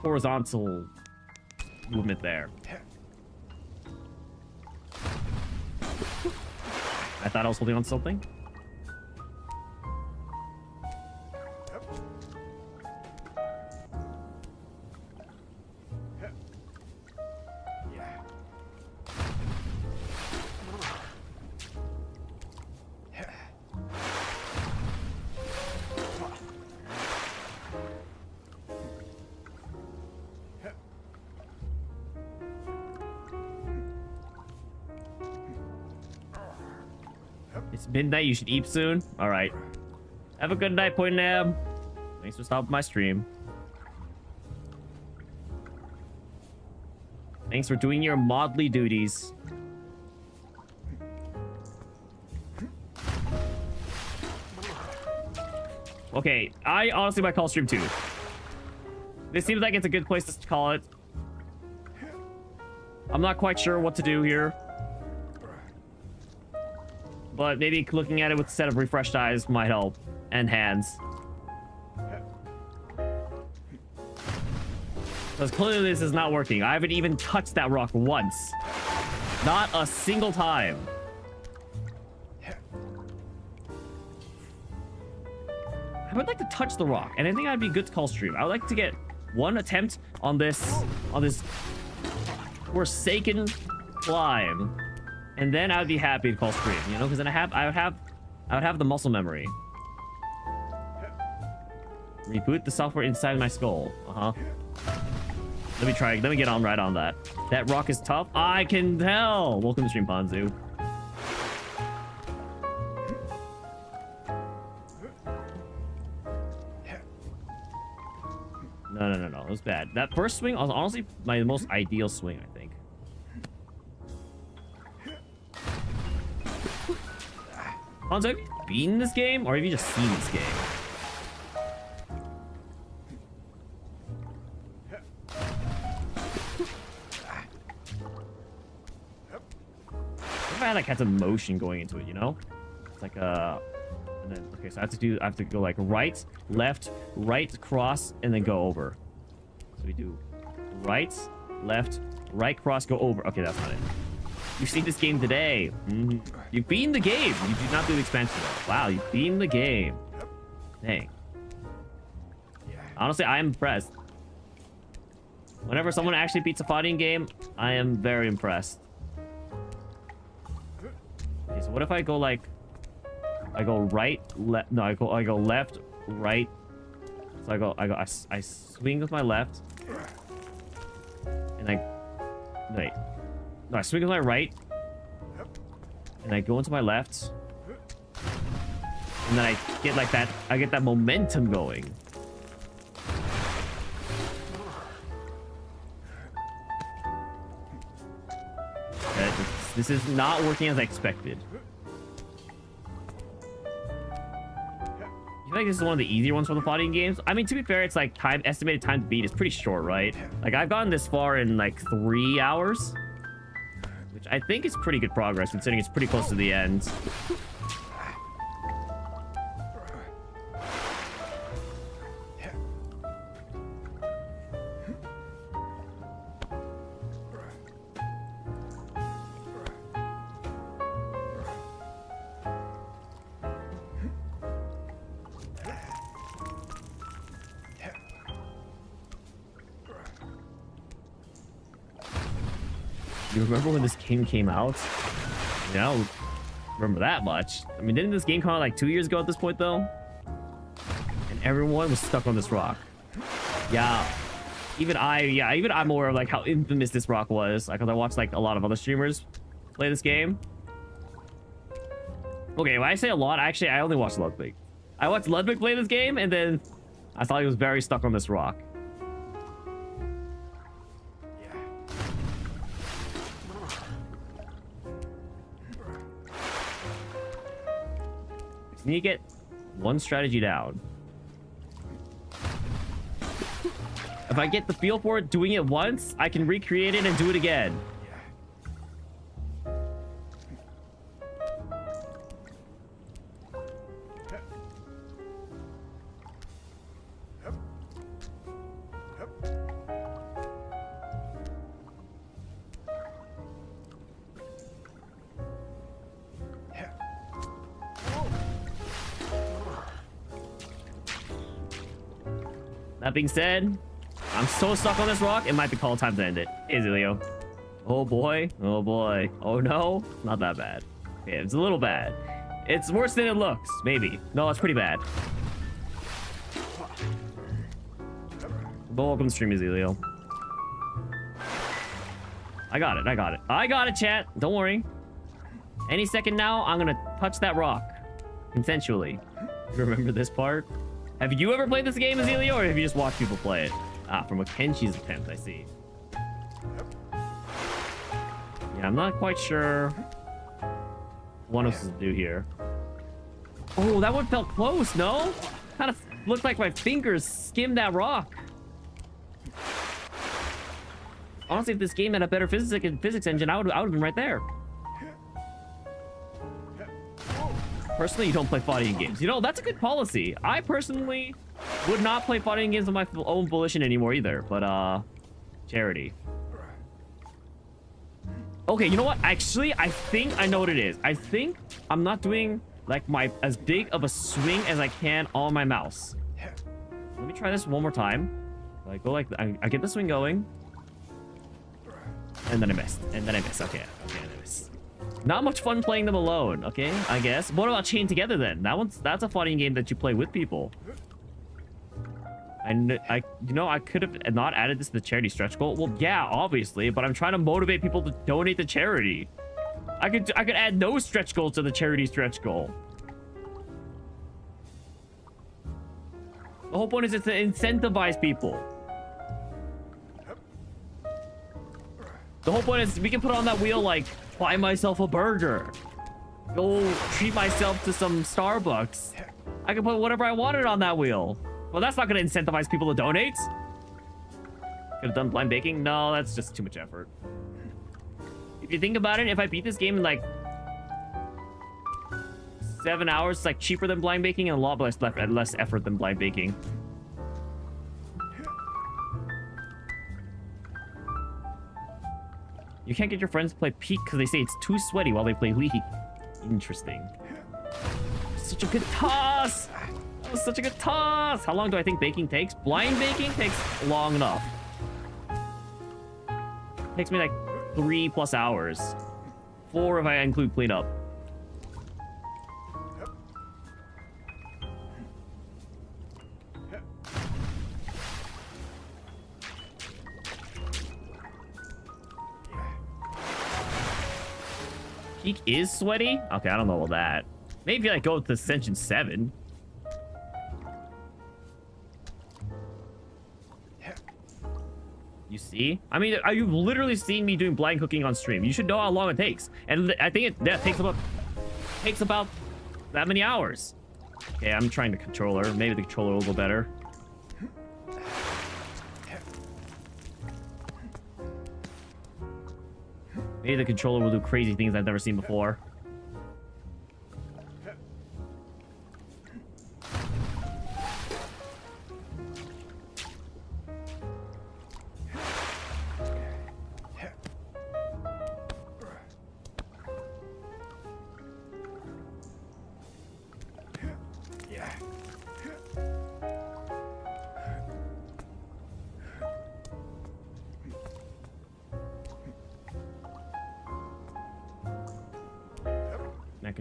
horizontal movement there. I thought I was holding on to something. It's midnight. You should eat soon. All right. Have a good night, Pointab. Thanks for stopping my stream. Thanks for doing your modly duties. Okay, I honestly might call stream 2. This seems like it's a good place to call it. I'm not quite sure what to do here. But maybe looking at it with a set of refreshed eyes might help. And hands. Because clearly this is not working. I haven't even touched that rock once. Not a single time. I would like to touch the rock. And I think I'd be good to call stream. I would like to get one attempt on this forsaken climb. And then I would be happy to call stream, you know, because then I would have the muscle memory. Reboot the software inside my skull. Let me try. Let me get on right on that. That rock is tough. I can tell. Welcome to stream, Ponzu. No, no, no, no. It was bad. That first swing was honestly my most ideal swing, I think. Ponzo, have you beaten this game, or have you just seen this game? If I had some motion going into it, you know? It's like and then okay, so I have to go like right, left, right, cross, and then go over. So we do right, left, right, cross, go over. Okay, that's not it. You've seen this game today. You've beaten the game. You did not do the expansion though. Wow, you've beaten the game. Dang. Honestly, I am impressed. Whenever someone actually beats a fighting game, I am very impressed. Okay, so what if I go like... I go right, left... No, I go left, right. So I swing with my left. And wait. No, I swing with my right. And I go into my left. And then I get like that. I get that momentum going. Okay, this is not working as I expected. I feel like this is one of the easier ones for the fighting games. I mean, to be fair, it's like estimated time to beat is pretty short, right? Like I've gotten this far in like 3 hours. Which I think is pretty good progress, considering it's pretty close to the end. You remember when this game came out? I don't remember that much. I mean, didn't this game come out like 2 years ago at this point, though? And everyone was stuck on this rock. Yeah. Even I'm aware of like how infamous this rock was. Like, cause I watched like a lot of other streamers play this game. Okay, when I say a lot, actually, I only watched Ludwig. I watched Ludwig play this game, and then I thought he was very stuck on this rock. So you get one strategy down. If I get the feel for it doing it once, I can recreate it and do it again. That being said, I'm so stuck on this rock, it might be called time to end it. Hey, Zilio. Oh boy. Oh boy. Oh no. Not that bad. Okay, it's a little bad. It's worse than it looks. Maybe. No, it's pretty bad. But welcome to stream, Zilio. I got it. I got it. I got it, chat. Don't worry. Any second now, I'm gonna touch that rock. Consensually. You remember this part? Have you ever played this game, Azalea, or have you just watched people play it? Ah, from a Kenshi's attempt, I see. Yeah, I'm not quite sure what else to do here. Oh, that one felt close, no? Kind of looked like my fingers skimmed that rock. Honestly, if this game had a better physics engine, I would have been right there. Personally, you don't play fighting games. You know, that's a good policy. I personally would not play fighting games on my own volition anymore either. But, charity. Okay, you know what? Actually, I think I know what it is. I think I'm not doing, like, as big of a swing as I can on my mouse. Let me try this one more time. I go like, I get the swing going. And then I missed. And then I missed. Okay, I missed. Not much fun playing them alone, okay? I guess. What about Chained Together then? That's a fighting game that you play with people. And you know, I could have not added this to the charity stretch goal. Well, yeah, obviously, but I'm trying to motivate people to donate to charity. I could add no stretch goals to the charity stretch goal. The whole point is to incentivize people. The whole point is we can put on that wheel like buy myself a burger, go treat myself to some Starbucks. I can put whatever I wanted on that wheel. Well, that's not going to incentivize people to donate. Could have done blind baking. No, that's just too much effort. If you think about it, if I beat this game in like 7 hours, it's like cheaper than blind baking and a lot less effort than blind baking. You can't get your friends to play Peak because they say it's too sweaty while they play League. Interesting. Such a good toss! That was such a good toss! How long do I think baking takes? Blind baking takes long enough. Takes me like 3+ hours. 4 if I include cleanup. Peak is sweaty? Okay, I don't know about that. Maybe like go to Ascension 7. You see? I mean, you've literally seen me doing blind cooking on stream. You should know how long it takes. And I think that takes about that many hours. Okay, I'm trying the controller. Maybe the controller will go better. Maybe the controller will do crazy things I've never seen before.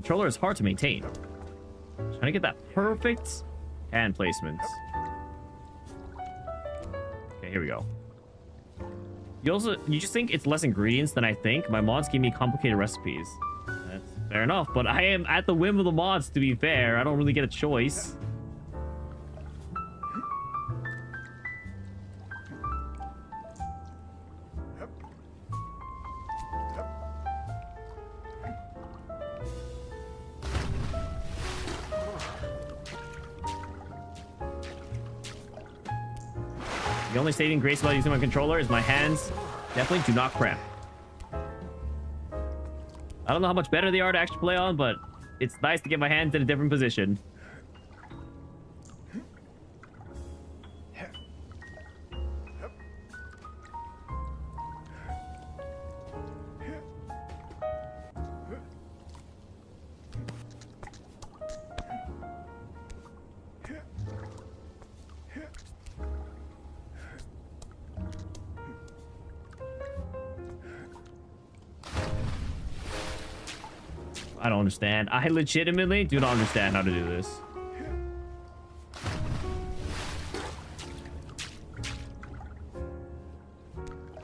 controller is hard to maintain. Trying to get that perfect hand placement. Okay, here we go. You just think it's less ingredients than I think? My mods give me complicated recipes. That's fair enough, but I am at the whim of the mods, to be fair. I don't really get a choice. The only saving grace about using my controller is my hands definitely do not cramp. I don't know how much better they are to actually play on, but it's nice to get my hands in a different position. I don't understand. I legitimately do not understand how to do this.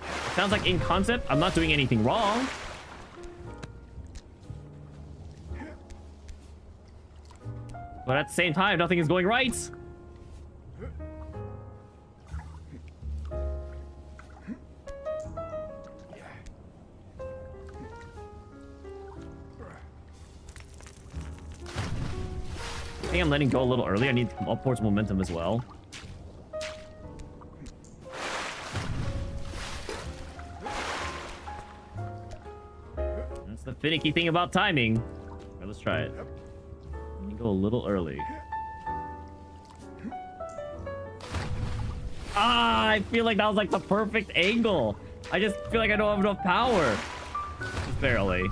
It sounds like in concept, I'm not doing anything wrong. But at the same time, nothing is going right. I think I'm letting go a little early. I need to come upwards momentum as well. That's the finicky thing about timing. Right, let's try it. Let me go a little early. Ah, I feel like that was like the perfect angle. I just feel like I don't have enough power. Just barely.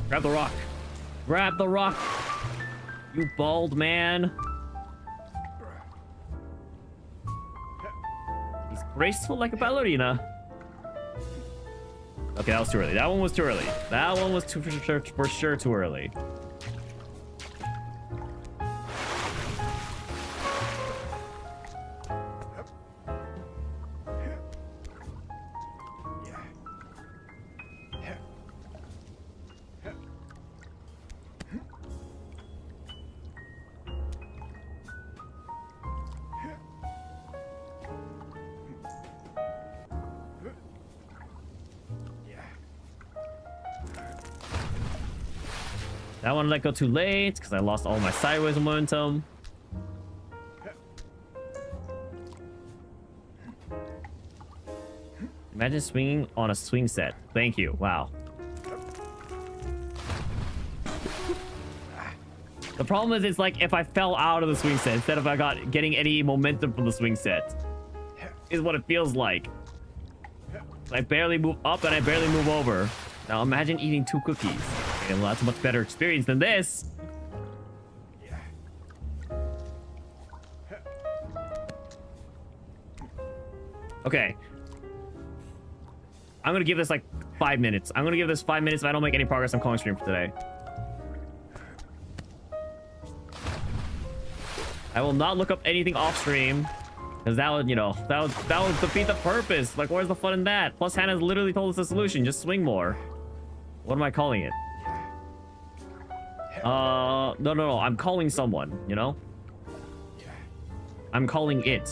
Grab the rock. Grab the rock, you bald man. He's graceful like a ballerina. Okay, that was too early. That one was too early. That one was for sure too early. That one let go too late because I lost all my sideways momentum. Imagine swinging on a swing set. Thank you. Wow. The problem is, it's like if I fell out of the swing set instead of getting any momentum from the swing set, is what it feels like. I barely move up and I barely move over. Now imagine eating 2 cookies. Okay, well, that's a much better experience than this. Okay. I'm gonna give this like 5 minutes. I'm gonna give this 5 minutes. If I don't make any progress, I'm calling stream for today. I will not look up anything off stream. Because that would, you know, that would defeat the purpose. Like, where's the fun in that? Plus, Hannah's literally told us the solution. Just swing more. What am I calling it? No. I'm calling someone, you know? I'm calling it.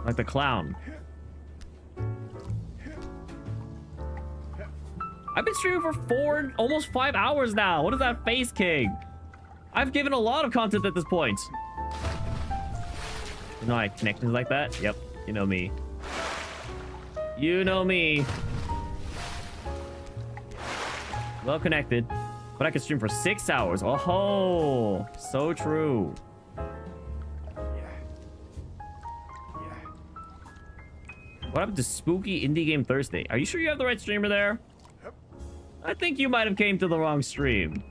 Like the clown. I've been streaming for almost 5 hours now. What is that face, King? I've given a lot of content at this point. You know I have connections like that? Yep, you know me. You know me. Well connected. But I could stream for 6 hours. Oh, so true. What happened to Spooky Indie Game Thursday? Are you sure you have the right streamer there? I think you might have came to the wrong stream.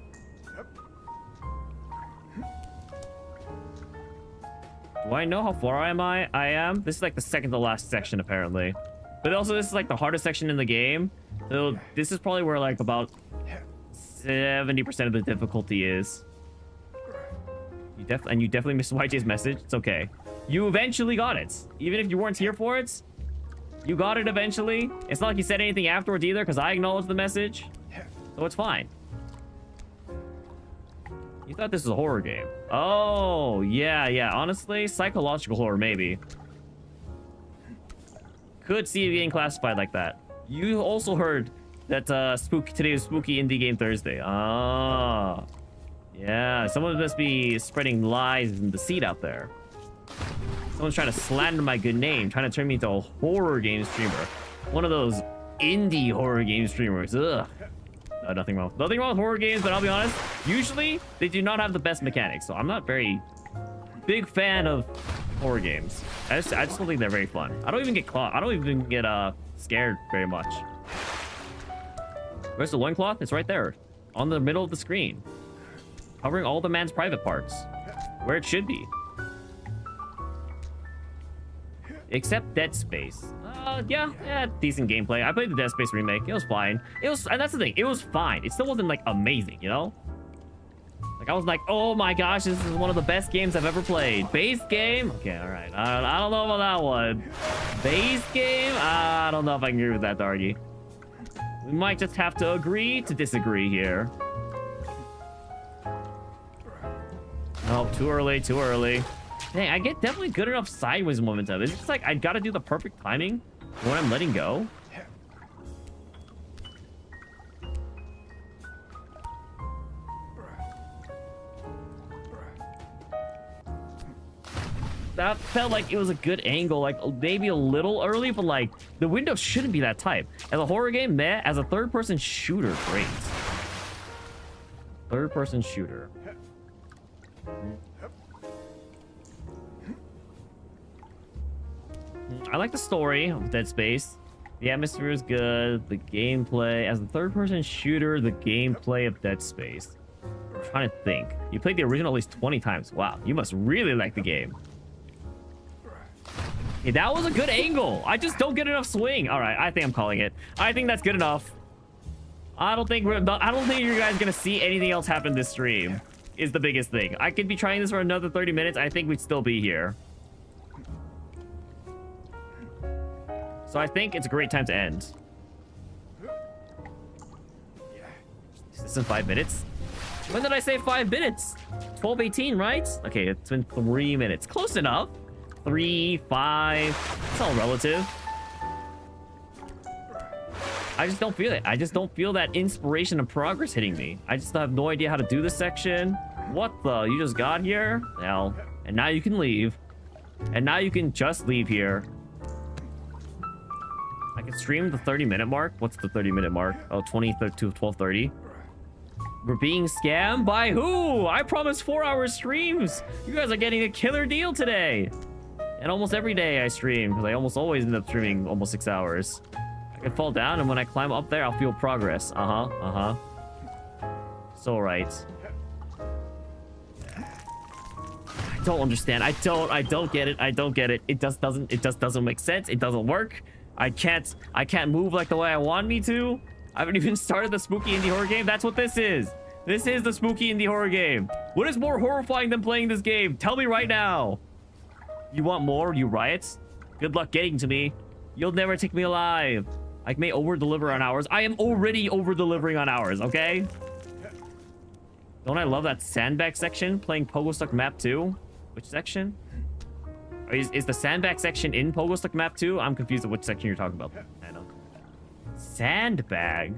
Do I know how far I am? This is like the second to last section, apparently. But also, this is like the hardest section in the game. So this is probably where like about 70% of the difficulty is. You definitely missed YJ's message. It's okay. You eventually got it. Even if you weren't here for it, you got it eventually. It's not like you said anything afterwards either, because I acknowledged the message. So it's fine. You thought this was a horror game. Oh, yeah. Honestly, psychological horror, maybe. Could see it being classified like that. You also heard that today was Spooky Indie Game Thursday. Ah. Yeah, someone must be spreading lies and deceit out there. Someone's trying to slander my good name, trying to turn me into a horror game streamer. One of those indie horror game streamers. Ugh. No, nothing wrong. Nothing wrong with horror games, but I'll be honest, usually they do not have the best mechanics, so I'm not very big fan of horror games. I just don't think they're very fun. I don't even get scared very much. Where's the loincloth? It's right there, on the middle of the screen, covering all the man's private parts, where it should be. Except Dead Space. Yeah, decent gameplay. I played the Dead Space remake. It was fine. And that's the thing. It was fine. It still wasn't like amazing, you know? Like I was like, oh my gosh, this is one of the best games I've ever played. Base game? Okay, all right. I don't know about that one. Base game? I don't know if I can agree with that, Dargy. We might just have to agree to disagree here. Oh, too early. Dang, I get definitely good enough sideways momentum. It's just like I gotta do the perfect timing when I'm letting go. That felt like it was a good angle, like maybe a little early, but like the window shouldn't be that tight. As a horror game, meh. As a third-person shooter, great. Third-person shooter. I like the story of Dead Space. The atmosphere is good. The gameplay, as a third-person shooter, the gameplay of Dead Space. I'm trying to think. You played the original at least 20 times. Wow, you must really like the game. Hey, that was a good angle. I just don't get enough swing. All right, I think I'm calling it. I think that's good enough. I don't think you guys gonna see anything else happen this stream. Is the biggest thing. I could be trying this for another 30 minutes. I think we'd still be here. So I think it's a great time to end. Is this in 5 minutes? When did I say 5 minutes? 12:18, right? Okay, it's been 3 minutes. Close enough. 3, 5. It's all relative. I just don't feel it. I just don't feel that inspiration and progress hitting me. I just have no idea how to do this section. What the? You just got here? Well, and now you can leave. And now you can just leave here. I can stream the 30-minute mark. What's the 30-minute mark? Oh, 20 to 12:30. We're being scammed by who? I promised 4-hour streams. You guys are getting a killer deal today. And almost every day I stream, because I almost always end up streaming almost 6 hours. I can fall down, and when I climb up there, I'll feel progress. So right. I don't understand. I don't get it. I don't get it. It just doesn't make sense. It doesn't work. I can't move like the way I want me to. I haven't even started the spooky indie horror game. That's what this is. This is the spooky indie horror game. What is more horrifying than playing this game? Tell me right now. You want more, you riots? Good luck getting to me. You'll never take me alive. I may over-deliver on hours. I am already over-delivering on hours, okay? Don't I love that sandbag section playing Pogo Stuck Map 2? Which section? Is the sandbag section in Pogo Stuck Map 2? I'm confused at which section you're talking about. I know. Sandbag?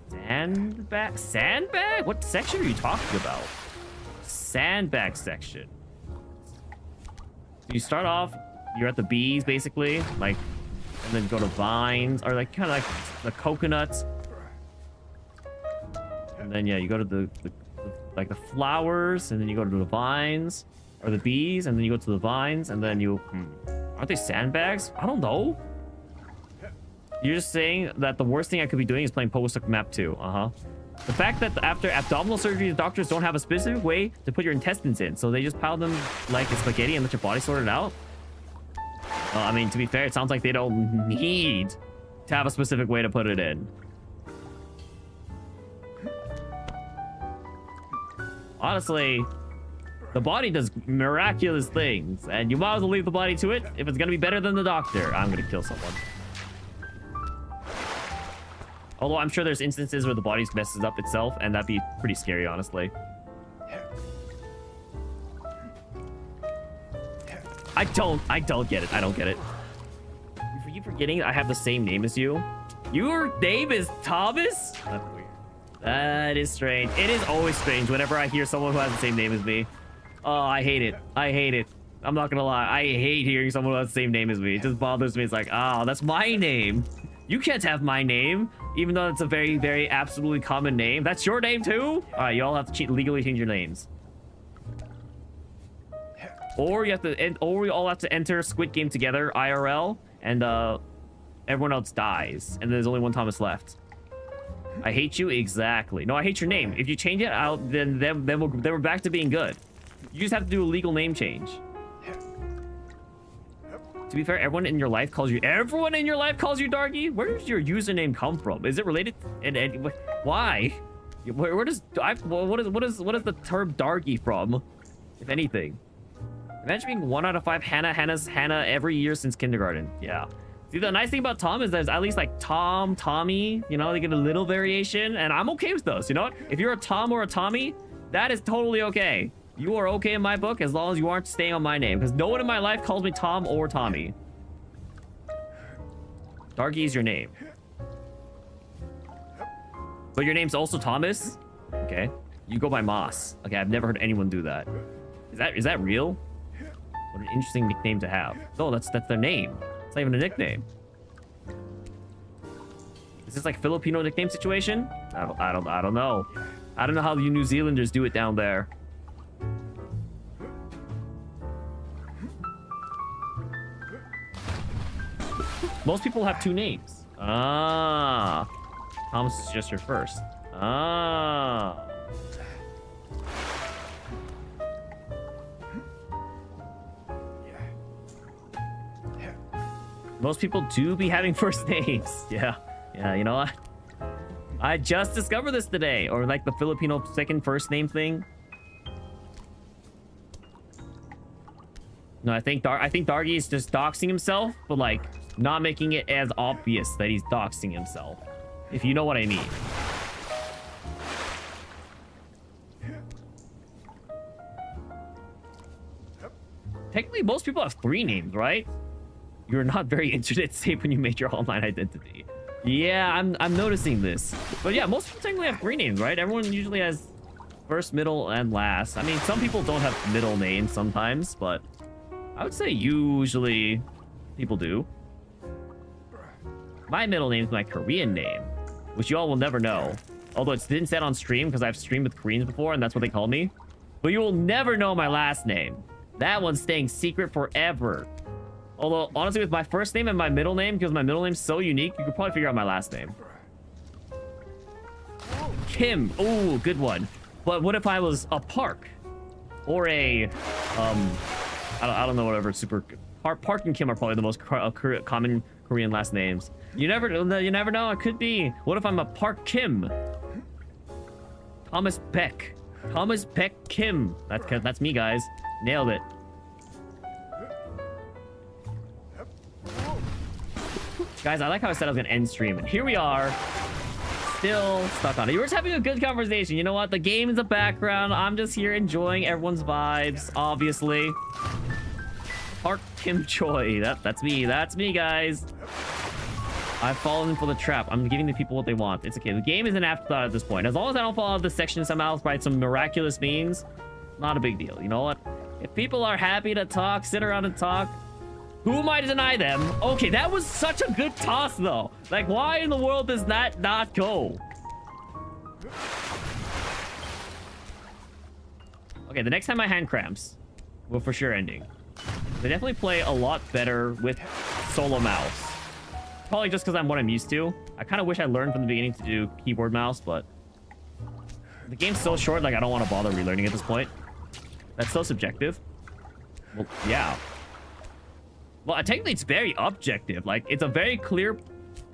Sandbag? Sandbag? What section are you talking about? Sandbag section. You start off, you're at the bees, basically. Like, and then go to vines, or like kind of like the coconuts. And then, yeah, you go to the the flowers, and then you go to the vines. Or the bees, and then you go to the vines, and then you... Aren't they sandbags? I don't know. You're just saying that the worst thing I could be doing is playing Pogo Stuck Map 2. The fact that after abdominal surgery, the doctors don't have a specific way to put your intestines in, so they just pile them like a spaghetti and let your body sort it out. Well, I mean, to be fair, it sounds like they don't need to have a specific way to put it in. Honestly, the body does miraculous things, and you might as well leave the body to it if it's gonna be better than the doctor. I'm gonna kill someone. Although I'm sure there's instances where the body messes up itself, and that'd be pretty scary, honestly. I don't get it. I don't get it. You keep forgetting I have the same name as you. Your name is Thomas? That's weird. That is strange. It is always strange whenever I hear someone who has the same name as me. Oh, I hate it. I hate it. I'm not gonna lie. I hate hearing someone who has the same name as me. It just bothers me. It's like, oh, that's my name. You can't have my name, even though it's a very, very absolutely common name. That's your name too? All right, you all have to legally change your names. Or you have to, or we all have to enter Squid Game together, IRL, and everyone else dies, and there's only one Thomas left. I hate you exactly. No, I hate your name. If you change it out, then we're back to being good. You just have to do a legal name change. To be fair, everyone in your life calls you Darky? Where does your username come from? Is it related? And why? Where does what is the term Darky from, if anything? Imagine being 1 out of 5 Hannah every year since kindergarten. Yeah. See, the nice thing about Tom is there's at least like Tom, Tommy, you know, they get a little variation, and I'm okay with those. You know what? If you're a Tom or a Tommy, that is totally okay. You are okay in my book as long as you aren't staying on my name, because no one in my life calls me Tom or Tommy. Darky is your name. But your name's also Thomas? Okay. You go by Moss. Okay, I've never heard anyone do that. Is that real? What an interesting nickname to have. Oh, that's their name. It's not even a nickname. Is this like Filipino nickname situation? I don't know. I don't know how you New Zealanders do it down there. Most people have 2 names. Ah. Thomas is just your first. Ah. Most people do be having first names. Yeah, you know what? I just discovered this today. Or like the Filipino second first name thing. No, I think Darky is just doxing himself, but like not making it as obvious that he's doxing himself. If you know what I mean. Technically, most people have 3 names, right? You're not very internet safe when you made your online identity. Yeah, I'm noticing this. But yeah, most people technically have 3 names, right? Everyone usually has first, middle, and last. I mean, some people don't have middle names sometimes, but I would say usually people do. My middle name is my Korean name, which you all will never know. Although it's been said on stream because I've streamed with Koreans before and that's what they call me. But you will never know my last name. That one's staying secret forever. Although, honestly, with my first name and my middle name, because my middle name's so unique, you could probably figure out my last name. Kim. Oh, good one. But what if I was a Park? Or a, I don't know, whatever, super... Park and Kim are probably the most common Korean last names. You never know, it could be. What if I'm a Park Kim? Thomas Beck. Thomas Beck Kim. That's me, guys. Nailed it. Guys, I like how I said I was gonna end stream, and here we are, still stuck on it. You were just having a good conversation. You know what? The game is the background. I'm just here enjoying everyone's vibes, obviously. Park Kim Choi. That's me. That's me, guys. I've fallen for the trap. I'm giving the people what they want. It's okay. The game is an afterthought at this point. As long as I don't fall out of this section somehow by some miraculous means, not a big deal. You know what? If people are happy to talk, sit around and talk, who am I to deny them? Okay, that was such a good toss, though. Like, why in the world does that not go? Okay, the next time my hand cramps, we're for sure ending. They definitely play a lot better with solo mouse. Probably just because I'm what I'm used to. I kind of wish I learned from the beginning to do keyboard mouse, but the game's so short, like I don't want to bother relearning at this point. That's so subjective. Well, yeah. Well, technically it's very objective. Like, it's a very clear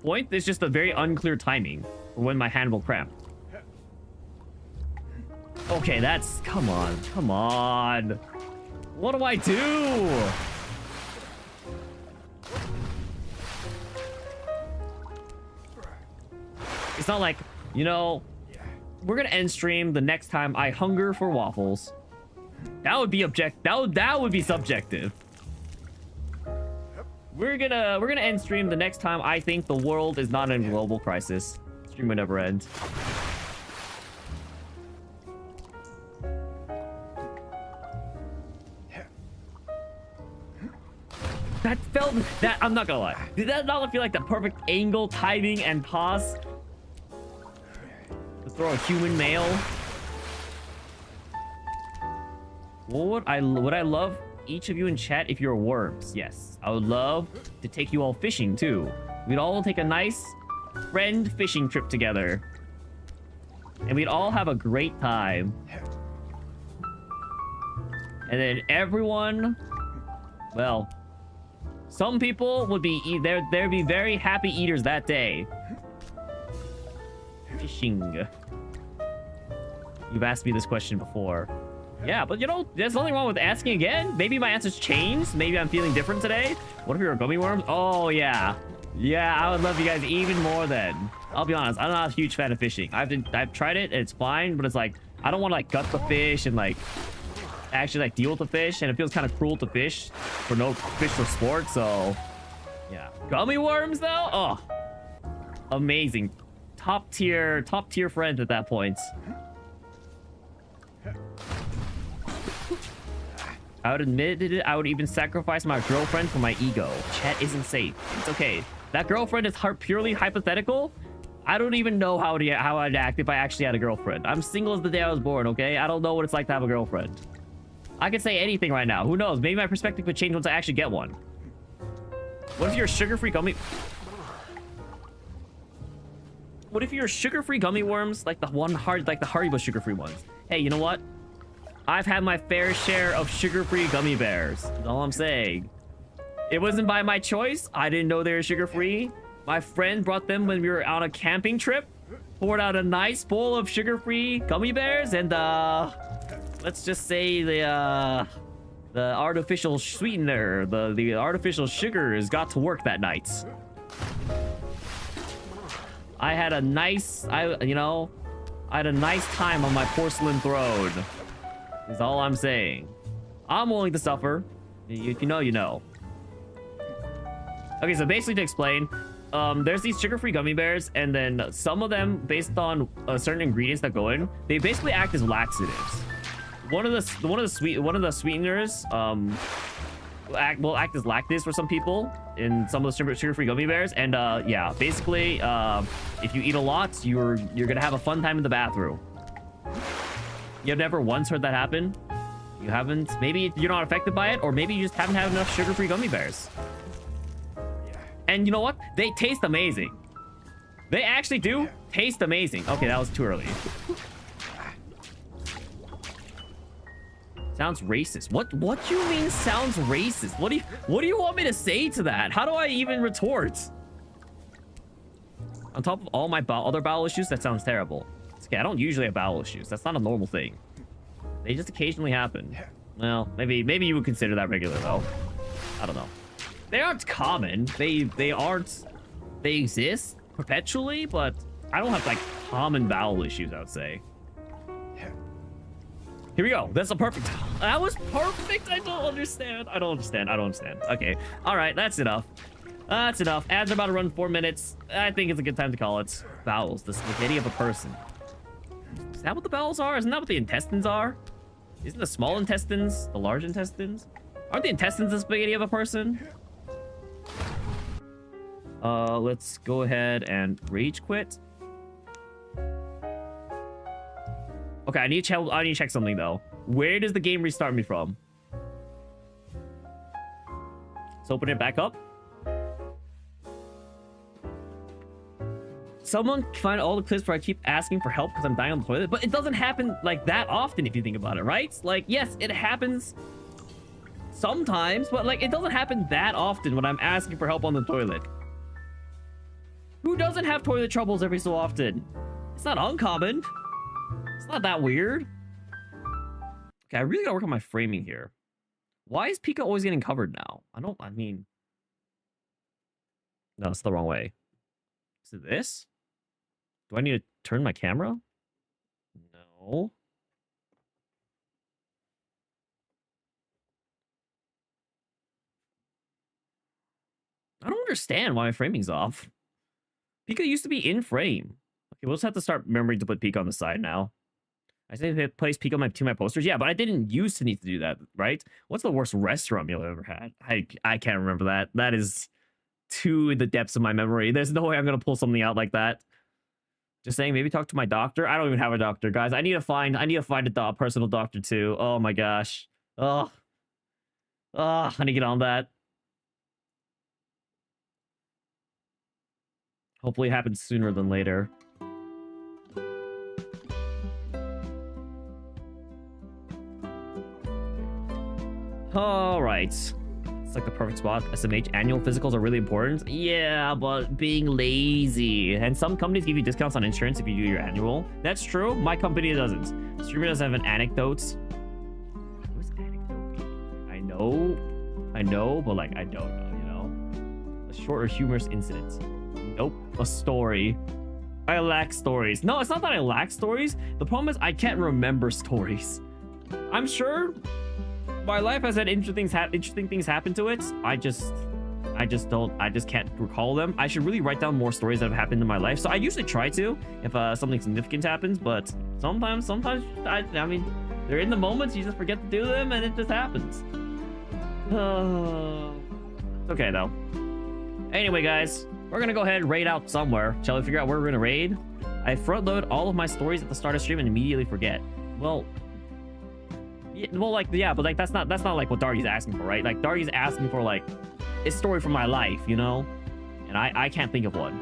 point. There's just a very unclear timing for when my hand will cramp. Okay, that's... Come on. Come on. What do I do? It's not like, you know, we're gonna end stream the next time I hunger for waffles. That would be that would be subjective. We're gonna end stream the next time I think the world is not in a global crisis. Stream will never end. That felt that I'm not gonna lie. Did that not feel like the perfect angle, timing, and pause? To throw a human male. Would I love each of you in chat if you're worms? Yes, I would love to take you all fishing too. We'd all take a nice friend fishing trip together, and we'd all have a great time. And then everyone, well, some people would be there'd be very happy eaters that day. Fishing. You've asked me this question before. Yeah, but you know, there's nothing wrong with asking again. Maybe my answer's changed. Maybe I'm feeling different today. What if you're a gummy worm? Oh, yeah. Yeah, I would love you guys even more then. I'll be honest, I'm not a huge fan of fishing. I've tried it, and it's fine, but it's like, I don't want to like gut the fish and like actually like deal with the fish, and it feels kind of cruel to fish for no fish for sport, so yeah. Gummy worms though? Oh, amazing. Top tier friends at that point. I would admit it. I would even sacrifice my girlfriend for my ego. Chat isn't safe. It's okay. That girlfriend is purely hypothetical. I don't even know how I'd act if I actually had a girlfriend. I'm single as the day I was born, okay? I don't know what it's like to have a girlfriend. I could say anything right now. Who knows? Maybe my perspective could change once I actually get one. What if you're a sugar-free gummy... What if you're sugar-free gummy worms? Like the Haribo sugar-free ones. Hey, you know what? I've had my fair share of sugar-free gummy bears. That's all I'm saying. It wasn't by my choice. I didn't know they were sugar-free. My friend brought them when we were on a camping trip. Poured out a nice bowl of sugar-free gummy bears, and let's just say the artificial sweetener, the artificial sugars got to work that night. I had a nice, I had a nice time on my porcelain throne. Is all I'm saying. I'm willing to suffer. You know, you know. Okay, so basically to explain, there's these sugar-free gummy bears, and then some of them, based on certain ingredients that go in, they basically act as laxatives. One of the sweeteners will act as lactase for some people in some of the sugar-free gummy bears, and yeah, basically, if you eat a lot, you're gonna have a fun time in the bathroom. You have never once heard that happen? You haven't? Maybe you're not affected by it, or maybe you just haven't had enough sugar-free gummy bears. And you know what? They taste amazing. They actually do taste amazing. Okay, that was too early. Sounds racist. What do you mean sounds racist? What do you want me to say to that? How do I even retort? On top of all my other bowel issues, that sounds terrible. It's okay, I don't usually have bowel issues. That's not a normal thing. They just occasionally happen. Well, maybe you would consider that regular though. I don't know. They aren't common. They exist perpetually, but I don't have like common bowel issues, I would say. Here we go. That's a perfect. That was perfect. I don't understand. Okay. All right. That's enough. That's enough. Ads are about to run 4 minutes. I think it's a good time to call it. Bowels, the spaghetti of a person. Is that what the bowels are? Isn't that what the intestines are? Isn't the small intestines the large intestines? Aren't the intestines the spaghetti of a person? Let's go ahead and rage quit. Okay, I need to check something though. Where does the game restart me from? Let's open it back up. Someone find all the clips where I keep asking for help because I'm dying on the toilet, but it doesn't happen like that often if you think about it, right? Like, yes, it happens sometimes, but like it doesn't happen that often when I'm asking for help on the toilet. Who doesn't have toilet troubles every so often? It's not uncommon. It's not that weird. Okay, I really gotta work on my framing here. Why is Pika always getting covered now? I mean... No, it's the wrong way. Is it this? Do I need to turn my camera? No. I don't understand why my framing's off. Pika used to be in frame. Okay, we'll just have to start remembering to put Pika on the side now. I say to place Pika on my posters. Yeah, but I didn't used to need to do that, right? What's the worst restaurant meal I've ever had? I can't remember that. That is too in the depths of my memory. There's no way I'm gonna pull something out like that. Just saying, maybe talk to my doctor. I don't even have a doctor, guys. I need to find a personal doctor too. Oh my gosh. Oh, I need to get on that. Hopefully it happens sooner than later. All right. It's like the perfect spot. SMH annual physicals are really important. Yeah, but being lazy. And some companies give you discounts on insurance if you do your annual. That's true. My company doesn't. Streamer does have an anecdote. What's anecdote? I know, but like I don't know, you know? A short or humorous incident. Nope. A story. I lack stories. No, it's not that I lack stories. The problem is I can't remember stories. I'm sure my life has had interesting things happen to it. I just can't recall them. I should really write down more stories that have happened in my life. So I usually try to if something significant happens, but sometimes I mean, they're in the moments, you just forget to do them and it just happens. It's okay though. Anyway, guys, we're gonna go ahead and raid out somewhere. Shall we figure out where we're gonna raid? I front load all of my stories at the start of stream and immediately forget. Well, yeah, but like that's not like what Dargy's asking for, right? Like Dargy's asking for like a story from my life, you know? And I can't think of one.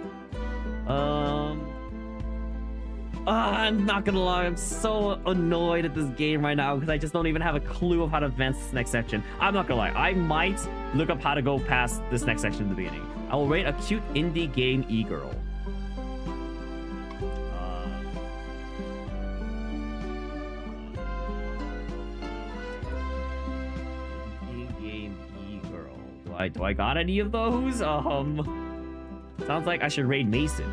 I'm not gonna lie, I'm so annoyed at this game right now because I just don't even have a clue of how to advance this next section. I'm not gonna lie, I might look up how to go past this next section in the beginning. I will rate a cute indie game e-girl. Do I got any of those? Sounds like I should raid Mason.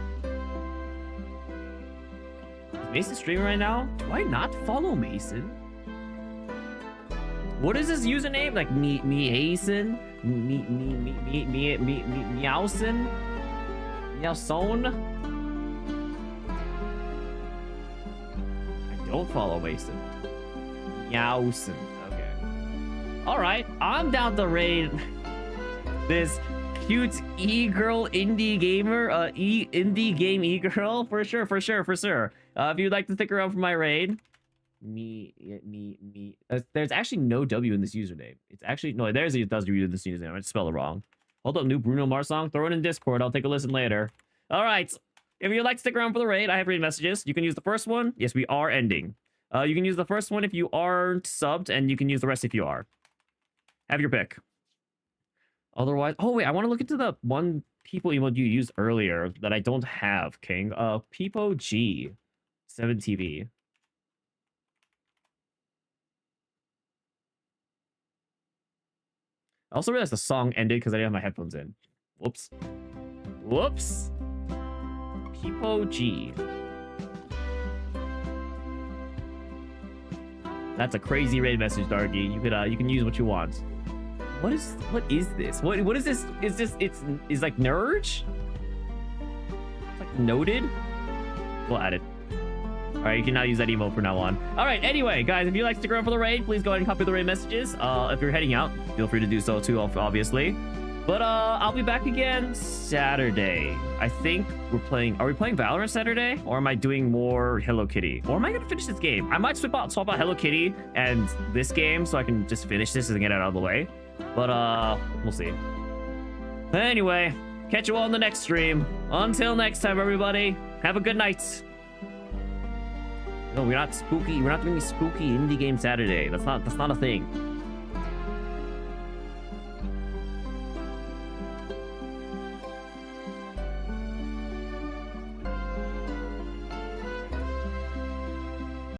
Is Mason streaming right now? Do I not follow Mason? What is his username? Like Meowson? Meowson? Meowson? I don't follow Mason. Meowson. Okay. Alright, I'm down to raid this cute e-girl indie gamer, indie game e-girl, for sure. If you'd like to stick around for my raid, there's actually no W in this username. It's actually, no, there's a W in this username. I just spelled it wrong. Hold up, new Bruno Mars song. Throw it in Discord. I'll take a listen later. All right. If you'd like to stick around for the raid, I have raid messages. You can use the first one. Yes, we are ending. You can use the first one if you aren't subbed, and you can use the rest if you are. Have your pick. Otherwise, oh wait, I want to look into the one people emote you used earlier that I don't have, King. Peepo G, 7TV. I also realized the song ended because I didn't have my headphones in. Whoops. Peepo G. That's a crazy raid message, Darky. You can use what you want. What is this? What is this? Is this it's like Nurge? It's like noted? We'll add it. Alright, you can now use that emote from now on. Alright, anyway, guys, if you'd like to stick around for the raid, please go ahead and copy the raid messages. If you're heading out, feel free to do so too, obviously. But I'll be back again Saturday. I think are we playing Valorant Saturday? Or am I doing more Hello Kitty? Or am I gonna finish this game? I might swap out Hello Kitty and this game so I can just finish this and get it out of the way. But we'll see. Anyway, catch you all in the next stream. Until next time, everybody, have a good night. No, we're not spooky. We're not doing spooky indie game Saturday. That's not a thing.